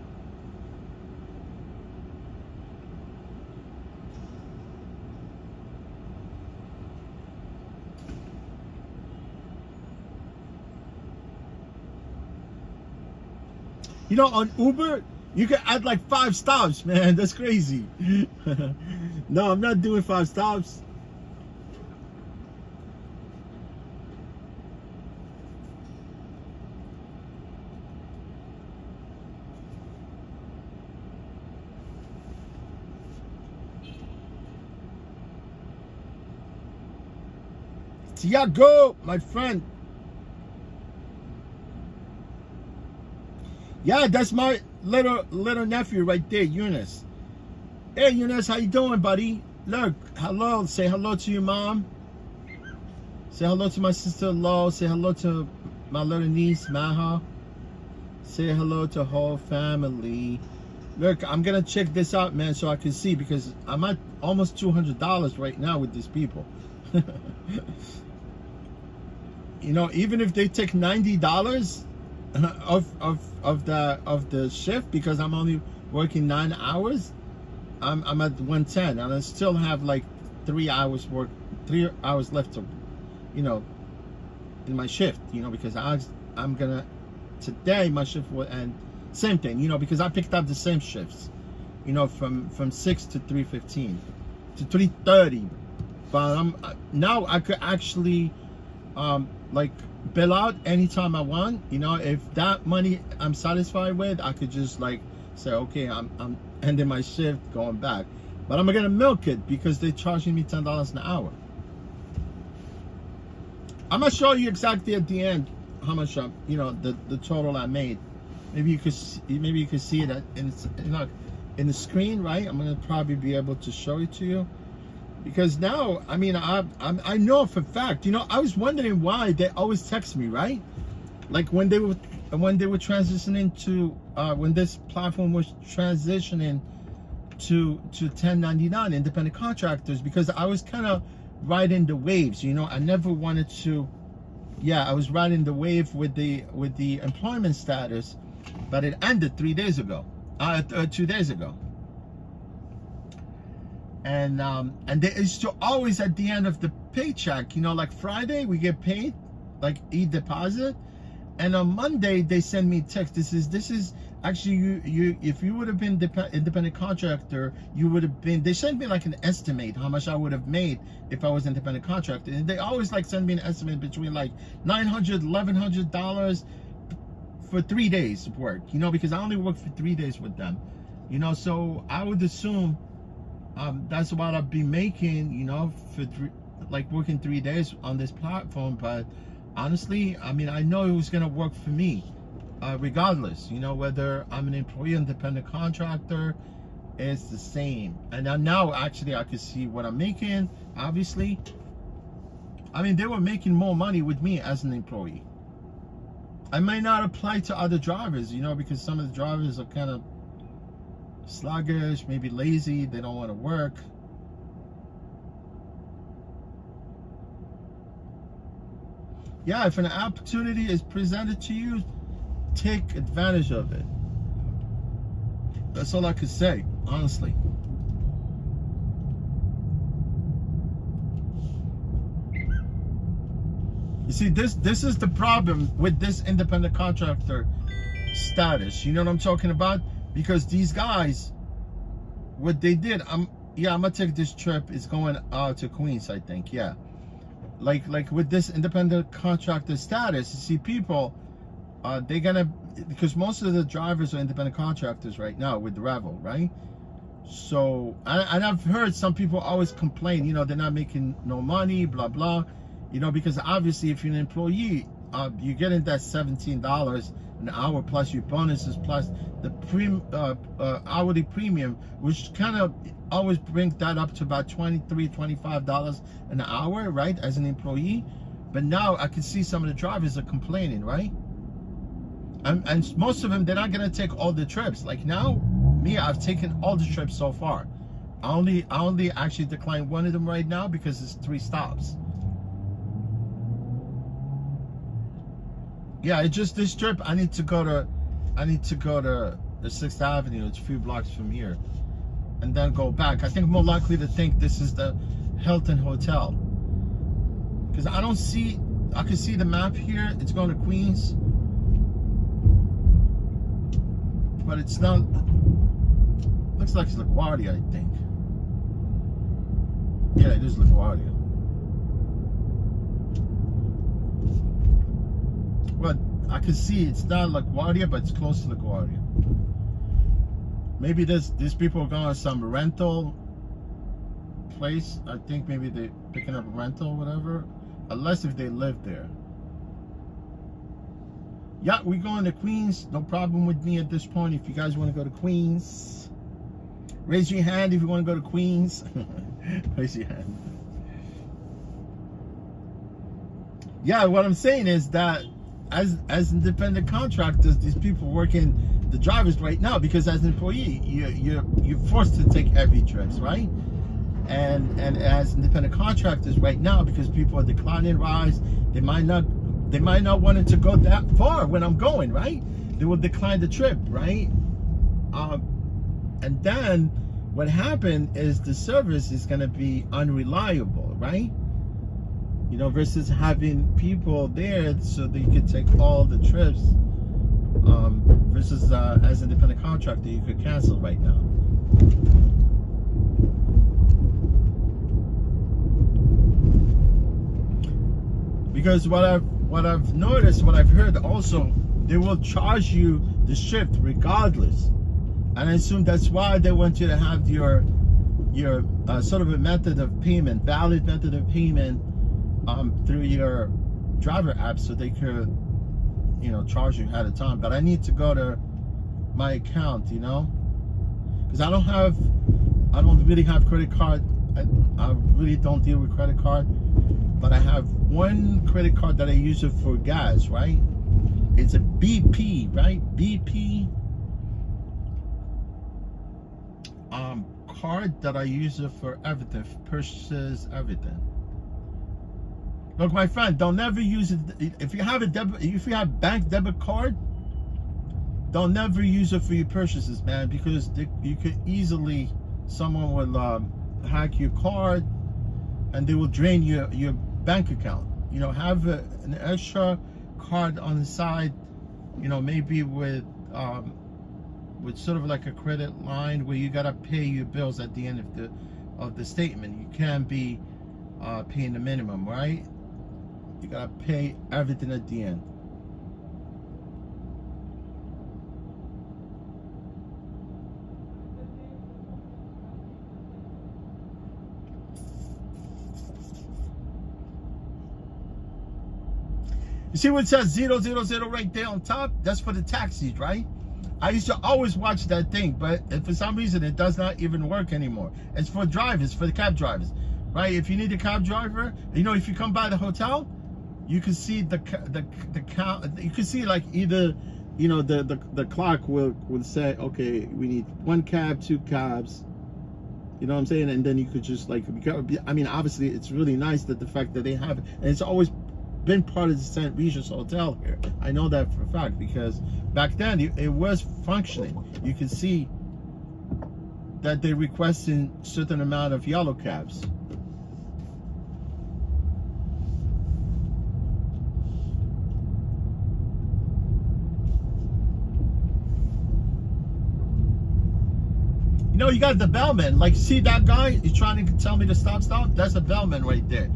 You know, on Uber, you can add like 5 stops, man. That's crazy. No, I'm not doing 5 stops. Tiago, my friend. Yeah, that's my little nephew right there, Eunice. Hey, Eunice, how you doing, buddy? Look, hello. Say hello to your mom. Say hello to my sister-in-law. Say hello to my little niece, Maha. Say hello to whole family. Look, I'm gonna check this out, man, so I can see, because I'm at almost $200 right now with these people. You know, even if they take $90 of the shift, because I'm only working 9 hours, I'm at 110, and I still have like 3 hours left to, you know, in my shift, you know, because I'm gonna, today my shift will end, same thing, you know, because I picked up the same shifts, you know, from 6 to 3:15 to 3:30, but now I could actually like bill out anytime I want, you know. If that money I'm satisfied with, I could just like say, okay, I'm ending my shift, going back. But I'm gonna milk it because they're charging me $10 an hour. I'm gonna show you exactly at the end how much the total I made. Maybe you could see it in the screen, right? I'm gonna probably be able to show it to you, because now I know for a fact. I was wondering why they always text me, right? Like when they were transitioning to when this platform was transitioning to 1099 independent contractors, because I was kind of riding the waves. I never wanted to. Yeah, I was riding the wave with the employment status, but it ended 2 days ago. And there is still always at the end of the paycheck, like Friday we get paid, like e-deposit, and on Monday they send me text. This is actually you if you would have been independent contractor, you would have been. They sent me like an estimate how much I would have made if I was independent contractor, and they always like send me an estimate between like $900, $1,100 for 3 days of work. Because I only work for 3 days with them. So I would assume that's what I'd be making. For working 3 days on this platform. But honestly, I know it was gonna work for me. Regardless, whether I'm an employee or independent contractor, it's the same. And now actually I can see what I'm making. Obviously, they were making more money with me as an employee. I might not apply to other drivers, because some of the drivers are kind of sluggish, maybe lazy, they don't want to work. Yeah, if an opportunity is presented to you, take advantage of it. That's all I could say, honestly. You see, this is the problem with this independent contractor status. You know what I'm talking about? Because these guys, what they did, I'm gonna take this trip. It's going out to Queens, I think. Yeah, like with this independent contractor status, you see people. They're gonna, because most of the drivers are independent contractors right now with the Ravel, right? So, and I've heard some people always complain, they're not making no money, blah blah, because obviously if you're an employee, you're getting that $17 an hour plus your bonuses plus the hourly premium, which kind of always brings that up to about $23, $25 an hour, right, as an employee. But now I can see some of the drivers are complaining, right? And most of them, they're not gonna take all the trips. Like now, me, I've taken all the trips so far. I only actually declined one of them right now because it's 3 stops. Yeah, it's just this trip. I need to go to the 6th Avenue. It's a few blocks from here, and then go back. I think I'm more likely to think this is the Hilton Hotel, because I can see the map here. It's going to Queens. But it's not, looks like it's LaGuardia, I think. Yeah, it is LaGuardia. Well, I can see it's not LaGuardia, but it's close to LaGuardia. Maybe these people are going to some rental place. I think maybe they're picking up a rental or whatever. Unless if they live there. Yeah, we're going to Queens. No problem with me at this point. If you guys want to go to Queens, raise your hand if you want to go to Queens. Raise your hand. Yeah, what I'm saying is that as independent contractors, these people working the drivers right now, because as an employee, you're forced to take every trips, right? And as independent contractors right now, because people are declining rides, they might not want to go that far when I'm going, right? They will decline the trip, right? And then what happened is the service is going to be unreliable, right? Versus having people there so that you can take all the trips, versus as an independent contractor, you could cancel right now. Because what I've noticed, what I've heard also, they will charge you the shift regardless. And I assume that's why they want you to have your your sort of a method of payment, valid method of payment through your driver app, so they could, you know, charge you ahead of time. But I need to go to my account, you know, because I don't really have credit card. I really don't deal with credit card, but I have one credit card that I use it for gas, right? It's a BP, right? BP card that I use it for everything, purchases, everything. Look, my friend, don't never use it. If you have bank debit card, don't never use it for your purchases, man, because you could easily, someone will hack your card and they will drain your bank account. You know, have an extra card on the side, you know, maybe with sort of like a credit line where you gotta pay your bills at the end of the statement. You can't be paying the minimum, right? You gotta pay everything at the end. You see what it says 000 right there on top? That's for the taxis, right? I used to always watch that thing, but for some reason it does not even work anymore. It's for drivers, for the cab drivers, right? If you need a cab driver, you know, if you come by the hotel, you can see the count. You can see like either, you know, the clock will say, okay, we need 1 cab, 2 cabs. You know what I'm saying? And then you could just like, I mean, obviously it's really nice that the fact that they have it, and it's always been part of the St. Regis Hotel here. I know that for a fact because back then it was functioning. You could see that they requested certain amount of yellow cabs. You know, you got the bellman. Like, see that guy? He's trying to tell me to stop. That's a bellman right there.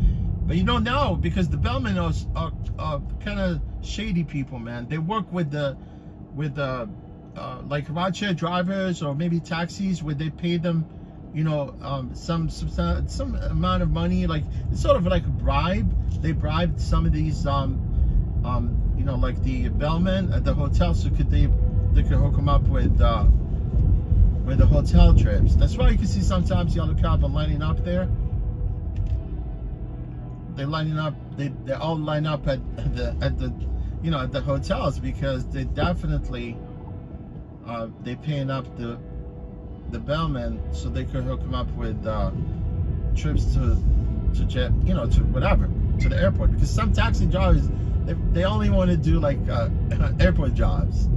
But you know, now, because the bellmen are kind of shady people, man. They work with like rideshare drivers or maybe taxis, where they pay them, you know, some amount of money. Like, it's sort of like a bribe. They bribed some of these, you know, like the bellmen at the hotel, so they could hook them up with the hotel trips. That's why you can see sometimes yellow cab are lining up there. They're lining up. They all line up at the you know, at the hotels, because they definitely they paying up the bellman so they could hook them up with trips to jet, you know, to whatever, to the airport. Because some taxi drivers, they only want to do like airport jobs.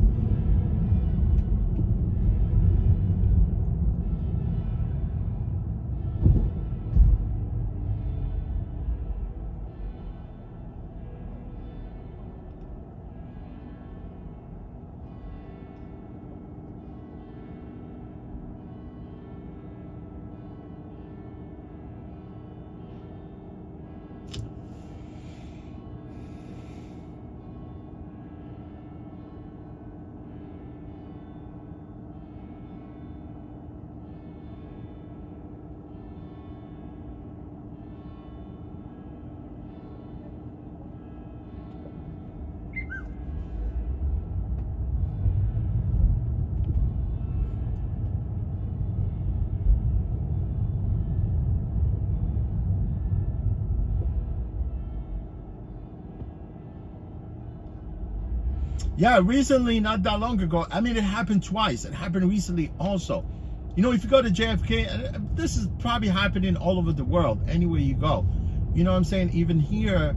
Yeah, recently, not that long ago. I mean, it happened twice. It happened recently also. You know, if you go to JFK, this is probably happening all over the world, anywhere you go. You know what I'm saying? Even here,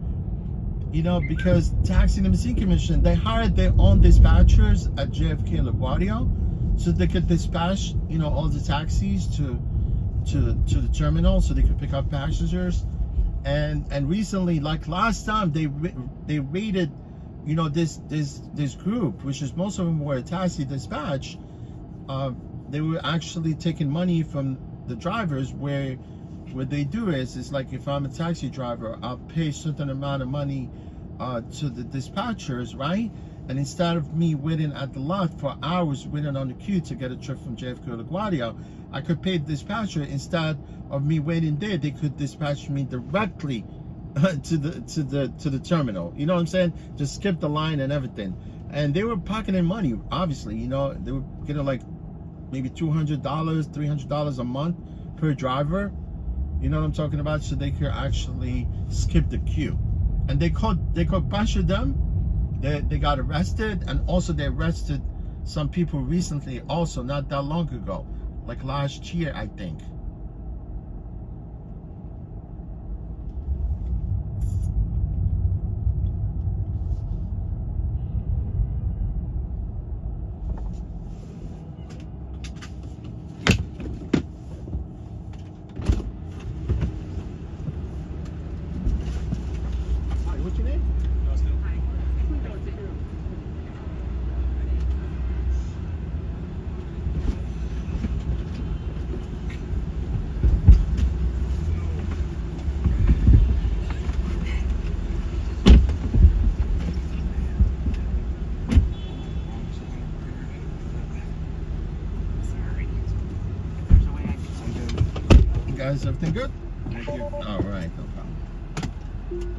you know, because Taxi and Limousine Commission, they hired their own dispatchers at JFK and LaGuardia, so they could dispatch, you know, all the taxis to the terminal, so they could pick up passengers. And recently, like last time, they raided, you know, this group, which is most of them were taxi dispatch. They were actually taking money from the drivers, where what they do is, it's like, if I'm a taxi driver, I'll pay a certain amount of money to the dispatchers, right? And instead of me waiting at the lot for hours, waiting on the queue to get a trip from JFK to LaGuardia, I could pay the dispatcher instead of me waiting there. They could dispatch me directly to the terminal. You know what I'm saying? Just skip the line and everything. And they were pocketing money, obviously. You know, they were getting like maybe $200, $300 a month per driver. You know what I'm talking about? So they could actually skip the queue. And they caught a bunch of them. They got arrested, and also they arrested some people recently, also not that long ago, like last year, I think. Hi, what's your name? Guys, everything good? Thank you. All right, no problem.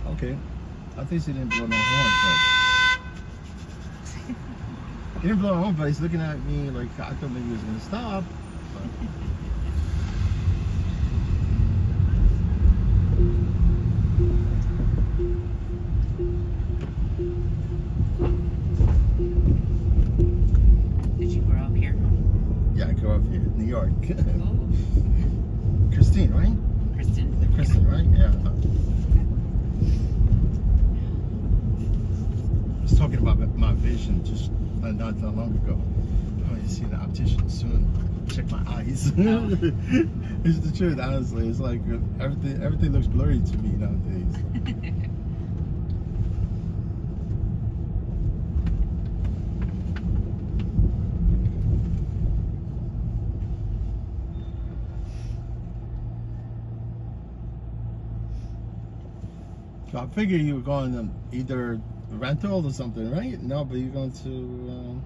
Okay, I think he didn't blow no horn, but he didn't blow a horn, but he's looking at me like I thought maybe he was gonna stop. But... Yeah, I grew up here in New York. Christine, right? Kristen, right? Yeah. I was talking about my vision just not that long ago. Oh, you see the optician soon. Check my eyes. It's the truth, honestly. It's like everything looks blurry to me nowadays. So I figure you were going to either rental or something, right? No, but you're going to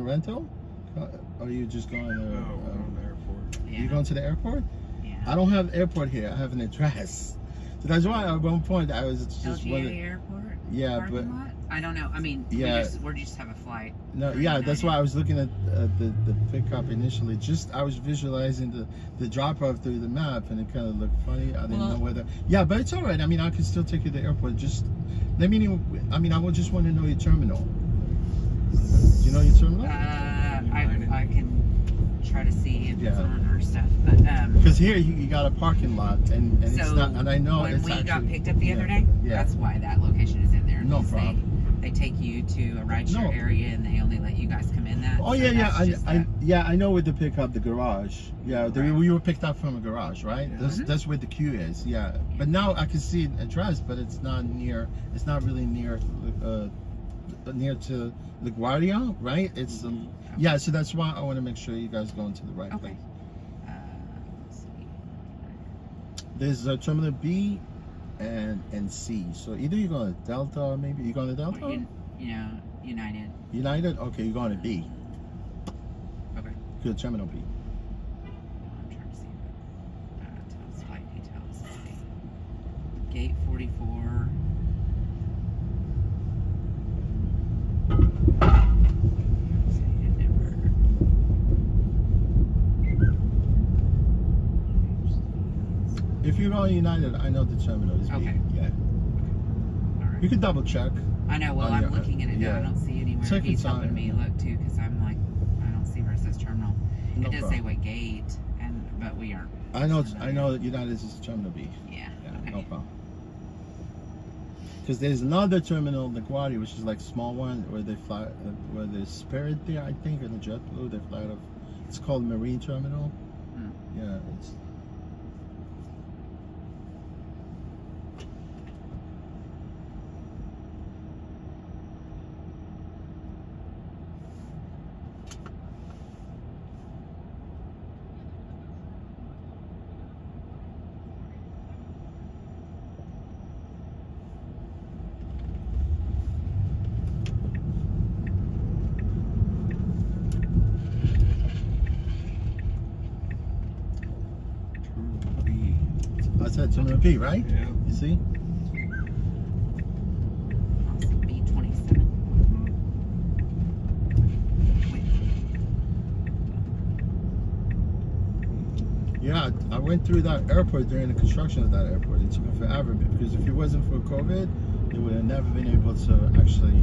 rental? Or are you just going to? No, we're on the airport. You going to the airport? Yeah. I don't have airport here. I have an address. So that's why at one point I was just LGA wondering. Airport? Yeah, Parking but lot? I don't know. I mean, Yeah. we just have a flight. no, yeah, that's why I was looking at the pickup initially. Just I was visualizing the drop off through the map, and it kind of looked funny. I didn't know whether. Yeah, but it's all right. I mean, I can still take you to the airport. Just let me know. I mean, I would just want to know your terminal. Do you know your terminal? I can try to see if it's Yeah. on our stuff, but Because here you got a parking lot, and so it's not. And I know when it's we got actually, picked up the other yeah, day, yeah. that's why that location is in there. No because problem. They take you to a rideshare No. area, and they only let you guys come in that. Oh so yeah, that's just I know where to pick up the garage. Yeah, Right. we were picked up from a garage, right? Yeah. That's where the queue is. Yeah, but now I can see an address, but it's not near. It's not really near to LaGuardia, right? It's yeah. So that's why I want to make sure you guys going to the right Okay. place. Let's see. There's Terminal B and C. So either you're going to Delta, or maybe you're going to Delta. United. United. Okay, you're going to B. Okay. Good, Terminal B. I'm trying to see. Tells flight details. Let's see. Gate 44. If you're going United, I know the terminal is B. Okay. Yeah. All right. You can double check. I know. Well, Oh, yeah, I'm looking at it now. yeah. I don't see anywhere. Take your He's helping time. me look too, because I'm like, I don't see where it says terminal. No it does problem. say what gate, but we aren't. I know that United is Terminal B. Yeah. Yeah, Okay. no problem. Because there's another terminal, LaGuardia, which is like small one where they fly, where there's Spirit there, I think, and the JetBlue they fly out of. It's called Marine Terminal. Hmm. Yeah, it's. said it's gonna be, right? Yeah. You see? B27. Yeah, I went through that airport during the construction of that airport. It took forever because if it wasn't for COVID, they would have never been able to actually,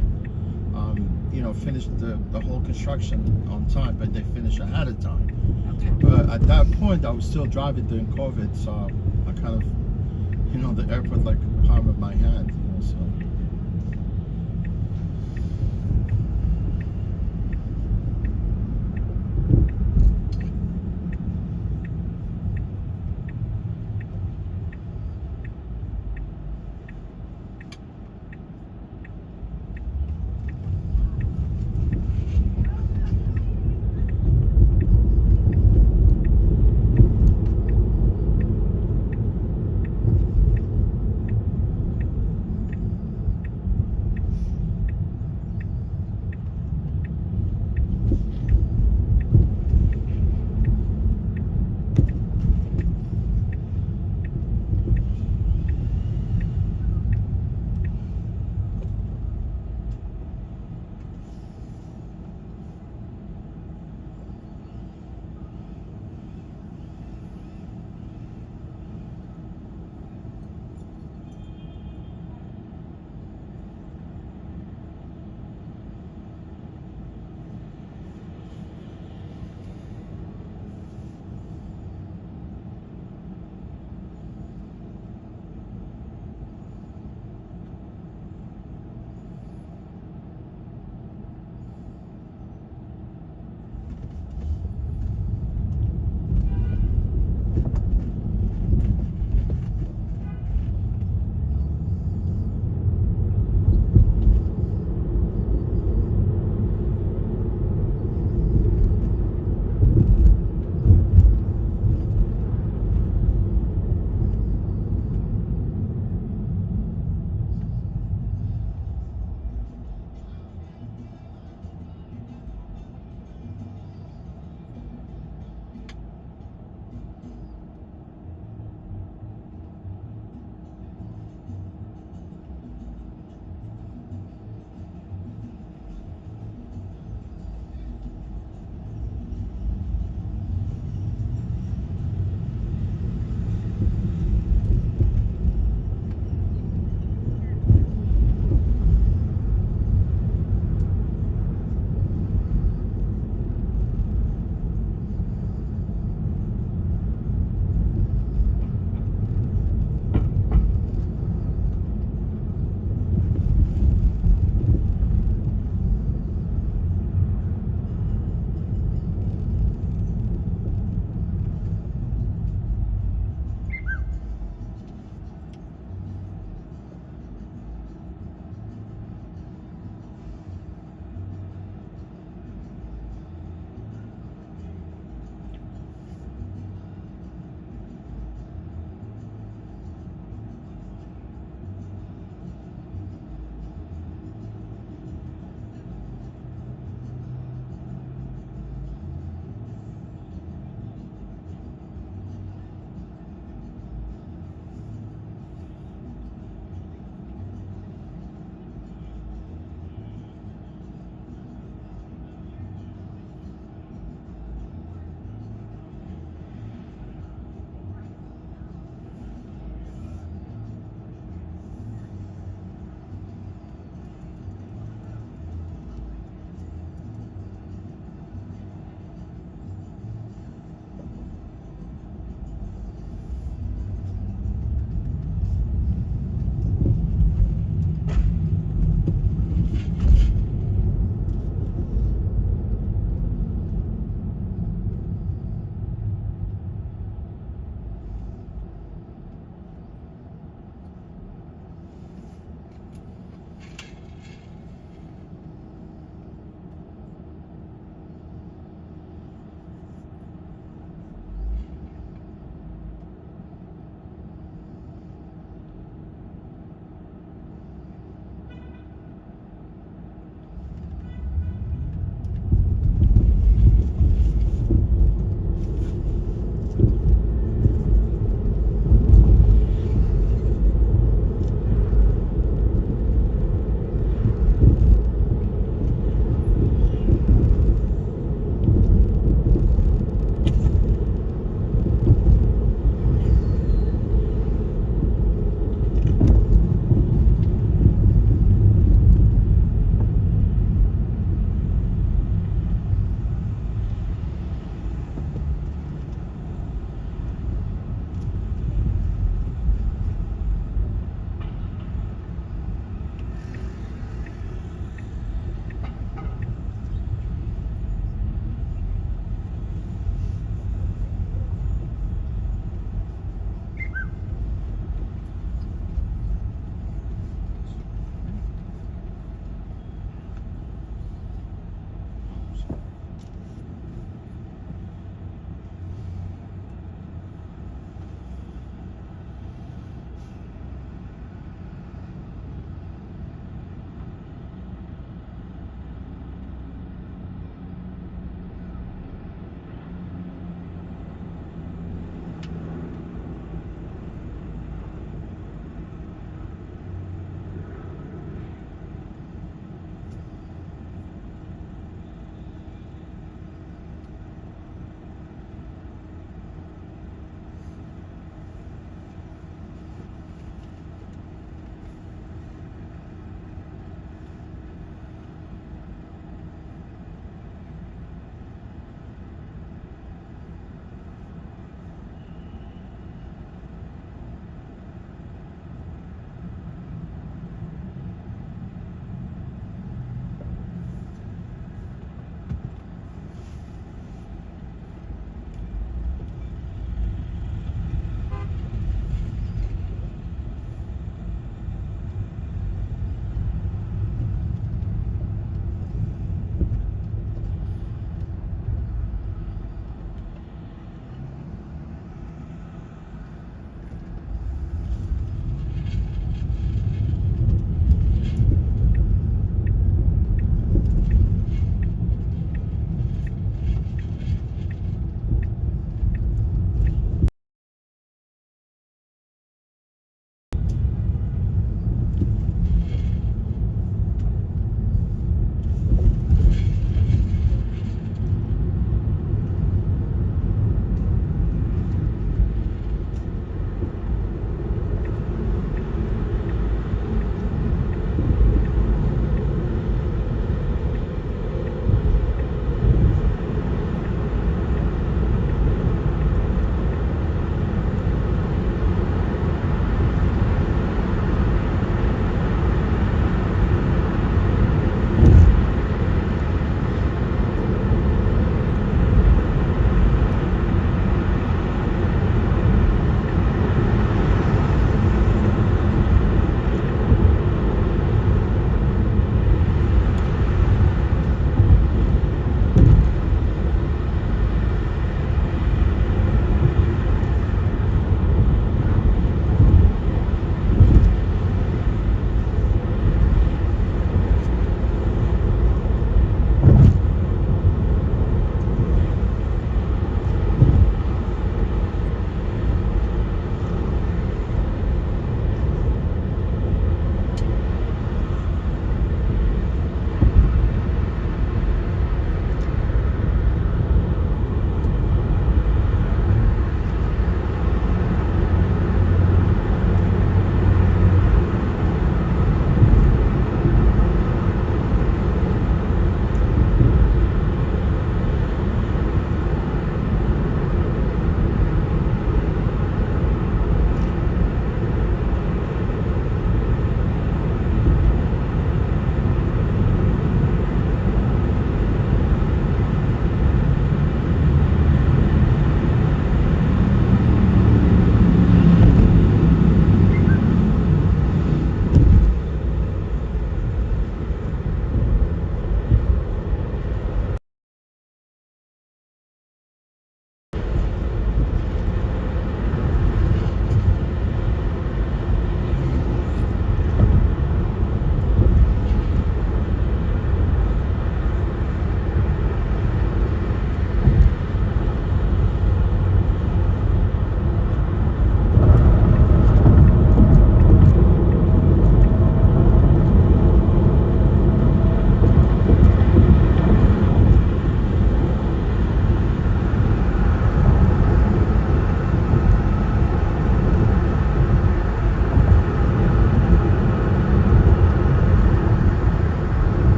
finish the whole construction on time. But they finished ahead of time. Okay. But at that point, I was still driving during COVID, so I kind of, the airport like palm of my hand, so.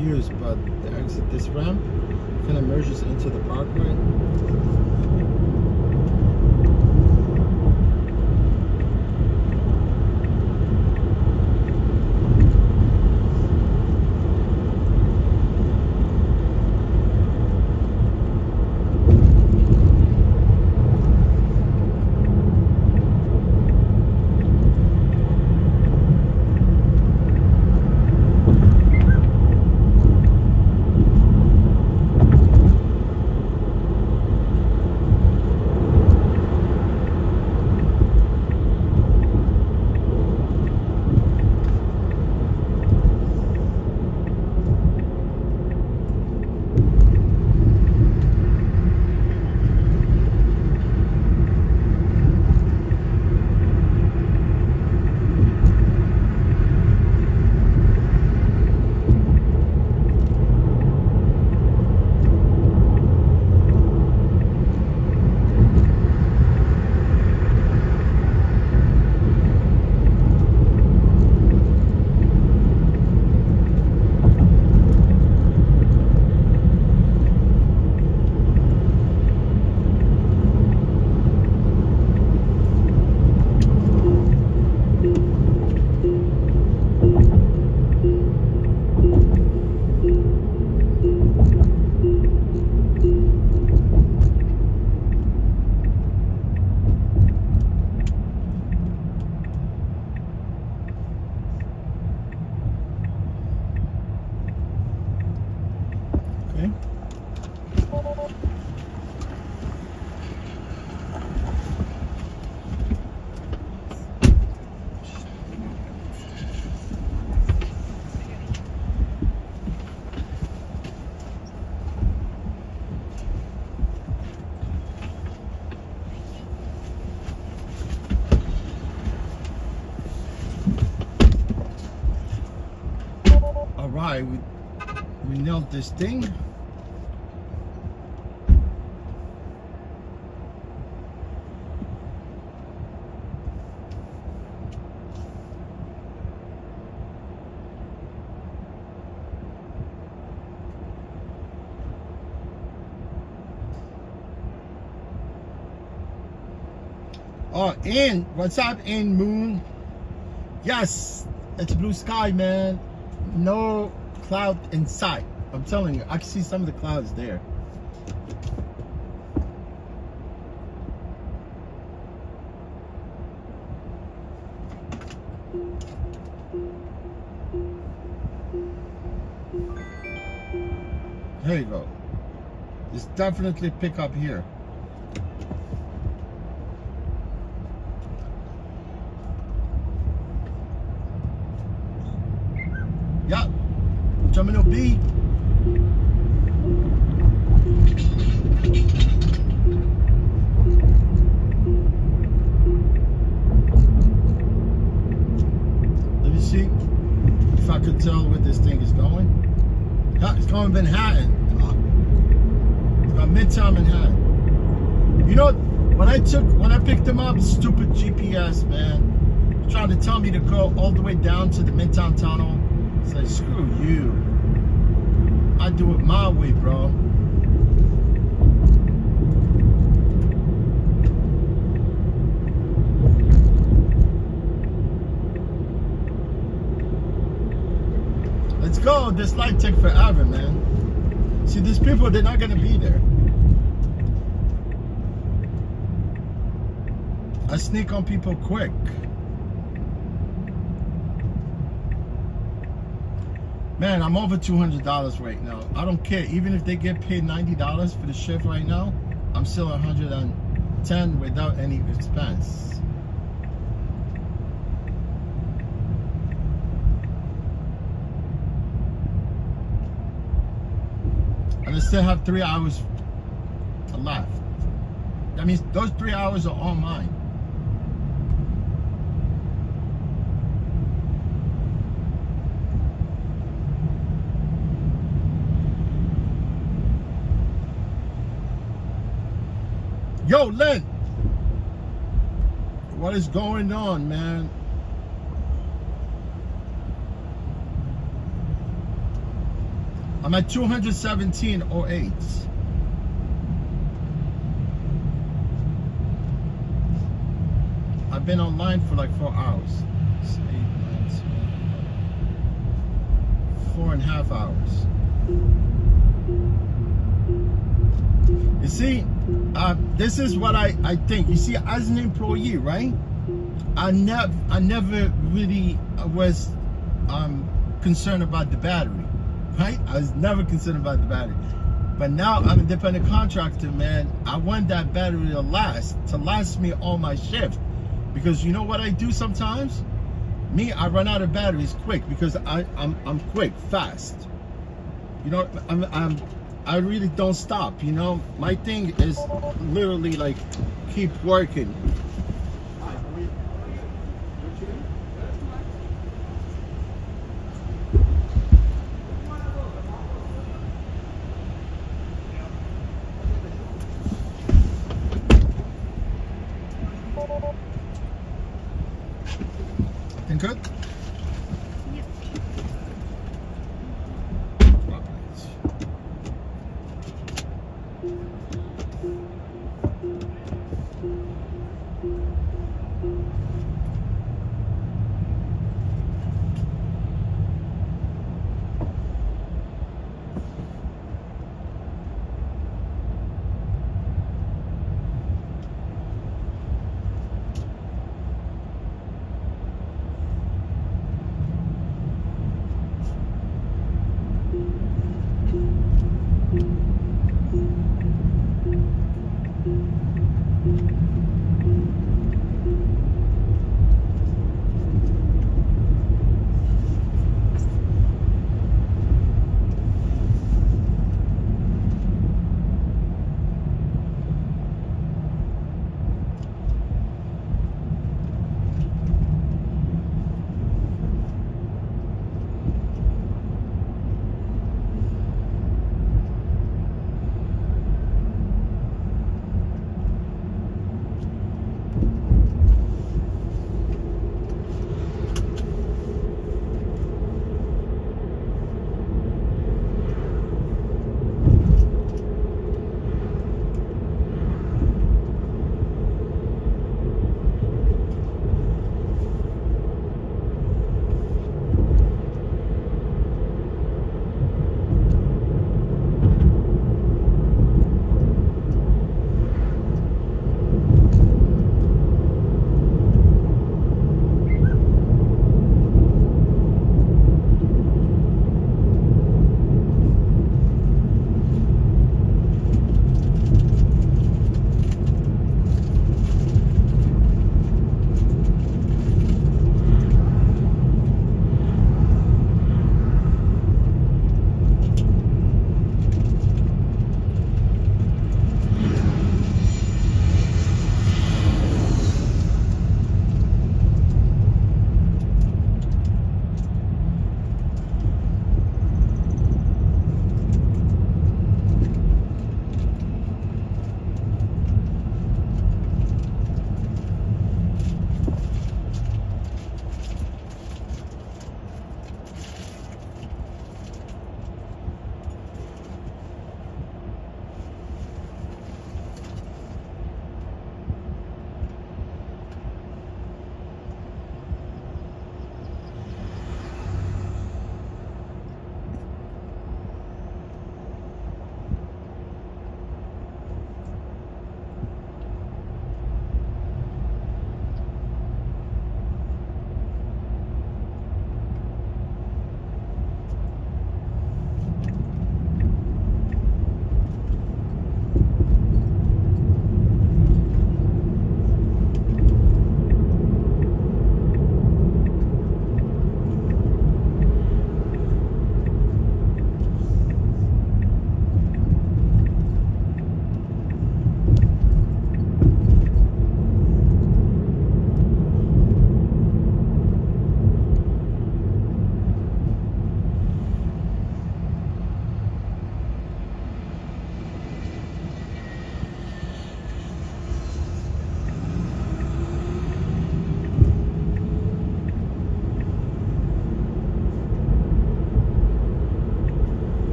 confused, but the exit, this ramp kind of merges into the parkway. Alright, we nailed this thing. Oh, and what's up, in Moon? Yes, it's blue sky, man. No cloud in sight. I'm telling you, I can see some of the clouds there. There you go. There's definitely pick up here. Yeah, Terminal B. Let me see if I could tell where this thing is going. Yeah, it's going Manhattan. It's going Midtown Manhattan. You know, when I picked them up, stupid GPS, man, trying to tell me to go all the way down to the Midtown Tunnel. It's like, screw you. I do it my way, bro. Let's go. This light take forever, man. See, these people, they're not gonna be there. I sneak on people quick. Man, I'm over $200 right now. I don't care. Even if they get paid $90 for the shift right now, I'm still $110 without any expense. And I still have 3 hours left. That means those 3 hours are all mine. Yo, Len, what is going on, man? I'm at 217.08. I've been online for like 4 hours. 6, 8, 9, 10, 4.5 hours. You see, this is what I think. You see, as an employee, right? I never really was concerned about the battery, right? I was never concerned about the battery. But now I'm an independent contractor, man. I want that battery to last me all my shift. Because you know what I do sometimes? Me, I run out of batteries quick because I'm quick, fast. You know, I really don't stop, you know? My thing is literally like keep working. Good? Yep.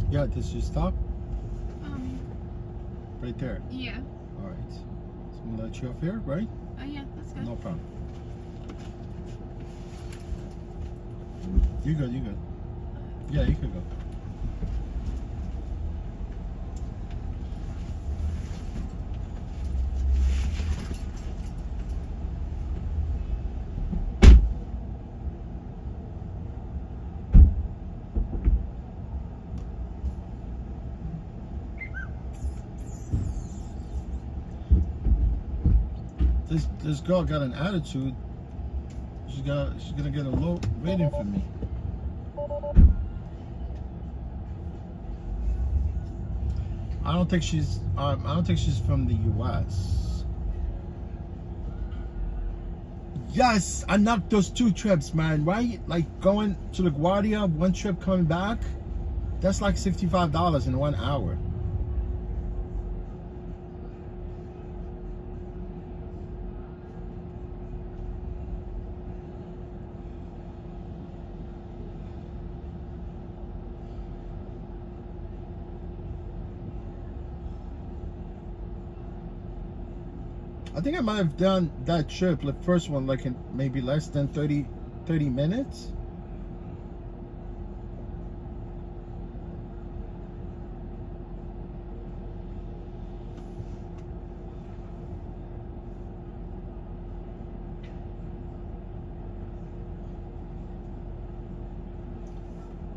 Yeah, did you stop? Um, Right there. yeah. All right. So I'm gonna let you off here, right? Yeah, that's good. No problem. You good, you good. Yeah, you can go. This girl got an attitude. She's gonna get a low rating from me. I don't think she's from the US. Yes, I knocked those 2 trips, man, right? Like going to LaGuardia, 1 trip coming back. That's like $65 in 1 hour. I think I might have done that trip, the first one, like in maybe less than 30 minutes.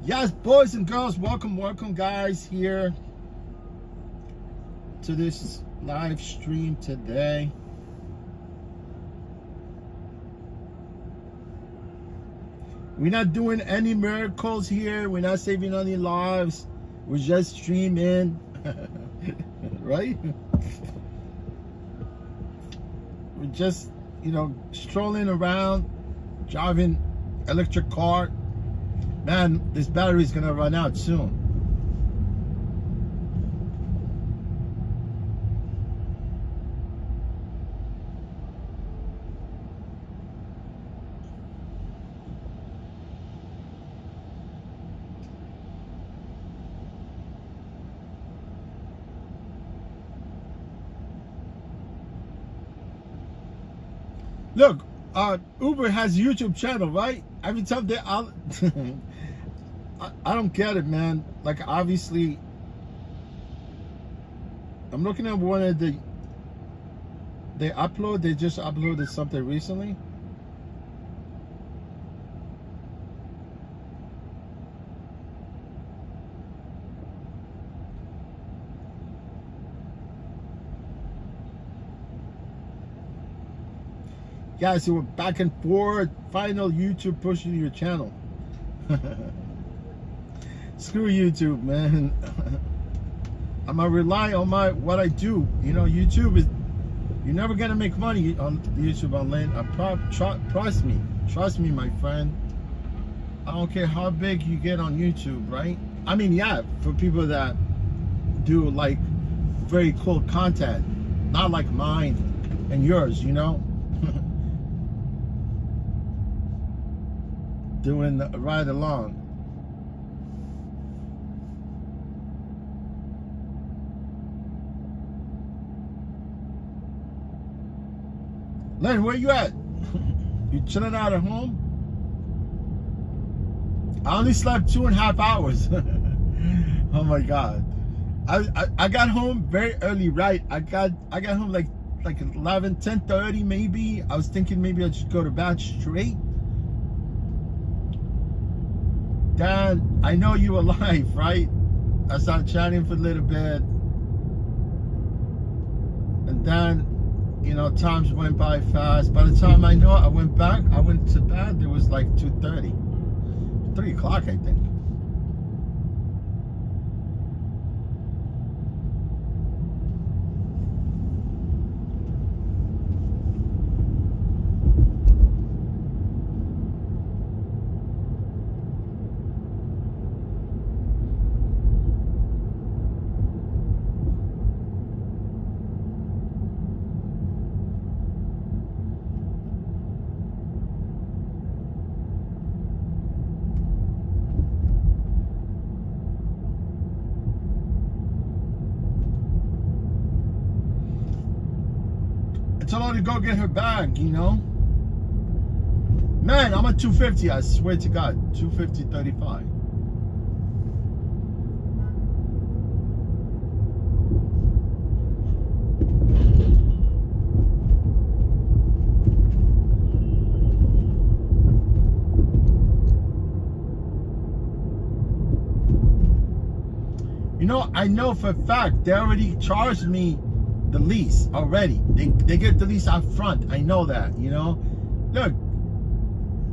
Yes, boys and girls, welcome guys here to this live stream today. We're not doing any miracles here. We're not saving any lives. We're just streaming. Right? We're just, you know, strolling around, driving electric car. Man, this battery's gonna run out soon. Look, Uber has a YouTube channel, right? Every time they I don't get it, man. Like, obviously, I'm looking at one of they just uploaded something recently. Guys, who were back and forth, final YouTube pushing your channel. Screw YouTube, man. I'm gonna rely on what I do. You know, YouTube is, you're never gonna make money on YouTube online. Trust me, my friend. I don't care how big you get on YouTube, right? I mean, yeah, for people that do like very cool content, not like mine and yours, you know. Doing the ride along. Len, where you at? You chilling out at home? I only slept 2.5 hours. Oh my God. I got home very early, right? I got home like 11, 10:30 maybe. I was thinking maybe I'd just go to bed straight. Dan, I know you alive, right? I started chatting for a little bit. And then, you know, times went by fast. By the time I know it, I went to bed, it was like 2:30. 3 o'clock, I think. told her to go get her bag, you know. Man, I'm at 250, I swear to God. 250.35. You know, I know for a fact they already charged me the lease already. They get the lease out front. I know that, you know. Look,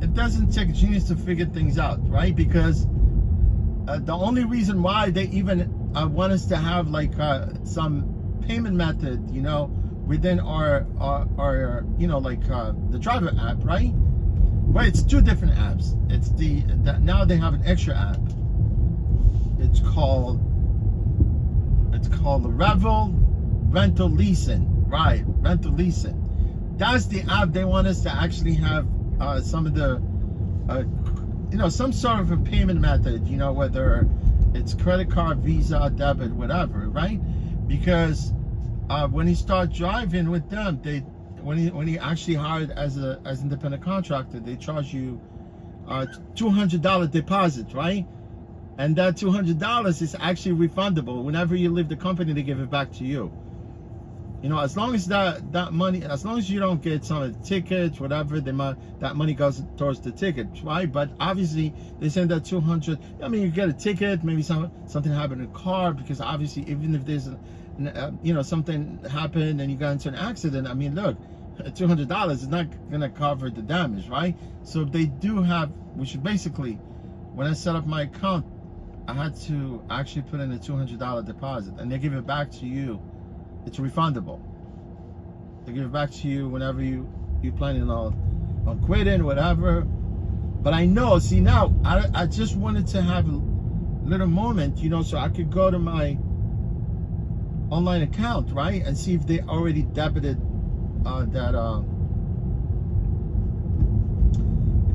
it doesn't take a genius to figure things out, right? Because the only reason why they even want us to have like some payment method, you know, within our you know, like the driver app, right? Well, it's two different apps. It's now they have an extra app. It's called the Ravel rental leasing, right? Rental leasing. That's the app they want us to actually have some of the, you know, some sort of a payment method, you know, whether it's credit card, Visa, debit, whatever, right? Because when he started driving with them, when he actually hired as independent contractor, they charge you $200 deposit, right? And that $200 is actually refundable. Whenever you leave the company, they give it back to you. You know, as long as that money, as long as you don't get some of the tickets, whatever, that money goes towards the tickets, right? But obviously, they send that 200. I mean, you get a ticket, maybe something happened in a car, because obviously, even if there's, you know, something happened and you got into an accident, I mean, look, $200 is not gonna cover the damage, right? So they do have, which basically, when I set up my account, I had to actually put in a $200 deposit, and they give it back to you. It's refundable. They give it back to you whenever you're planning on quitting, whatever. But I know, see now, I just wanted to have a little moment, you know, so I could go to my online account, right, and see if they already debited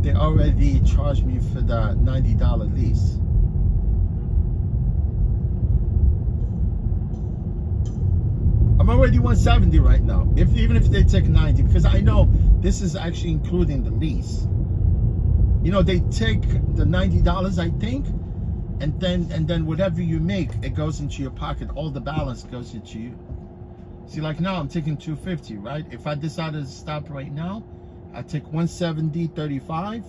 they already charged me for that $90 lease. I'm already 170 right now, even if they take 90, because I know this is actually including the lease. You know, they take the $90, I think, and then whatever you make, it goes into your pocket. All the balance goes into you. See, like now I'm taking 250, right? If I decided to stop right now, I take 170.35.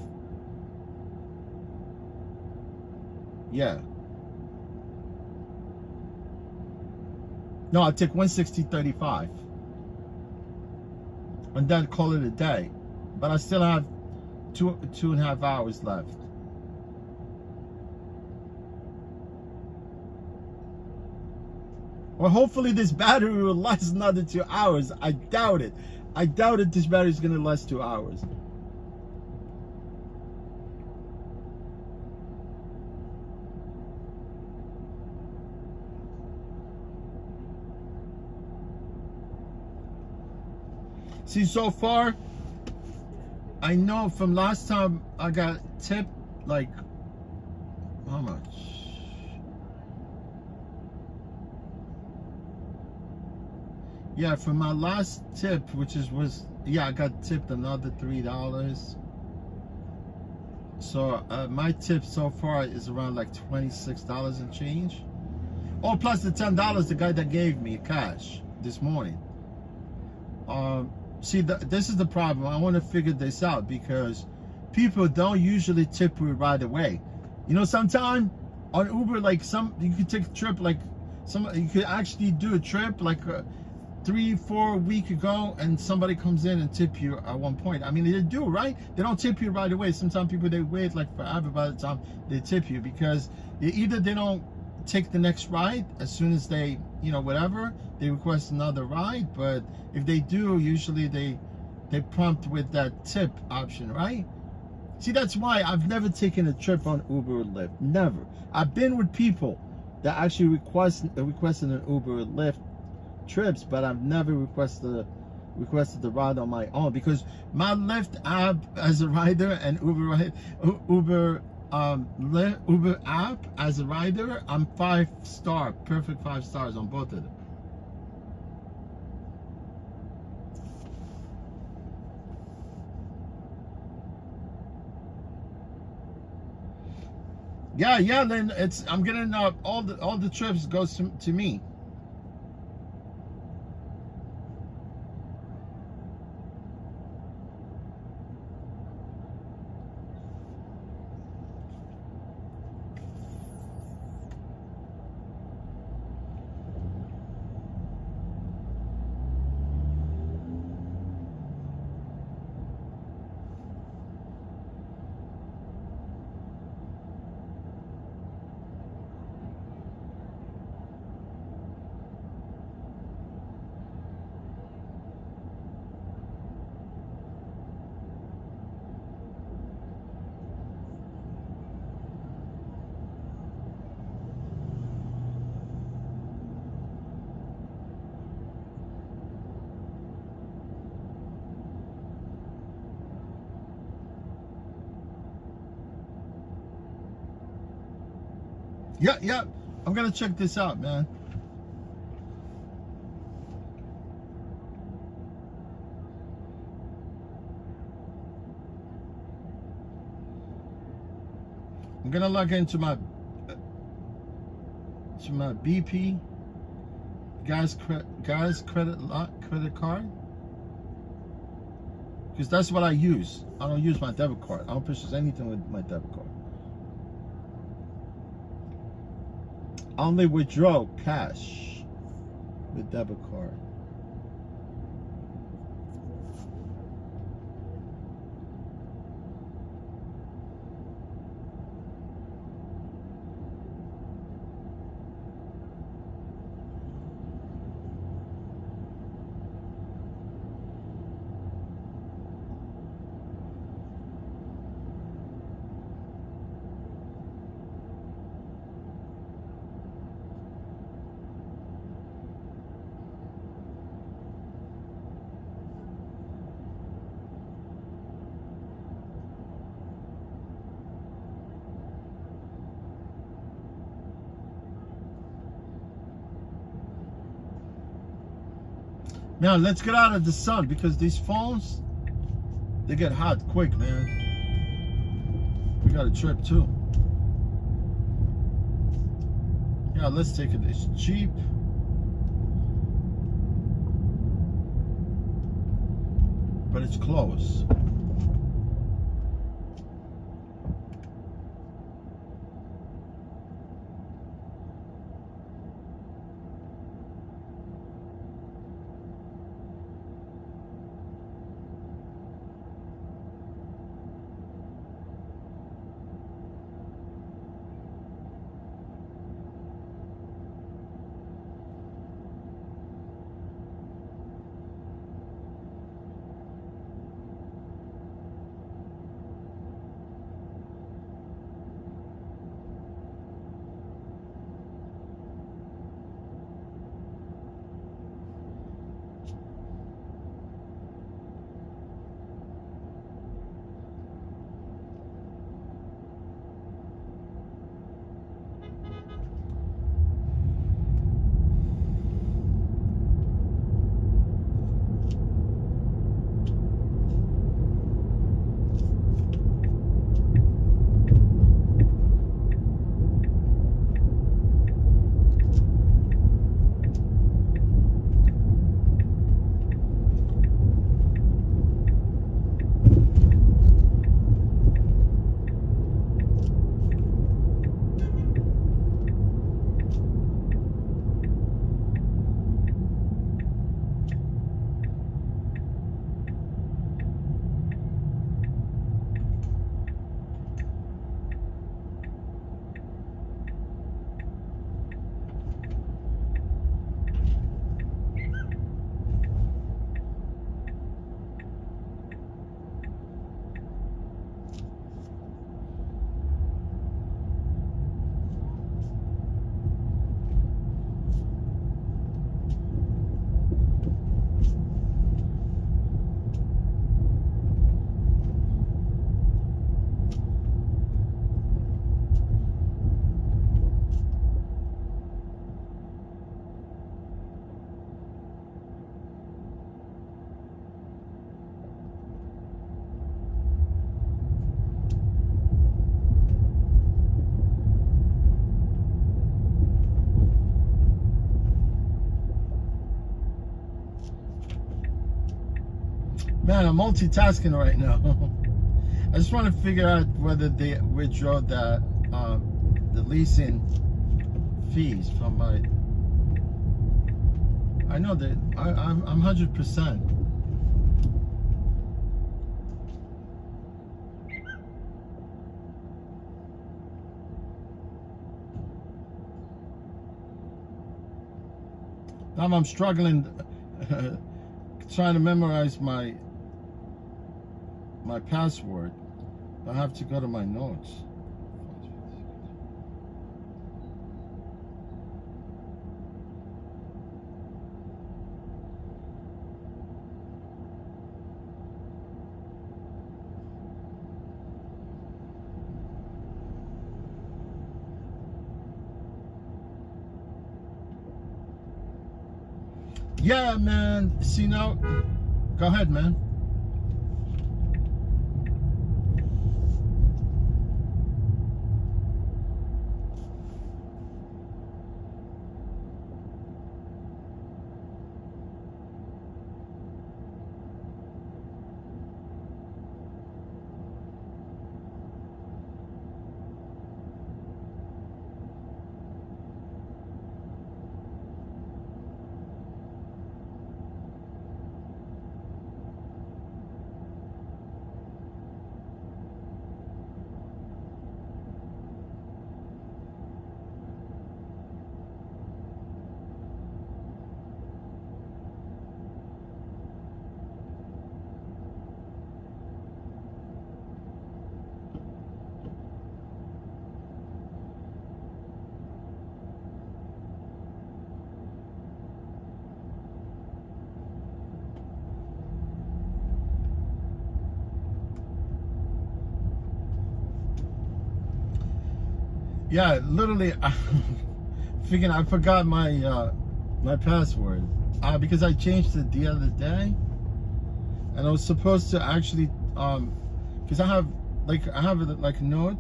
Yeah. No, I take 160.35, and then call it a day. But I still have two and a half hours left. Well, hopefully this battery will last another 2 hours. I doubt it. I doubt it. This battery is gonna last 2 hours. See, so far, I know from last time I got tipped, like, how much? Yeah, for my last tip, which was I got tipped another $3. So my tip so far is around like $26 and change. Oh, plus the $10 the guy that gave me cash this morning. See, this is the problem. I want to figure this out, because people don't usually tip you right away. You know, sometimes on Uber, like you could take a trip, like you could actually do a trip like 3-4 weeks ago, and somebody comes in and tip you at one point. I mean, they do, right? They don't tip you right away. Sometimes people, they wait like forever by the time they tip you, because either they don't take the next ride as soon as they, you know, whatever, they request another ride. But if they do, usually they prompt with that tip option, right? See, that's why I've never taken a trip on Uber or Lyft. Never. I've been with people that actually requested an Uber or Lyft trips, but I've never requested the ride on my own, because my Lyft app as a rider and Uber app as a rider, I'm 5-star, perfect 5 stars on both of them. Yeah. Then I'm getting all the trips goes to me. Yeah. I'm gonna check this out, man. I'm gonna log into my BP guys credit card, because that's what I use. I don't use my debit card. I don't purchase anything with my debit card. I only withdraw cash with debit card. Now let's get out of the sun, because these phones, they get hot quick, man. We got a trip too. Yeah, let's take it. It's cheap. But it's close. Man, I'm multitasking right now. I just want to figure out whether they withdraw the leasing fees from my. I know that I'm 100%. Now I'm struggling trying to memorize my password. I have to go to my notes. Yeah, man. See now, go ahead, man. Yeah, literally, figuring I forgot my my password because I changed it the other day, and I was supposed to actually because I have a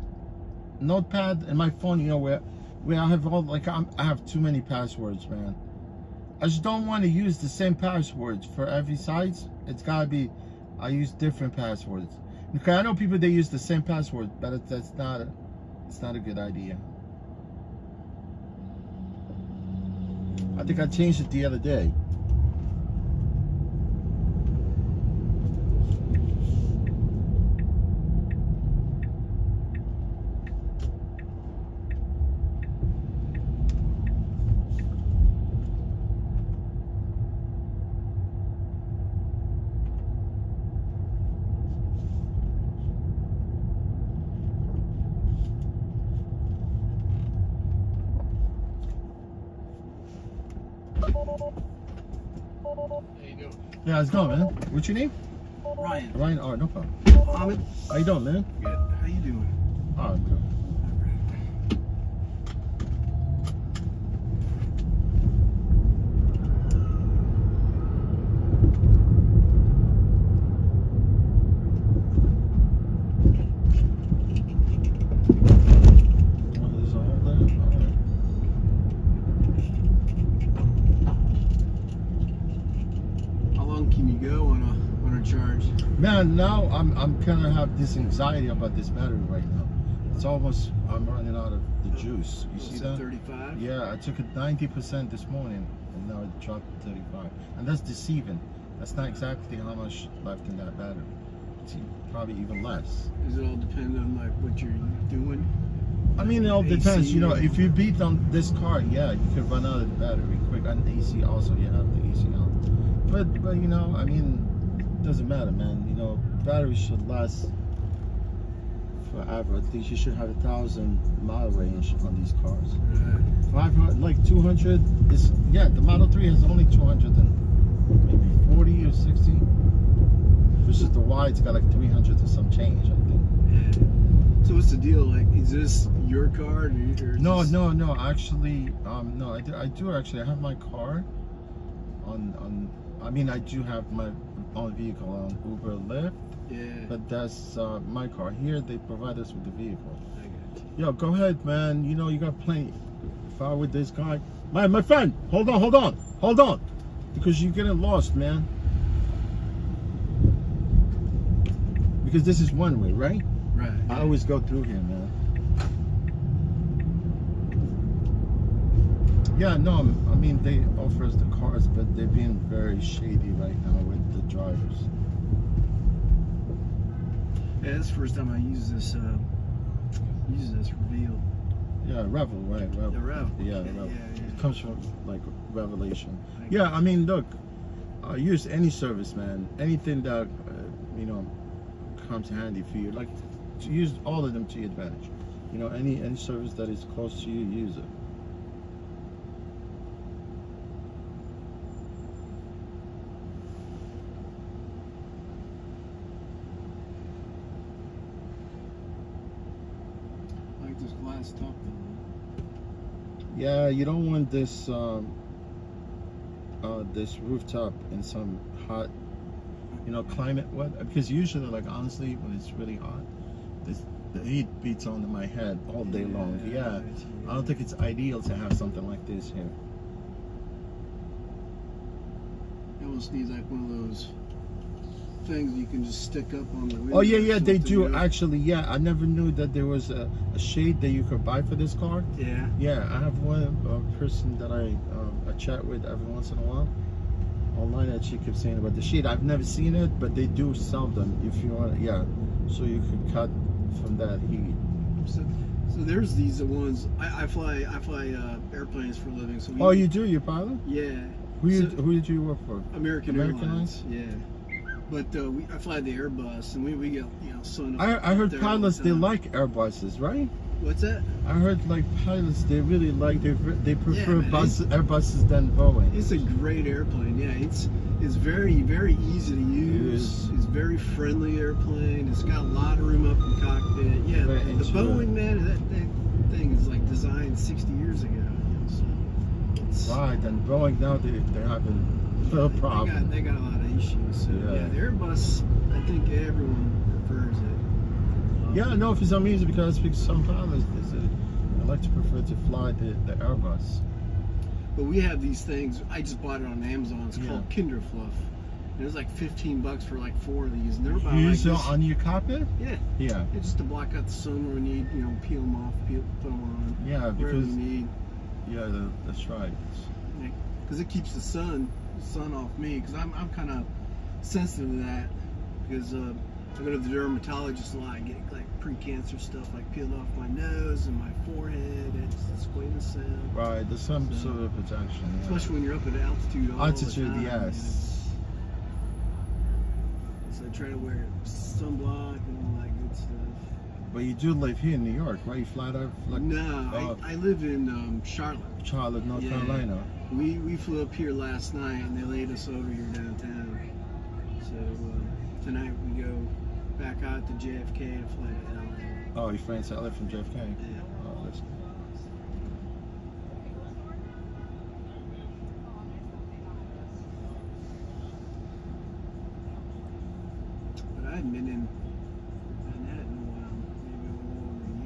notepad in my phone, you know, where I have all I have too many passwords, man. I just don't want to use the same passwords for every site. It's gotta be I use different passwords. Okay, I know people they use the same password, but it's not a good idea. I think I changed it the other day. Yeah, how's it going, man? What's your name? Ryan. Ryan. Oh, no problem. Ahmed. How you doing, man? Good. How you doing? Oh, I'm good. Man, now I'm kind of have this anxiety about this battery right now. It's almost, I'm running out of the juice. You see that? 35? Yeah, I took it 90% this morning, and now it dropped to 35. And that's deceiving. That's not exactly how much left in that battery. It's probably even less. Does it all depend on like what you're doing? I mean, it all depends. You know, if you beat on this car, yeah, you could run out of the battery quick. And AC also, you have the AC now. But you know, I mean, doesn't matter, man. You know, batteries should last forever. At least you should have 1,000-mile range on these cars. Right. 500, like 200 is, yeah, the Model 3 has only 200 and maybe 40 or 60. Versus the Y's got like 300 and some change, I think. Yeah. So what's the deal? Like, is this your car? No. Actually, no. I do actually. I have my car on. I mean, I do have my own vehicle on Uber, Lyft. Yeah. But that's my car. Here, they provide us with the vehicle. I got you. Yo, go ahead, man. You know, you got plenty. If I were with this guy, my friend, hold on, because you're getting lost, man. because this is one way, right? Right. I always go through here, man. Yeah, no, I mean, they offer us the cars, but they're being very shady right now with the drivers. Yeah, this is the first time I use this Reveal. Yeah, Ravel, right? Ravel. The Ravel. Yeah, Yeah, Ravel. yeah. It comes from like Revelation. Yeah, I mean, look, use any service, man. Anything that you know comes handy for you. Like, use all of them to your advantage. You know, any service that is close to you, use it. Like this glass top though. Yeah, you don't want this this rooftop in some hot, you know, climate. What? Because usually, like, honestly, when it's really hot, the heat beats onto my head all day long. Yeah, I don't think it's ideal to have something like this here. It almost needs like one of those things you can just stick up on the window. Oh yeah, they do you know? actually. Yeah, I never knew that there was a shade that you could buy for this car. Yeah. Yeah, I have one person that I chat with every once in a while online that she keeps saying about the shade. I've never seen it, but they do sell them if you want. Yeah, so you can cut from that heat. So there's these ones. I fly airplanes for a living. So Oh, you do? You pilot? Yeah. Who did you work for? American Airlines. Yeah. But I fly the Airbus, and we get sun. I heard there pilots all the they time. like Airbuses, right? What's that? I heard like pilots they really like they prefer man, Airbuses than Boeing. It's a great airplane. Yeah, it's very easy to use. It's very friendly airplane. It's got a lot of room up in the cockpit. Yeah, the Boeing, man, that thing is like designed 60 years ago. Right, and Boeing now they're having a problem. They got a lot of issues. So yeah, the Airbus, I think everyone prefers it. Yeah, no, for some reason, because I speak to some pilots, they say I like to prefer to fly the Airbus. But we have these things. I just bought it on Amazon. It's called Kinder Fluff. It was like $15 for like 4 of these, and they're about you like use it on your cockpit? Yeah. Yeah. It's just to block out the sun when you need, peel them off, put them on. Yeah, wherever because you need. Yeah, that's right. Because it keeps the sun off me. Because I'm kind of sensitive to that. Because I go to the dermatologist a lot. I get like pre-cancer stuff like peeled off my nose and my forehead. It's quite a sound. Right, there's some sort of protection. Yeah. Especially when you're up at altitude. Altitude, all the time, yes. So I try to wear sunblock and all that good stuff. But you do live here in New York, right? You fly there? No, I live in Charlotte. Charlotte, North Carolina. We flew up here last night and they laid us over here downtown. So tonight we go back out to JFK to fly to LA. Oh, your friends that live from JFK? Yeah. Oh, that's cool. But I hadn't been in Manhattan in a while, maybe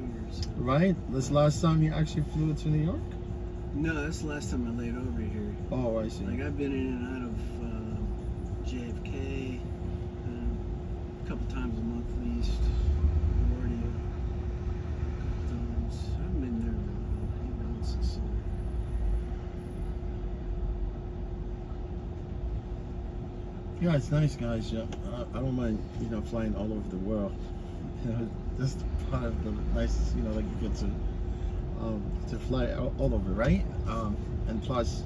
over years. Right? This last time you actually flew to New York? No, that's the last time I laid over here. Oh, I see. Like I've been in and out of JFK a couple times a month at least. LaGuardia a couple times. I haven't been there maybe once this summer. Yeah, it's nice, guys. Yeah, I don't mind, flying all over the world. That's part of the nicest, like you get to fly all over, right? And plus,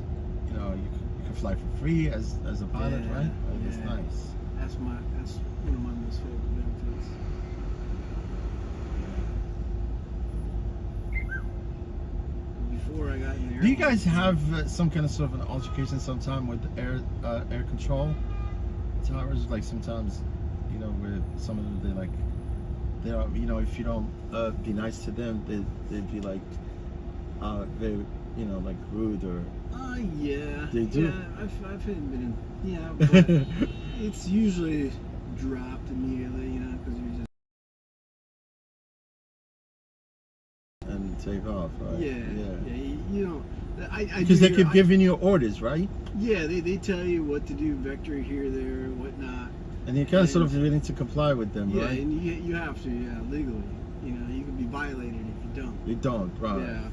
you can fly for free as a pilot, right? It's nice. That's one of my most favorite benefits. Before I got in the Do you guys have some kind of sort of an altercation sometime with air control towers? Like sometimes, where some of them they're if you don't be nice to them, they'd be like very like rude or. Yeah. They do. Yeah, I've been in. But it's usually dropped immediately, because you're just. And take off, right? Yeah. Because they keep giving you orders, right? Yeah, they tell you what to do, vector here, there, whatnot. And you kind of sort of really need to comply with them, yeah, right? and you have to, yeah, legally. You know, you can be violated if you don't. You don't, right? Yeah.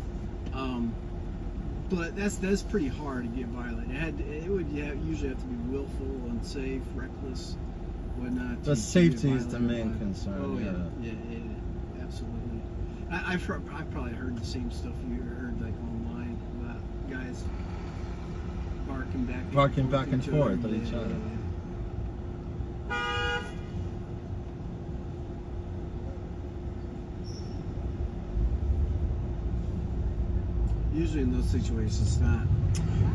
But that's pretty hard to get violated. It would usually have to be willful, unsafe, reckless, whatnot. But safety is the main concern. Oh yeah, absolutely. I've probably heard the same stuff you heard like online about guys barking back and forth at each other. Usually in those situations, it's not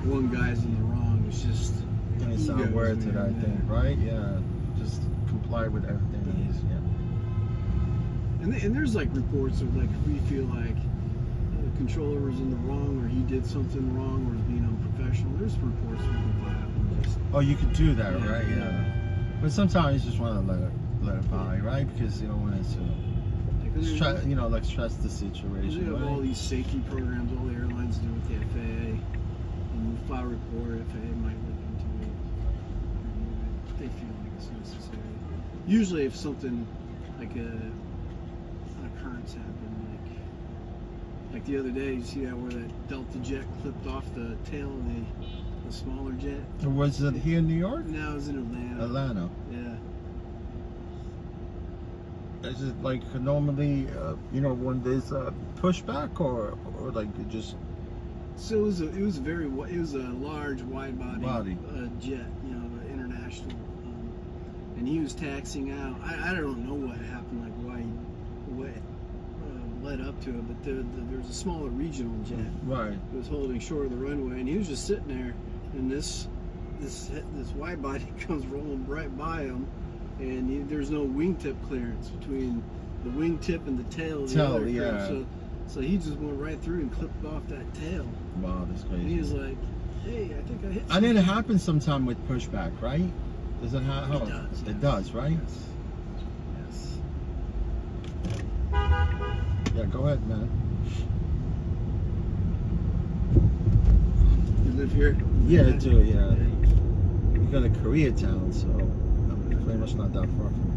one guy's in the wrong. It's just It's not worth it, I think, right? Yeah, just comply with everything. And there's like reports of like if we feel like the controller was in the wrong or he did something wrong or is being unprofessional, there's reports we can file and just. Oh, you could do that, right? Yeah. But sometimes you just want to let it by, right? Because you don't want it to. Stress the situation. We have right? all these safety programs all the airlines do with the FAA. And you file a report, FAA might look into it. If they feel like it's necessary. Usually if something like an occurrence happened, like the other day, you see that where that Delta jet clipped off the tail of the smaller jet? Was it here in New York? No, it was in Atlanta. Atlanta. Yeah. Is it like normally, when there's a pushback or like it just? So it was a large wide body. Jet, international, and he was taxiing out. I don't know what happened, like what led up to it, but there was a smaller regional jet. Right. It was holding short of the runway, and he was just sitting there, and this wide body comes rolling right by him. And there's no wingtip clearance between the wingtip and the tail of the other aircraft. So he just went right through and clipped off that tail. Wow, that's crazy. And he was like, "Hey, I think I hit." And it happens sometime with pushback, right? Does it happen? It does. It does, right? Yes. Yeah, go ahead, man. You live here? Yeah, I do. Yeah. You got a Koreatown, so. Pretty much not that far from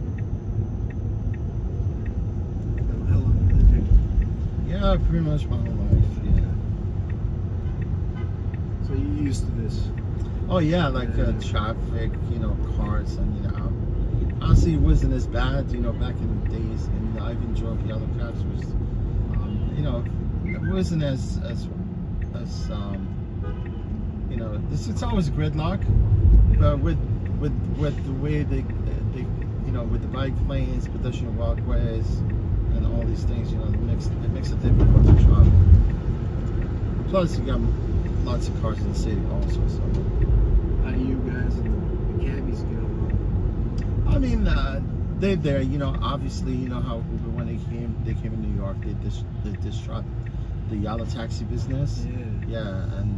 How long have you lived here? Yeah, pretty much my whole life, yeah. So you're used to this? Oh yeah, like traffic, cars, and honestly it wasn't as bad, back in the days, and I even drove yellow cabs, was, it wasn't as it's always gridlock, but with the way they with the bike lanes, pedestrian walkways, and all these things, it makes it difficult to travel. Plus, you got lots of cars in the city also. So, how do you guys and the cabbies get along? I mean, they're there. Obviously, how Uber when they came in New York, they disrupt the yellow taxi business. Yeah, and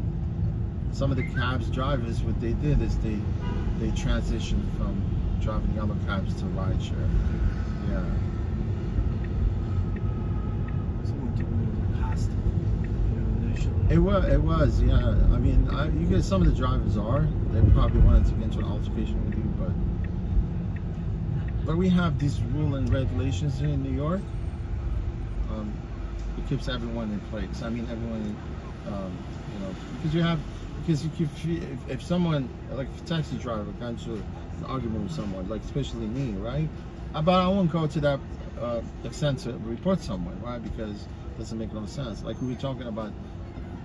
some of the cabs drivers, what they did is they transitioned from driving yellow cabs to rideshare. Yeah. Someone told me it was hostile, initially. It was, yeah. I mean, you get some of the drivers they probably wanted to get into an altercation with you, but we have these rules and regulations here in New York. It keeps everyone in place. I mean, everyone, because if someone, like a taxi driver, got into an argument with someone, like especially me, right? But I won't go to that extent to report someone, right? Because it doesn't make no sense. Like we were talking about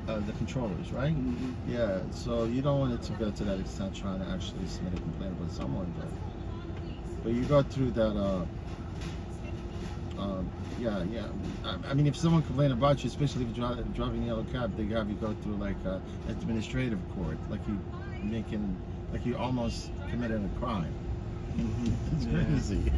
the controllers, right? Mm-hmm. Yeah, so you don't want it to go to that extent trying to actually submit a complaint about someone, but you go through that, yeah. I mean, if someone complained about you, especially if you're driving a yellow cab, they have you go through like administrative court, like you almost committed a crime. It's crazy.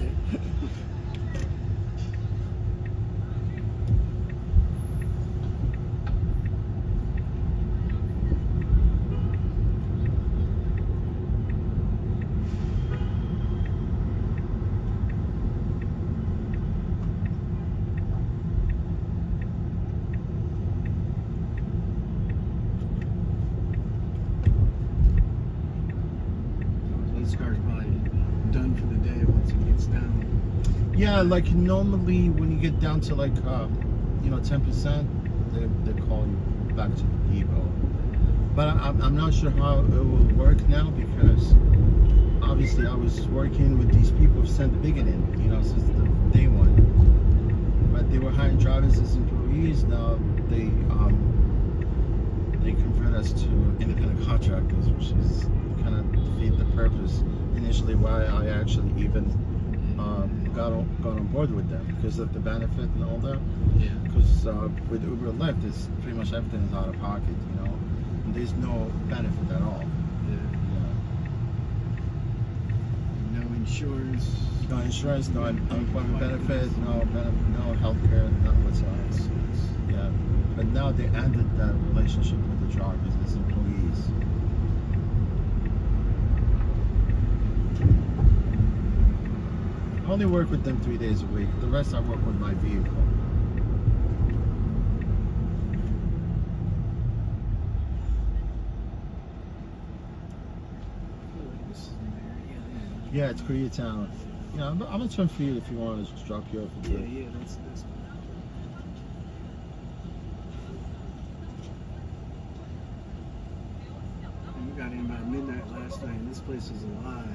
done for the day once it gets down. Yeah, like normally when you get down to like 10%, they call you back to the depot. But I'm not sure how it will work now, because obviously I was working with these people since the beginning, since the day one. But they were hiring drivers as employees. Now they convert us to independent contractors, which is kind of defeat the purpose initially why I actually even got on board with them, because of the benefit and all that. Yeah. Because with Uber and Lyft, it's pretty much everything is out of pocket, and there's no benefit at all. No insurance. No insurance, no unemployment benefit, no healthcare, none whatsoever. Yeah, but now they ended that relationship with the drivers as employees. I only work with them 3 days a week. The rest I work with my vehicle. Yeah, it's Koreatown. Yeah, I'm gonna turn for you if you want to just drop you off. Yeah, that's We got in about midnight last night, and this place is alive.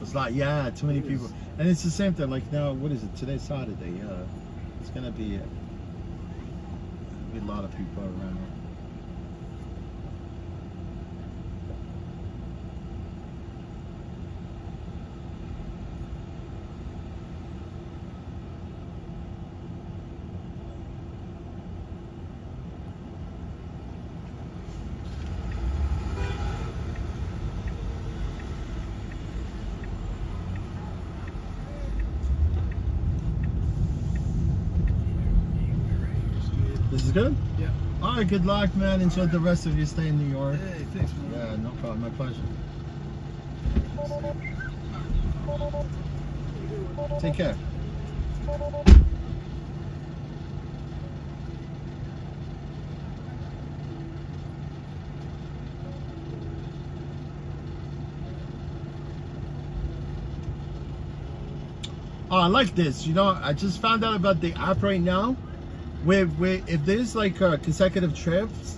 It's like, yeah, too many people. And it's the same thing, like now, what is it? Today's Saturday, yeah. It's gonna be a lot of people around. This is good? Yeah. All right, good luck, man. Enjoy the rest of your stay in New York. Hey, thanks, man. Yeah, no problem. My pleasure. Take care. Oh, I like this. I just found out about the app right now. Where if there's like consecutive trips,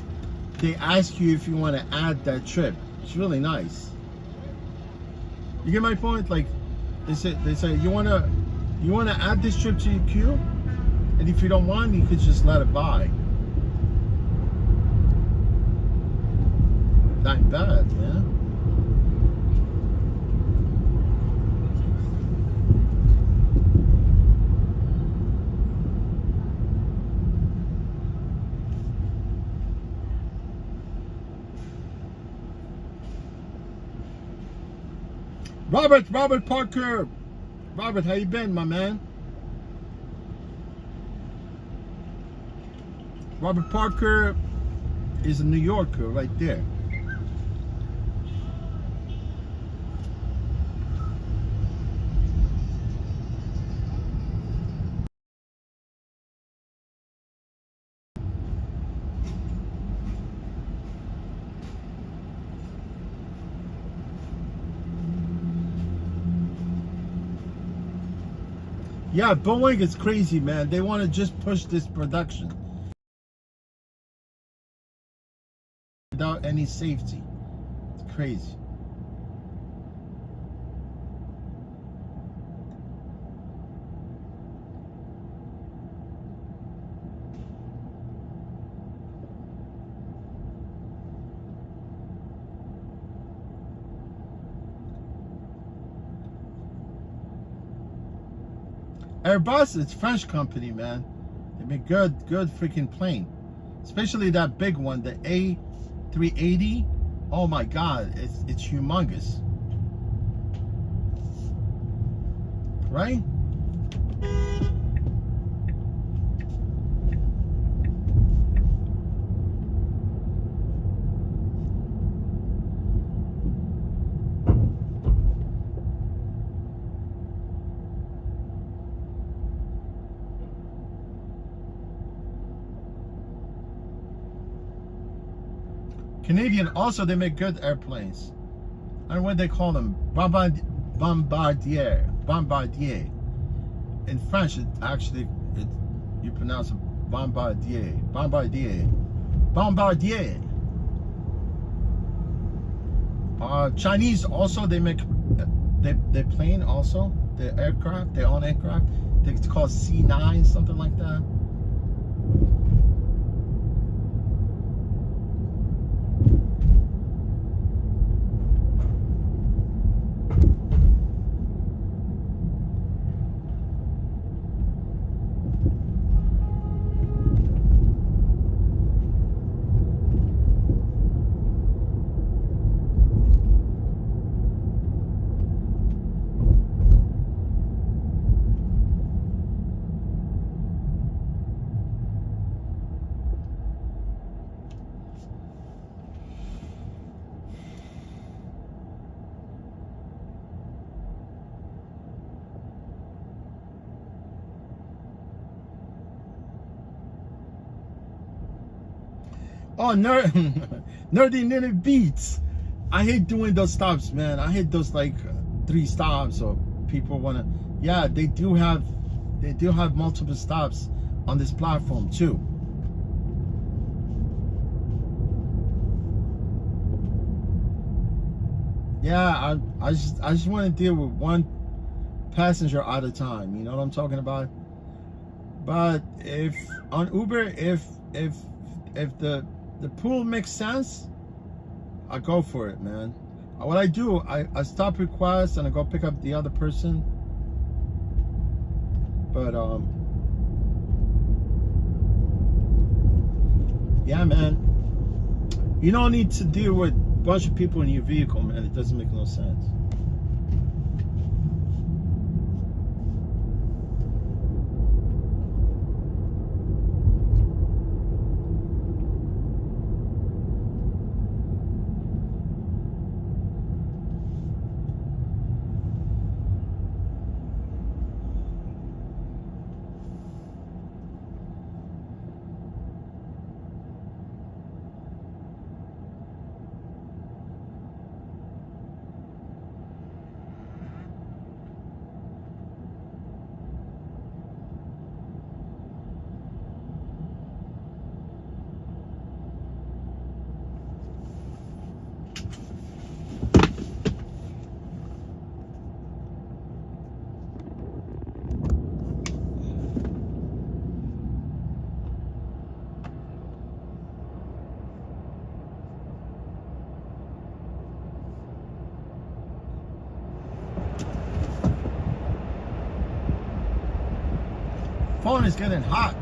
they ask you if you want to add that trip. It's really nice. You get my point? Like they say you wanna add this trip to your queue, and if you don't want, you could just let it by. Not bad, yeah. Robert Parker. Robert, how you been, my man? Robert Parker is a New Yorker right there. Yeah, Boeing is crazy, man. They want to just push this production without any safety. It's crazy. Airbus, it's French company, man. They make good freaking plane. Especially that big one, the A380. Oh my God, it's humongous. Right? Canadian, also they make good airplanes. I don't know what they call them. bombardier. Bombardier. In French, you pronounce it bombardier. Bombardier. Bombardier. Chinese also, they make they plane also, their aircraft, their own aircraft. I think it's called C9, something like that. Oh, nerdy beats. I hate doing those stops, man. I hate those like 3 stops, or people wanna. Yeah, they do have multiple stops on this platform too. Yeah, I just want to deal with one passenger at a time. You know what I'm talking about? But if on Uber, if the pool makes sense, I go for it, man. What I do, I stop requests and I go pick up the other person. But yeah, man, you don't need to deal with a bunch of people in your vehicle, man. It doesn't make no sense. Phone is getting hot.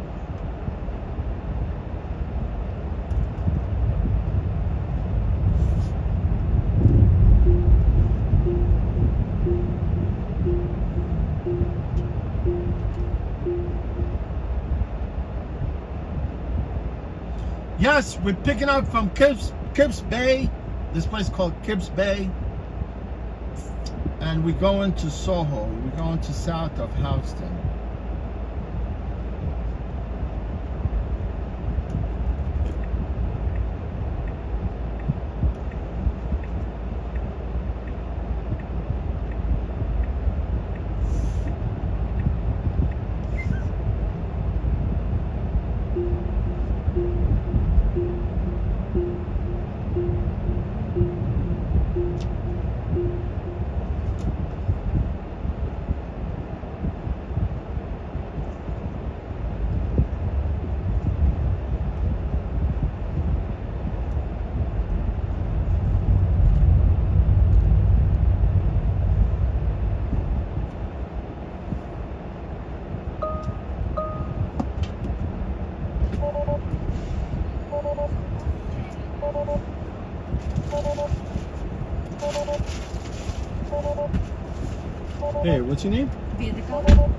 Yes, we're picking up from Kips Bay. This place called Kips Bay. And we're going to Soho. We're going to south of Houston. Hey, what's your name? Vedika.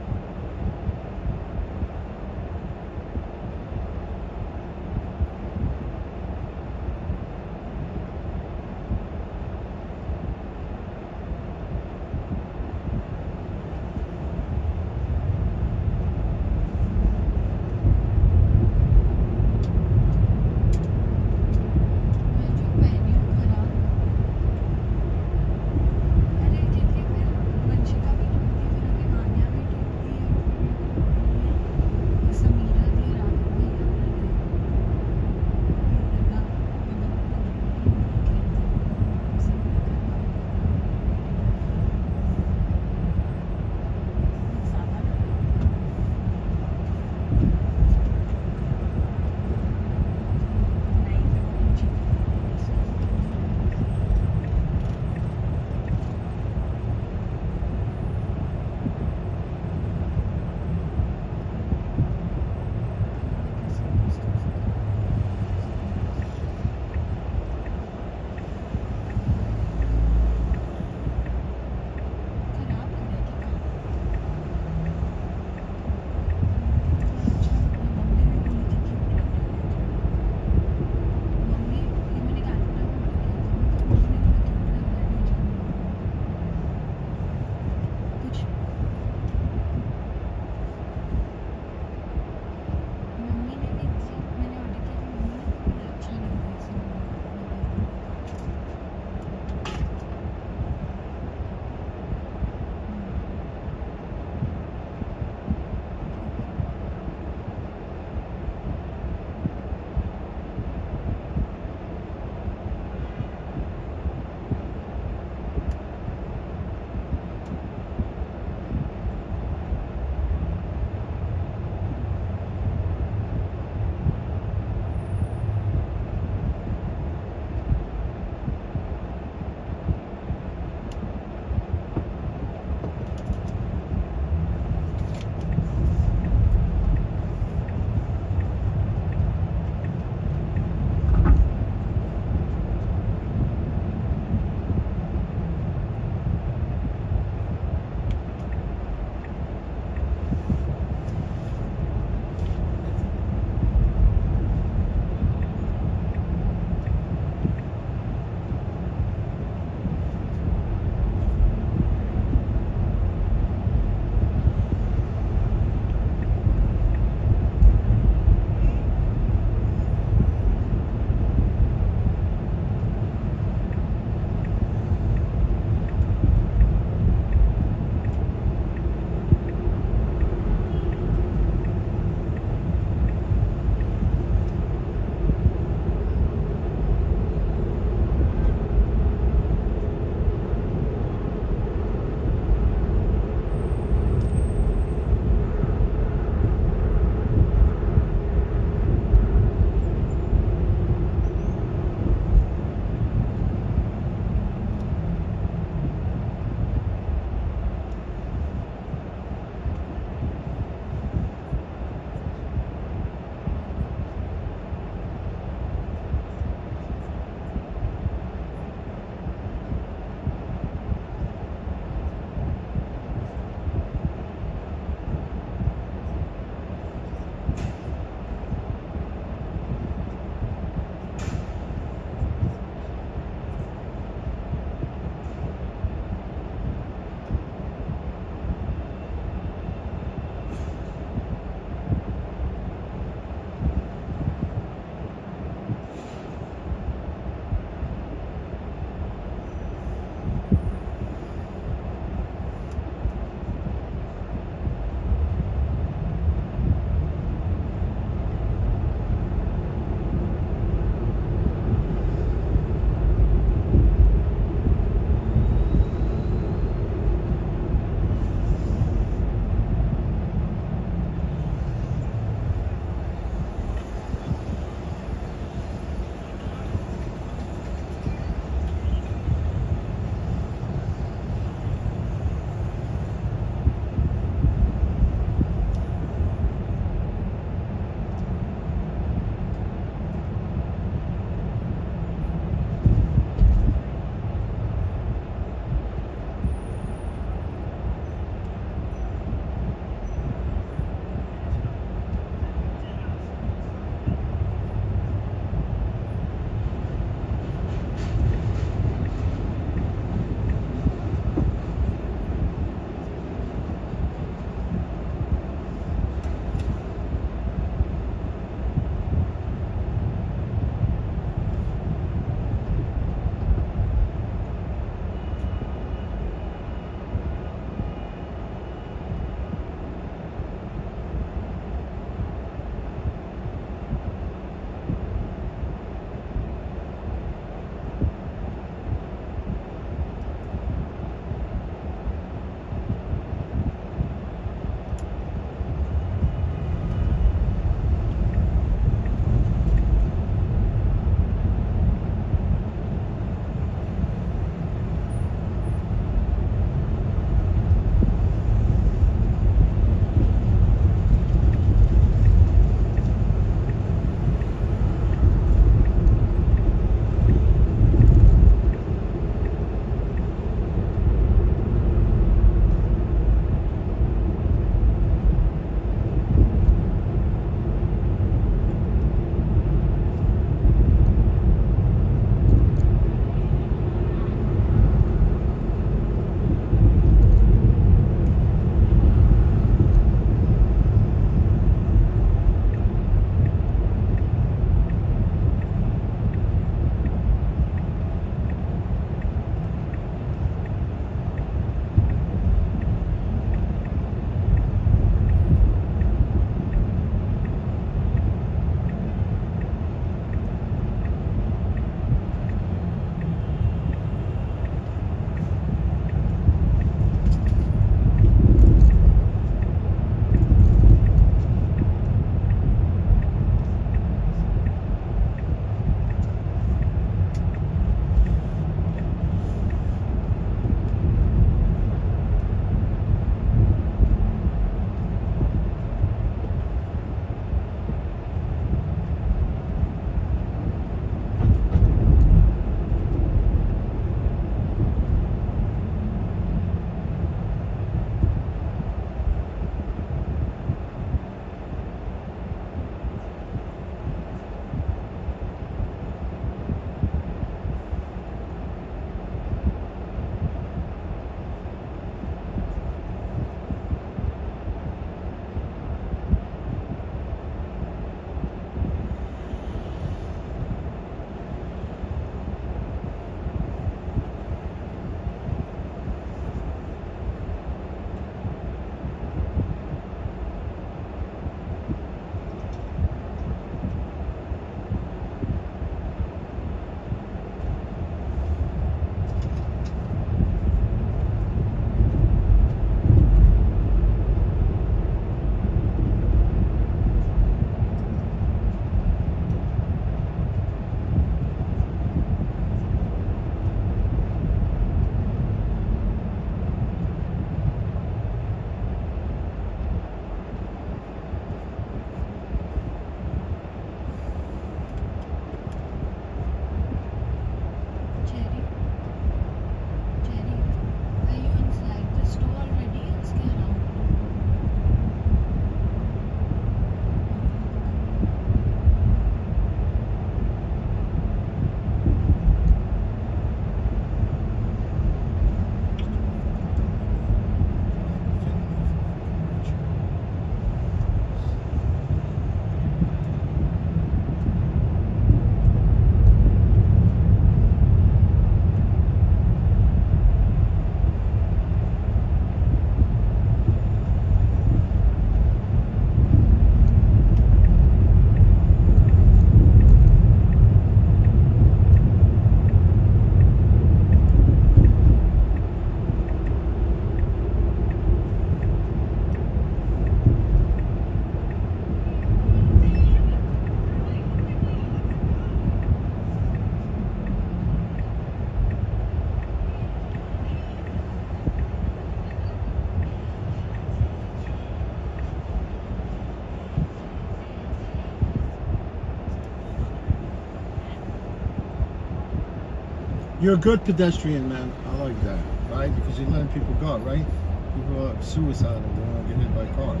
You're a good pedestrian, man. I like that, right? Because you're letting people go, right? People are suicidal. They want to get hit by cars.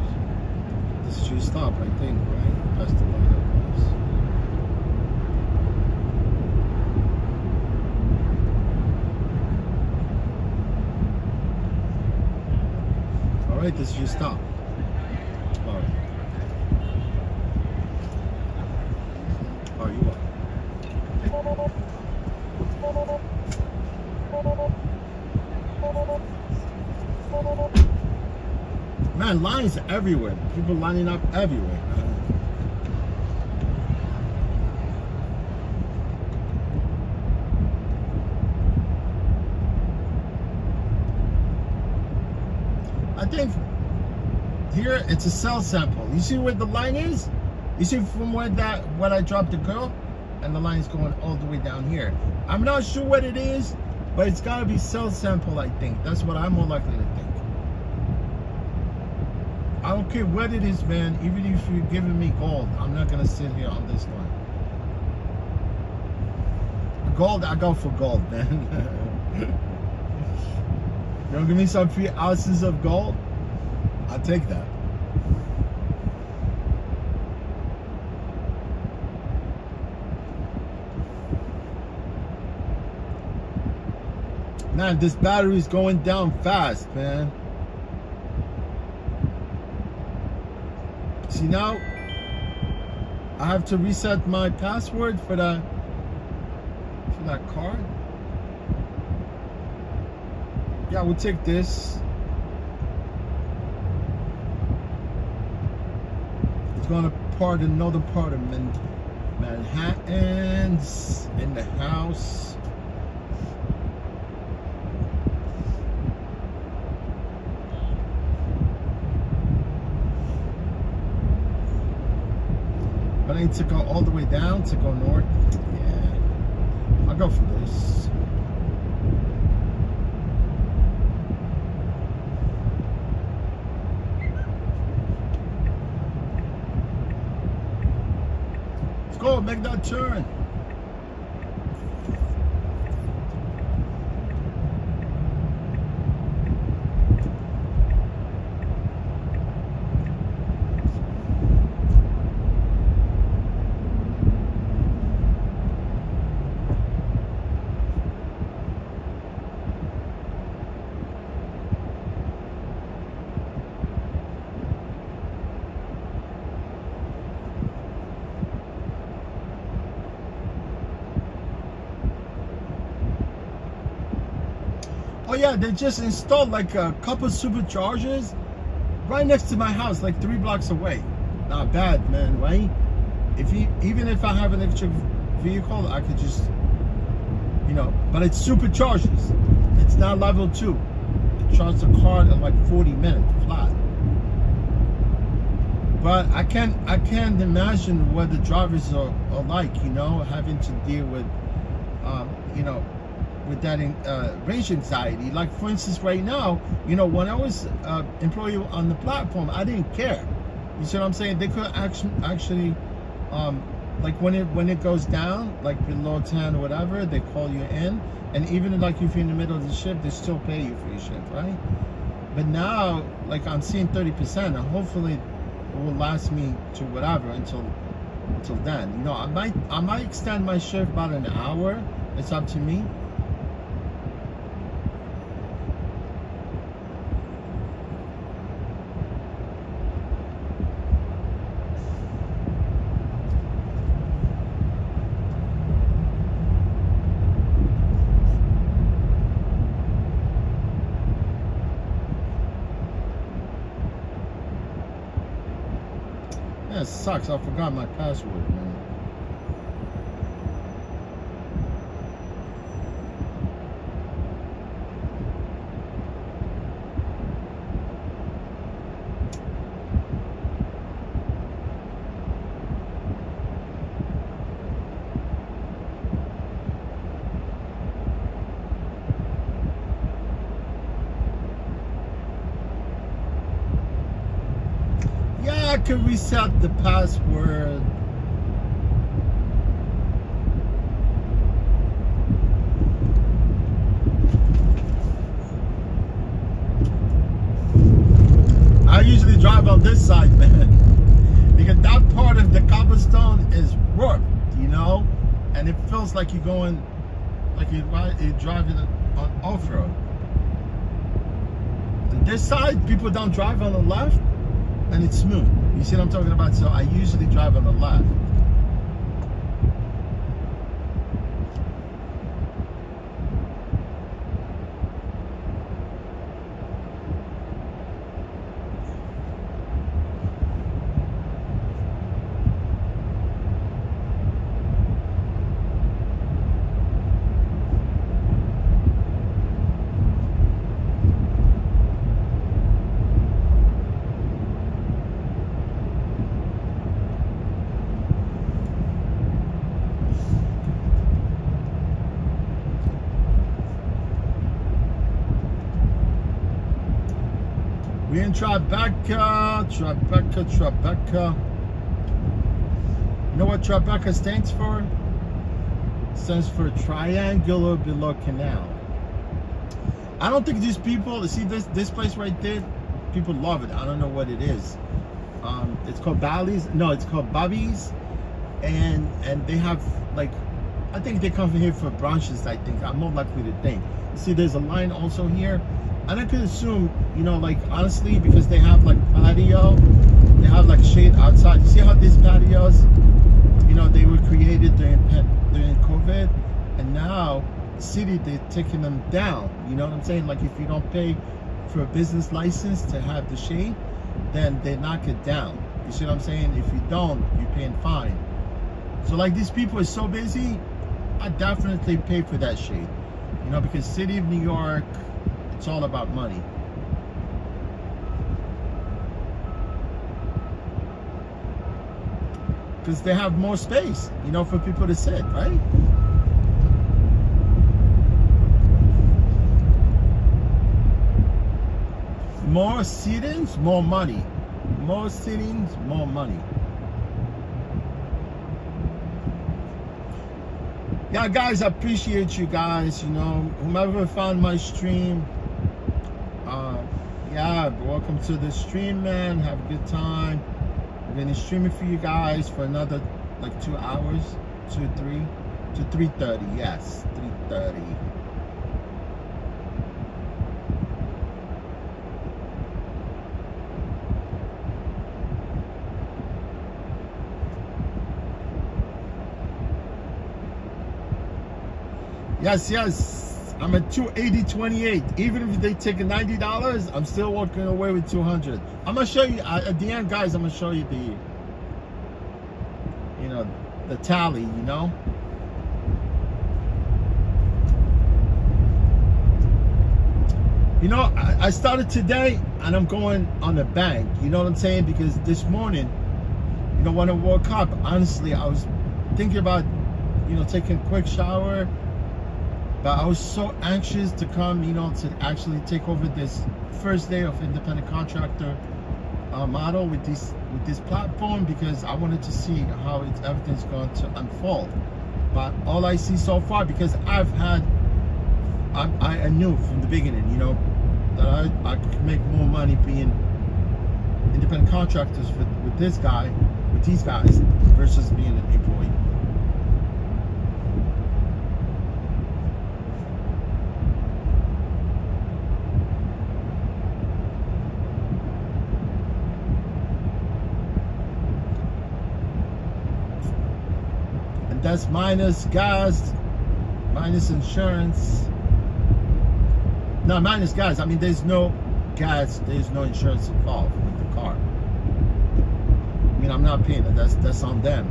This is your stop, I think, right? That's the line that was. All right, this is your stop. All right. Oh, you are. Man, lines everywhere. People lining up everywhere. I think here it's a cell sample. You see where the line is? You see from where I dropped the girl? And the line is going all the way down here. I'm not sure what it is, but it's gotta be cell sample, I think. That's what I'm more likely to think. I don't care what it is, man. Even if you're giving me gold, I'm not gonna sit here on this line. Gold, I go for gold, man. You don't give me some few ounces of gold? I'll take that. Man, this battery is going down fast, man. See now, I have to reset my password for that card. Yeah, we'll take this. It's gonna part another part of Manhattan's in the house. But I need to go all the way down to go north. Yeah, I'll go for this. Let's go, make that turn. Oh yeah, they just installed like a couple superchargers right next to my house, like 3 blocks away. Not bad, man, right? Even if I have an electric vehicle, I could just, you know, but it's superchargers. It's not level 2. It charges the car in like 40 minutes flat. But I can't imagine what the drivers are like, you know, having to deal with, you know, with that range anxiety. Like for instance, right now, you know, when I was employee on the platform, I didn't care. You see what I'm saying? They could actually, like when it goes down, like below 10 or whatever, they call you in, and even like if you're in the middle of the shift, they still pay you for your shift, right? But now, like I'm seeing 30%, and hopefully it will last me to whatever until then. You know, I might extend my shift about an hour. It's up to me. That sucks. I forgot my password, man. I can reset the password. drive on this side, man, because that part of the cobblestone is warped, you know, and it feels like you're going, like you're driving on off-road. And this side, people don't drive on the left, and it's smooth. You see what I'm talking about? So I usually drive on the left. We're in Tribeca. You know what Tribeca stands for? It stands for Triangular Below Canal. I don't think these people, see this place right there, people love it. I don't know what it is. It's called Bally's. No, it's called Bobby's. And they have, like, I think they come here for brunches, I think. I'm more likely to think. See, there's a line also here. And I could assume, you know, like, honestly, because they have like patio, they have like shade outside. You see how these patios, you know, they were created during COVID, and now city, they're taking them down. You know what I'm saying? Like, if you don't pay for a business license to have the shade, then they knock it down. You see what I'm saying? If you don't, you're paying fine. So like, these people are so busy, I definitely pay for that shade. You know, because city of New York, it's all about money. Because they have more space, you know, for people to sit, right? More sittings, more money. More sittings, more money. Yeah, guys, I appreciate you guys, you know, whomever found my stream. Yeah, welcome to the stream, man. Have a good time. I'm gonna stream it for you guys for another like 2 hours, 2 or 3 to 3:30. Yes, 3:30. Yes. I'm at 280.28. Even if they take $90, I'm still walking away with 200. I'm gonna show you at the end, guys. I'm gonna show you the, you know, the tally. You know. You know, I started today, and I'm going on the bank. You know what I'm saying? Because this morning, you know, when I woke up, honestly, I was thinking about, you know, taking a quick shower. But I was so anxious to come, you know, to actually take over this first day of independent contractor model with this platform, because I wanted to see how everything's going to unfold. But all I see so far, because I knew from the beginning, you know, that I could make more money being independent contractors with these guys versus being an employee. That's minus gas, minus insurance. No, minus gas. I mean, there's no gas, there's no insurance involved with the car. I mean, I'm not paying it. That's on them.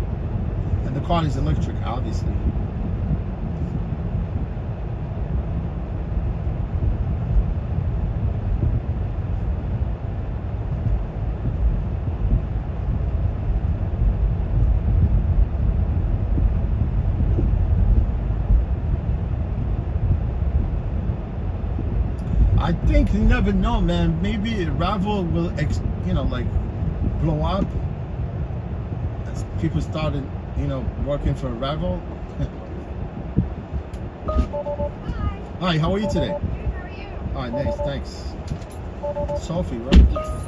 And the car is electric, obviously. I think you never know, man. Maybe Ravel will, you know, like blow up as people started, you know, working for Ravel. Hi. Hi, how are you today? Good, how are you? All right, nice, thanks. Sophie, right? Yes.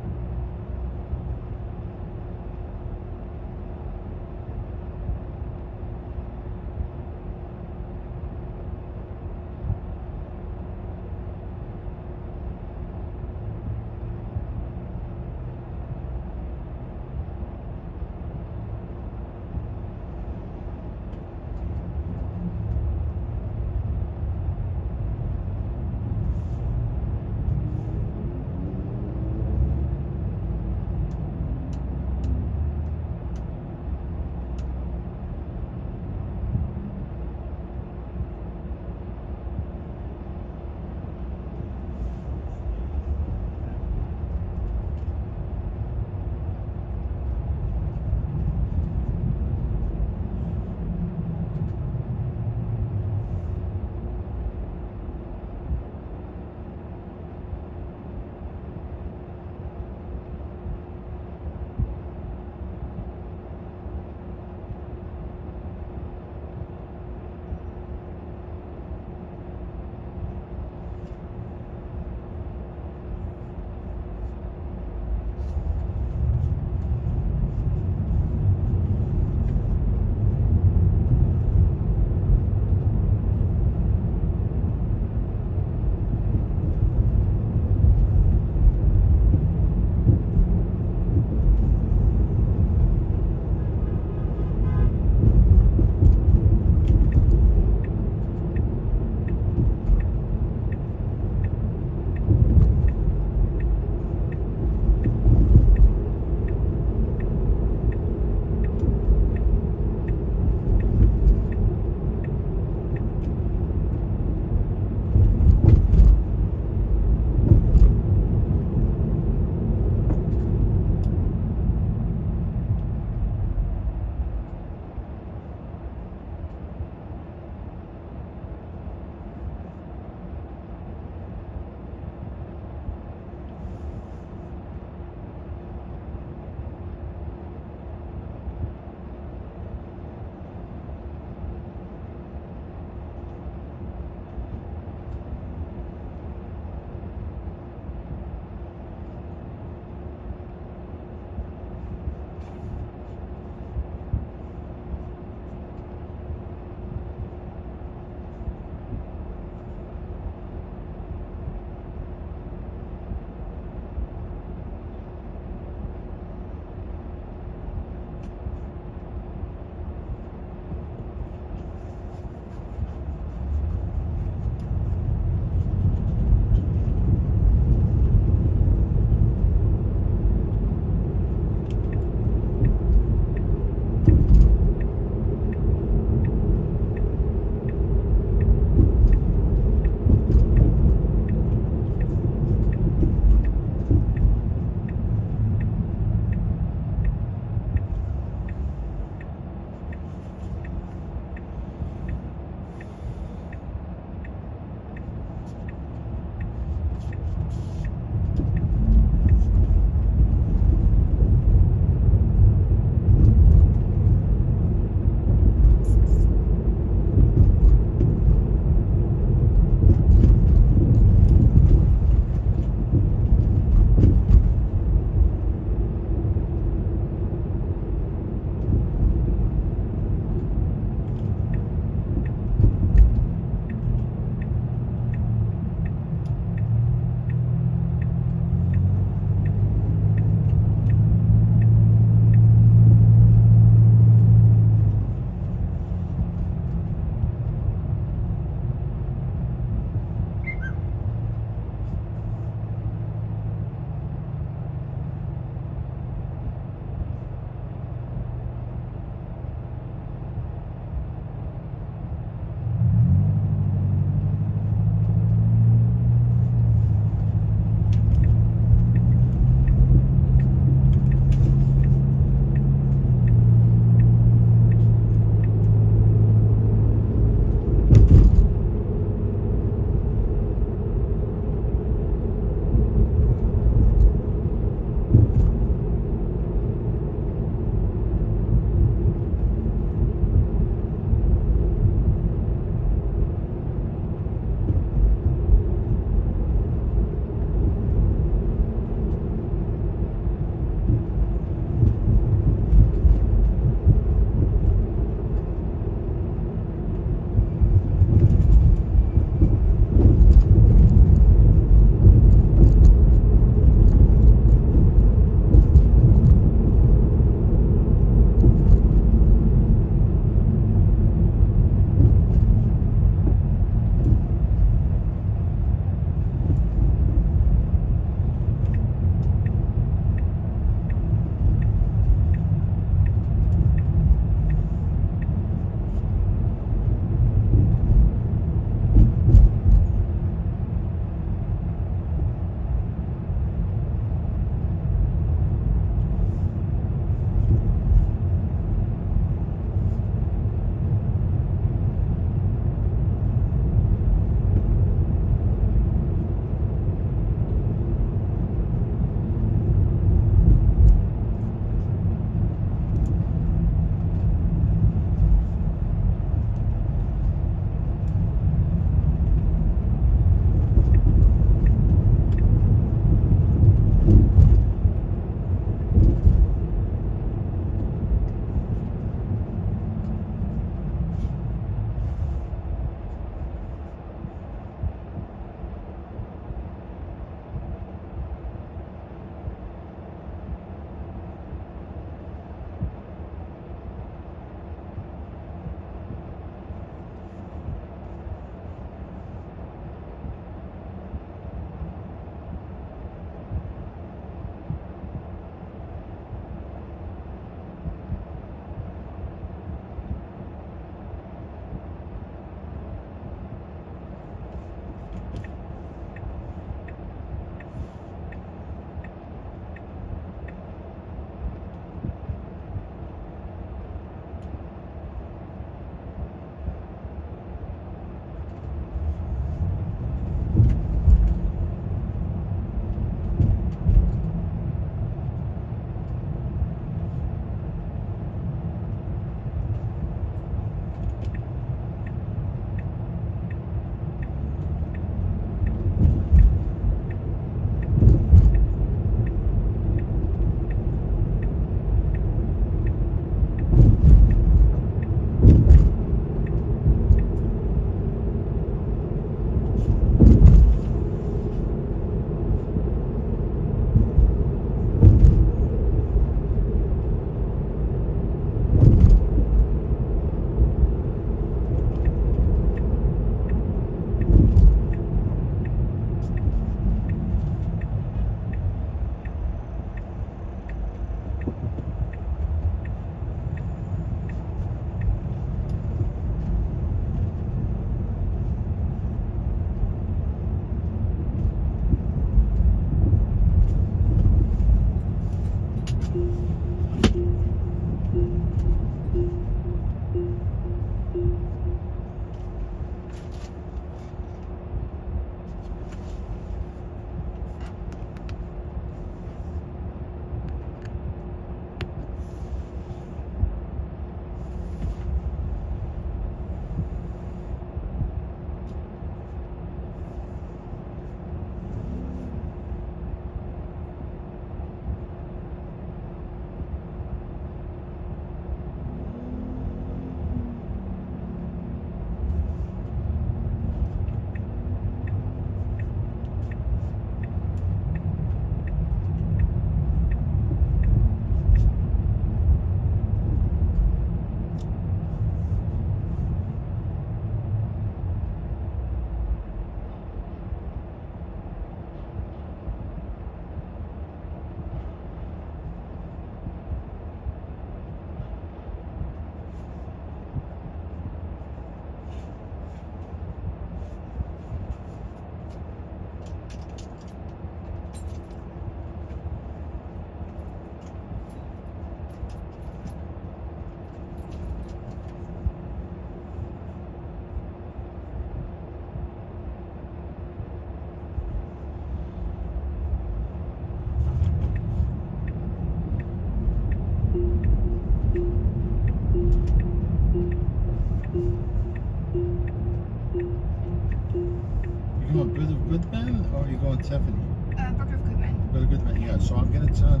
Tiffany? Burger of Goodman. Good man. Yeah. So I'm gonna turn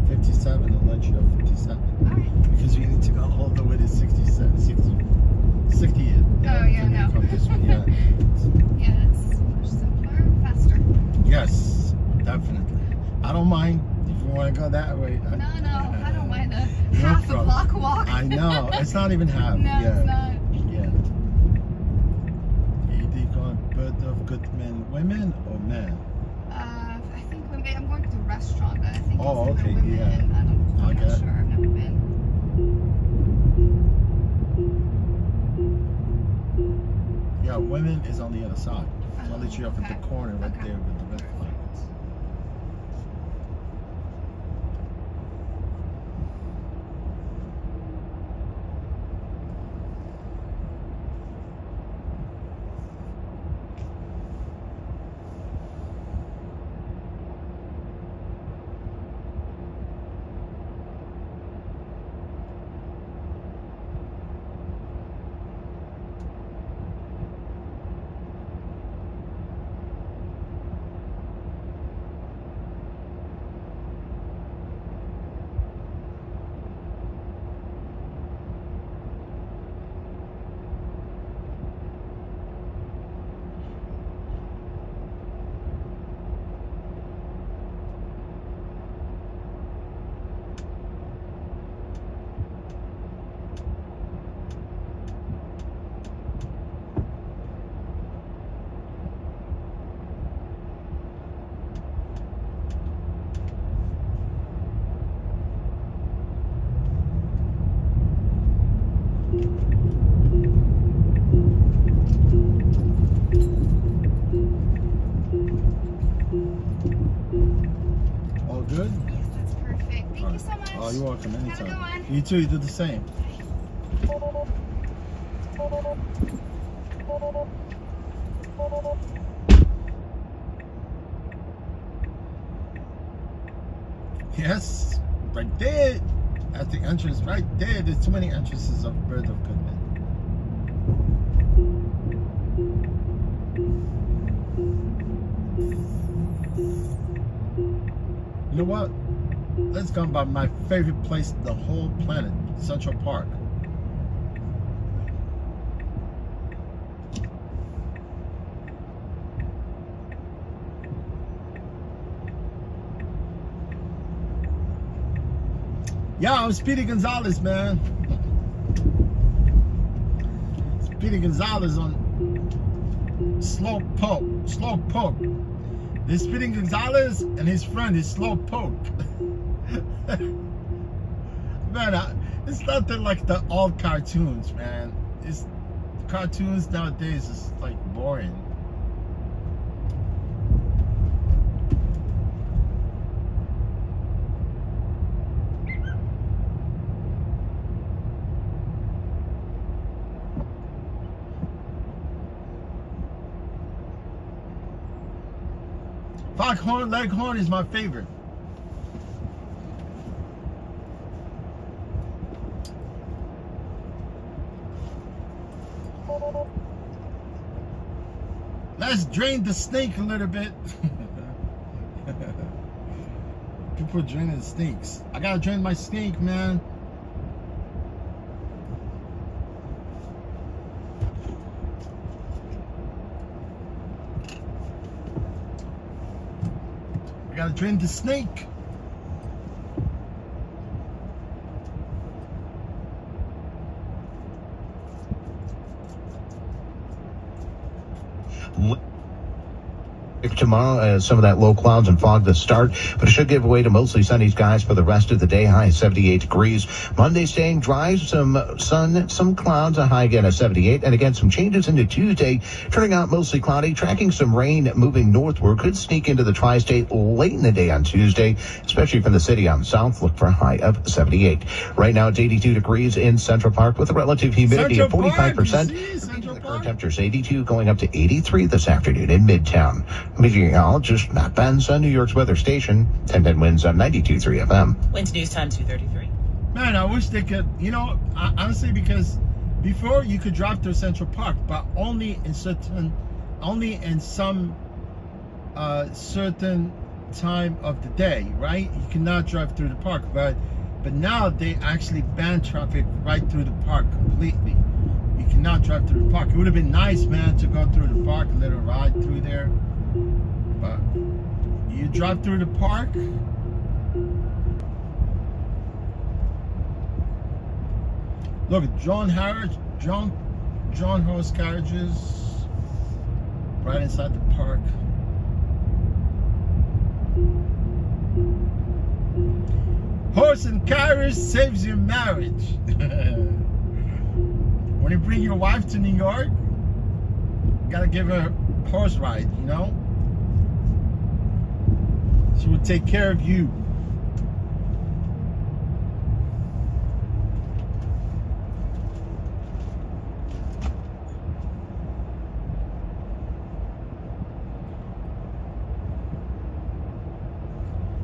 57 and let you have 57. All right. Because you need to go all the way to 67, 60. Oh yeah, no. From this one. Yeah. Yeah, it's much simpler, faster. Yes, definitely. I don't mind if you want to go that way. No, I don't mind a No half a problem. block walk. I know. It's not even half. No, Yeah. it's not. Yeah. Are you going birth of good men, women, or men? I think I'm going to the restaurant, but I think Oh, it's okay, women. yeah. I'm not Okay. sure. I've never been. Yeah, women is on the other side. So I'll let you up at Okay. the corner right Okay. there with the red flags. All good? Yes, that's perfect. Thank you so much. Oh, you're welcome. Have a Anytime. good one. You too. You do the same. Yes, right there. At the entrance, right there. There's too many entrances of Bird of Goodman. You know what? Let's go by my favorite place in the whole planet, Central Park. Yeah, I'm Speedy Gonzalez, man. Speedy Gonzalez on Slow Poke. There's Speedy Gonzalez and his friend is Slow Poke. Man, it's nothing like the old cartoons, man. It's cartoons nowadays is like boring. Foghorn Leghorn is my favorite. Let's drain the snake a little bit. People are draining the snakes. I gotta drain my snake, man. I gotta drain the snake. Tomorrow, some of that low clouds and fog to start, but it should give way to mostly sunny skies for the rest of the day. High 78 degrees. Monday staying dry, some sun, some clouds, a high again of 78. And again, some changes into Tuesday, turning out mostly cloudy, tracking some rain moving northward. Could sneak into the tri-state late in the day on Tuesday, especially from the city on south. Look for a high of 78. Right now, it's 82 degrees in Central Park with a relative humidity of 45%. Current temperatures 82 going up to 83 this afternoon in Midtown. Meteorologist Matt Benz on New York's weather station. 1010 winds on 92.3 FM. Winds news time 2:33. Man, I wish they could, you know, honestly, because before you could drive through Central Park, but only in some a certain time of the day, right? You cannot drive through the park, but now they actually ban traffic right through the park completely. You cannot drive through the park. It would have been nice, man, to go through the park, a little ride through there, but you drive through the park. Look at John horse carriages right inside the park. Horse and carriage saves your marriage. When you bring your wife to New York, you gotta give her a horse ride, you know? She will take care of you.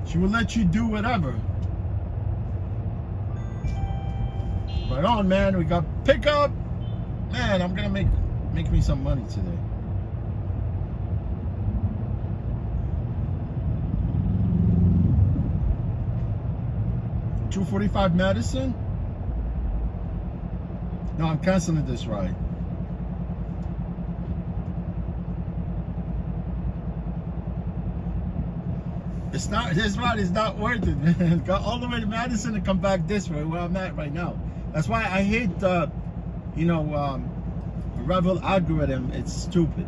She will let you do whatever. Right on, man. We got pickup. Man, I'm gonna make me some money today. $245 Madison? No, I'm canceling this ride. It's not, this ride is not worth it, man. Go all the way to Madison and come back this way where I'm at right now. That's why I hate the, Ravel algorithm. It's stupid.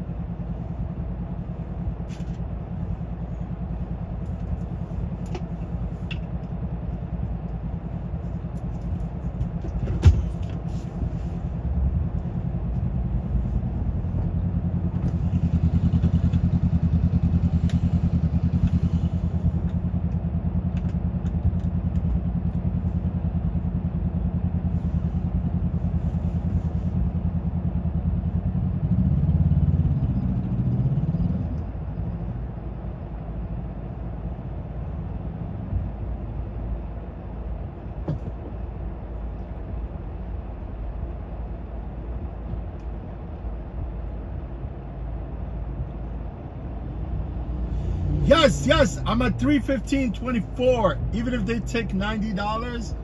Yes, I'm at $315.24. Even if they take $90,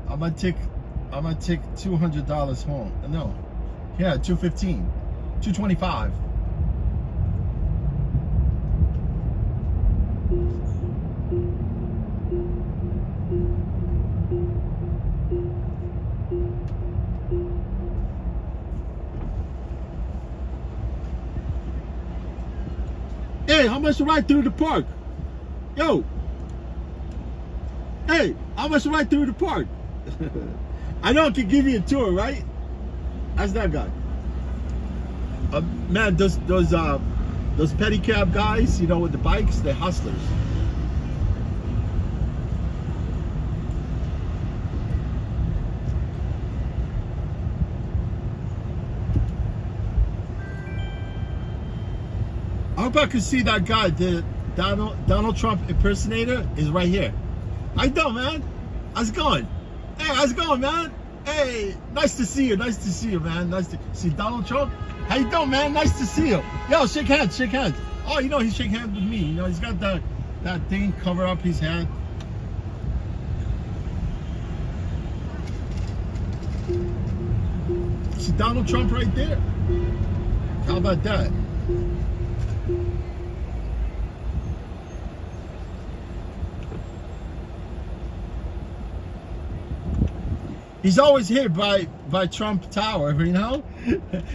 I'm gonna take $200 home. No, yeah, $215, $225. Hey, how much to ride through the park? Yo. Hey, how much to ride through the park? I know I can give you a tour, right? That's that guy. Man, those pedicab guys, you know, with the bikes, they're hustlers. I hope I could see that guy, the Donald Trump impersonator is right here. How you doing, man? How's it going? Hey, how's it going, man? Hey, nice to see you. Nice to see you, man. Nice to see Donald Trump. How you doing, man? Nice to see you. Yo, shake hands, shake hands. Oh, you know, he shake hands with me. You know, he's got that thing cover up his head. See Donald Trump right there? How about that? He's always here by Trump Tower, you know?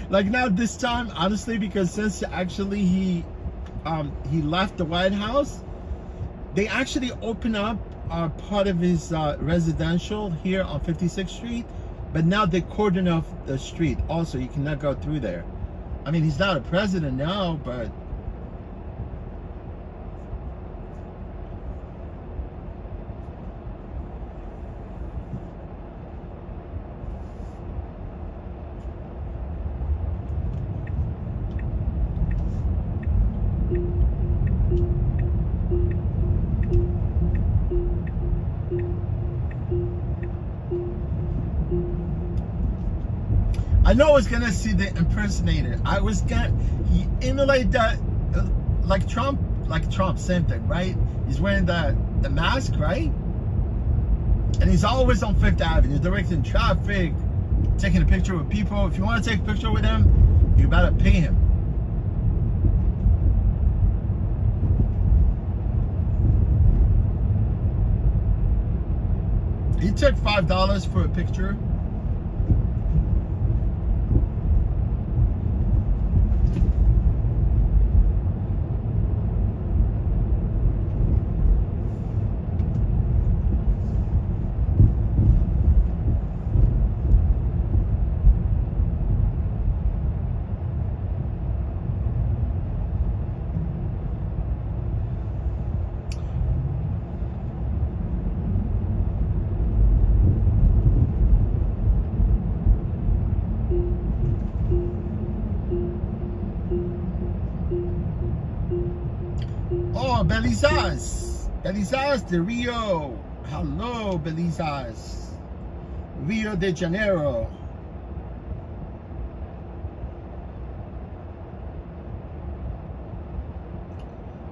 Like now this time, honestly, because since actually he left the White House, they actually opened up part of his residential here on 56th Street, but now they cordon off the street also. You cannot go through there. I mean, he's not a president now, but I know I was gonna see the impersonator. He emulated that, like Trump like Trump, same thing, right? He's wearing the mask, right? And he's always on Fifth Avenue, directing traffic, taking a picture with people. If you want to take a picture with him, you better pay him. He took $5 for a picture. Oh, Belizas de Rio. Hello, Belizas. Rio de Janeiro.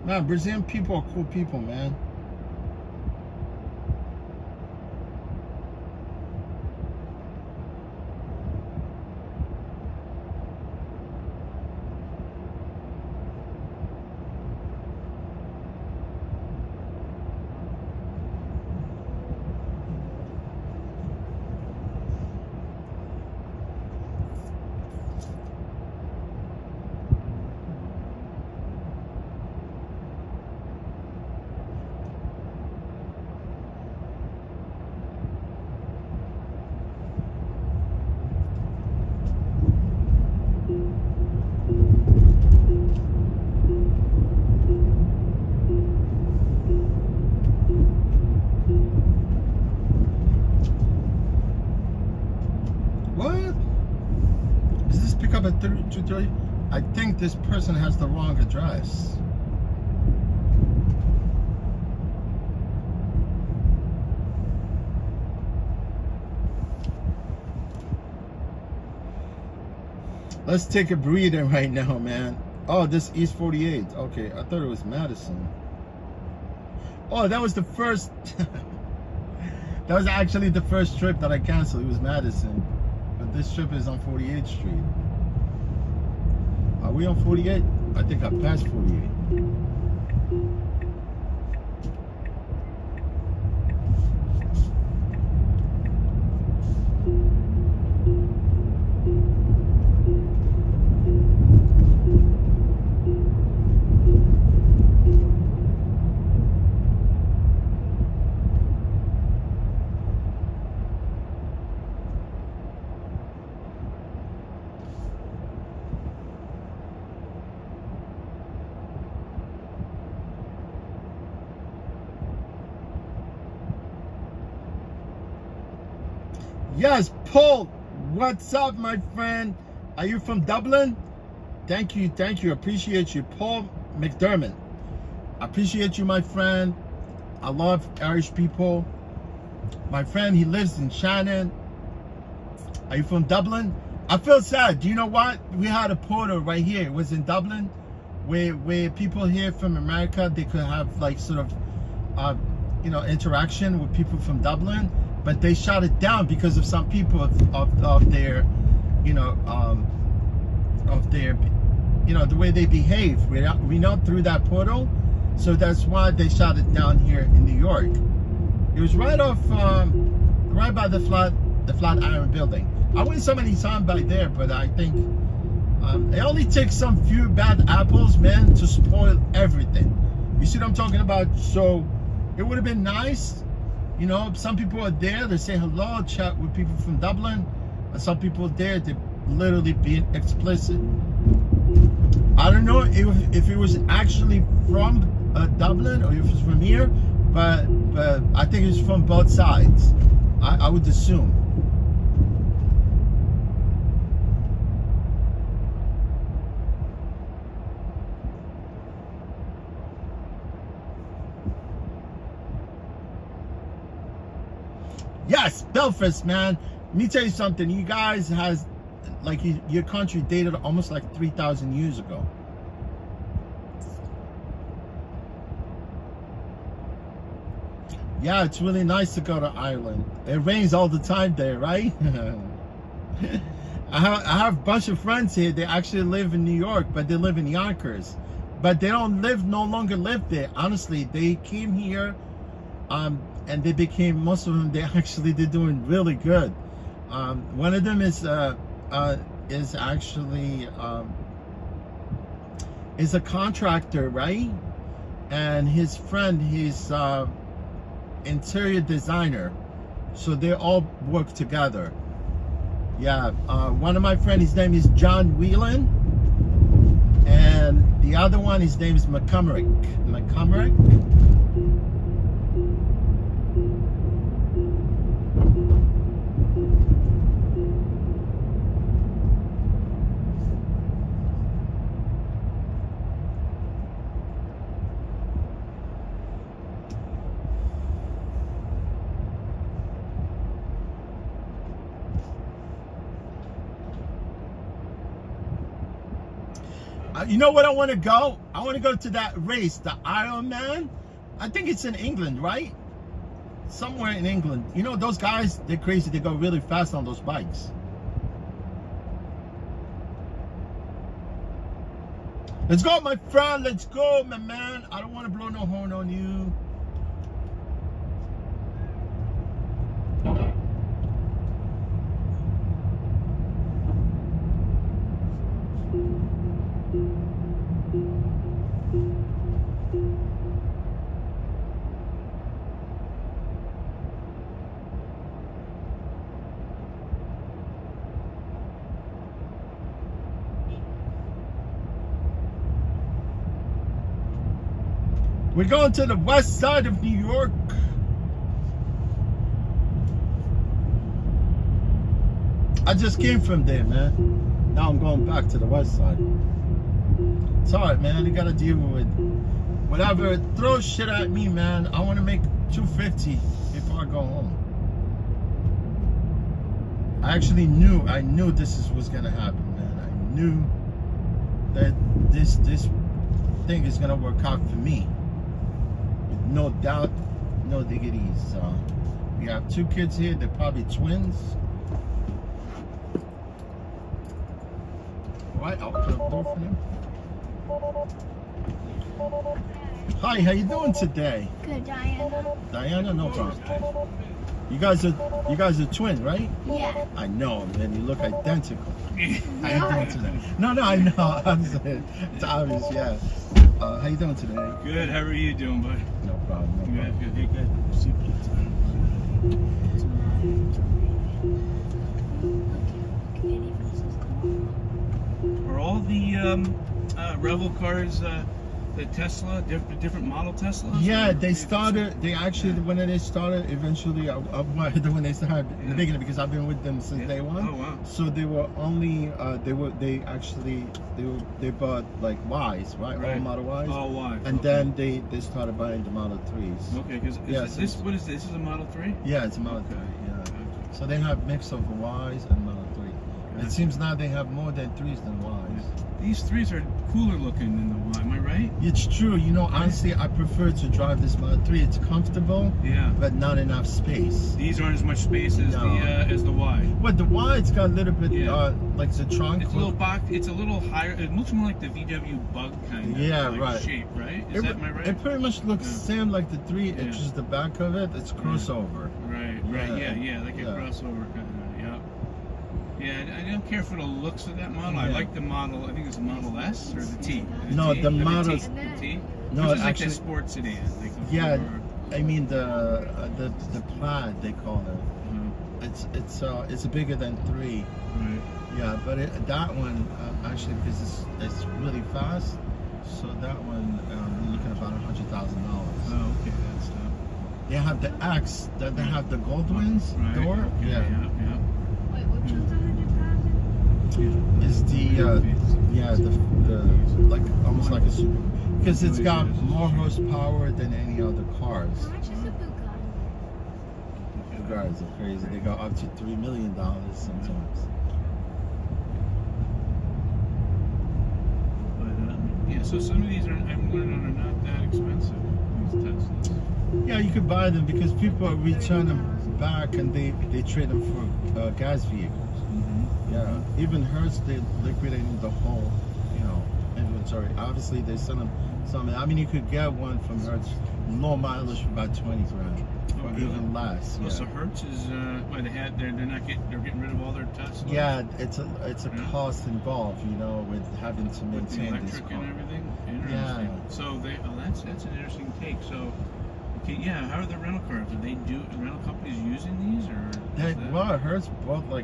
Man, Brazilian people are cool people, man. At 230. I think this person has the wrong address. Let's take a breather right now, man. Oh, this East 48. Okay, I thought it was Madison. Oh, that was the first. That was actually the first trip that I canceled. It was Madison, but this trip is on 48th Street. Are we on 48? I think I passed 48. Yes, Paul, what's up, my friend? Are you from Dublin? Thank you, appreciate you. Paul McDermott, I appreciate you, my friend. I love Irish people. My friend, he lives in Shannon. Are you from Dublin? I feel sad. Do you know what? We had a portal right here. It was in Dublin, where people here from America, they could have like sort of, interaction with people from Dublin. But they shut it down because of some people of their, the way they behave. We know through that portal, so that's why they shut it down here in New York. It was right off, right by the Flatiron Building. I went so many times by there, but I think it only takes some few bad apples, man, to spoil everything. You see what I'm talking about? So it would have been nice. You know, some people are there, they say hello, chat with people from Dublin, and some people are there, they're literally being explicit. I don't know if it was actually from Dublin or if it's from here, but I think it's from both sides. I would assume. Yes, Belfast, man. Let me tell you something. You guys has, like, your country dated almost like 3,000 years ago. Yeah, it's really nice to go to Ireland. It rains all the time there, right? I have a bunch of friends here. They actually live in New York, but they live in Yonkers. But they don't no longer live there. Honestly, they came here, and they became, most of them, they're doing really good. One of them is actually is a contractor, right? And his friend, he's interior designer, so they all work together. Yeah, one of my friends, his name is John Whelan, and the other one, his name is McCumrick. You know what I want to go? I want to go to that race, the Ironman. I think it's in England, right? Somewhere in England. You know, those guys, they're crazy. They go really fast on those bikes. Let's go, my friend. Let's go, my man. I don't want to blow no horn on you. We're going to the west side of New York. I just came from there, man. Now I'm going back to the west side. It's alright, man. You gotta deal with whatever. Throw shit at me, man. I want to make $250 before I go home. I knew this was gonna happen, man. I knew that this thing is gonna work out for me. No doubt, no diggities. We have 2 kids here. They're probably twins. All right, I'll open up the door for them. Hi, how you doing today? Good, Diana. Diana, no problem. You guys are twins, right? Yeah. I know, man. You look identical. How you doing today? No, I know. It's obvious, yeah. How you doing today? Good. How are you doing, bud? No problem. Good. Are all the Ravel cars the Tesla, different model Teslas? Yeah, they actually, when they started, eventually, when they started in the beginning, because I've been with them since day one. Oh, wow. So they were only, they bought like Ys, right? All Model Ys. All Y. And then they started buying the Model 3s. Okay, because what is this? This is a Model 3? Yeah, it's a Model 3, yeah. So they have mix of Ys and Model 3. It seems now they have more than 3s than Ys. These 3s are cooler looking than the Y, am I right? It's true. You know, honestly, I prefer to drive this Model 3. It's comfortable, but not enough space. These aren't as much space as the Y. Well, the Y, it's got a little bit like the trunk. It's a little box. It's a little higher. It looks more like the VW Bug kind of shape, right? Am I right? It pretty much looks the same like the 3. It's just the back of it. It's crossover. Right. Yeah, like a crossover kind of. Yeah, I don't care for the looks of that model. I like the model. I think it's the Model S or the T. The Model T. No, it's actually, like the sports sedan. I mean the Plaid they call it. It's bigger than 3. Right. Yeah, but that one actually, because it's really fast, so that one we're looking at about $100,000. Oh, okay, that's They have the X. They have the Goldwings door. Okay, yeah. Wait, which one's 100,000? Is the like almost like a super, because it's got more horsepower than any other cars. How much is a Bugatti? Bugattis are crazy. They go up to $3 million sometimes. But so some of these I'm learning are not that expensive. these Teslas. Yeah, you could buy them because people return them back and they trade them for gas vehicles. Yeah, even Hertz, they're liquidating the whole, inventory. Obviously, they send them some. I mean, you could get one from Hertz, low mileage for about 20 grand, or really? even less. Oh, Yeah. so Hertz is they're getting rid of all their Teslas. Yeah, it's a cost involved, with having to With the maintain this electric car. and everything. Interesting. So that's an interesting take. So. Okay, yeah, how are the rental cars? Are rental companies using these, or? Well, Hertz bought a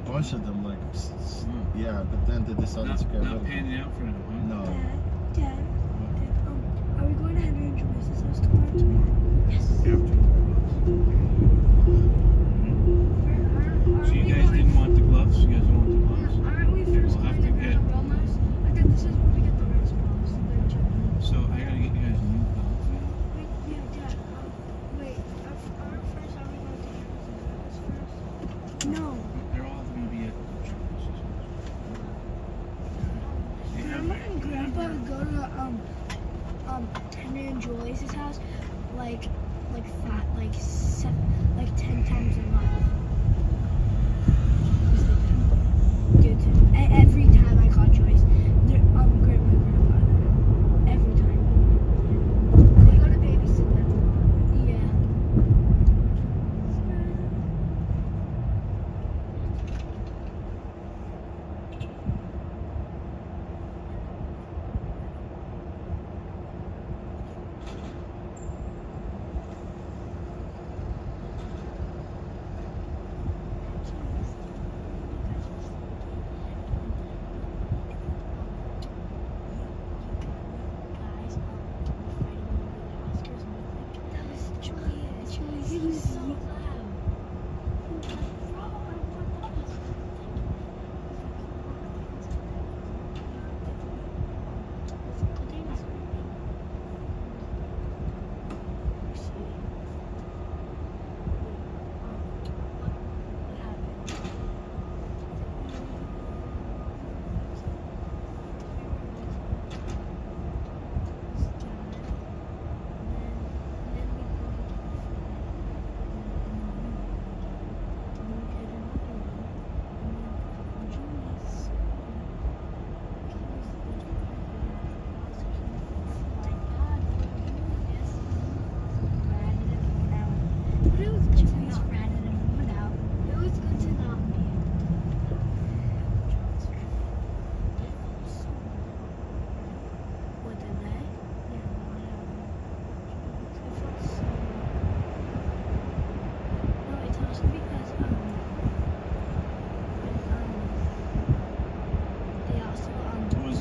bunch of them, yeah, but then they decided to get rid of Not them. panning out for them, huh? No. Dad, are we going to Henry and Joyce's house tomorrow? Yes. So you guys didn't want the gloves? You guys don't want the gloves? Aren't we first We'll have going to to get. get Wilmer's? I think this is where we get the rest gloves. They're cheap. So I gotta get you guys new gloves. Wait, yeah, Dad. Wait, first are we going to Henry's first? No. They're all gonna be at Jones's. Grandma and Grandpa would go to Henry and Joyce's house like 10 times a month. Good. Every time I call Joyce, Grandma and Grandpa there. Every time. They go to babysit them. Yeah. He was so loud.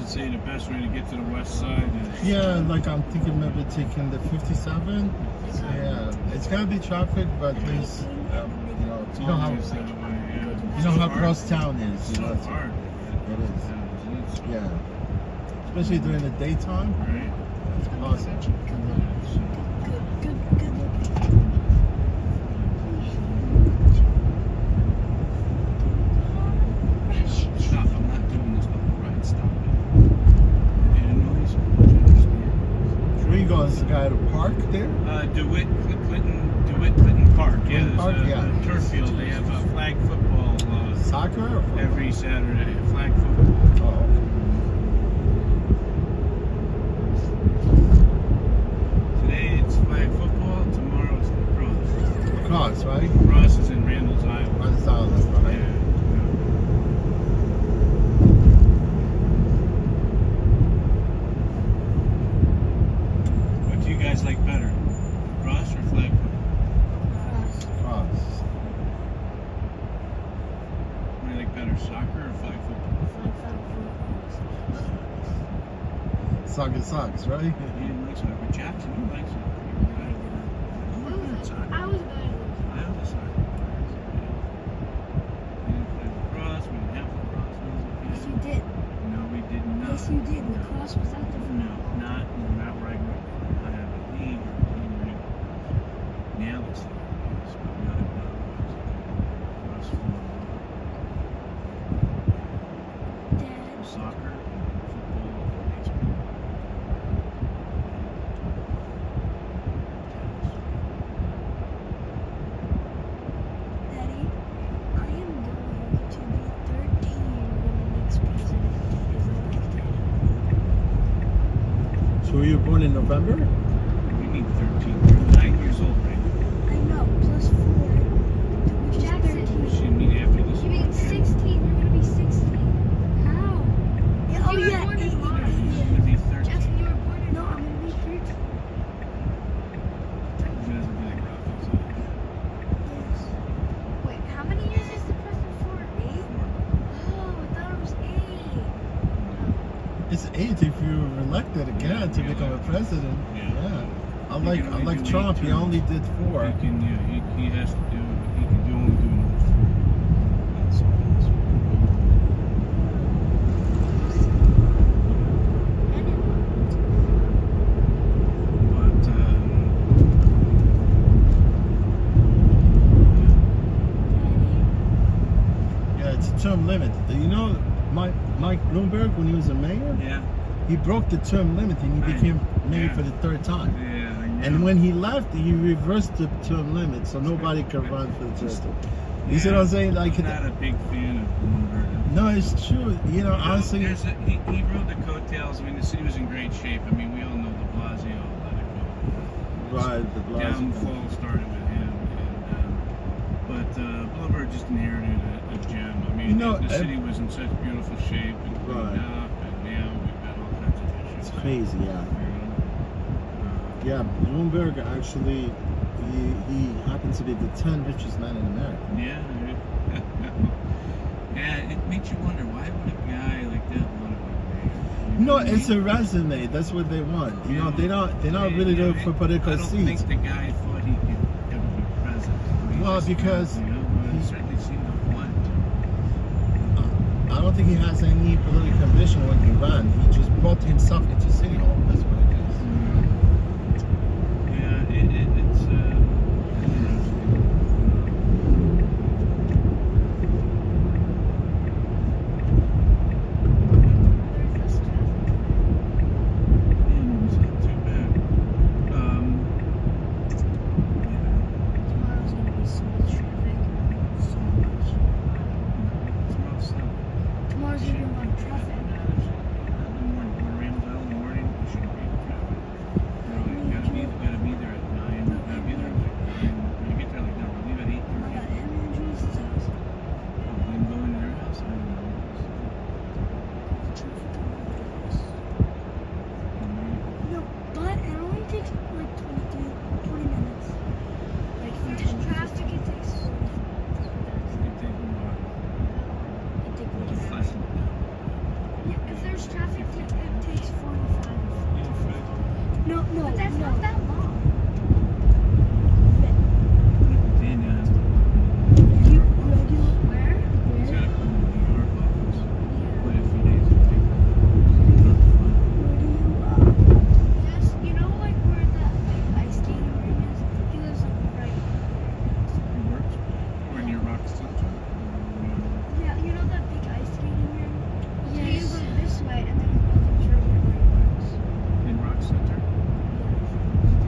Say the best way to get to the west side is Yeah, I'm thinking maybe taking the 57. Yeah, it's gonna be traffic, but at least you know how cross town is. so hard. It is. It's Yeah, especially during the daytime. right. It's awesome. Stop! I'm not doing this. Right, stop it. Where you going? Is the guy at a park there? DeWitt Clinton Park. Yeah, there's Park, a turf field. They have a flag football Soccer? Or football? every Saturday. Flag football. Oh, okay. Today it's flag football. Tomorrow it's lacrosse. Lacrosse, right? Lacrosse is in Randall's Island. Randall's Island, right? Yeah. What do you guys like better? Lacrosse or flag football? Lacrosse. What do you like better, soccer or flag football? Soccer sucks, right? You didn't like soccer. But Jackson, you like soccer. You were good at soccer. I was good. I was a soccer player. We didn't play lacrosse. We didn't have lacrosse. Yes, you did. No, we did not. Yes, you did. Lacrosse was out there. No, not where I grew up. I have a league or a team ring. Now it's like this, but not lacrosse. Dad. Soccer, football, and baseball. you were born in November? You need 13. You're 9 years old, right? I know, plus 4. Which is Jackson. 13. She mean after this. You mean 16? You're gonna be 16. How? Yeah, oh, You were yeah, born in 8. March. She's gonna be 13. Jackson, you were born in No, I'm gonna be 13. She doesn't be like Ravel, so. Wait, how many years is the president for? 8? Oh, I thought it was 8. It's 8 if you're elected again to become a president. Yeah. Yeah. He can only Unlike do Trump, 8 he terms. only did 4. He can, yeah, he has to do, he can do only do 4. That's all. But, Yeah, it's a term limit. You know, Mike Bloomberg, when he was a mayor, yeah, he broke the term limit and he Right. became mayor Yeah. for the 3rd time. yeah, I know. And when he left, he reversed the term limit, so nobody could run for the 3rd time. You see what I'm saying? Like, I'm not a big fan of Bloomberg. no, it's true. You know, honestly, He rode the coattails. I mean, the city was in great shape. I mean, we all know de Blasio let it go. right, the Blasio. Downfall started with him, but Bloomberg just inherited a gem. I mean, You know, the city was in such beautiful shape and cleaned Right. up, and now we've got all kinds of issues. It's crazy, yeah. You know? Yeah, Bloomberg actually, he happens to be the 10th richest man in America. Yeah. Yeah, it makes you wonder, why would a guy like that want to be mayor? No, it's a resume. That's what they want. You know, they're not really looking for political I don't seats. think the guy thought he could ever be president. I mean, Well, just, because you know, but he certainly seemed to want to. I don't think he has any political ambition when he ran. He just brought himself into City Hall. That's what it is. Yeah, it's interesting. Yeah, it's not too bad. Tomorrow's gonna be so much traffic. So much. Tomorrow's slow. Tomorrow's gonna be a lot of traffic. In the morning, when it rains out in the morning, you shouldn't be in traffic. You gotta be there at 9. You gotta be there at like 9. When you get there like 9, we'll leave at 8:30. I got him and Joyce's house. Then go into your house. I don't know. No, but it only takes like 20 minutes. Like from 10 traffic, it takes 45. It takes like an hour. Yeah, if there's traffic, it takes 45. No, But that's no. not that long. If you regular where? He's Where? gotta come to the New York office. Yeah. Quite a few days a week. Where do you, Yes, you know, like where that big ice skating ring is? He lives like right He works. We're near Rock Central. Yeah, you know that big ice skating ring? So you Yes. go this way and then you go to German where he works. In Rock Center?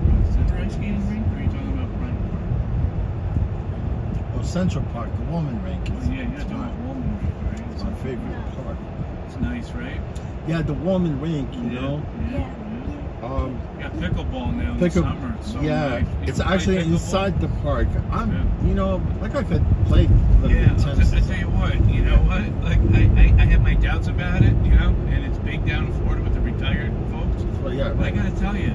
Rock Center ice skating rink? Or are you talking about Bryant Park? Oh, Central Park, the woman rink. Oh, yeah, you're talking about Woman Rink, right? It's my favorite park. It's nice, right? Yeah, the woman rink, you know. Yeah. Yeah, pickleball now in the Pickle- summer. It's so yeah, nice. You it's ever play actually pickleball? inside the park. Yeah. You know, like I could play a little Yeah, bit of tennis. I tell you what, you know what? Like, I have my doubts about it, you know, and it's big down in Florida with the retired folks. Well, yeah, But I right. gotta tell you,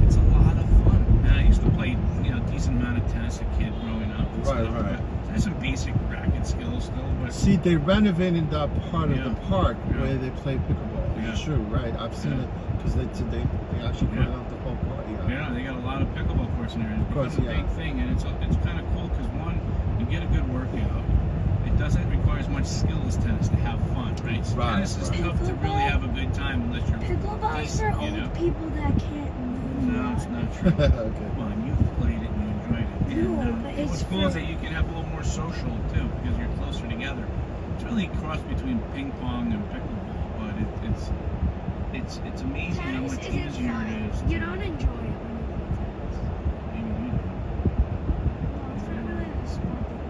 it's a lot of fun. And I used to play, you know, a decent amount of tennis as a kid growing up. And Right, stuff. right. I have some basic racket skills still, but See, they renovated that part of Yeah. the park Yeah. where they play pickleball. Yeah. It's true, right? I've seen Yeah. it because they actually put Yeah. out the whole park. yeah, they got a lot of pickleball courts in there. It's course, become a yeah. big thing, and it's kind of cool because one, you get a good workout. It doesn't require as much skill as tennis to have fun, right? So Right, tennis is right. tough to really have a good time unless you're Pickleball is for decent, you know. old people that can't move. No, it's not true. Okay. Well, and you played it and you enjoyed it. And, No, but it's what's cool is for- that you can have a little more social too because you're closer together. It's really a cross between ping pong and pickleball, but it's amazing how Tennis much isn't easier fun. it is. You don't enjoy it when you play tennis. Maybe you do. No, it's not really a sport that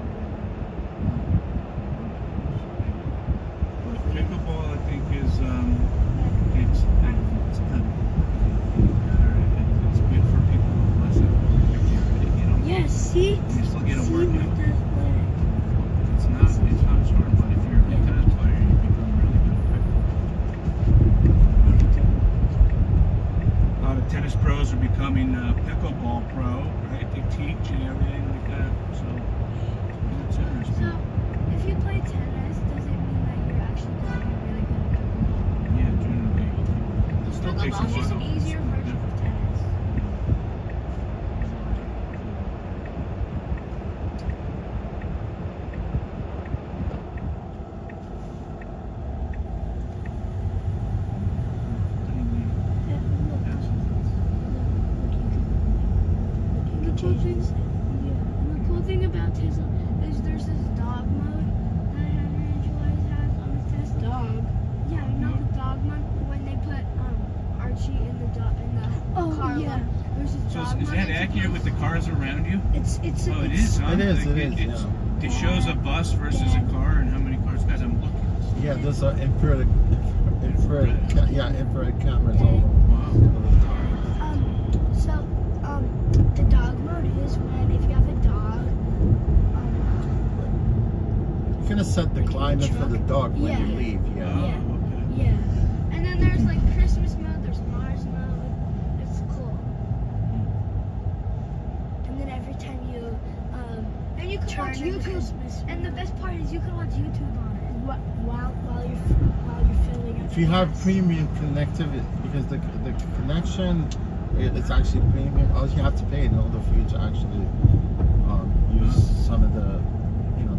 But pickleball, I think, is it's not Golf's just an easier version of tennis. The cool thing about Tesla is there's this dog mode that Henry always has on the Tesla. Dog? Yeah, you know the dog mode when they put Archie in the car. Yeah. There's this So dog is mode that that's accurate with the cars around you? It's Oh, it is, huh? It is, Like, it is, it's- yeah. It shows a bus versus a car and how many cars. Guys, I'm looking. Yeah, there's infrared cameras all over. Wow. The dog mode is when if you have a dog, You're gonna set the climate for the dog when you leave. Oh, Yeah. yeah. And then there's like Christmas mode, there's Mars mode. It's cool. And then every time you and you can watch YouTube. And the best part is you can watch YouTube on it while you're filling up. If you have premium connectivity, because the connection, it's actually premium. All you have to pay in order for you to actually use some of the,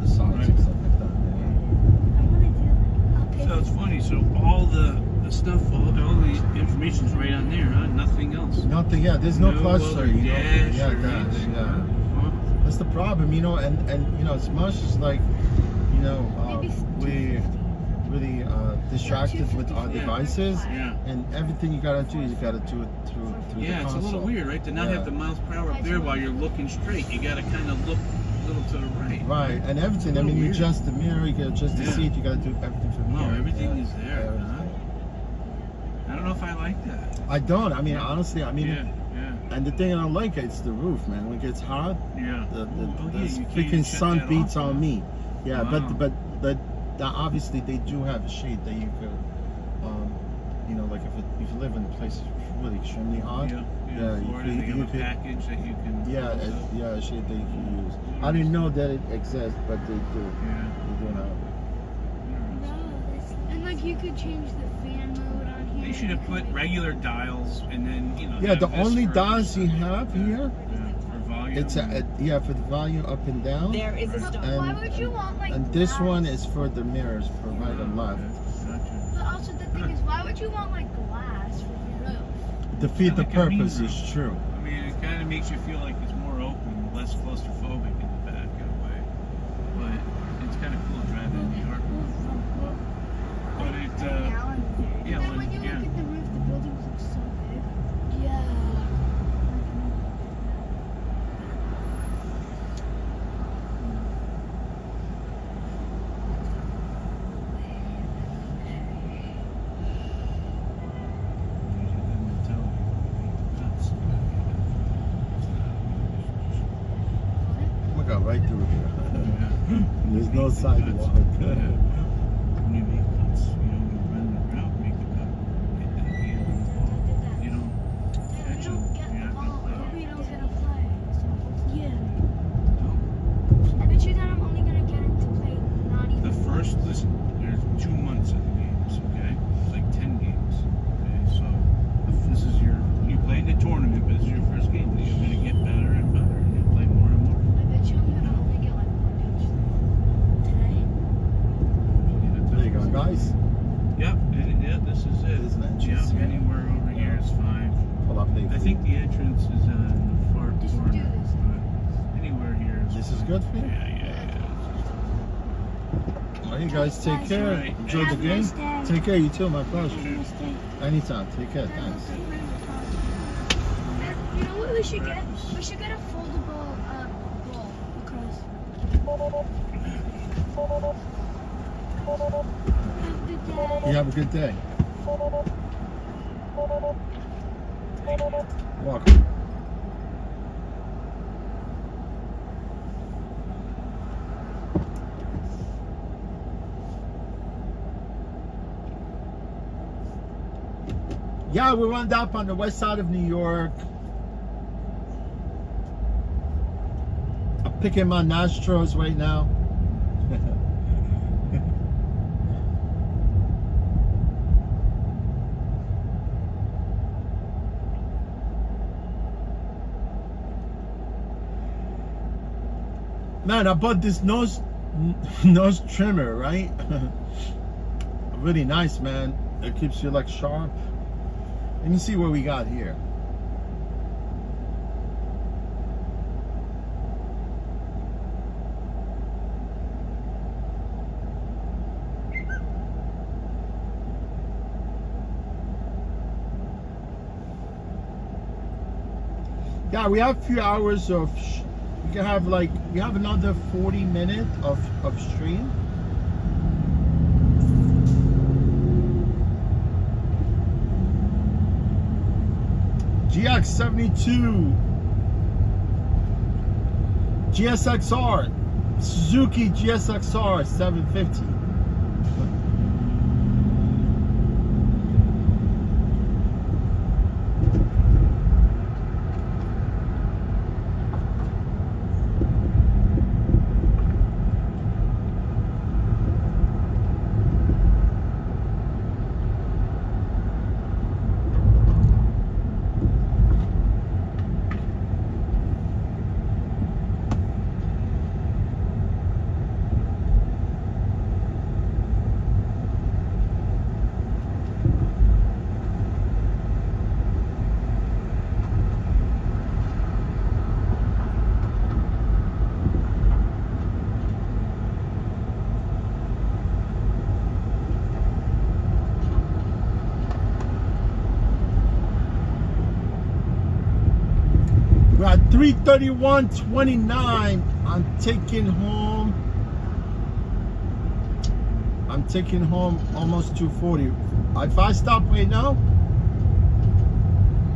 the sites and stuff like that. I want to do I'll pay So it's funny. So all the stuff, all the information's right on there, huh? Nothing else. Nothing. Yeah, there's no cluster. other You know. dash Yeah, or dash. anything, Yeah. huh? That's the problem, and as much as like, we really distracted with our devices, Yeah. and everything you gotta do is you gotta do it through Yeah, the it's a console. little weird, right? To not have the miles per hour up there while you're looking straight. You gotta kind of look a little to the right. Right, and everything. I mean, you Weird. adjust the mirror, you can adjust the Yeah. seat, you gotta do everything from No, here. everything Yeah. is there. Everything. I don't know if I like that. I don't. I mean, honestly, Yeah. and the thing I don't like, it's the roof, man. When it gets hot, Yeah. the yeah, you can't freaking shut sun that beats off, on huh? me. Yeah, Wow. but obviously they do have a shade that you could, like if you live in a place that's really extremely hot. Yeah. Yeah, Florida, they have a package that you can. Yeah, close up. a shade that you can use. I didn't know that it exists, but they do. Yeah. They do now. And like you could change the fan mode on here. They should have put regular dials and then Yeah, have the this only for- dials you have here, for volume. it's for the volume up and down. There is a stop. And, Why would you want like and this glass? one is for the mirrors, for right and left. But also the thing is, why would you want like glass for your roof? Defeat the Like a mean purpose room. is true. I mean, it kind of makes you feel like it's more open, less claustrophobic in the back in a way. But it's kind of cool driving in New York. But it, yeah, And then when you yeah. look at the roof, the buildings look so big. Yeah. Oh my God, right through here. There's no sidewalk. When you make cuts, when you run the route, make the cut. Hit that hand on the ball. You don't catch them. You're not gonna play. We don't get to play. Yeah. No. I bet you that I'm only gonna get into play not even. Listen, there's 2 months of the games, okay? It's like 10 games, okay? So, if this is you played the tournament, but it's your first game, then you're gonna get better and better, and you play more and more. I bet you I'm gonna only get like one pitch today. There you go, guys. Yep, this is it. There's an entrance Yep, here. anywhere over here is fine. Pull up the I think the entrance is in the far Just corner. do this. But anywhere here is This is good for you? Yeah. Well, you guys take care. Right. Enjoy the Have a game. nice day. Take care, you too. My pleasure. Have a nice day. Anytime. Take care. Thanks. And you know what we should get? We should get a foldable bowl across. Have a good day. You have a good day. Welcome. Yeah, we wound up on the west side of New York. I'm picking my nostrils right now. Man, I bought this nose trimmer, right? Really nice, man. It keeps you like sharp. Let me see what we got here. Yeah, we have a few hours of, we can have like, we have another 40 minutes of stream. GX72, GSXR, Suzuki GSXR 750. We're at 3:31:29. I'm taking home almost 240. If I stop right now,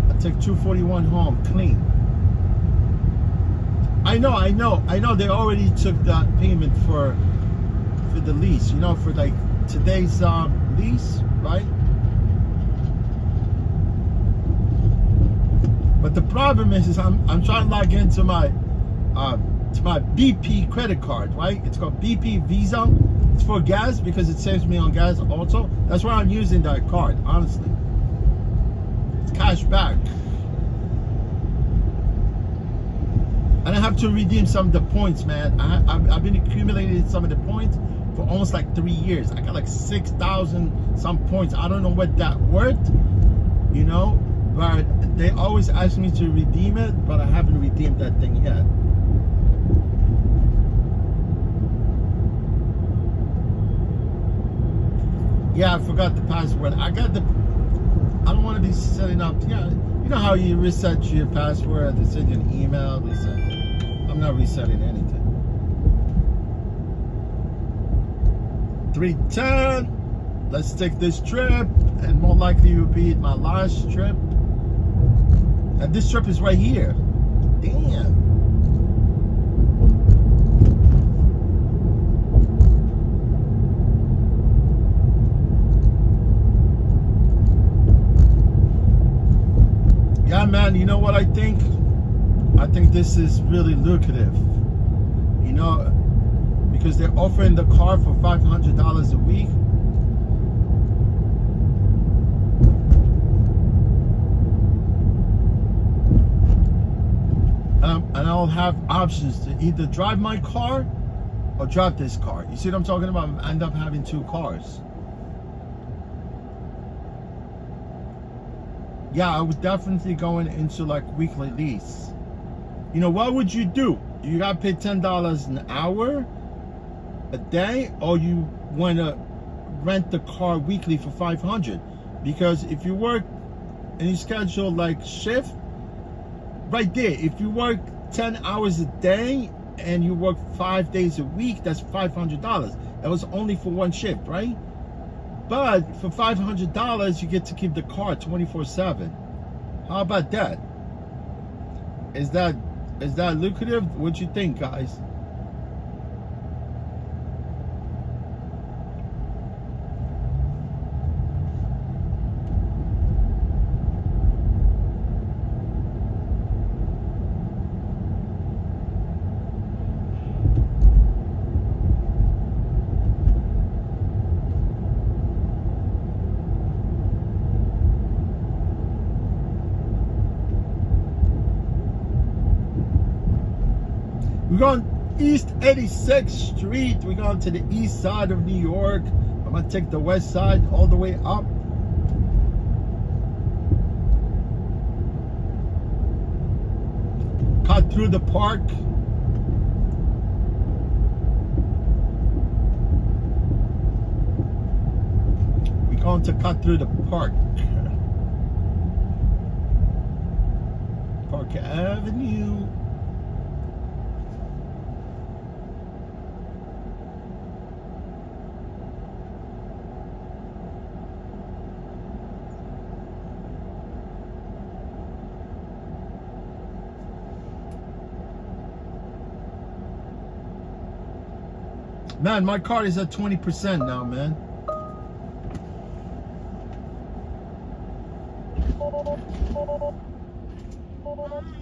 I take 241 home clean. I know. They already took that payment for the lease. You know, for like today's lease, right? But the problem is I'm trying to log into my BP credit card, right? It's called BP Visa. It's for gas because it saves me on gas also. That's why I'm using that card, honestly. It's cash back. And I have to redeem some of the points, man. I've been accumulating some of the points for almost like 3 years. I got like 6,000 some points. I don't know what that worth, you know, but they always ask me to redeem it, but I haven't redeemed that thing yet. Yeah, I forgot the password. I don't want to be setting up. Yeah, you know how you reset your password, they send you an email, reset. I'm not resetting anything. 3:10. Let's take this trip, and more likely it will be my last trip. And this trip is right here. Damn. Yeah, man, you know what I think? I think this is really lucrative. You know, because they're offering the car for $500 a week. And I'll have options to either drive my car or drive this car. You see what I'm talking about? I end up having 2 cars. Yeah, I would definitely going into like weekly lease. You know, what would you do? You gotta pay $10 an hour a day, or you wanna rent the car weekly for $500? Because if you work and you schedule like shift, right there, if you work 10 hours a day and you work 5 days a week, that's $500. That was only for one shift, right? But for $500, you get to keep the car 24/7. How about that? Is that lucrative? What you think, guys? East 86th Street. We're going to the east side of New York. I'm gonna take the west side all the way up. Cut through the park. We're going to cut through the park. Park Avenue. Man, my car is at 20% now, man.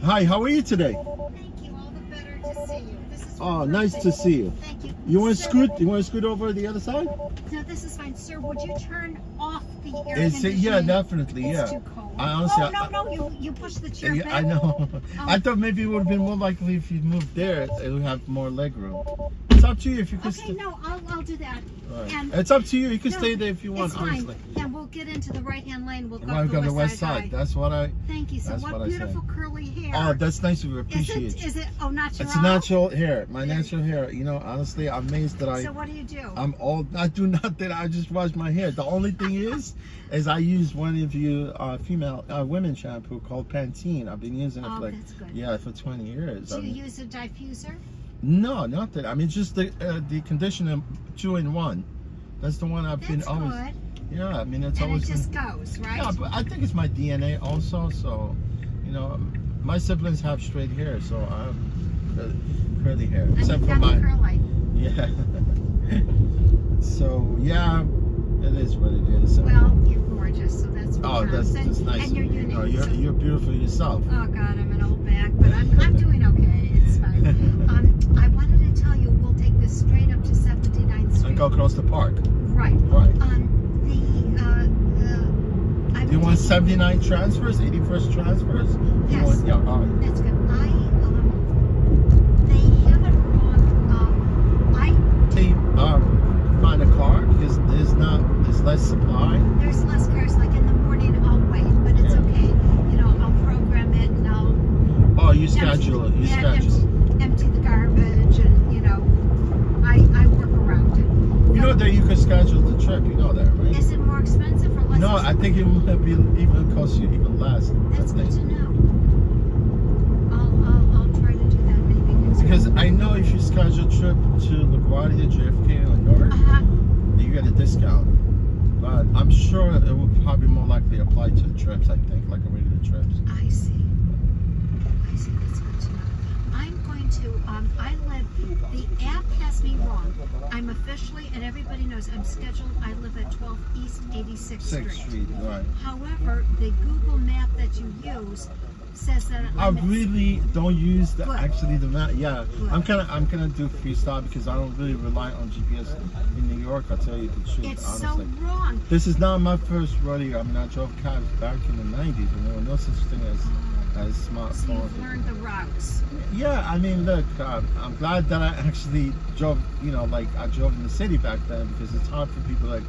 Hi, how are you today? Thank you. All the better to see you. This is Oh, nice to see you. Thank you. You want to Sir, scoot? You want to scoot over to the other side? No, this is fine. Sir, would you turn off the air It's, conditioning? yeah, definitely, It's yeah. too cold. I honestly, no, you push the chair yeah, back. I know. Oh. I thought maybe it would have been more likely if you moved there, it would have more leg room. It's up to you if you could. Okay, no, I'll do that. Right. And It's up to you. You can no, stay there if you want, it's fine. honestly. And we'll get into the right-hand lane. We'll go Well, up go to the west side. side. That's what I. Thank you. So that's what I what say. beautiful curly hair. Oh, that's nice of you. Appreciate it. Is it natural? It's natural hair. My natural hair. You know, honestly, I'm amazed that So what do you do? I'm all. I do nothing. I just wash my hair. The only thing is I use one of you female women shampoo called Pantene. I've been using it for like that's good. yeah for 20 years. Do you use a diffuser? No, not that. I mean, just the conditioner 2-in-1. That's the one I've been That's always. good. Yeah, I mean it's And always. it just goes, right? Yeah, but I think it's my DNA also. So, you know, my siblings have straight hair, so I have curly hair, except for my. Curly. Yeah. So yeah, it is what it is. Well, you're gorgeous, so that's what Oh, that's counts. nice. And you're of you. unique. No, you're beautiful yourself. Oh God, I'm an old bag, but I'm doing okay. It's fine. I wanted to tell you we'll take this straight up to 79th Street. And go across the park. Right. Right. I Do you want 79 transfers, 81st transfers? You Yes. want, yeah, all right. That's good. They have it wrong. They find a car because there's less supply. There's less cars. Like in the morning, I'll wait, but it's okay. You know, I'll program it and I'll. Oh, you schedule it. You schedule. Empty the garbage, and you know, I work around it. You know that you can schedule the trip. You know that, right? Is it more expensive or less? No, I think it might be even cost you even less. That's good to know. I'll try to do that maybe next week. Because I know if you schedule a trip to LaGuardia, JFK, or Newark, you get a discount. But I'm sure it will probably more likely apply to the trips, I think, like a regular trips. I see. That's good to know. I'm going to, the app has me wrong. I'm officially, and everybody knows, I'm scheduled, I live at 12 East 86th Street. 6th Street, right. However, the Google map that you use says that I really don't use the Good. map. Yeah, Good. I'm gonna do freestyle because I don't really rely on GPS in New York. I'll tell you the truth, It's honestly. so wrong. This is not my first rodeo. I mean, I drove cabs back in the 90s, and there was no such thing as So smartphones. you've learned the routes. Yeah, I mean, look, I'm glad that I actually drove. You know, like I drove in the city back then because it's hard for people like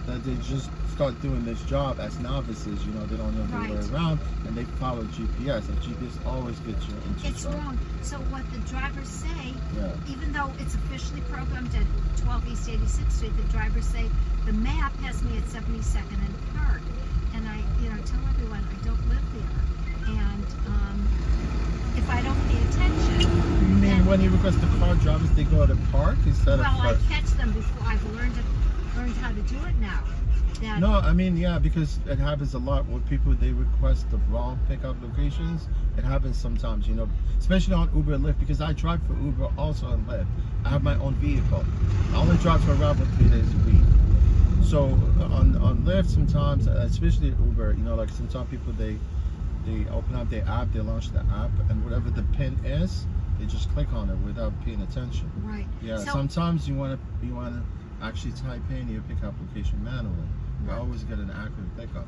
that. They just start doing this job as novices. You know, they don't know their way around, and they follow GPS. And GPS always gets you into It's trouble. wrong. So what the drivers say, Yeah. even though it's officially programmed at 12 East 86th Street, the drivers say the map has me at 72nd and Park, and I, tell everyone I don't live there, and if I don't pay attention. You mean when you request the car drivers, they go to park instead of Well, I park? catch them before I've learned how to do it now. That, No, I mean, yeah, because it happens a lot with people, they request the wrong pickup locations. It happens sometimes, especially on Uber and Lyft, because I drive for Uber also and Lyft. I have my own vehicle. I only drive for Ravel 3 days a week. So on Lyft sometimes, especially Uber, like sometimes people, they open up their app, they launch the app, and whatever the pin is, they just click on it without paying attention. Right. Yeah, So, sometimes you want to actually type in your pickup location manually. You always get an accurate pickup.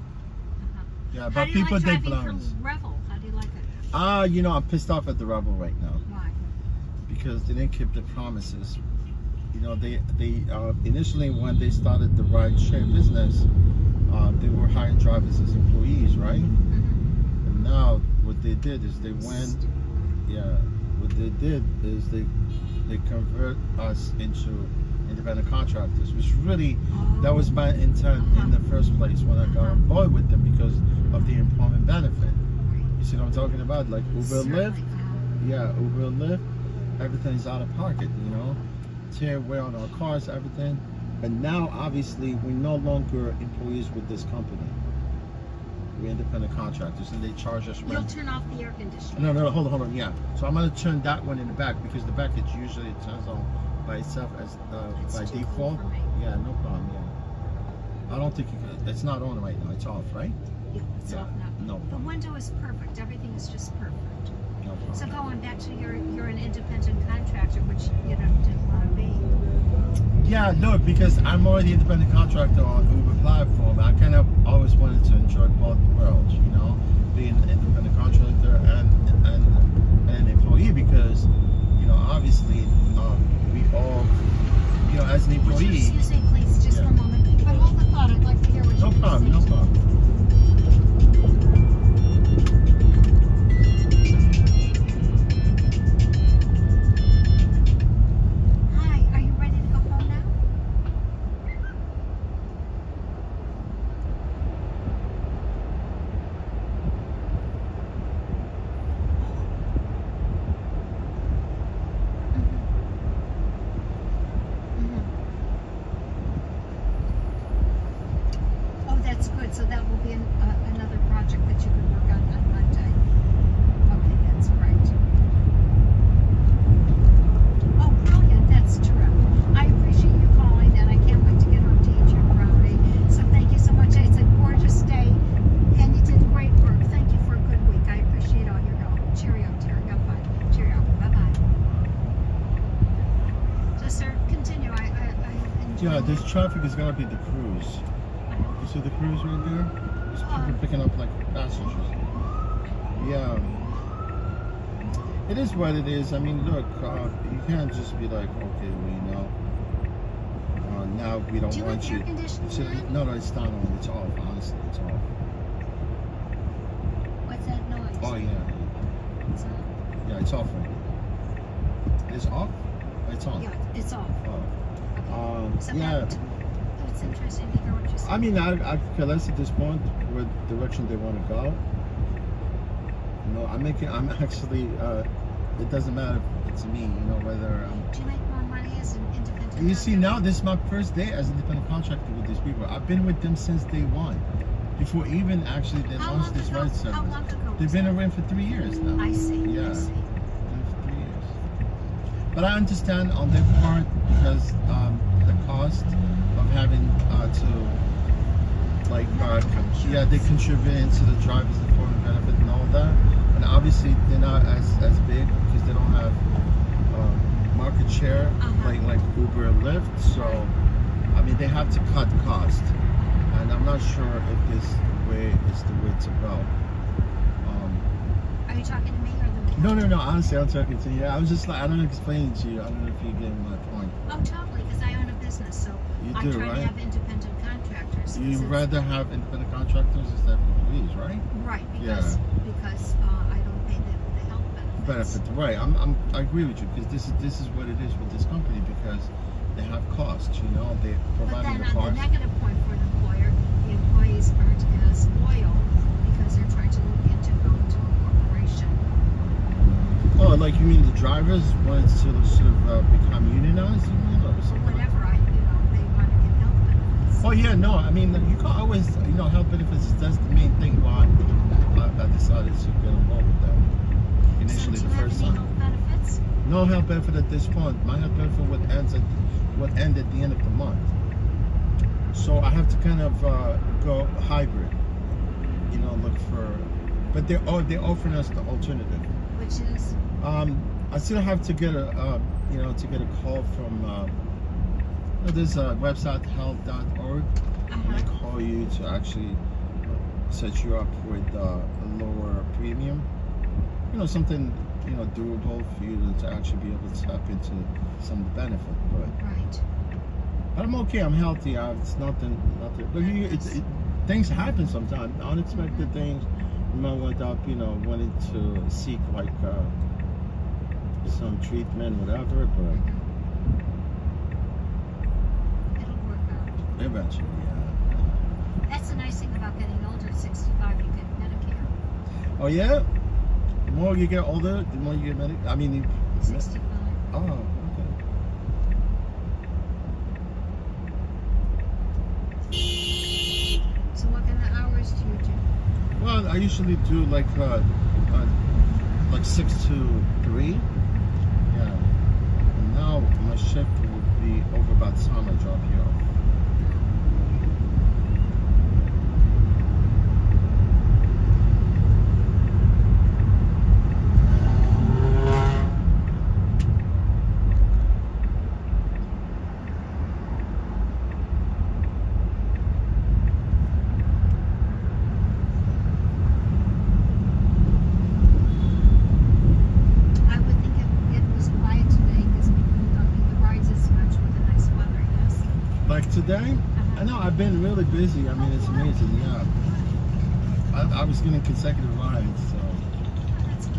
Yeah, how but do you people, like they driving blunts. from Revel? How do you like it? I'm pissed off at the Revel right now. Why? because they didn't keep the promises. You know, they initially when they started the ride share business, they were hiring drivers as employees, right? And now what they did is they went, what they did is they convert us into independent contractors, which really, that was my intent in the first place when I got on board with them, because of the employment benefit. You see what I'm talking about? Like Uber, Lyft, Uber, Lyft, everything's out of pocket, you know, tear away on our cars, everything. But now, obviously, we're no longer employees with this company. We're independent contractors, and they charge us rent. You'll turn off the air conditioning. No, hold on, yeah. So I'm gonna turn that one in the back, because the back it usually turns on by itself as by default. Yeah, no problem. Yeah. I don't think you can. It's not on right now. It's off, right? Yeah, it's off now. No The problem. window is perfect. Everything is just perfect. No problem. So going back to you're an independent contractor, which you know didn't want to be. Yeah, no, because I'm already independent contractor on Uber platform. I kind of always wanted to enjoy both worlds, you know, being an independent contractor and an employee, because, you know, obviously we all, you know, as an employee. Would you excuse me, please, just for a moment? But hold the thought. I'd like to hear what you No problem, no problem. That's good. So that will be another project that you can work on Monday. Okay, that's great. Oh, brilliant. That's terrific. I appreciate you calling, and I can't wait to get home to eat your brownie. So thank you so much. It's a gorgeous day, and you did great work. Thank you for a good week. I appreciate all your help. Cheerio, Terry. Have fun. Cheerio. Bye-bye. So, sir, continue. I enjoy. Yeah, this traffic is gonna be the cruise. You see the cruise right there? It's picking up like passengers. Yeah. It is what it is. I mean, look, you can't just be like, okay, well, you know, now we don't want you. No, it's not on. It's off. Honestly, it's off. What's that noise? Oh yeah. It's off. Yeah, it's off right now. It's off. It's on. Yeah, it's off. Oh. So Yeah. It's interesting to hear what you say. I mean, I could less at this point what direction they want to go. You know, I'm actually, it doesn't matter if it's me, you know, whether do you make more money as an independent? You see, now this is my first day as an independent contractor with these people. I've been with them since day one. Before even actually they launched this ride service. How long ago? They've been around for 3 years now. I see. Yeah. I see. Been for 3 years. But I understand on their part, because the cost of having to like they contribute into the driver's employment benefit and all that, and obviously they're not as big because they don't have market share like Uber and Lyft. So I mean, they have to cut cost, and I'm not sure if this way is the way to go. Are you talking to me or the man? No, honestly, I'm talking to you. I was just like, I don't know, explaining to you. I don't know if you're getting my point. Oh, totally, because I own a business, so You I do, try right? to have independent contractors. You'd rather have independent contractors instead of employees, right? Right, because I don't pay the health benefits. Right. I agree with you, because this is what it is with this company, because they have costs. You know, they providing the But then on costs. the negative point for the employer, the employees aren't as loyal because they're trying to look into going to a corporation. Oh, like you mean the drivers wanted to sort of become unionized, you mean, or something? Whatever, they want to get health benefits. Oh yeah, no. I mean, you can always, health benefits. That's the main thing why I decided to get involved with them initially. So do The you first have any time. health benefits? No health benefit at this point. My health benefit would end at the end of the month. So I have to kind of go hybrid. Look for. But they're offering us the alternative. Which is? I still have to get a call from. There's a website, health.org, and they call you to actually set you up with a lower premium. Something doable for you to actually be able to tap into some of the benefit. But I'm okay. I'm healthy. It's nothing. Look, things happen sometimes. Unexpected things. You might end up, wanting to seek like some treatment, whatever. But It'll work out. eventually, That's the nice thing about getting older. At 65, you get Medicare. Oh yeah. The more you get older, the more you get Medicare. I mean, 65. Oh, okay. So what kind of hours do you do? Well, I usually do like 6 to 3. Yeah. And now my shift would be over by the time I drop you off. I would think it was quiet today because people don't need the rides as much with the nice weather, yes? Like today, I know I've been really busy. I mean, it's amazing. Yeah. I was getting consecutive rides, so. Oh, that's good.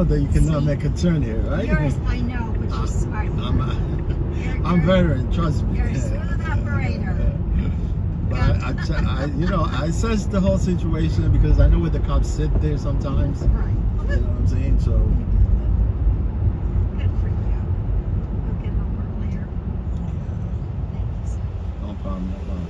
know that you cannot make a turn here, right? Yours, I know, but you're smart. I'm veteran, trust me. You're a smooth operator. But I assess the whole situation because I know where the cops sit there sometimes. Right. You know what I'm saying? So. Good for you. You'll get home earlier. Thanks. No problem, no problem.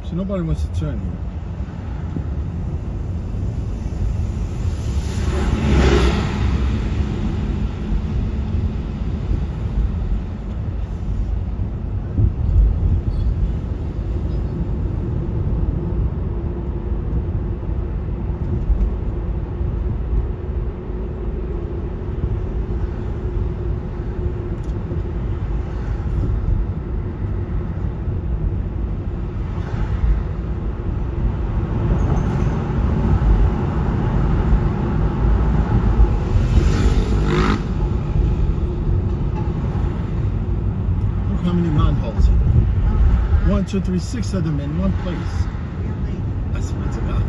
So nobody wants to turn here. How many manholes here? 1, 2, 3, 6 of them in one place. I swear to God.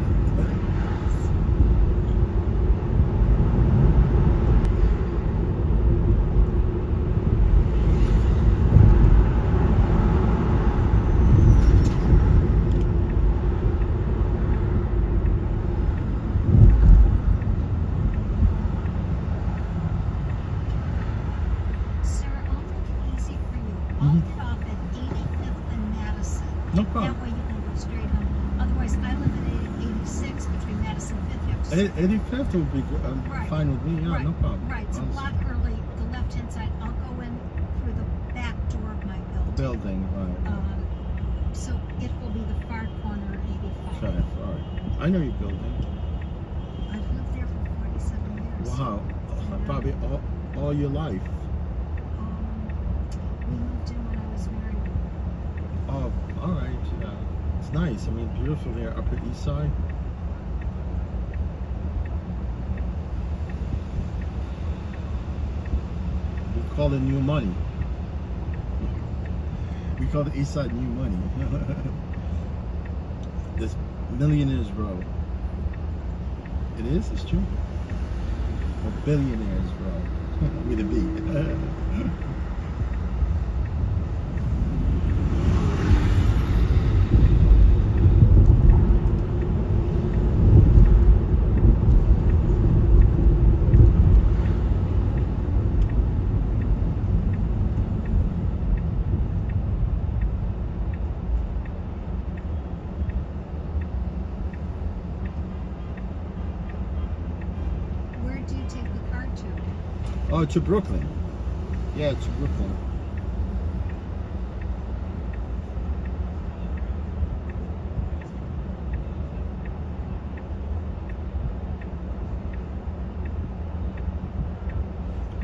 Sarah, I'll make it easy for you. I'll get off at 85th and Madison. No problem. That way you can go straight home. Otherwise, I live at 86 between Madison and 5th. 85th would be good. Right. Fine with me. Yeah, Right. no problem. Right, it's a block early, the left-hand side. I'll go in through the back door of my building. Building, right. So it will be the far corner of 85. Okay, all right. I know your building. I've lived Wow, probably all your life. We moved in when I was married. Oh, all right, yeah. It's nice. I mean, beautiful here, Upper East Side. We call it new money. We call the East Side new money. This Millionaires Row. It is, it's true. Or Billionaires Row. With a B. Oh, to Brooklyn. Yeah, to Brooklyn.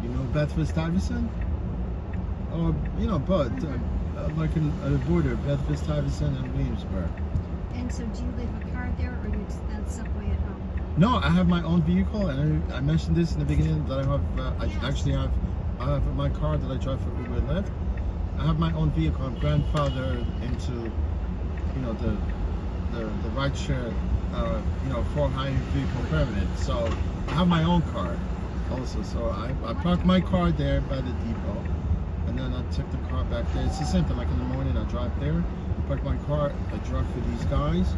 You know Bedford-Stuyvesant? Oh, you know, but like at the border, Bedford-Stuyvesant and Williamsburg. And so do you leave a car there, or you just then subway at home? No, I have my own vehicle, and I mentioned this in the beginning that I have. I have my car that I drive for Uber and Lyft. I have my own vehicle. I'm grandfathered into, you know, the ride share, you know, for hire vehicle permit. So I have my own car, also. So I park my car there by the depot, and then I take the car back there. It's the same thing. Like in the morning, I drive there, park my car, I drive for these guys.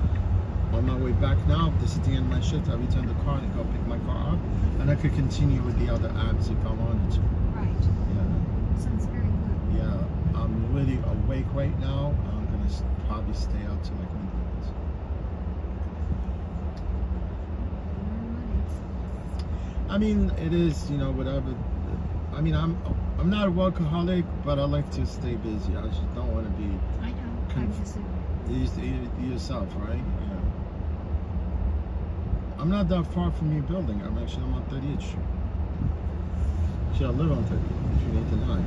On my way back now, this is the end of my shift. I return the car and go pick my car up, and I could continue with the other apps if I wanted to. Right. Yeah. Sounds very good. Yeah, I'm really awake right now. I'm gonna probably stay out till like midnight. I mean, it is, you know, whatever. I mean, I'm not a workaholic, but I like to stay busy. I just don't want to be. I know. I'm just yourself, right? Yeah. I'm not that far from your building. I'm on 38th Street. Actually, I live on 38th, between 8 and 9.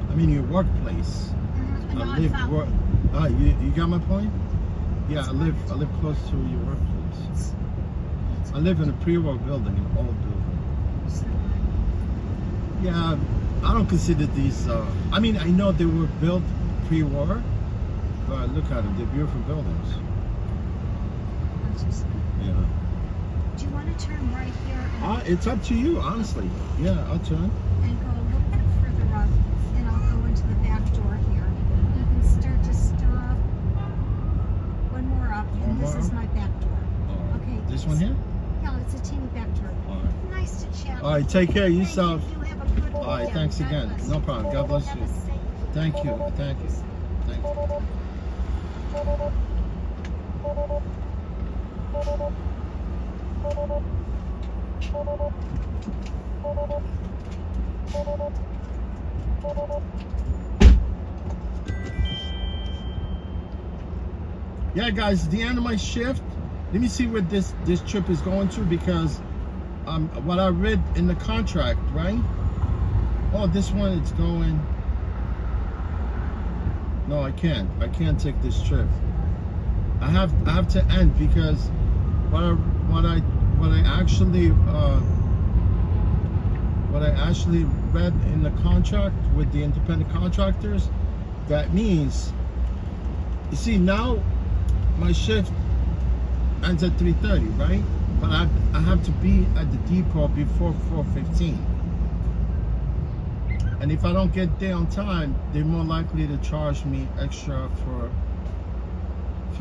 I mean, your workplace. Mm-hmm. I live work. You got my point? Yeah, I live close to your workplace. I live in a pre-war building, an old building. Yeah, I don't consider these. I mean, I know they were built pre-war, but look at them. They're beautiful buildings. Yeah. Do you want to turn right here? It's up to you, honestly. Yeah, I'll turn. And go a little bit further up, and I'll go into the back door here. You can start to stop. One more up, and this is my back door. Okay. This one here? Yeah, it's a teeny back door. All right. Nice to chat. All right, take care of yourself. You have a good All right, weekend. thanks God again. bless No you. problem. God bless Have you. a safe Thank you. Thank you. Thank you. Yeah, guys, at the end of my shift, let me see where this trip is going to, because what I read in the contract, right? Oh, this one it's going. No, I can't take this trip. I have to end, because what I actually read in the contract with the independent contractors, that means, you see, now my shift ends at 3:30, right? But I have to be at the depot before 4:15. And if I don't get there on time, they're more likely to charge me extra for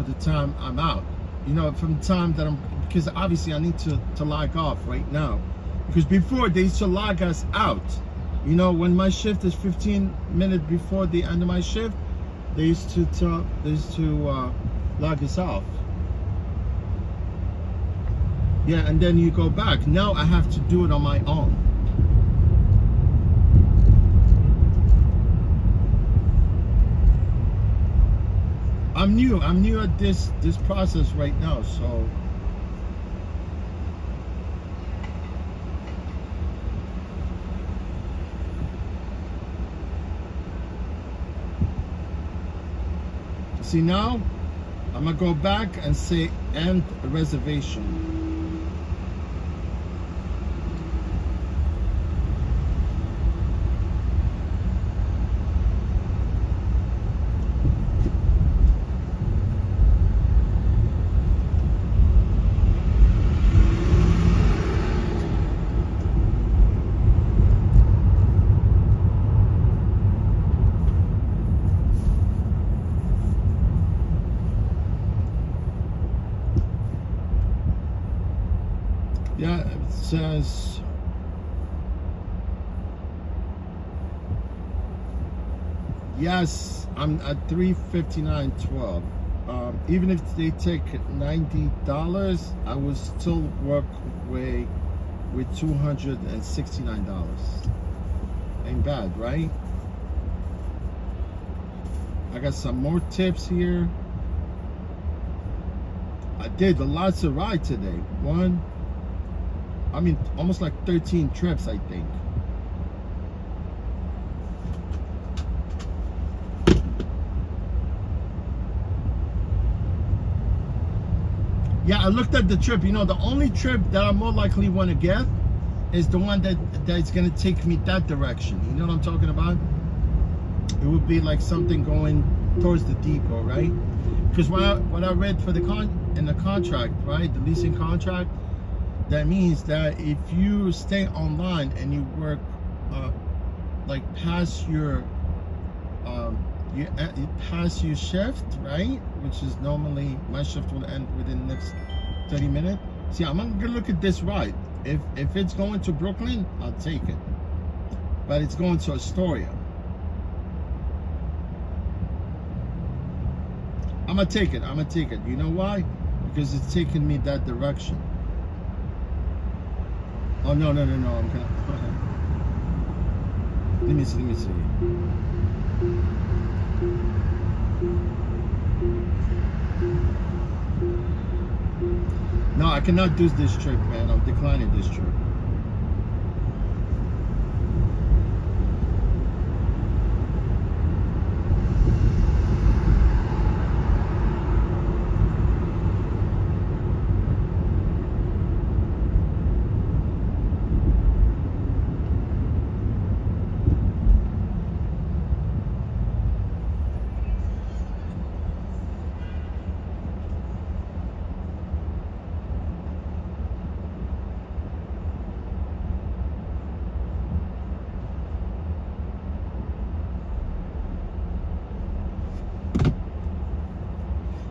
the time I'm out. You know, from the time that because obviously I need to log off right now. Because before they used to log us out. You know, when my shift is 15 minutes before the end of my shift, they used to log us off. Yeah, and then you go back. Now I have to do it on my own. I'm new at this process right now, so see, now I'm gonna go back and say end reservation. Yeah, it says yes, I'm at $359.12. Even if they take $90, I would still walk away with $269. Ain't bad, right? I got some more tips here. I did lots of rides today. Almost like 13 trips, I think. Yeah, I looked at the trip. You know, the only trip that I more likely want to get is the one that's going to take me that direction. You know what I'm talking about? It would be like something going towards the depot, right? Because what I read for in the contract, right, the leasing contract, that means that if you stay online and you work like past your shift, right, which is normally my shift will end within the next 30 minutes. See, I'm gonna look at this ride. If it's going to Brooklyn, I'll take it, but it's going to Astoria. I'm gonna take it. You know why? Because it's taking me that direction. Oh, no, I'm gonna, let me see. No, I cannot do this trip, man. I'm declining this trip.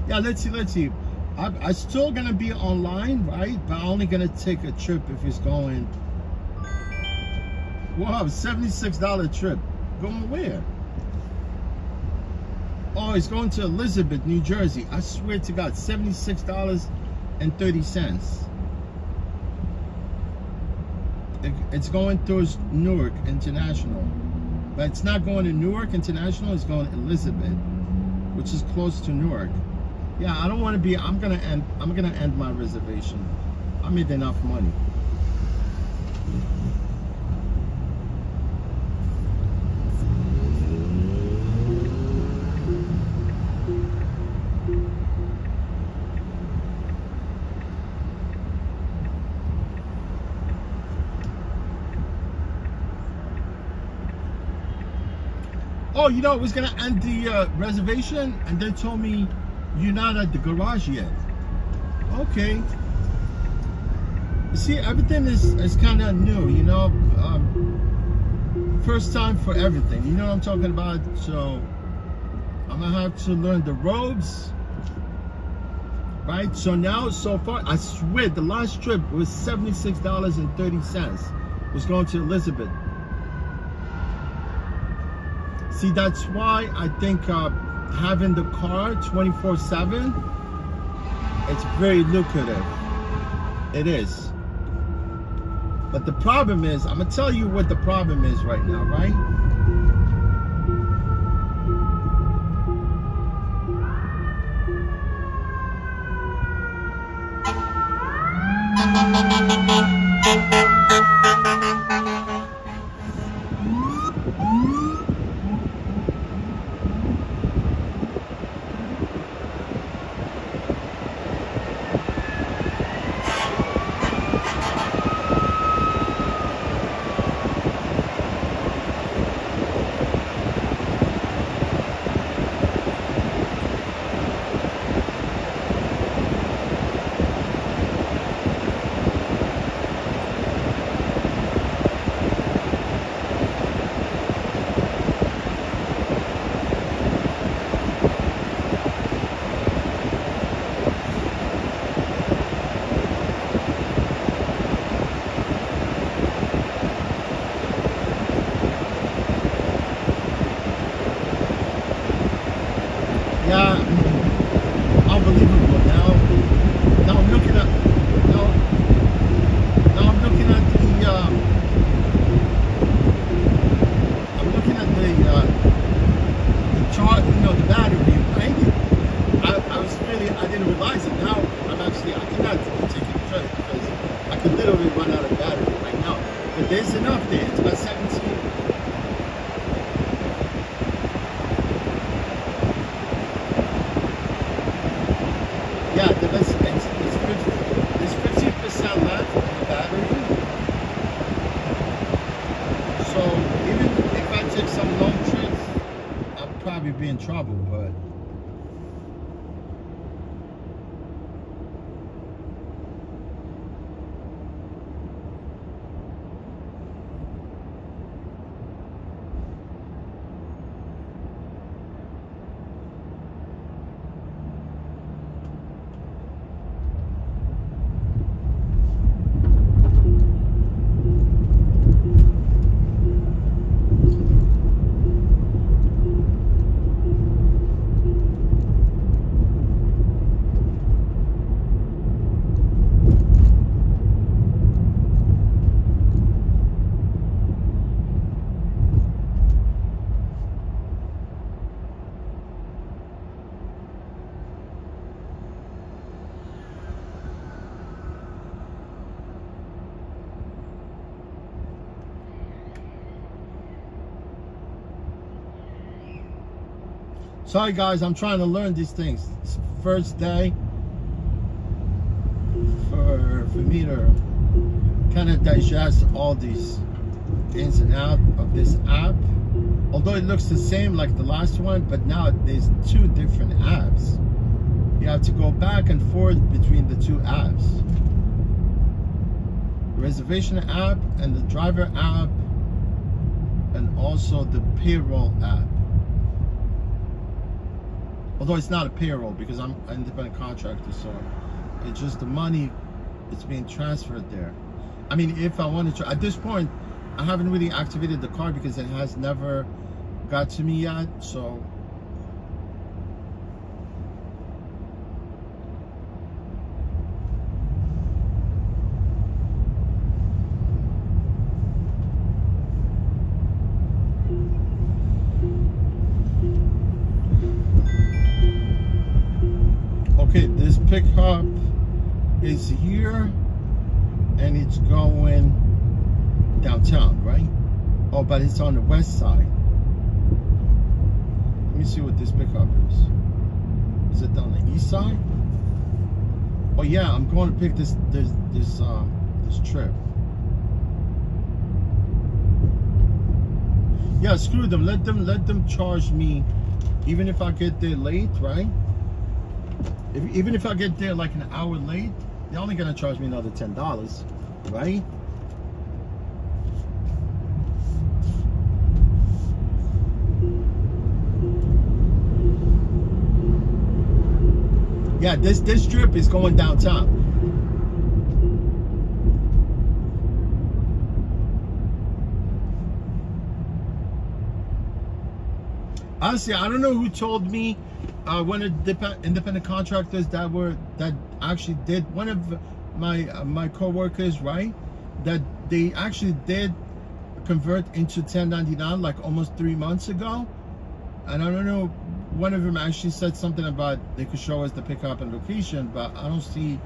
Yeah, let's see. I'm still gonna be online, right? But I'm only gonna take a trip if it's going. Wow, $76 trip. Going where? Oh, it's going to Elizabeth, New Jersey. I swear to God, $76.30. It's going towards Newark International, but it's not going to Newark International. It's going to Elizabeth, which is close to Newark. Yeah, I don't want to be. I'm gonna end my reservation. I made enough money. Oh, you know, I was gonna end the reservation, and they told me you're not at the garage yet. Okay. See, everything is kind of new, you know. first time for everything. You know what I'm talking about? So I'm gonna have to learn the ropes. Right? So now, so far, I swear the last trip was $76.30. It was going to Elizabeth. See, that's why I think having the car 24/7, it's very lucrative. It is. But the problem is, I'm gonna tell you what the problem is right now, right? Yeah, unbelievable. Now I'm looking at the chart, you know, the battery, right? I didn't realize it. Now I cannot take it straight because I could literally run out of battery right now. But there's enough there. It's about 17. Yeah, it's 50% left on the battery. So even if I take some long trips, I'll probably be in trouble, but sorry guys, I'm trying to learn these things. It's the first day for me to kind of digest all these ins and outs of this app. Although it looks the same like the last one, but now there's two different apps. You have to go back and forth between the two apps. The reservation app and the driver app, and also the payroll app. Although it's not a payroll because I'm an independent contractor, so it's just the money that's being transferred there. I mean, if I wanted to, at this point, I haven't really activated the card because it has never got to me yet, so. Okay, this pickup is here and it's going downtown, right? Oh, but it's on the west side. Let me see what this pickup is. Is it on the east side? Oh yeah, I'm going to pick this trip. Yeah, screw them. Let them charge me, even if I get there late, right? Even if I get there like an hour late, they're only gonna charge me another $10, right? Yeah, this trip is going downtown. Honestly, I don't know who told me one of the independent contractors that actually did, one of my co-workers, right, that they actually did convert into 1099 like almost 3 months ago. And I don't know, one of them actually said something about they could show us the pickup and location, but I don't see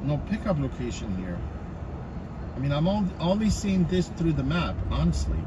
no pickup location here. I mean, I'm only seeing this through the map, honestly.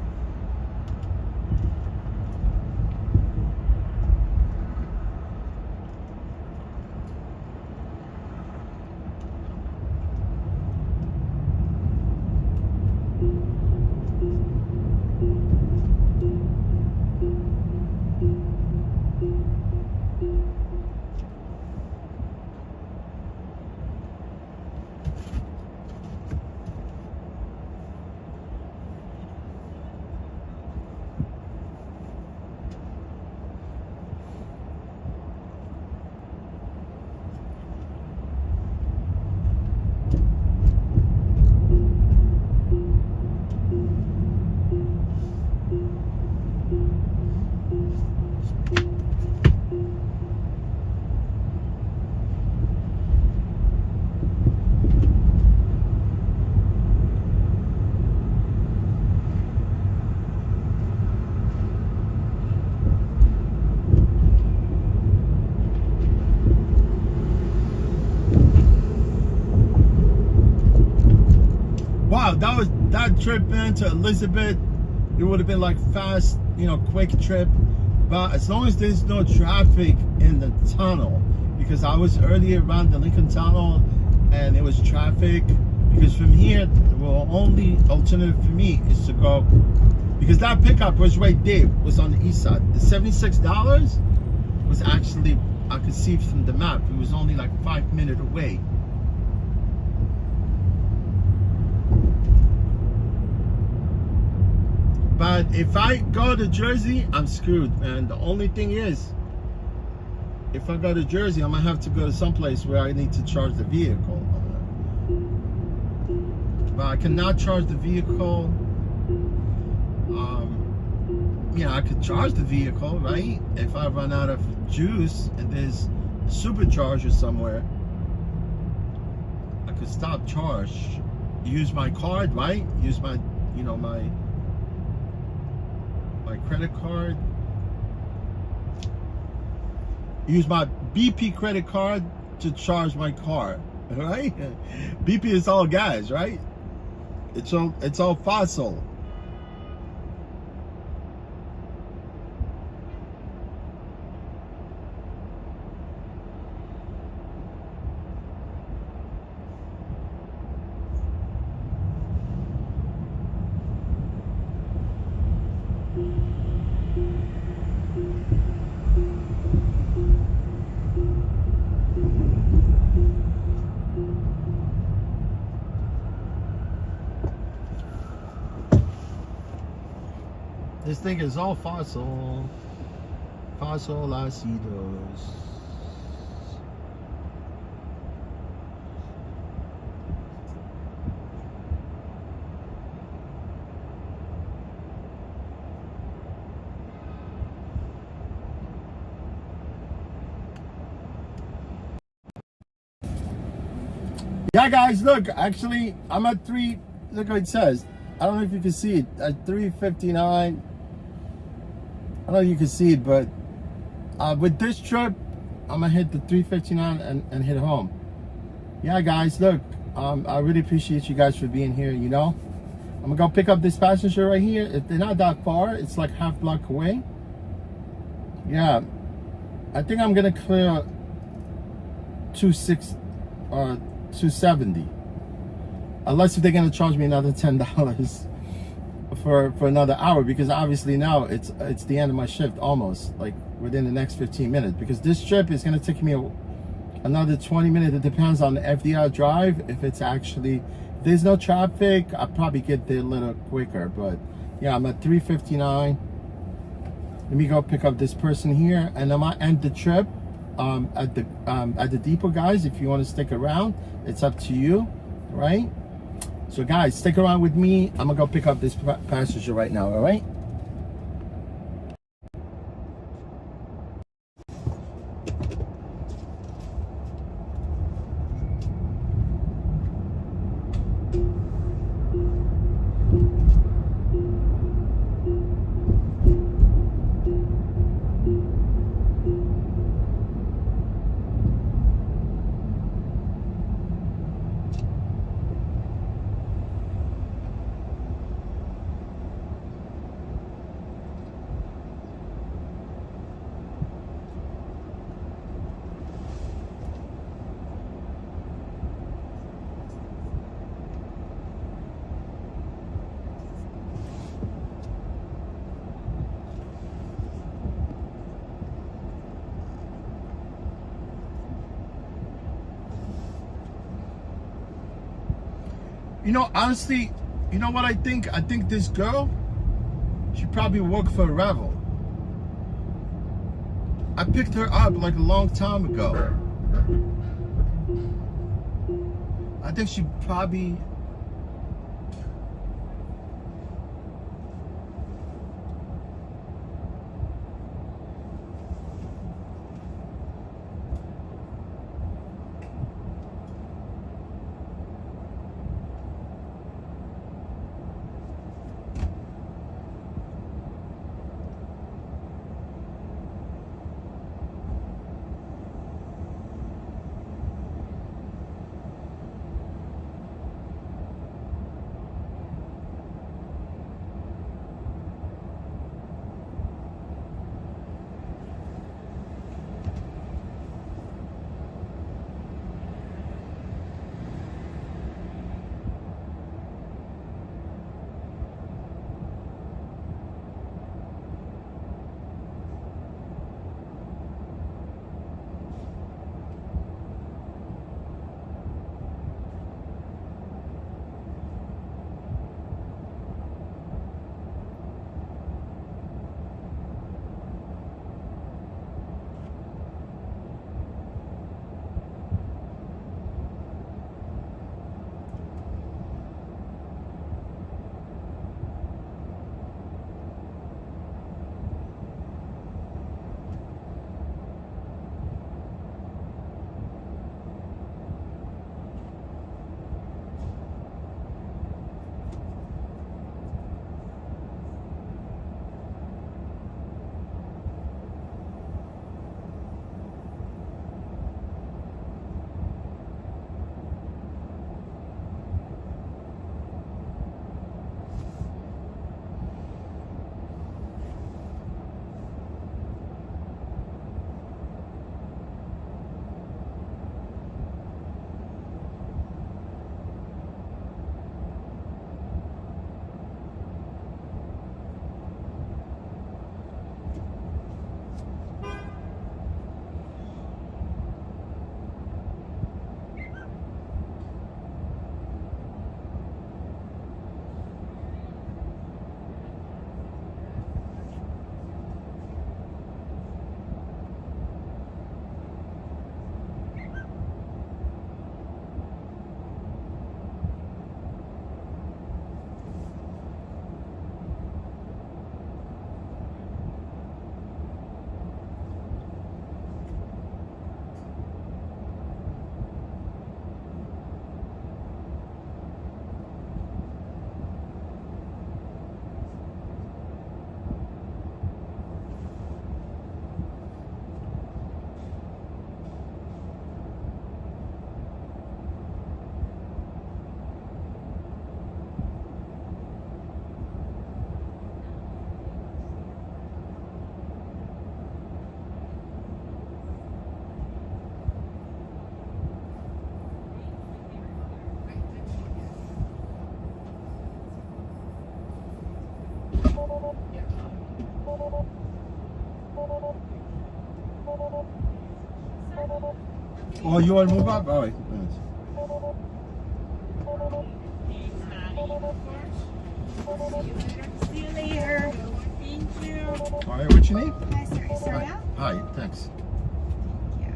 Wow, that trip, man, to Elizabeth. It would have been like fast, you know, quick trip. But as long as there's no traffic in the tunnel, because I was earlier around the Lincoln Tunnel and it was traffic. Because from here, the only alternative for me is to go, because that pickup was right there, was on the east side. The $76 was actually, I could see from the map, it was only like 5 minutes away. But if I go to Jersey, I'm screwed, man. The only thing is, if I go to Jersey, I'm gonna have to go to someplace where I need to charge the vehicle. But I cannot charge the vehicle. Yeah, I could charge the vehicle, right? If I run out of juice and there's a supercharger somewhere, I could stop charge. Use my card, right? Use my, you know, my credit card. Use my BP credit card to charge my car, right? BP is all gas, right? It's all fossil. This thing is all fossil acidos. Yeah, guys, look, actually, I'm at 3, look what it says. I don't know if you can see it, at 3:59. I don't know if you can see it, but with this trip, I'm gonna hit the 3:59 and hit home. Yeah, guys, look, I really appreciate you guys for being here, you know. I'm gonna go pick up this passenger right here. If they're not that far, it's like half block away. Yeah, I think I'm gonna clear 270. Unless if they're gonna charge me another $10 for another hour, because obviously now it's the end of my shift, almost like within the next 15 minutes, because this trip is gonna take me another 20 minutes. It depends on the FDR drive. If it's actually, if there's no traffic, I'll probably get there a little quicker. But yeah, I'm at 3:59. Let me go pick up this person here and I'm gonna end the trip. at the depot, guys. If you want to stick around, it's up to you, right? So guys, stick around with me. I'm gonna go pick up this passenger right now, all right? You know, honestly, you know what I think? I think this girl, she probably worked for Ravel. I picked her up like a long time ago. I think she probably... Oh, you want to move up? All right. See you later. Thank you. All right, what's your name? Hi, sir. Sorry. Hi, thanks. Yeah.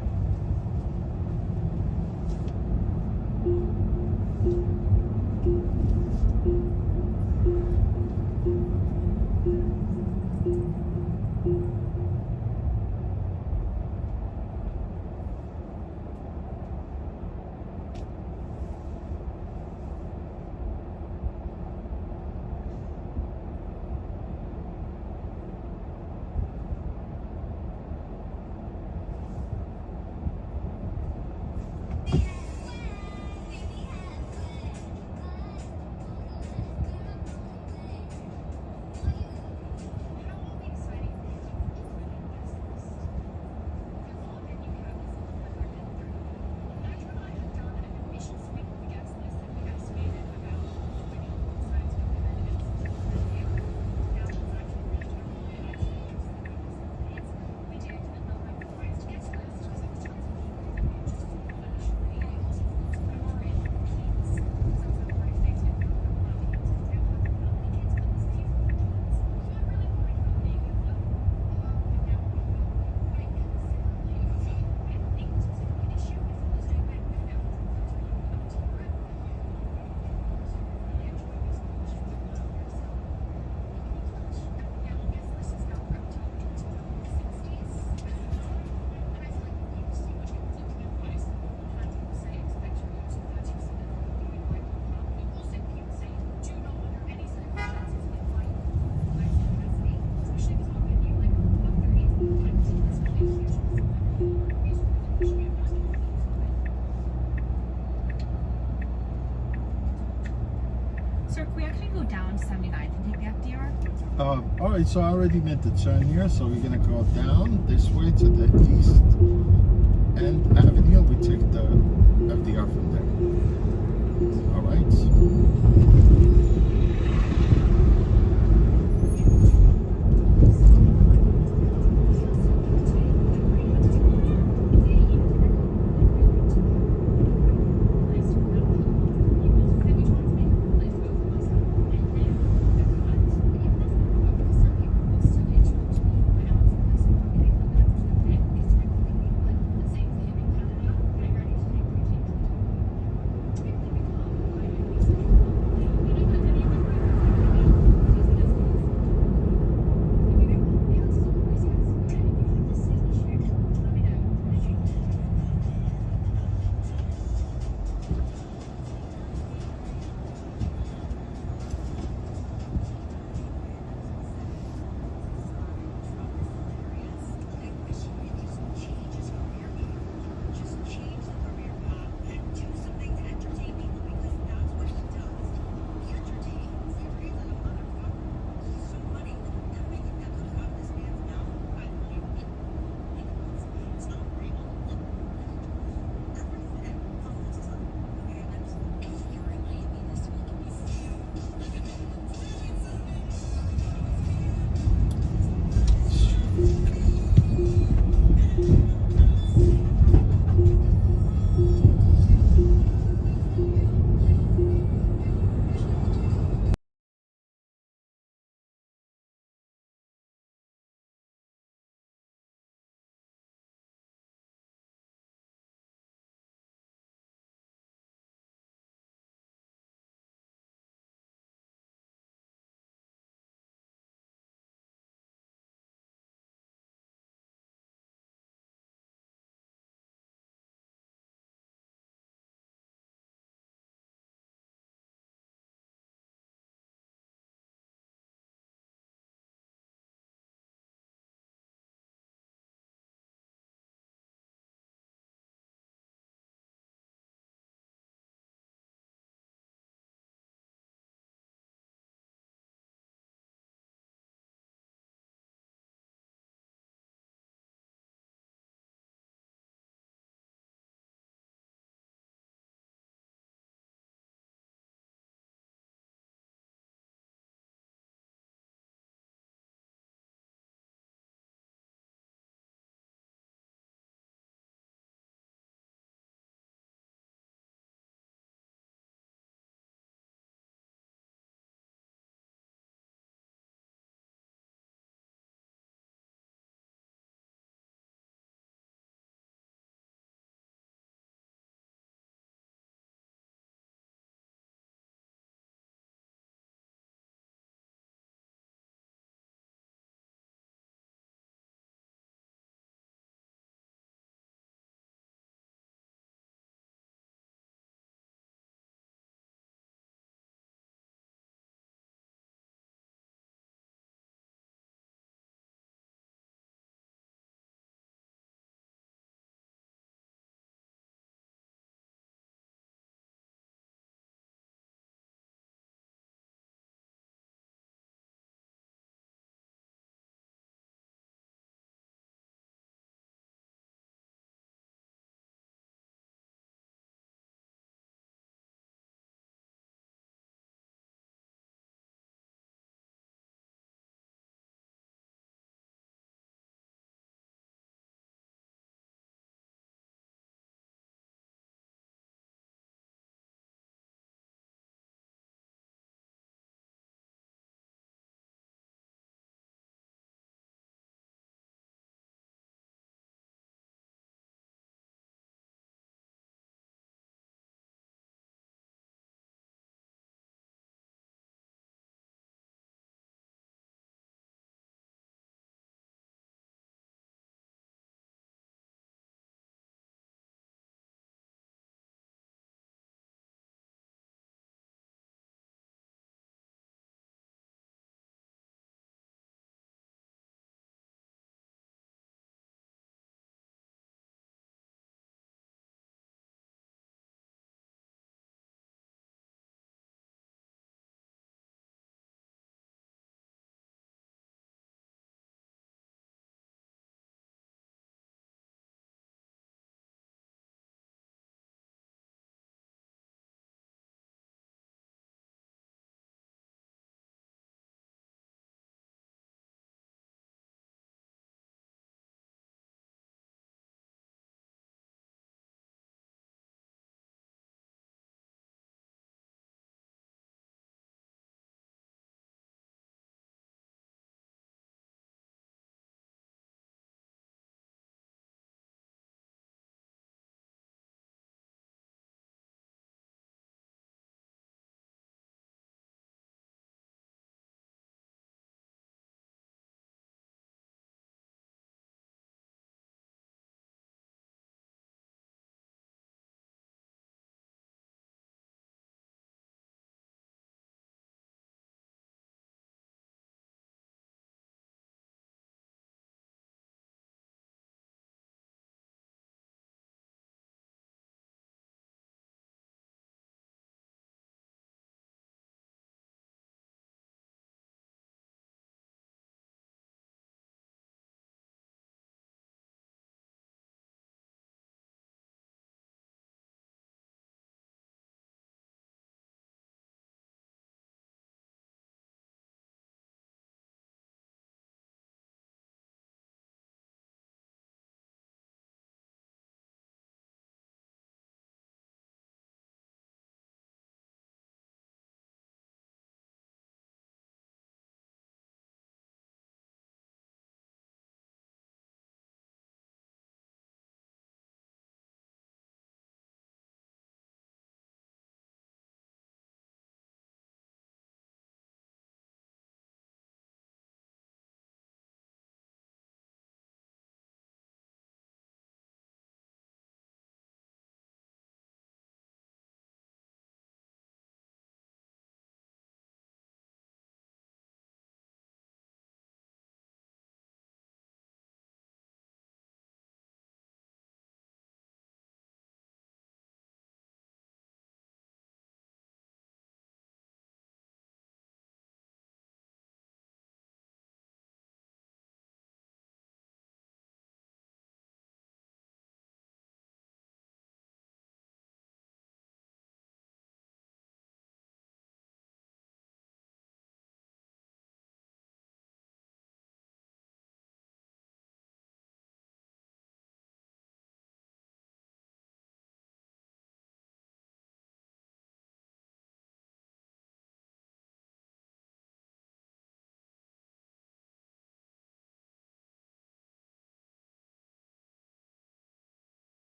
Sir, can we actually go down to 79th and take the FDR? All right, so I already made the turn here, so we're gonna go down this way to the east end avenue. We take the FDR from there. All right.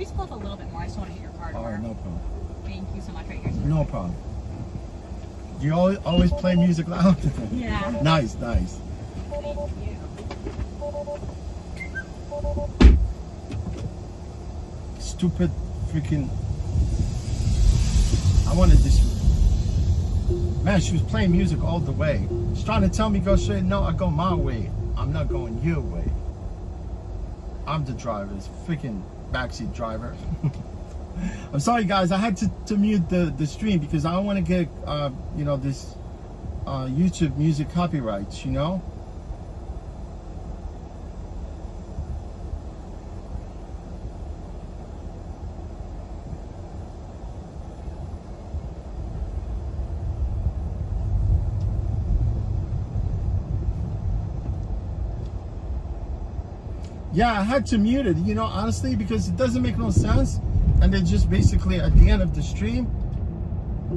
We just pull up a little bit more. I just want to hit your car door. All right, no problem. Thank you so much. Right here. No problem. Do you always play music loud? Yeah. Nice, nice. Thank you. Stupid freaking. I wanted this. Man, she was playing music all the way. She's trying to tell me go straight. No, I go my way. I'm not going your way. I'm the driver. It's freaking backseat driver. I'm sorry, guys. I had to mute the stream because I don't want to get you know, this YouTube music copyrights. You know. Yeah, I had to mute it, you know, honestly, because it doesn't make no sense. And then just basically at the end of the stream,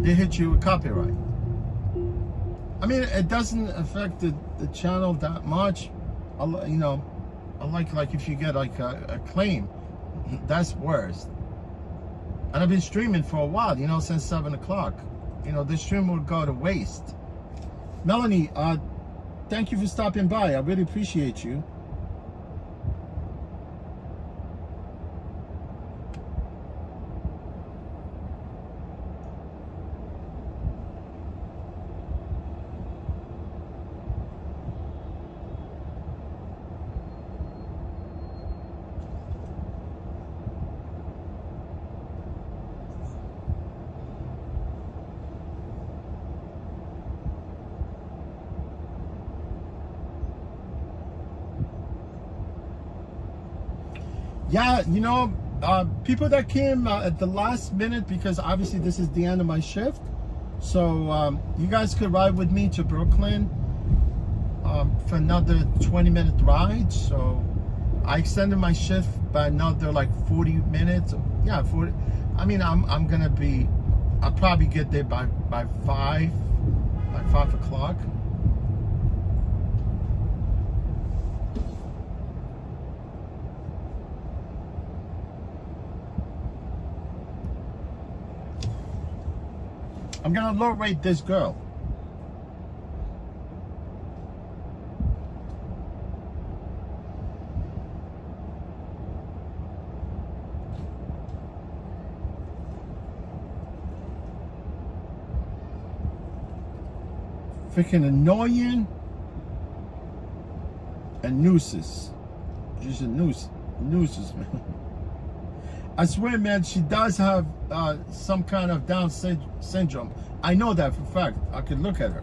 they hit you with copyright. I mean, it doesn't affect the channel that much. You know, like if you get like a claim, that's worse. And I've been streaming for a while, you know, since 7 o'clock. You know, the stream would go to waste. Melanie, thank you for stopping by. I really appreciate you. Yeah, you know, people that came at the last minute, because obviously this is the end of my shift. So you guys could ride with me to Brooklyn for another 20-minute ride. So I extended my shift by another like 40 minutes. Yeah, 40. I mean, I'll probably get there by 5 o'clock. I'm gonna low rate this girl. Freaking annoying and nooses. She's a nooses, man. I swear, man, she does have some kind of Down syndrome. I know that for a fact. I could look at her.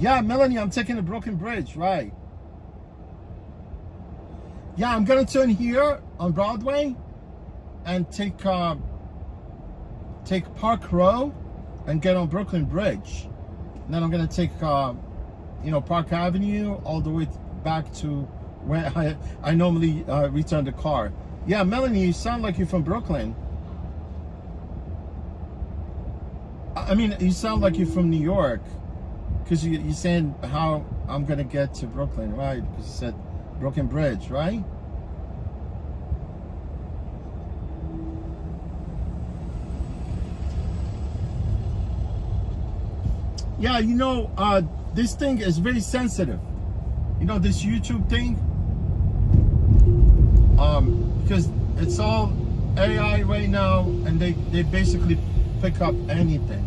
Yeah, Melanie, I'm taking the Brooklyn Bridge, right? Yeah, I'm gonna turn here on Broadway and take Park Row and get on Brooklyn Bridge. And then I'm gonna take you know, Park Avenue all the way back to where I normally return the car. Yeah, Melanie, you sound like you're from Brooklyn. I mean, you sound like you're from New York, because you're saying how I'm gonna get to Brooklyn, right? Because you said Brooklyn Bridge, right? Yeah, you know, this thing is very sensitive. You know, this YouTube thing, because it's all AI right now, and they basically pick up anything.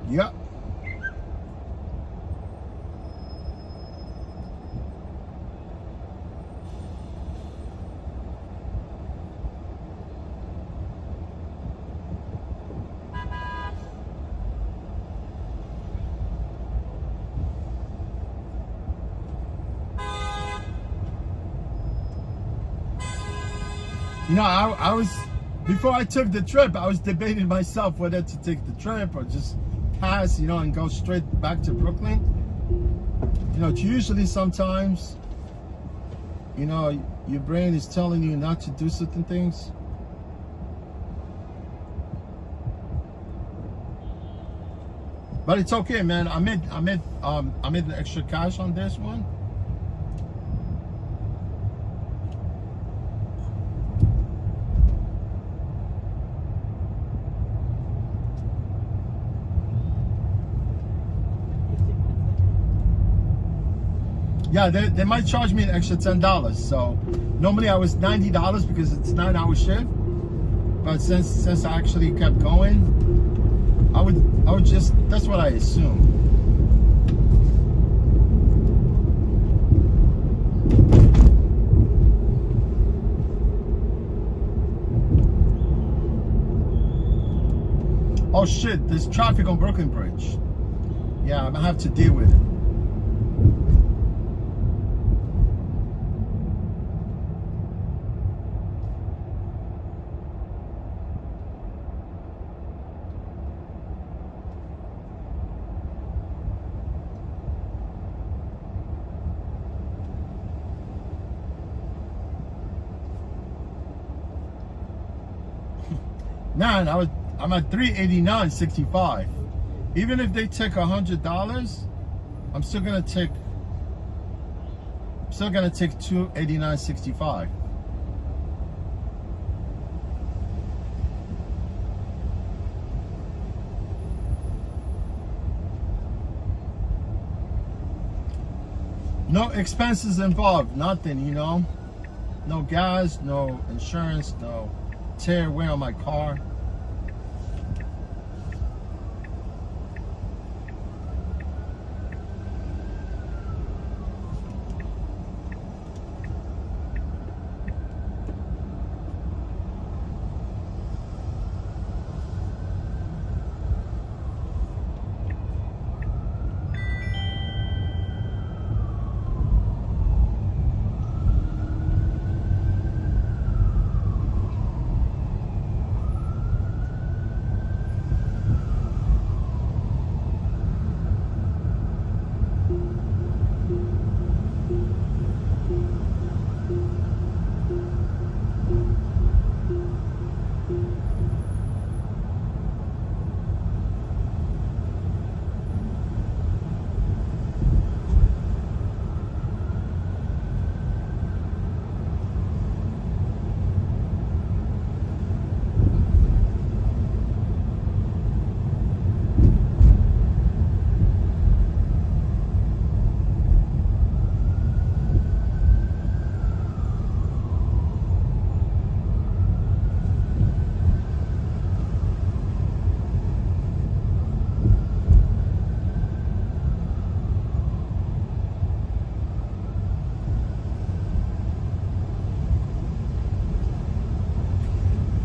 Yep. You know, I was, before I took the trip, I was debating myself whether to take the trip or just pass, you know, and go straight back to Brooklyn. You know, usually sometimes, you know, your brain is telling you not to do certain things. But it's okay, man. I made the extra cash on this one. Yeah, they might charge me an extra $10. So normally I was $90 because it's 9-hour shift. But since I actually kept going, I would just, that's what I assume. Oh shit, there's traffic on Brooklyn Bridge. Yeah, I'm gonna have to deal with it. Man, I'm at $389.65. Even if they take $100, I'm still gonna take $289.65. No expenses involved, nothing, you know. No gas, no insurance, no tear wear on my car.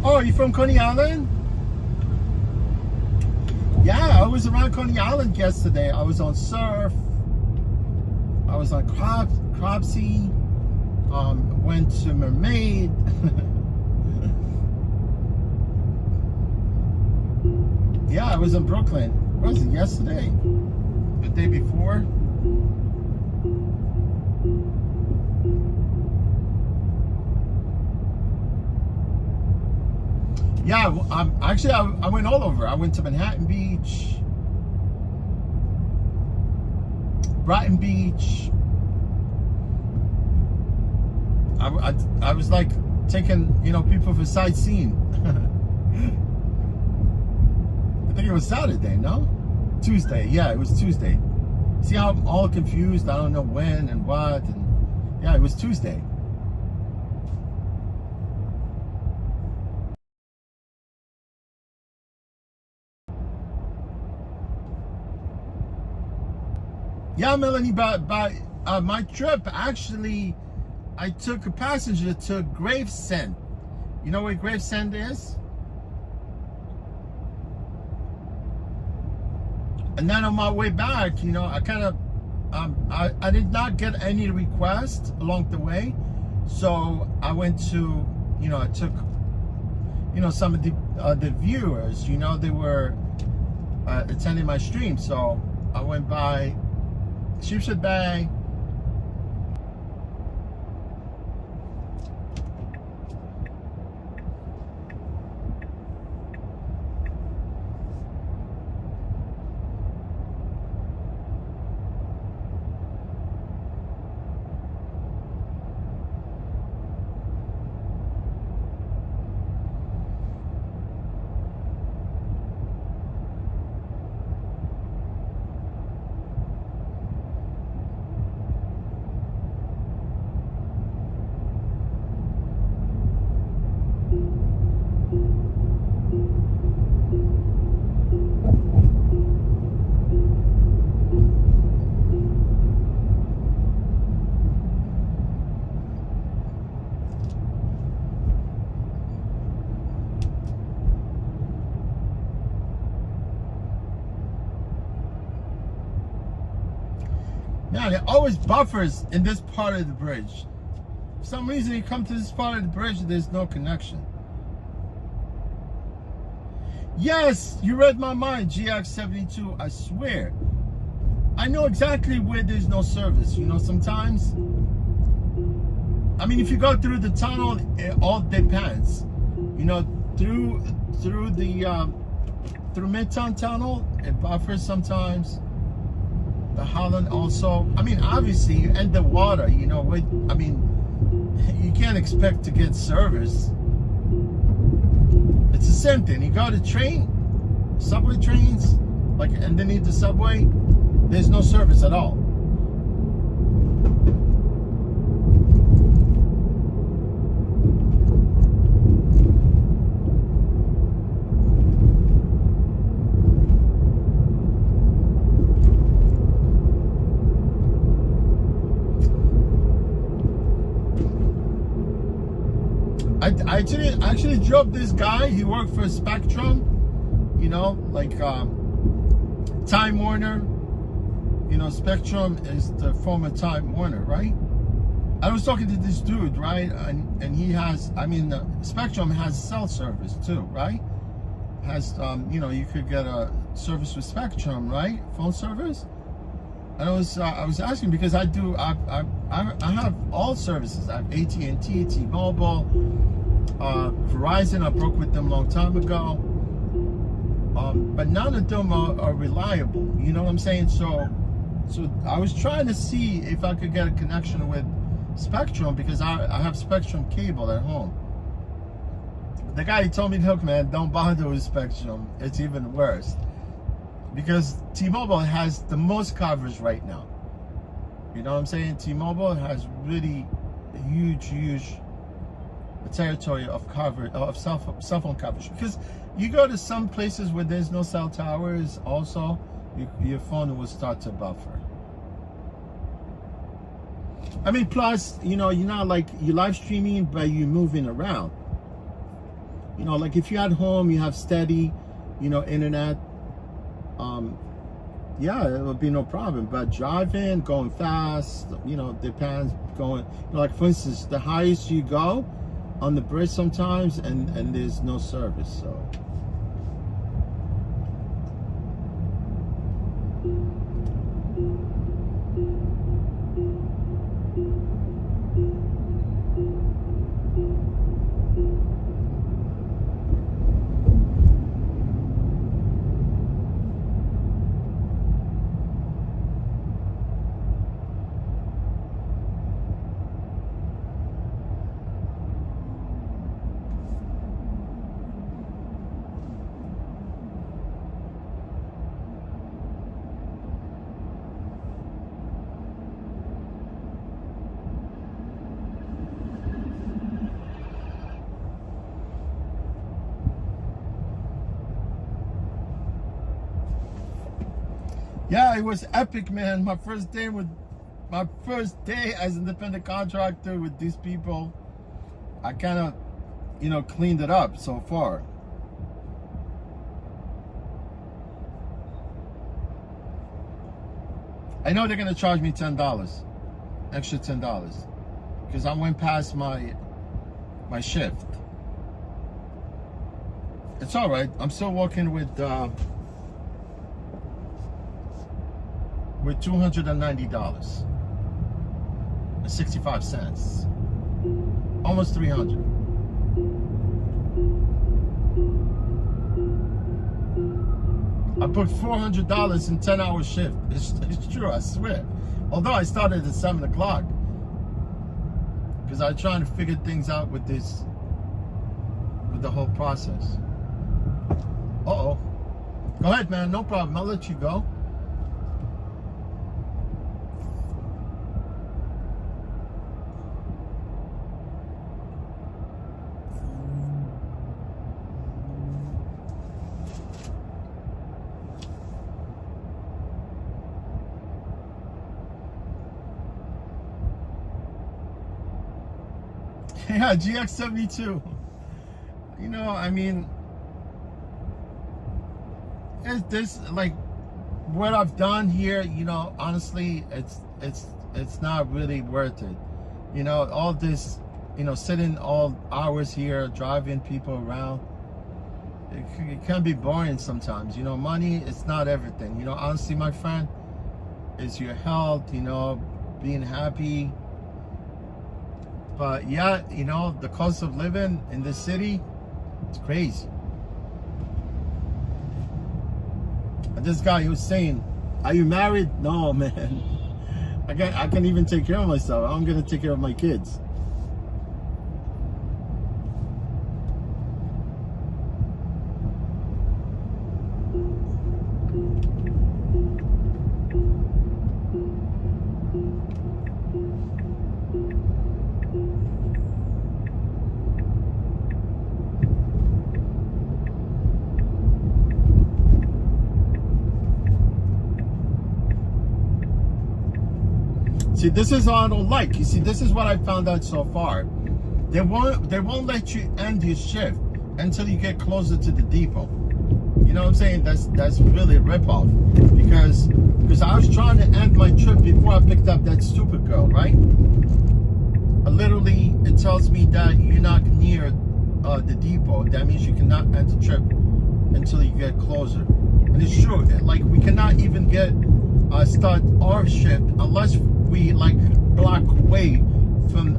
Oh, you from Coney Island? Yeah, I was around Coney Island yesterday. I was on Surf. I was on Cropsey. Went to Mermaid. Yeah, I was in Brooklyn. What was it, yesterday? The day before? Yeah, actually, I went all over. I went to Manhattan Beach, Brighton Beach. I was like taking, you know, people for sightseeing. I think it was Saturday, no? Tuesday. Yeah, it was Tuesday. See how I'm all confused? I don't know when and what. And yeah, it was Tuesday. Yeah, Melanie, but my trip, actually, I took a passenger to Gravesend. You know where Gravesend is? And then on my way back, you know, I kind of, I did not get any requests along the way. So I went to, you know, I took, you know, some of the viewers, you know, they were attending my stream. So I went by Sheepshead Bay. Yeah, there are always buffers in this part of the bridge. For some reason, you come to this part of the bridge, there's no connection. Yes, you read my mind, GX72, I swear. I know exactly where there's no service, you know, sometimes. I mean, if you go through the tunnel, it all depends. You know, through Midtown Tunnel, it buffers sometimes. The Holland also. I mean, obviously, you end the water, you know, I mean, you can't expect to get service. It's the same thing. You go to subway trains, like underneath the subway, there's no service at all. I actually drove this guy. He worked for Spectrum, you know, like Time Warner. You know, Spectrum is the former Time Warner, right? I was talking to this dude, right? And he has, I mean, Spectrum has cell service too, right? Has, you know, you could get a service with Spectrum, right? Phone service. And I was asking because I have all services. I have AT&T, T-Mobile, Verizon. I broke with them a long time ago. But none of them are reliable. You know what I'm saying? So I was trying to see if I could get a connection with Spectrum because I have Spectrum cable at home. The guy told me, look, man, don't bother with Spectrum. It's even worse. Because T-Mobile has the most coverage right now. You know what I'm saying? T-Mobile has really huge territory of coverage, of cell phone coverage. Because you go to some places where there's no cell towers, also your phone will start to buffer. I mean, plus, you know, you're not like you're live streaming, but you're moving around. You know, like if you're at home, you have steady, you know, internet. Yeah, it would be no problem. But driving, going fast, you know, depends. Going, you know, like for instance, the highest you go on the bridge sometimes, and there's no service. So. Yeah, it was epic, man. My first day as independent contractor with these people. I kind of, you know, cleaned it up so far. I know they're gonna charge me $10, extra $10, because I went past my shift. It's all right. I'm still working with $290 and 65 cents, almost 300. I booked $400 in 10-hour shift. It's true, I swear. Although I started at 7 o'clock, because I'm trying to figure things out with the whole process. Uh-oh. Go ahead, man. No problem. I'll let you go. Yeah, GX72. You know, I mean, it's this, like, what I've done here, you know, honestly, it's not really worth it. You know, all this, you know, sitting all hours here, driving people around, it can be boring sometimes. You know, money, it's not everything. You know, honestly, my friend, it's your health, you know, being happy. But yeah, you know, the cost of living in this city, it's crazy. And this guy, he was saying, are you married? No, man. I can't even take care of myself. I'm gonna take care of my kids. See, this is all I don't like. You see, this is what I found out so far. They won't let you end your shift until you get closer to the depot. You know what I'm saying? That's really a ripoff. Because I was trying to end my trip before I picked up that stupid girl, right? Literally, it tells me that you're not near the depot. That means you cannot end the trip until you get closer. And it's true. Like, we cannot even get start our shift unless we like block away from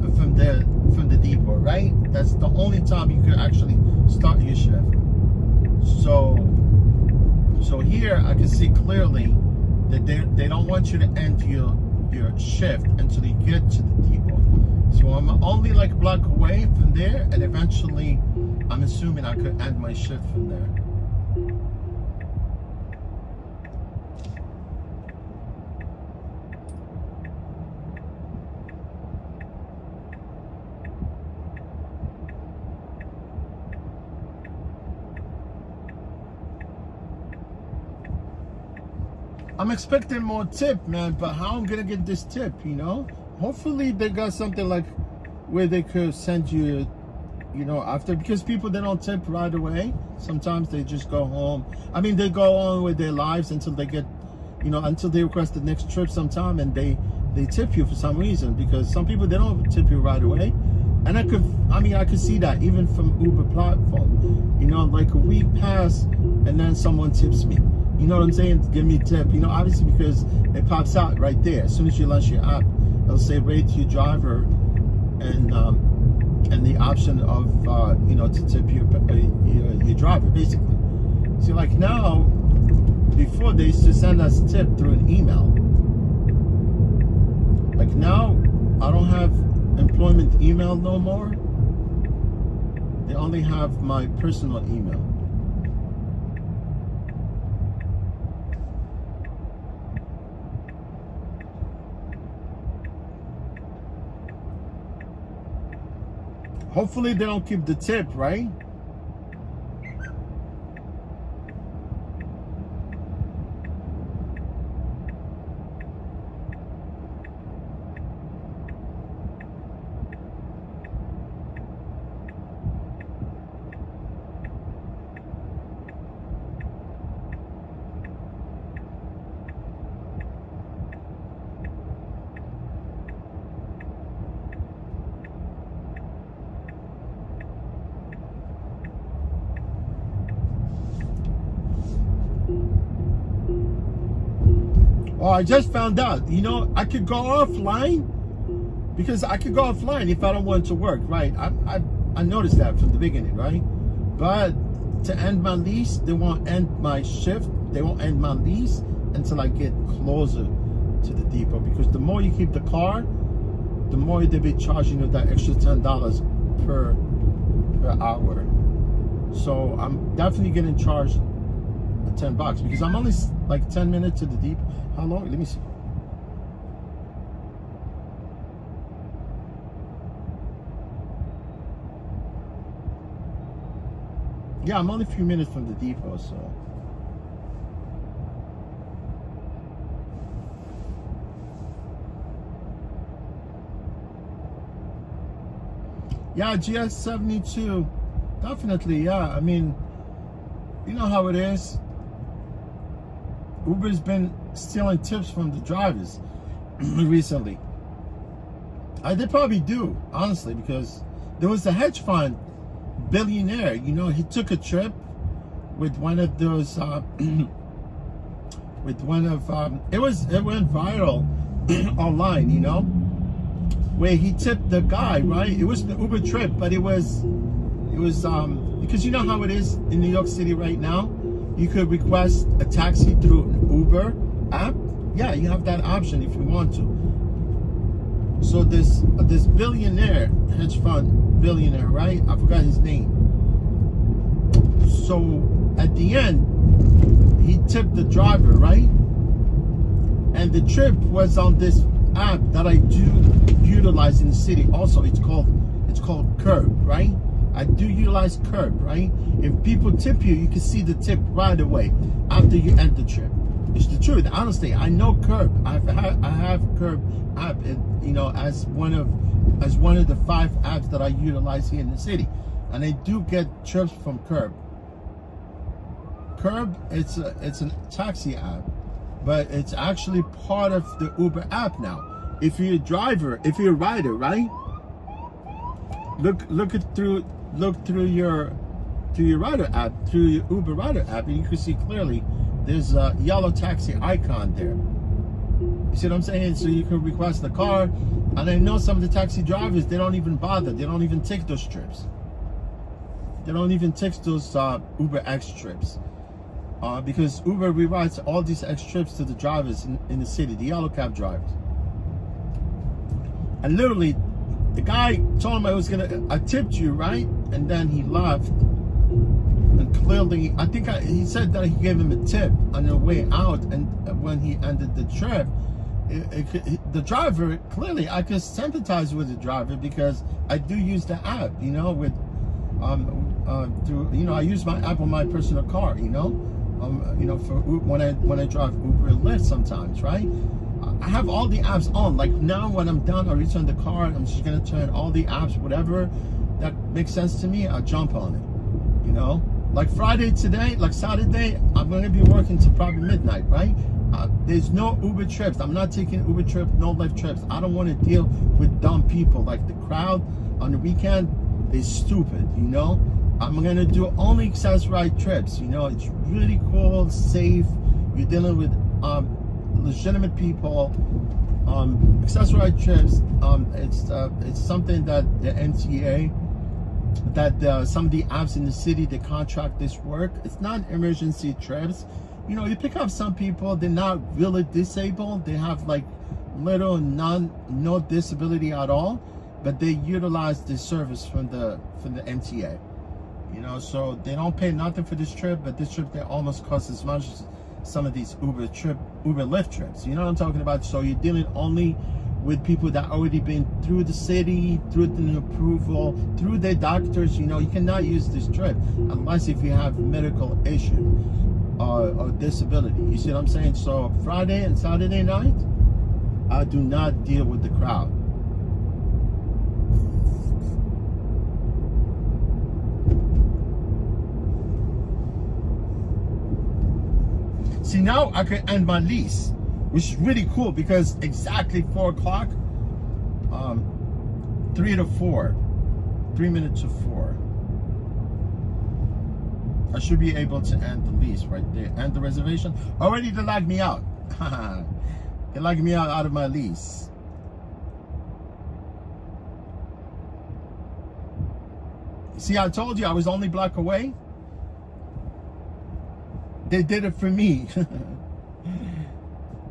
the depot, right? That's the only time you can actually start your shift. So here I can see clearly that they don't want you to end your shift until you get to the depot. So I'm only like a block away from there, and eventually I'm assuming I could end my shift from there. I'm expecting more tip, man, but how I'm gonna get this tip, you know? Hopefully they got something like where they could send you, you know, after, because people, they don't tip right away. Sometimes they just go home. I mean, they go on with their lives until they get, you know, until they request the next trip sometime, and they tip you for some reason, because some people, they don't tip you right away. And I could see that even from Uber platform, you know, like a week pass and then someone tips me. You know what I'm saying? Give me a tip. You know, obviously because it pops out right there. As soon as you launch your app, it'll say rate your driver and the option of you know, to tip your driver, basically. So like now, before they used to send us tip through an email. Like now, I don't have employment email no more. They only have my personal email. Hopefully they don't keep the tip, right? Oh, I just found out. You know, I could go offline because I could go offline if I don't want to work, right? I noticed that from the beginning, right? But to end my lease, they won't end my shift. They won't end my lease until I get closer to the depot, because the more you keep the car, the more they be charging you that extra $10 per hour. So I'm definitely getting charged $10 because I'm only like 10 minutes to the depot. How long? Let me see. Yeah, I'm only a few minutes from the depot, so. Yeah, GS72, definitely, yeah. I mean, you know how it is. Uber's been stealing tips from the drivers recently. They probably do, honestly, because there was a hedge fund billionaire, you know, he took a trip with one of those, with one of, it went viral online, you know, where he tipped the guy, right? It was the Uber trip, but it was because you know how it is in New York City right now. You could request a taxi through an Uber app. Yeah, you have that option if you want to. So this billionaire, hedge fund billionaire, right? I forgot his name. So at the end, he tipped the driver, right? And the trip was on this app that I do utilize in the city. Also, it's called Curb, right? I do utilize Curb, right? If people tip you, you can see the tip right away after you end the trip. It's the truth. Honestly, I know Curb. I have Curb app, you know, as one of the 5 apps that I utilize here in the city, and I do get trips from Curb. Curb, it's a taxi app, but it's actually part of the Uber app now. If you're a driver, if you're a rider, right? Look through your rider app, through your Uber rider app, and you can see clearly there's a yellow taxi icon there. You see what I'm saying? So you can request the car, and I know some of the taxi drivers, they don't even bother. They don't even take those trips. They don't even take those Uber X trips. Because Uber rewrites all these X trips to the drivers in the city, the yellow cab drivers. And literally, the guy told him I tipped you, right? And then he left. And clearly, I think he said that he gave him a tip on the way out. And when he ended the trip, the driver, clearly, I could sympathize with the driver because I do use the app, you know, with, you know, I use my app on my personal car, you know, for when I drive Uber and Lyft sometimes, right? I have all the apps on. Like now when I'm done, I return the car, I'm just gonna turn all the apps, whatever that makes sense to me, I'll jump on it, you know? Like Friday today, like Saturday, I'm gonna be working till probably midnight, right? There's no Uber trips. I'm not taking Uber trip, no Lyft trips. I don't want to deal with dumb people. Like the crowd on the weekend is stupid, you know? I'm gonna do only access ride trips, you know? It's really cool, safe. You're dealing with legitimate people. Access ride trips, it's something that the MTA, that some of the apps in the city, they contract this work. It's not emergency trips. You know, you pick up some people, they're not really disabled. They have like little no disability at all, but they utilize the service from the MTA. You know, so they don't pay nothing for this trip, but this trip they almost cost as much as some of these Uber Lyft trips. You know what I'm talking about? So you're dealing only with people that already been through the city, through the approval, through their doctors. You know, you cannot use this trip unless if you have medical issue or disability. You see what I'm saying? So Friday and Saturday night, I do not deal with the crowd. See, now I can end my lease, which is really cool because exactly 4 o'clock, 3 to 4, 3 minutes to 4. I should be able to end the lease right there. End the reservation. Already they logged me out. They're locking me out of my lease. See, I told you I was only a block away. They did it for me.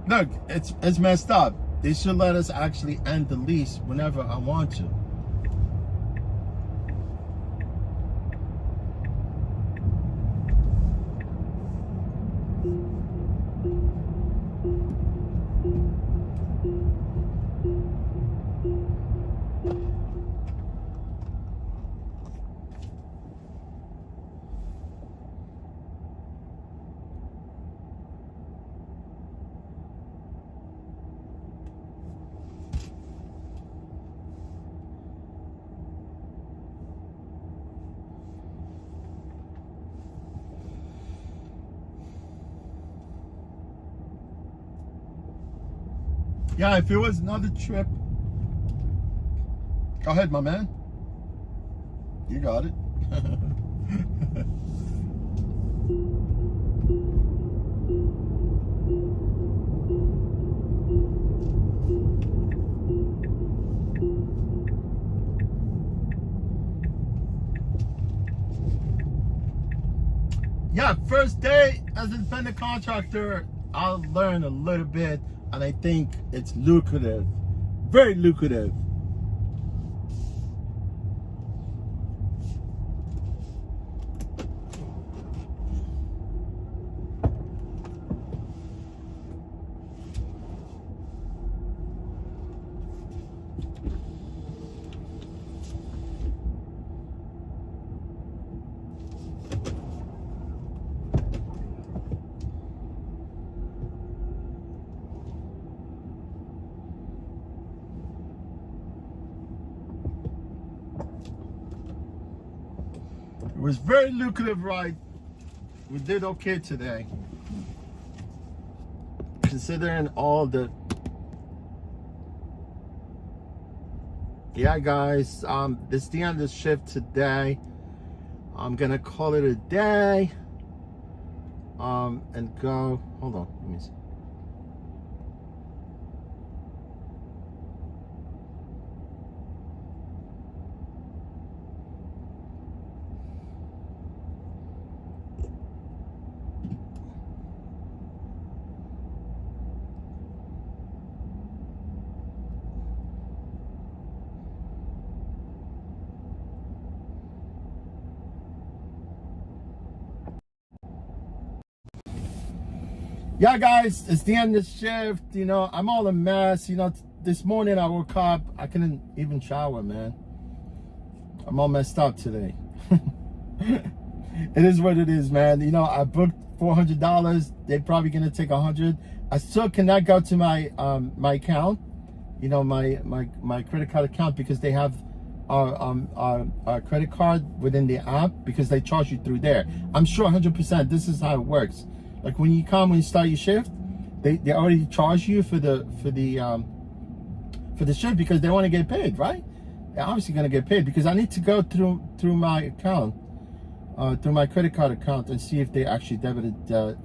Look, it's messed up. They should let us actually end the lease whenever I want to. Yeah, if it was another trip. Go ahead, my man. You got it. Yeah, first day as an independent contractor, I'll learn a little bit, and I think it's lucrative, very lucrative. It was very lucrative ride. We did okay today, considering all the. Yeah, guys, this is the end of the shift today. I'm gonna call it a day. And go. Hold on, let me see. Yeah, guys, it's the end of the shift. You know, I'm all a mess. You know, this morning I woke up, I couldn't even shower, man. I'm all messed up today. It is what it is, man. You know, I booked $400. They're probably gonna take $100. I still cannot go to my my account. You know, my credit card account, because they have our credit card within the app, because they charge you through there. I'm sure 100% this is how it works. Like when you start your shift, they already charge you for the shift, because they want to get paid, right? They're obviously gonna get paid, because I need to go through my account, through my credit card account, and see if they actually debited the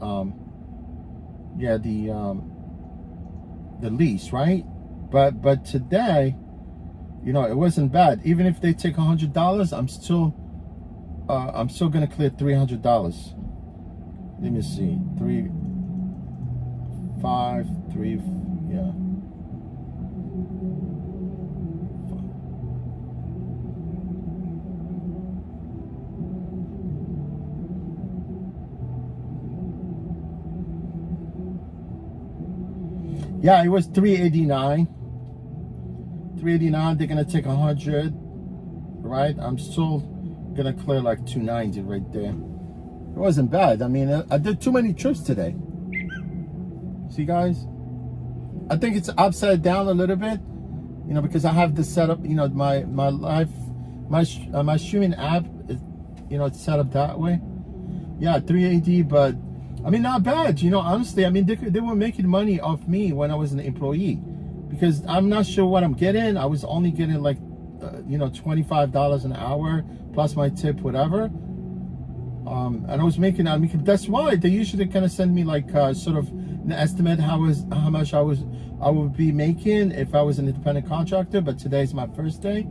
lease, right? But today, you know, it wasn't bad. Even if they take $100, I'm still gonna clear $300. Let me see, 3, 5, 3, yeah. Yeah, it was 389. 389, they're gonna take 100, right? I'm still gonna clear like 290 right there. It wasn't bad. I mean, I did too many trips today. See, guys? I think it's upside down a little bit, you know, because I have this set up, you know, my streaming app is, you know, it's set up that way. Yeah, 380, but I mean, not bad, you know, honestly. I mean, they were making money off me when I was an employee, because I'm not sure what I'm getting. I was only getting like, you know, $25 an hour plus my tip, whatever. And I was making, I mean, that's why they usually kind of send me like sort of an estimate how much I would be making if I was an independent contractor. But today's my first day.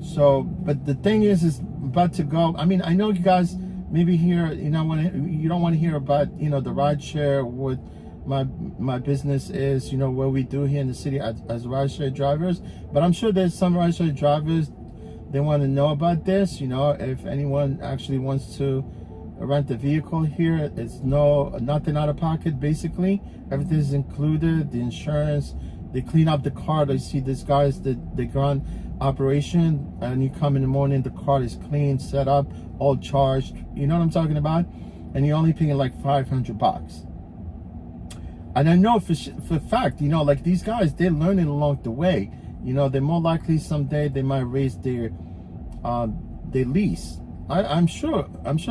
So, but the thing is about to go. I mean, I know you guys maybe hear, you don't want to hear about, you know, the ride share, what my business is, you know, what we do here in the city as ride share drivers. But I'm sure there's some ride share drivers, they want to know about this. You know, if anyone actually wants to rent a vehicle here, it's nothing out of pocket. Basically, everything is included. The insurance, they clean up the car. I see these guys that they run operation, and you come in the morning, the car is clean, set up, all charged. You know what I'm talking about? And you're only paying like $500. And I know for fact, you know, like these guys, they're learning along the way. You know, they're more likely someday they might raise their lease. I'm sure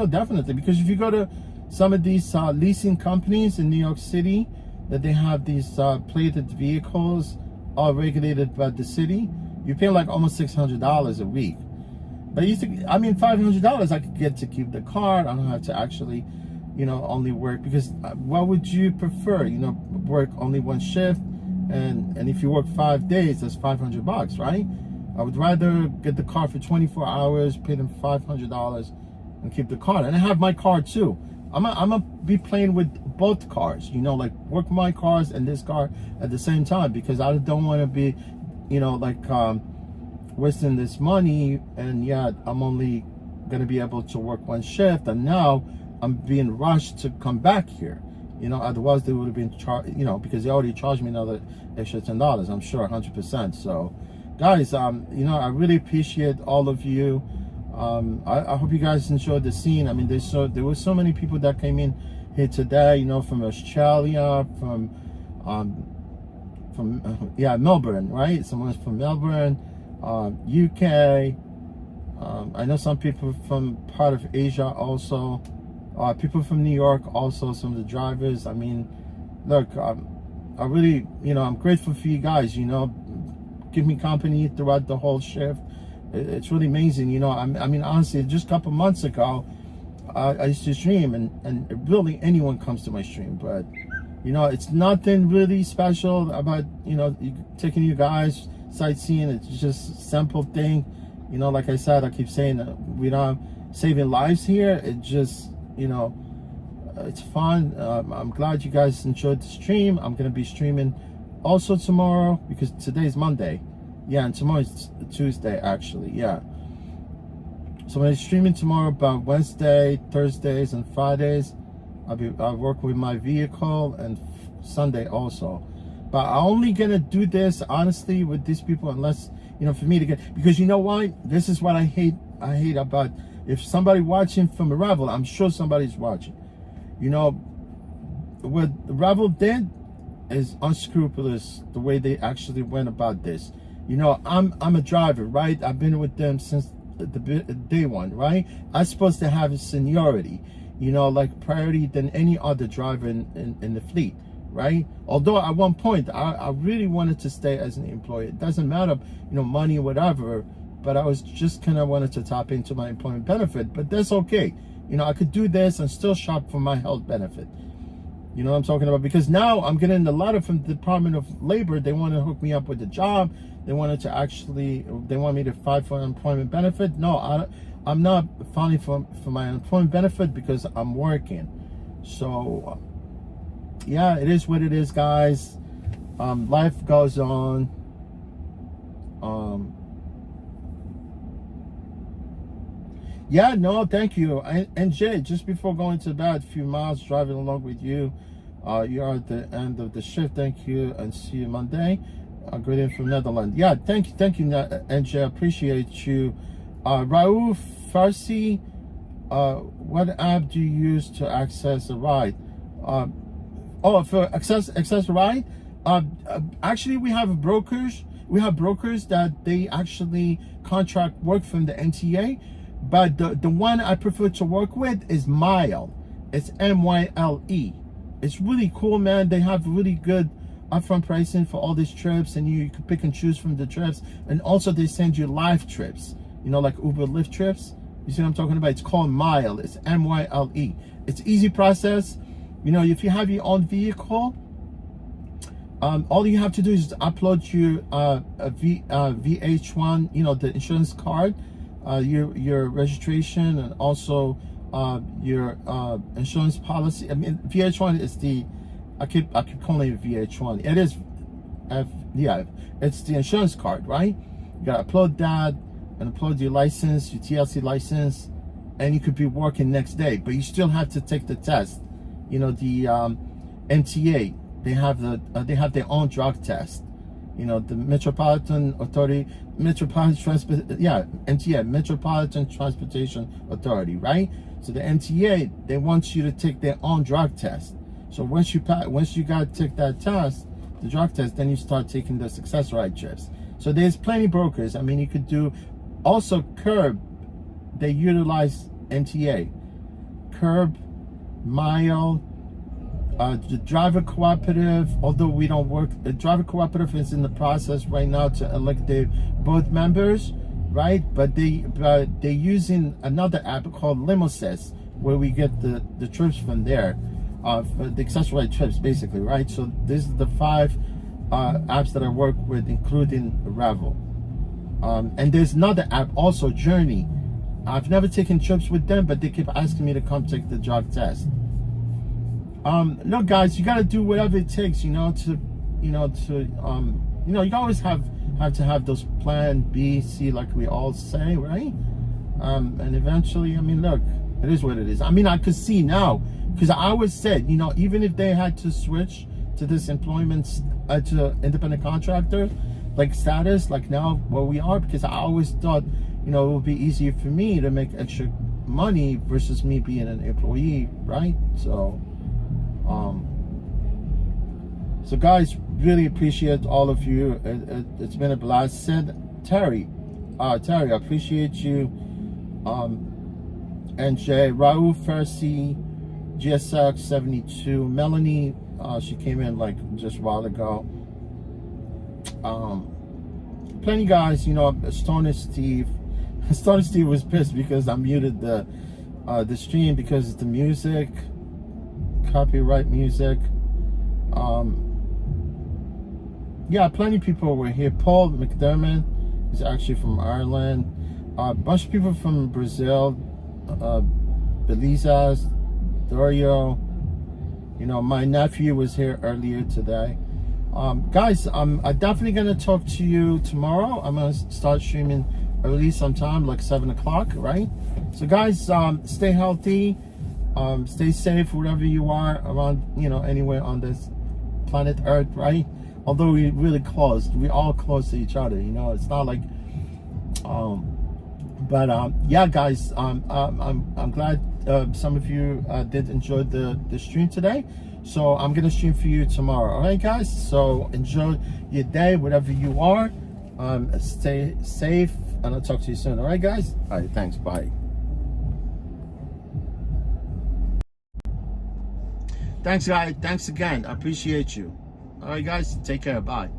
definitely, because if you go to some of these leasing companies in New York City, that they have these plated vehicles all regulated by the city, you pay like almost $600 a week. But I mean, $500 I could get to keep the car. I don't have to actually, you know, only work, because what would you prefer? You know, work only one shift, and if you work 5 days, that's $500, right? I would rather get the car for 24 hours, pay them $500, and keep the car. And I have my car too. I'm gonna be playing with both cars, you know, like work my cars and this car at the same time, because I don't want to be, you know, like wasting this money, and yet I'm only gonna be able to work one shift, and now I'm being rushed to come back here. You know, otherwise they would have been charged, you know, because they already charged me another extra $10, I'm sure, 100%. So guys, you know, I really appreciate all of you. I hope you guys enjoyed the scene. I mean, there were so many people that came in here today, you know, from Australia, from Melbourne, right? Someone's from Melbourne, UK. I know some people from part of Asia also. People from New York also, some of the drivers. I mean, look, I really, you know, I'm grateful for you guys, you know, give me company throughout the whole shift. It's really amazing, you know. I mean, honestly, just a couple months ago, I used to stream, and really anyone comes to my stream, but, you know, it's nothing really special about, you know, taking you guys sightseeing. It's just a simple thing, you know. Like I said, I keep saying that we're not saving lives here. It just, you know, it's fun. I'm glad you guys enjoyed the stream. I'm gonna be streaming also tomorrow, because today's Monday, yeah, and tomorrow's Tuesday actually, yeah. So I'm gonna be streaming tomorrow, about Wednesday, Thursdays, and Fridays. I'll work with my vehicle, and Sunday also. But I'm only gonna do this honestly with these people, unless, you know, for me to get, because you know why? This is what I hate about, if somebody watching from Ravel, I'm sure somebody's watching. You know, what Ravel did is unscrupulous, the way they actually went about this. You know, I'm a driver, right? I've been with them since the day one, right? I'm supposed to have a seniority, you know, like priority than any other driver in the fleet, right? Although at one point I really wanted to stay as an employee. It doesn't matter, you know, money or whatever, but I was just kind of wanted to tap into my employment benefit. But that's okay, you know, I could do this and still shop for my health benefit. You know what I'm talking about? Because now I'm getting a lot from the Department of Labor. They want to hook me up with a job. They want me to file for unemployment benefit. No, I'm not filing for my unemployment benefit, because I'm working. So yeah, it is what it is, guys. Life goes on. Yeah, no, thank you. And Jay, just before going to bed, a few miles driving along with you. You're at the end of the shift. Thank you, and see you Monday. Greeting from Netherlands. Yeah, thank you, NJ. Appreciate you. Raouf Farsi, what app do you use to access a ride? For access a ride? Actually, we have brokers. We have brokers that they actually contract work from the NTA. But the one I prefer to work with is Mile. It's MYLE. It's really cool, man. They have really good upfront pricing for all these trips, and you can pick and choose from the trips. And also they send you live trips, you know, like Uber Lyft trips. You see what I'm talking about? It's called Mile. It's MYLE. It's easy process. You know, if you have your own vehicle, all you have to do is upload your VH1, you know, the insurance card, your registration, and also your insurance policy. I mean, VH1 is the, I keep calling it VH1. It is it's the insurance card, right? You gotta upload that and upload your license, your TLC license, and you could be working next day. But you still have to take the test. You know, the MTA. They have their own drug test. You know, the Metropolitan Transportation Authority, right? So the MTA, they want you to take their own drug test. So once you got to take that test, the drug test, then you start taking the success ride trips. So there's plenty of brokers. I mean, you could do also Curb. They utilize MTA, Curb, Mile. The driver cooperative, although we don't work, the driver cooperative is in the process right now to elect their board members, right? But they're using another app called Limosys, where we get the trips from there, for the accessory trips, basically, right? So this is the 5 apps that I work with, including Ravel. And there's another app also, Journey. I've never taken trips with them, but they keep asking me to come take the drug test. Look, guys, you gotta do whatever it takes, you always have to have those plan B, C, like we all say, right? And eventually, I mean, look, it is what it is. I mean, I could see now, because I always said, you know, even if they had to switch to this employment, to independent contractor, like status, like now where we are, because I always thought, you know, it would be easier for me to make extra money versus me being an employee, right? So guys, really appreciate all of you. It's been a blast. Terry, I appreciate you. NJ, Raul Fersi, GSX 72, Melanie, she came in like just a while ago. Plenty guys, you know, Stoner Steve. Stoner Steve was pissed because I muted the stream because it's the music, copyright music. Yeah, plenty of people were here. Paul McDermott is actually from Ireland. A bunch of people from Brazil, Belize, Dorio. You know, my nephew was here earlier today. Guys, I'm definitely gonna talk to you tomorrow. I'm gonna start streaming early sometime, like 7 o'clock, right? So guys, stay healthy, stay safe wherever you are around, you know, anywhere on this planet Earth, right? Although we're really close, we all close to each other, you know. It's not like, yeah, guys, I'm glad some of you did enjoy the stream today. So I'm gonna stream for you tomorrow. All right, guys. So enjoy your day, whatever you are. Stay safe, and I'll talk to you soon. All right, guys. All right. Thanks. Bye. Thanks, guys. Thanks again. I appreciate you. All right, guys. Take care. Bye.